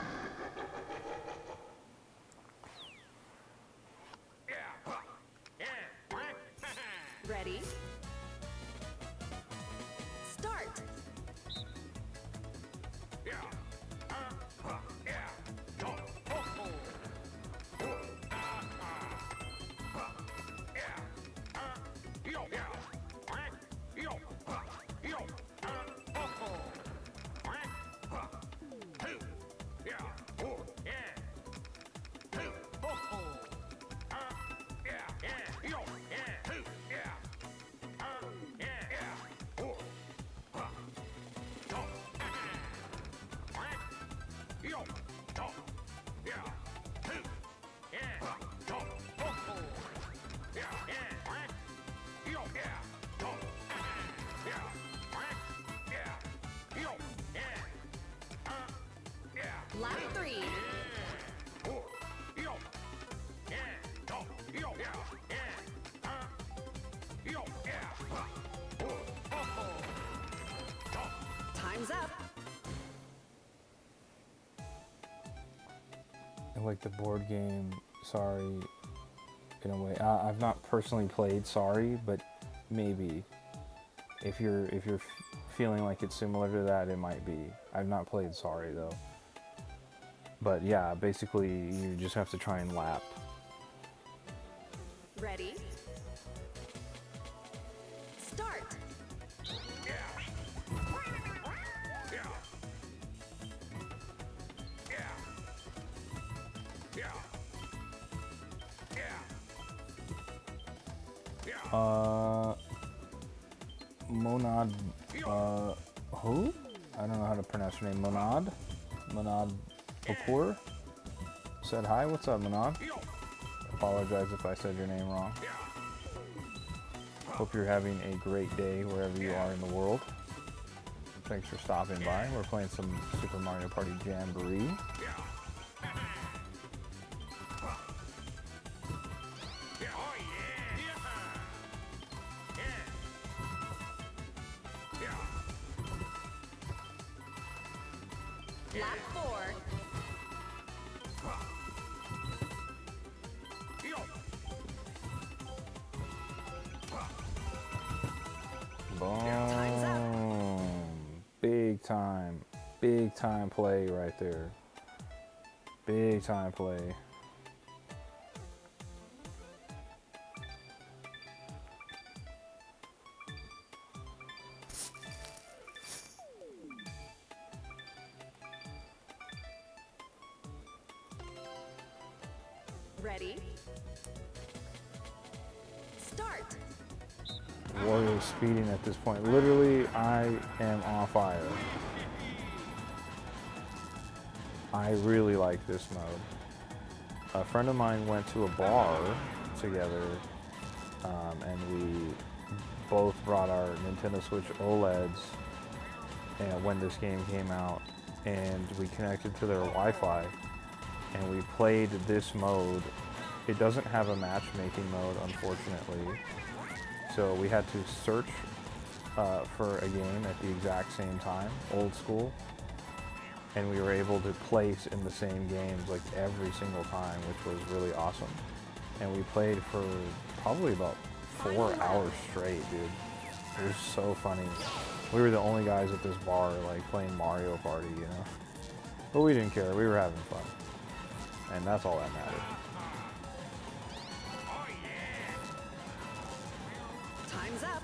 Ready? Start. Lap 3. Time's up. I like the board game, Sorry, in a way. I've not personally played Sorry, but maybe if you're feeling like it's similar to that, it might be. I've not played Sorry though. But yeah, basically you just have to try and lap. Ready? Start. Monad, who? I don't know how to pronounce your name. Monad Bakur said hi. What's up, Monad? Apologize if I said your name wrong. Hope you're having a great day wherever you are in the world. Thanks for stopping by. We're playing some Super Mario Party Jamboree. Lap 4. Boom. Big time play right there. Big time play. Ready? Start. Warrior's speeding at this point. Literally, I am on fire. I really like this mode. A friend of mine went to a bar together, and we both brought our Nintendo Switch OLEDs and when this game came out, and we connected to their Wi-Fi, and we played this mode. It doesn't have a matchmaking mode, unfortunately, so we had to search for a game at the exact same time, old school, and we were able to place in the same games like every single time, which was really awesome. And we played for probably about 4 hours straight, dude. It was so funny. We were the only guys at this bar like playing Mario Party, you know. But we didn't care. We were having fun, and that's all that mattered. Time's up.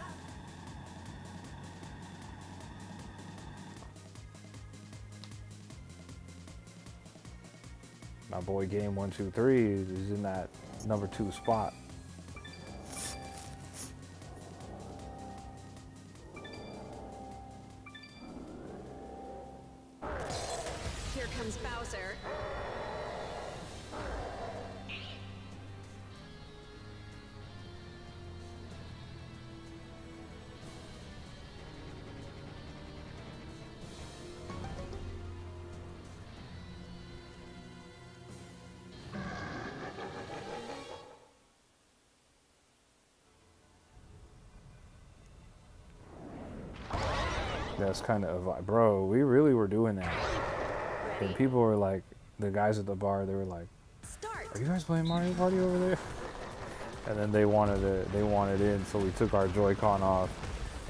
My boy Game 123 is in that number 2 spot. Here comes Bowser. That's kind of a vibe. Bro, we really were doing that. And people were like, the guys at the bar, they were like, Start. "Are you guys playing Mario Party over there?" And then they wanted in, so we took our Joy-Con off,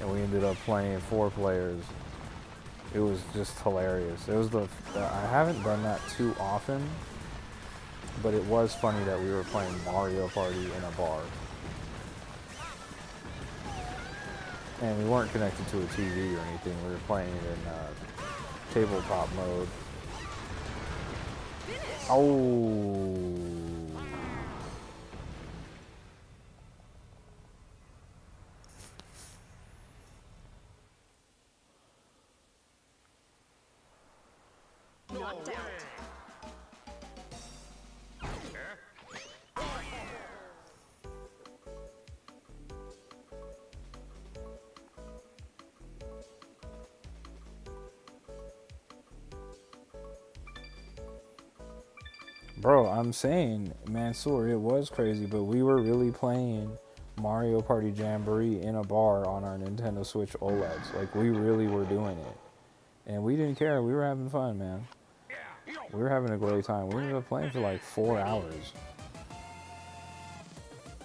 and we ended up playing 4 players. It was just hilarious. It was I haven't done that too often, but it was funny that we were playing Mario Party in a bar. And we weren't connected to a TV or anything. We were playing it in tabletop mode. Finish. Oh. Knocked out. Bro, I'm saying, Mansoor, it was crazy, but we were really playing Mario Party Jamboree in a bar on our Nintendo Switch OLEDs. Like, we really were doing it. And we didn't care. We were having fun, man. We were having a great time. We ended up playing for like 4 hours.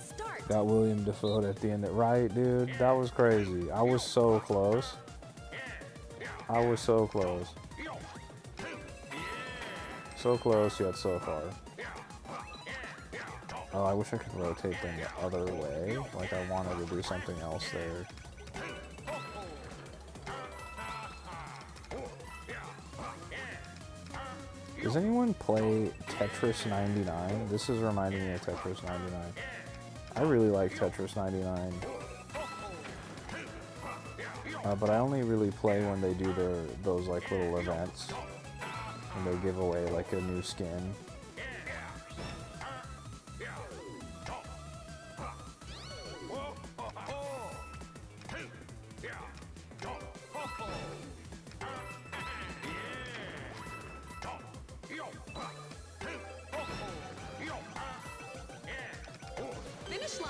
Start. Got William Defoe at the end. Right, dude? That was crazy. I was so close. I was so close. So close, yet so far. Oh, I wish I could rotate them the other way. Like, I wanted to do something else there. Does anyone play Tetris 99? This is reminding me of Tetris 99. I really like Tetris 99. But I only really play when they do those like little events. And they give away like a new skin. Finish line.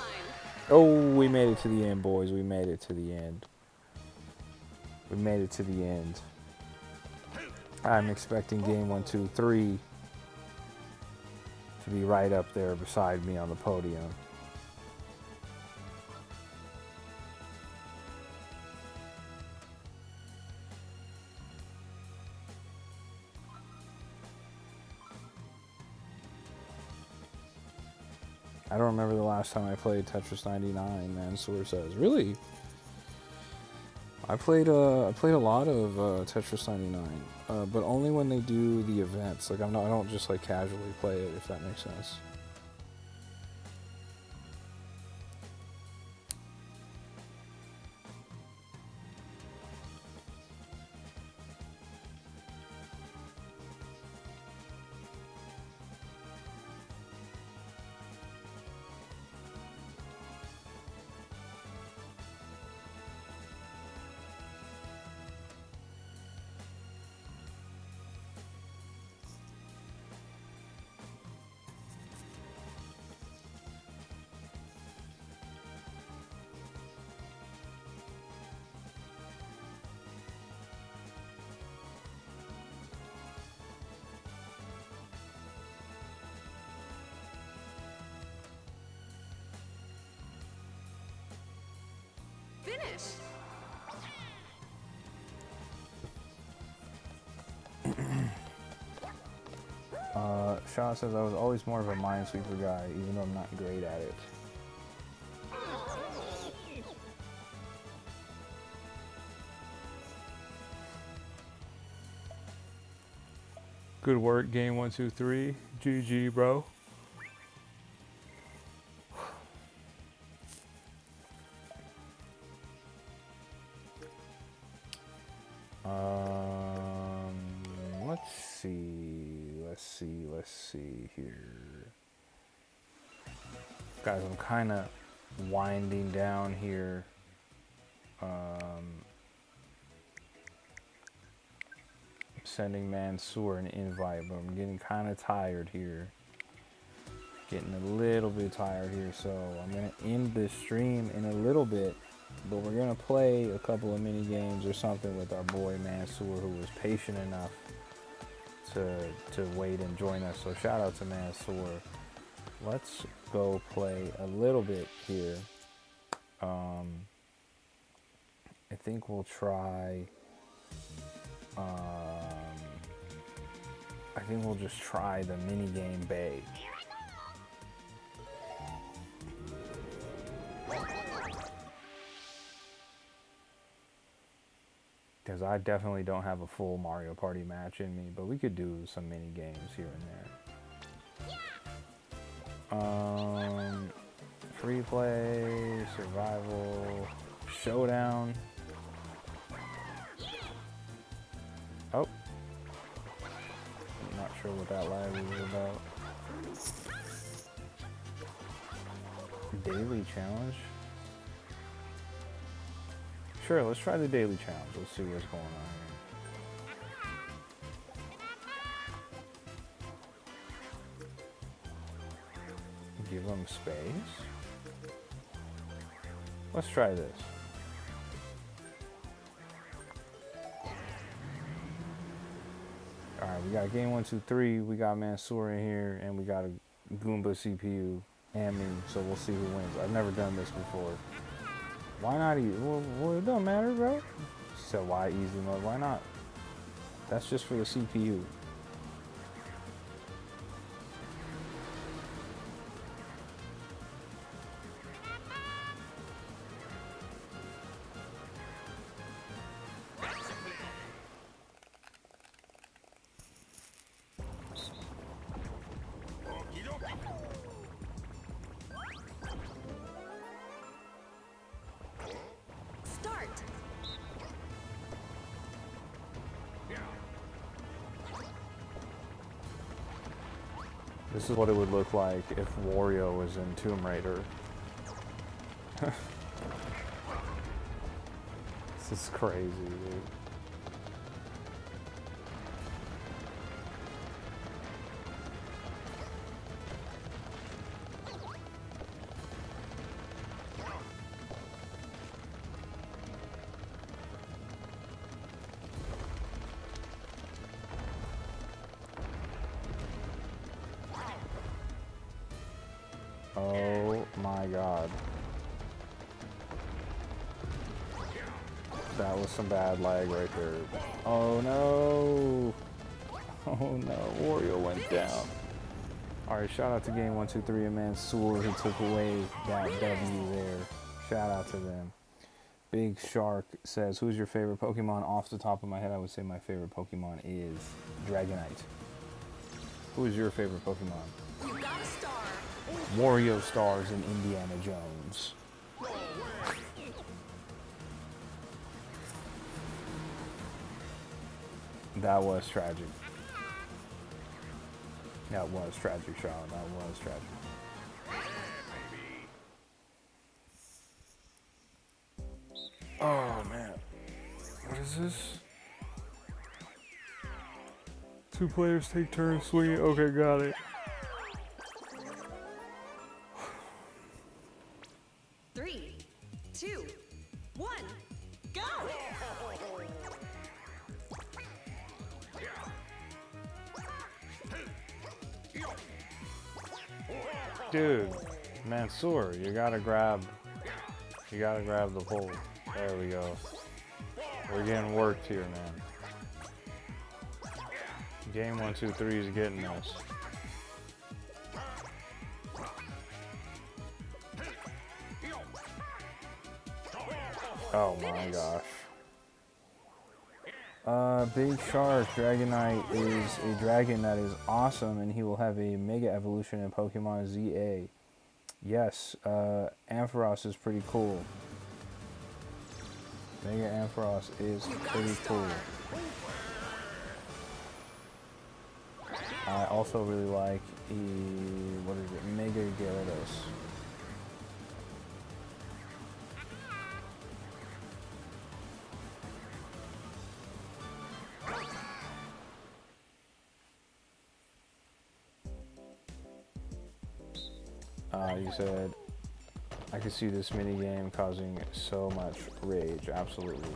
Oh, we made it to the end, boys. We made it to the end. We made it to the end. I'm expecting game 1, 2, 3 to be right up there beside me on the podium. I don't remember the last time I played Tetris 99, Mansoor says. Really? I played a lot of Tetris 99, but only when they do the events. Like I don't just like casually play it, if that makes sense. Finish. Shaw says I was always more of a minesweeper guy, even though I'm not great at it. Good work, game 1, 2, 3. GG, bro. Let's see here. Guys, I'm kind of winding down here. Sending Mansoor an invite, but I'm getting kind of tired here. Getting a little bit tired here, so I'm going to end this stream in a little bit, but we're going to play a couple of mini games or something with our boy Mansoor, who was patient enough to wait and join us. So shout out to Mansoor. Let's go play a little bit here. I think we'll try. I think we'll just try the mini game Bay. Because I definitely don't have a full Mario Party match in me, but we could do some mini games here and there. Free play, survival, showdown. Oh. I'm not sure what that lag was about. Daily challenge? Sure, let's try the daily challenge. Let's see what's going on here. Give them space. Let's try this. Alright, we got game 1, 2, 3. We got Mansoor in here, and we got a Goomba CPU and me, so we'll see who wins. I've never done this before. Why not easy? Well, it don't matter, bro. She said, why easy mode? Why not? That's just for the CPU. This is what it would look like if Wario was in Tomb Raider. This is crazy, dude. Oh my god. That was some bad lag right there. Oh no! Oh no, Wario went down. Alright, shout out to Game 1, 2, 3 and Mansoor who took away that W there. Shout out to them. Big Shark says, who's your favorite Pokemon? Off the top of my head, I would say my favorite Pokemon is Dragonite. Who is your favorite Pokemon? You got a star. Wario stars in Indiana Jones. That was tragic. That was tragic, Charlotte. That was tragic. Oh man. What is this? 2 players take turns swinging. Okay, got it. 3, 2, 1, go! Dude, Mansoor, you gotta grab the pole. There we go. We're getting worked here, man. Game 1, 2, 3 is getting us. Oh my gosh. Big Shark Dragonite is a dragon that is awesome, and he will have a Mega Evolution in Pokemon ZA. Yes, Ampharos is pretty cool. Mega Ampharos is pretty cool. I also really like what is it? Mega Gyarados. You said, I could see this mini game causing so much rage. Absolutely.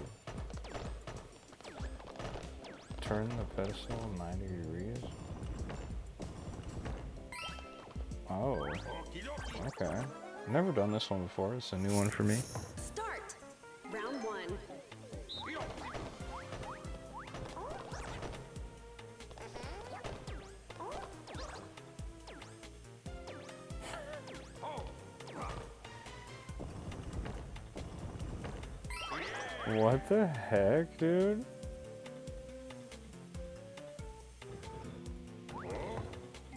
Turn the pedestal 90 degrees. Oh, okay. Never done this one before. It's a new one for me. Start. Round 1. What the heck, dude?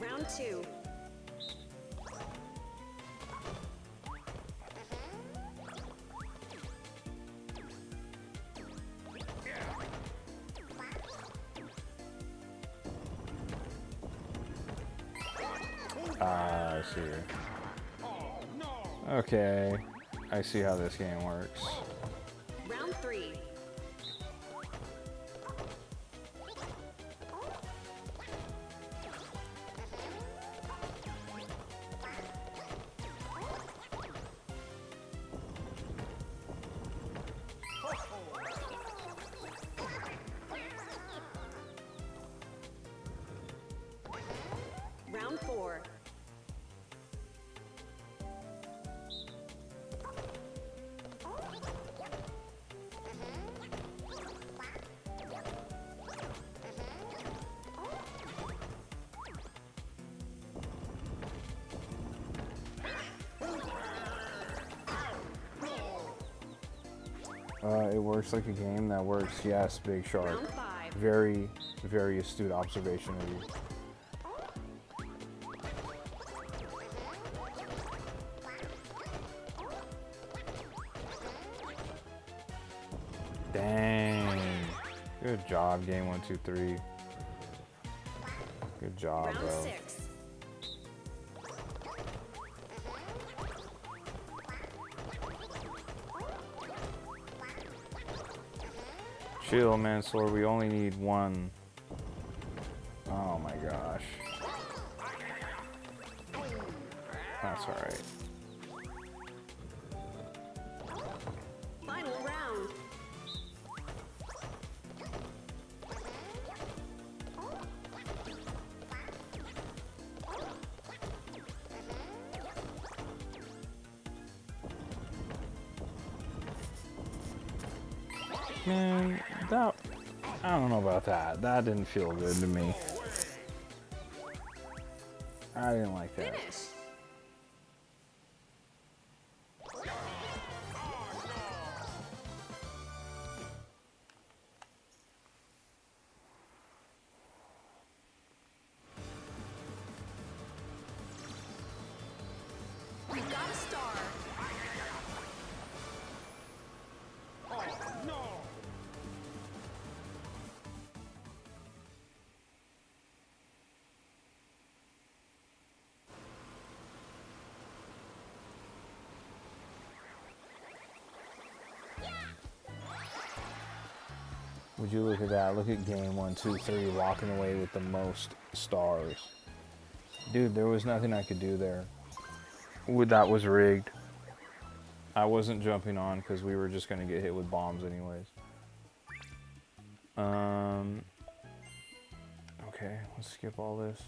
Round 2. Ah, I see. Okay, I see how this game works. Round 3. Round 4. It works like a game that works. Yes, Big Shark. Round 5. Very, very astute observation of you. Dang. Good job, game 1, 2, 3. Good job, Round bro. 6. Chill, Mansoor. We only need one. Oh my gosh. That's alright. Final round. Man, that... I don't know about that. That didn't feel good to me. I didn't like that. Finish. We got a star. Would you look at that? Look at game 1, 2, 3 walking away with the most stars. Dude, there was nothing I could do there. That was rigged. I wasn't jumping on because we were just going to get hit with bombs anyways. Okay, let's skip all this.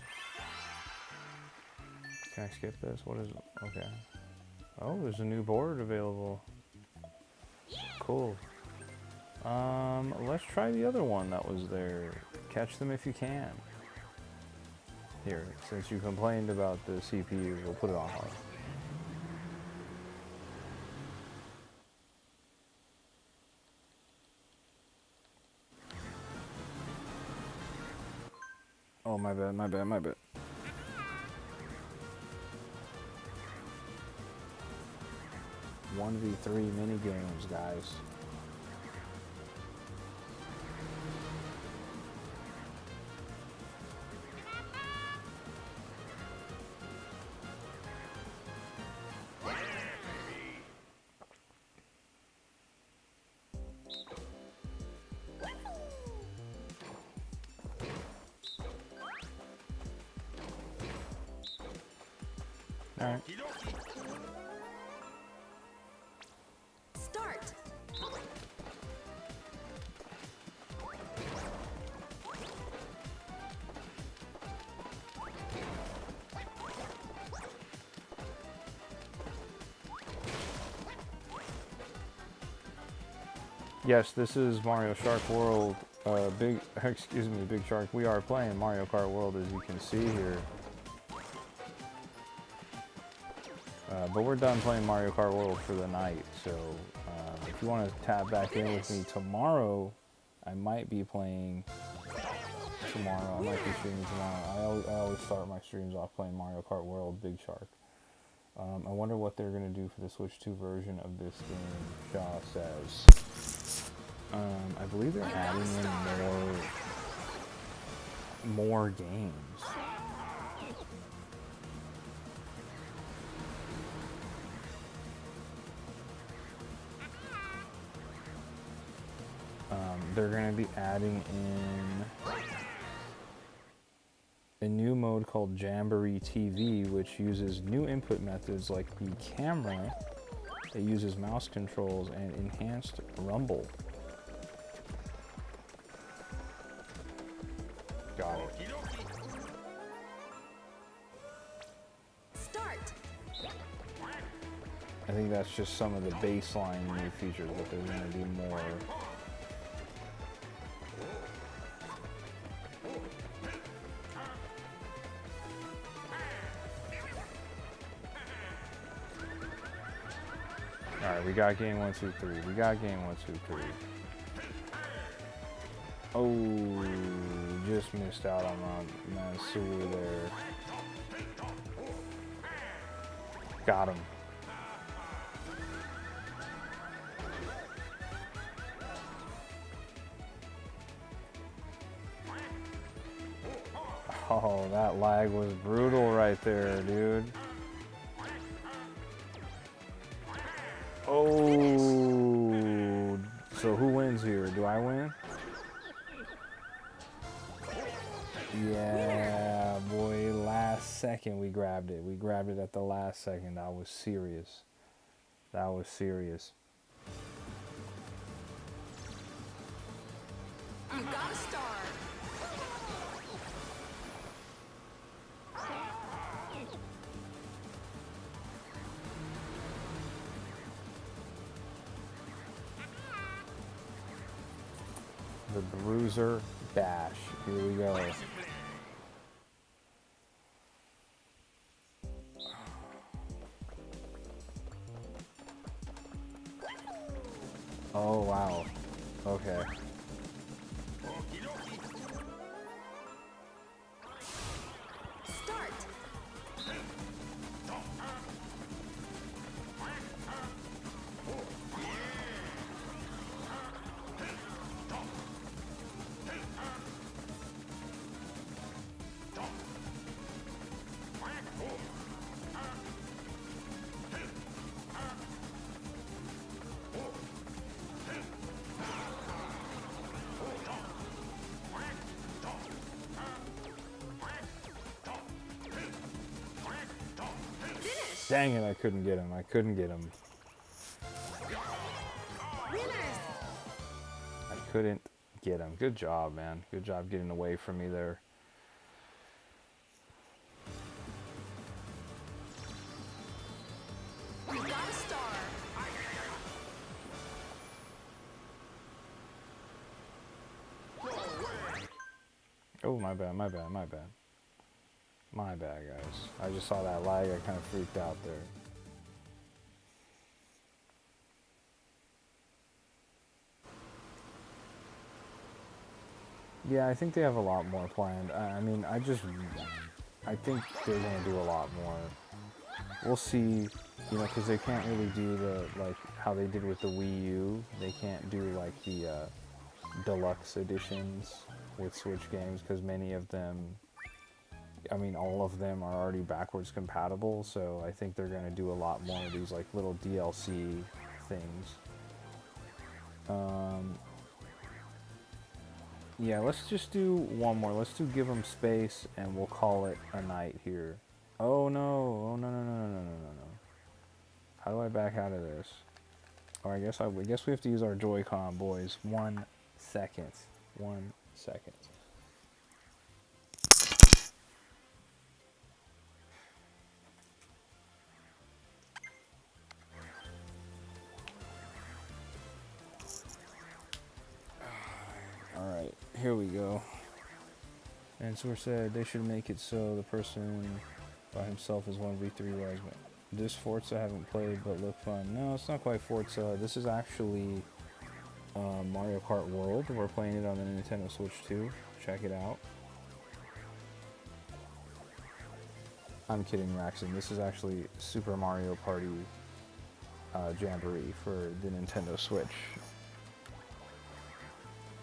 Can I skip this? What is it? Okay. Oh, there's a new board available. cool. Let's try the other one that was there. Catch them if you can. Here, since you complained about the CPU, we'll put it on hard. Oh, my bad, my bad, my bad. One v 3 mini games, guys. All right. Start. Yes, this is Mario Shark World. Excuse me, Big Shark. We are playing Mario Kart World, as you can see here. But we're done playing Mario Kart World for the night, so if you want to tap back in with me tomorrow, I might be playing tomorrow. I might be streaming tomorrow. I always start my streams off playing Mario Kart World Big Shark. I wonder what they're going to do for the Switch 2 version of this game, Shaw says. I believe they're adding in more games. They're going to be adding in a new mode called Jamberee TV, which uses new input methods like the camera. It uses mouse controls and enhanced rumble. Got it. Start. I think that's just some of the baseline new features, but there's going to be more. Alright, we got game 1, 2, 3. We got game 1, 2, 3. Oh, just missed out on my sewer there. Got him. Oh, that lag was brutal right there, dude. Oh, so who wins here? Do I win? Yeah, boy, last second we grabbed it. We grabbed it at the last second. That was serious. That was serious. You got a star. The Bruiser Bash. Here we go. Oh, wow. Okay. Start. Dang it, I couldn't get him. I couldn't get him. Winners. I couldn't get him. Good job, man. Good job getting away from me there. You got a star. Oh, my bad, my bad, my bad. My bad, guys. I just saw that lag. I kind of freaked out there. Yeah, I think they have a lot more planned. I mean, I think they're gonna do a lot more. We'll see, you know, because they can't really do the, like, how they did with the Wii U. They can't do, like, the deluxe editions with Switch games, because many of them, I mean, all of them are already backwards compatible, so I think they're gonna do a lot more of these, like, little DLC things. Yeah, let's just do one more. Let's do Give 'em Space, and we'll call it a night here. Oh no! Oh no no no no no no no no! How do I back out of this? Oh, I guess we have to use our Joy-Con, boys. 1 second. 1 second. All right, here we go. And Source said they should make it so the person by himself is 1v3 rise. This Forza I haven't played but look fun. No, it's not quite Forza. This is actually Mario Kart World. We're playing it on the Nintendo Switch 2. Check it out. I'm kidding, Raxon. This is actually Super Mario Party Jamboree for the Nintendo Switch.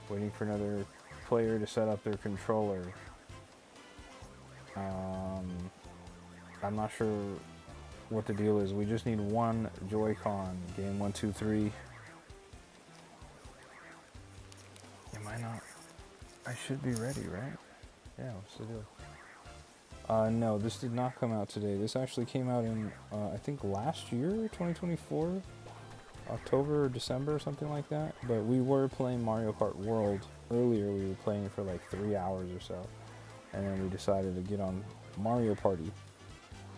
Waiting for another player to set up their controller. I'm not sure what the deal is. We just need one Joy-Con. Game 1, 2, 3. Am I not? I should be ready, right? Yeah, what's the deal? No, this did not come out today. This actually came out in, I think last year, 2024? October or December or something like that. But we were playing Mario Kart World earlier. We were playing for like 3 hours or so. And then we decided to get on Mario Party.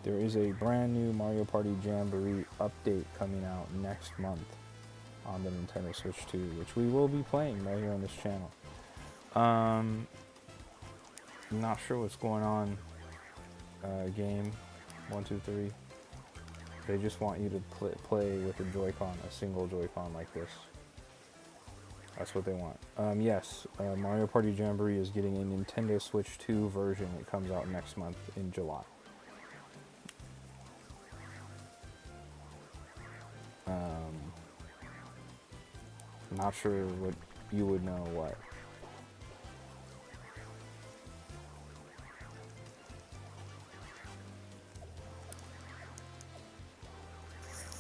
There is a brand new Mario Party Jamboree update coming out next month on the Nintendo Switch 2, which we will be playing right here on this channel. I'm not sure what's going on. Game 1, 2, 3. They just want you to play with a Joy-Con, a single Joy-Con like this. That's what they want. Yes, Mario Party Jamboree is getting a Nintendo Switch 2 version. It comes out next month in July. Not sure what you would know what.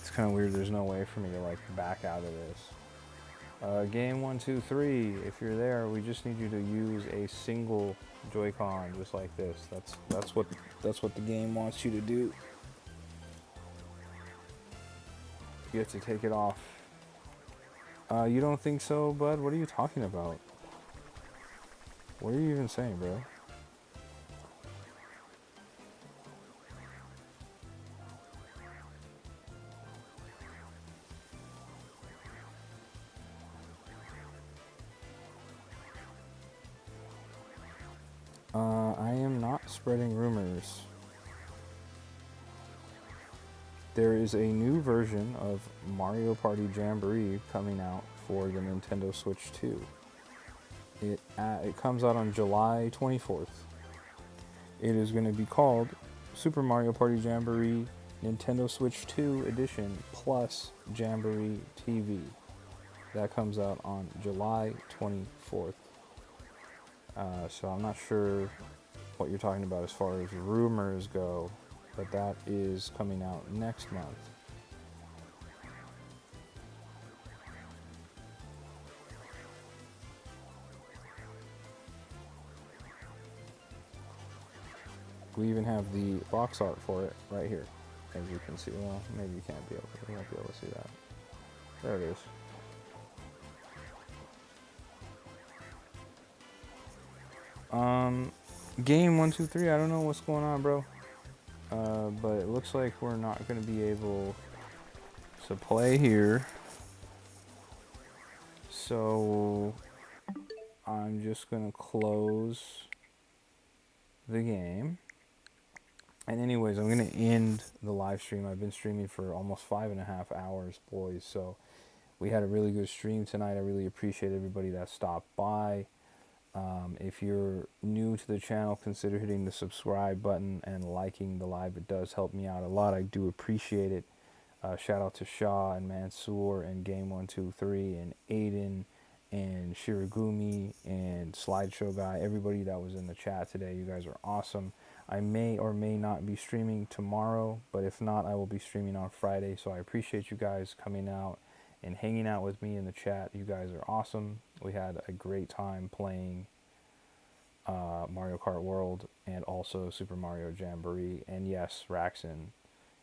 It's kind of weird. There's no way for me to like back out of this. Game 1, 2, 3. If you're there, we just need you to use a single Joy-Con, just like this. That's what the game wants you to do. You have to take it off. You don't think so, bud? What are you talking about? What are you even saying, bro? I am not spreading rumors. There is a new version of Mario Party Jamboree coming out for the Nintendo Switch 2. It comes out on July 24th. It is going to be called Super Mario Party Jamboree Nintendo Switch 2 Edition plus Jamboree TV. That comes out on July 24th. So I'm not sure what you're talking about as far as rumors go, but that is coming out next month. We even have the box art for it right here, as you can see. Well, maybe you won't be able to see that. There it is. Game 1, 2, 3. I don't know what's going on, bro. But it looks like we're not going to be able to play here. So I'm just going to close the game. And anyways, I'm going to end the live stream. I've been streaming for almost 5.5 hours, boys. So we had a really good stream tonight. I really appreciate everybody that stopped by. If you're new to the channel, consider hitting the subscribe button and liking the live. It does help me out a lot. I do appreciate it. Shout out to Shaw and Mansoor and Game123 and Aiden and Shiragumi and Slideshow Guy. Everybody that was in the chat today, you guys are awesome. I may or may not be streaming tomorrow, but if not, I will be streaming on Friday. So I appreciate you guys coming out and hanging out with me in the chat. You guys are awesome. We had a great time playing Mario Kart World and also Super Mario Jamboree. And yes, Raxon,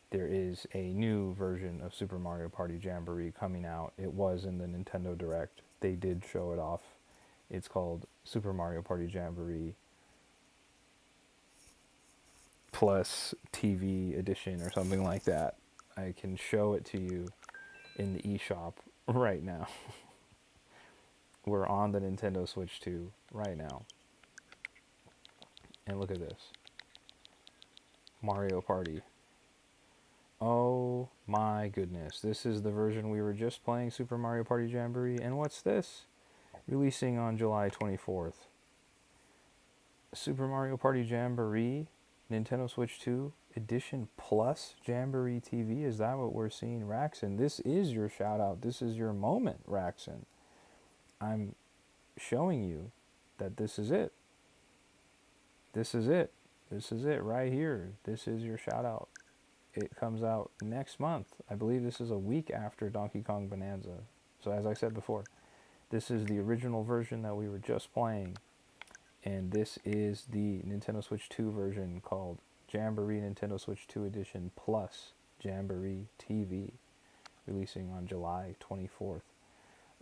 there is a new version of Super Mario Party Jamboree coming out. It was in the Nintendo Direct. They did show it off. It's called Super Mario Party Jamboree Plus TV Edition or something like that. I can show it to you in the eShop right now. We're on the Nintendo Switch 2 right now. And look at this. Mario Party. Oh my goodness. This is the version we were just playing, Super Mario Party Jamboree. And what's this? Releasing on July 24th. Super Mario Party Jamboree, Nintendo Switch 2 Edition Plus Jamboree TV. Is that what we're seeing, Raxon? This is your shout out. This is your moment, Raxon. I'm showing you that this is it. This is it. This is it right here. This is your shout out. It comes out next month. I believe this is a week after Donkey Kong Bonanza. So as I said before, this is the original version that we were just playing. And this is the Nintendo Switch 2 version called Jamboree Nintendo Switch 2 Edition Plus Jamboree TV, releasing on July 24th.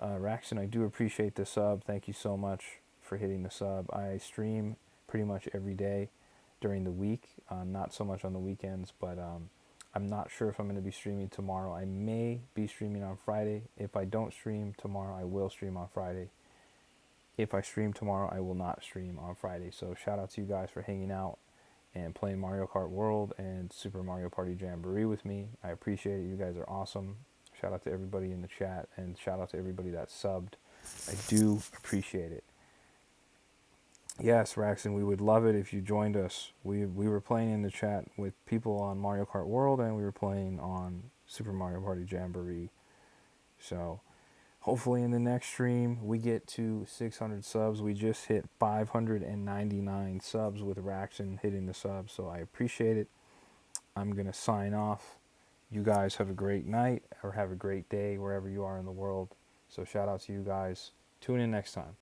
Raxon, I do appreciate the sub. Thank you so much for hitting the sub. I stream pretty much every day during the week, not so much on the weekends, but I'm not sure if I'm going to be streaming tomorrow. I may be streaming on Friday. If I don't stream tomorrow, I will stream on Friday. If I stream tomorrow, I will not stream on Friday. So shout out to you guys for hanging out and playing Mario Kart World and Super Mario Party Jamboree with me. I appreciate it. You guys are awesome. Shout out to everybody in the chat and shout out to everybody that subbed. I do appreciate it. Yes, Raxon, we would love it if you joined us. We were playing in the chat with people on Mario Kart World and we were playing on Super Mario Party Jamboree. So hopefully in the next stream we get to 600 subs. We just hit 599 subs with Raxon hitting the subs, so I appreciate it. I'm going to sign off. You guys have a great night or have a great day wherever you are in the world. So shout out to you guys. Tune in next time.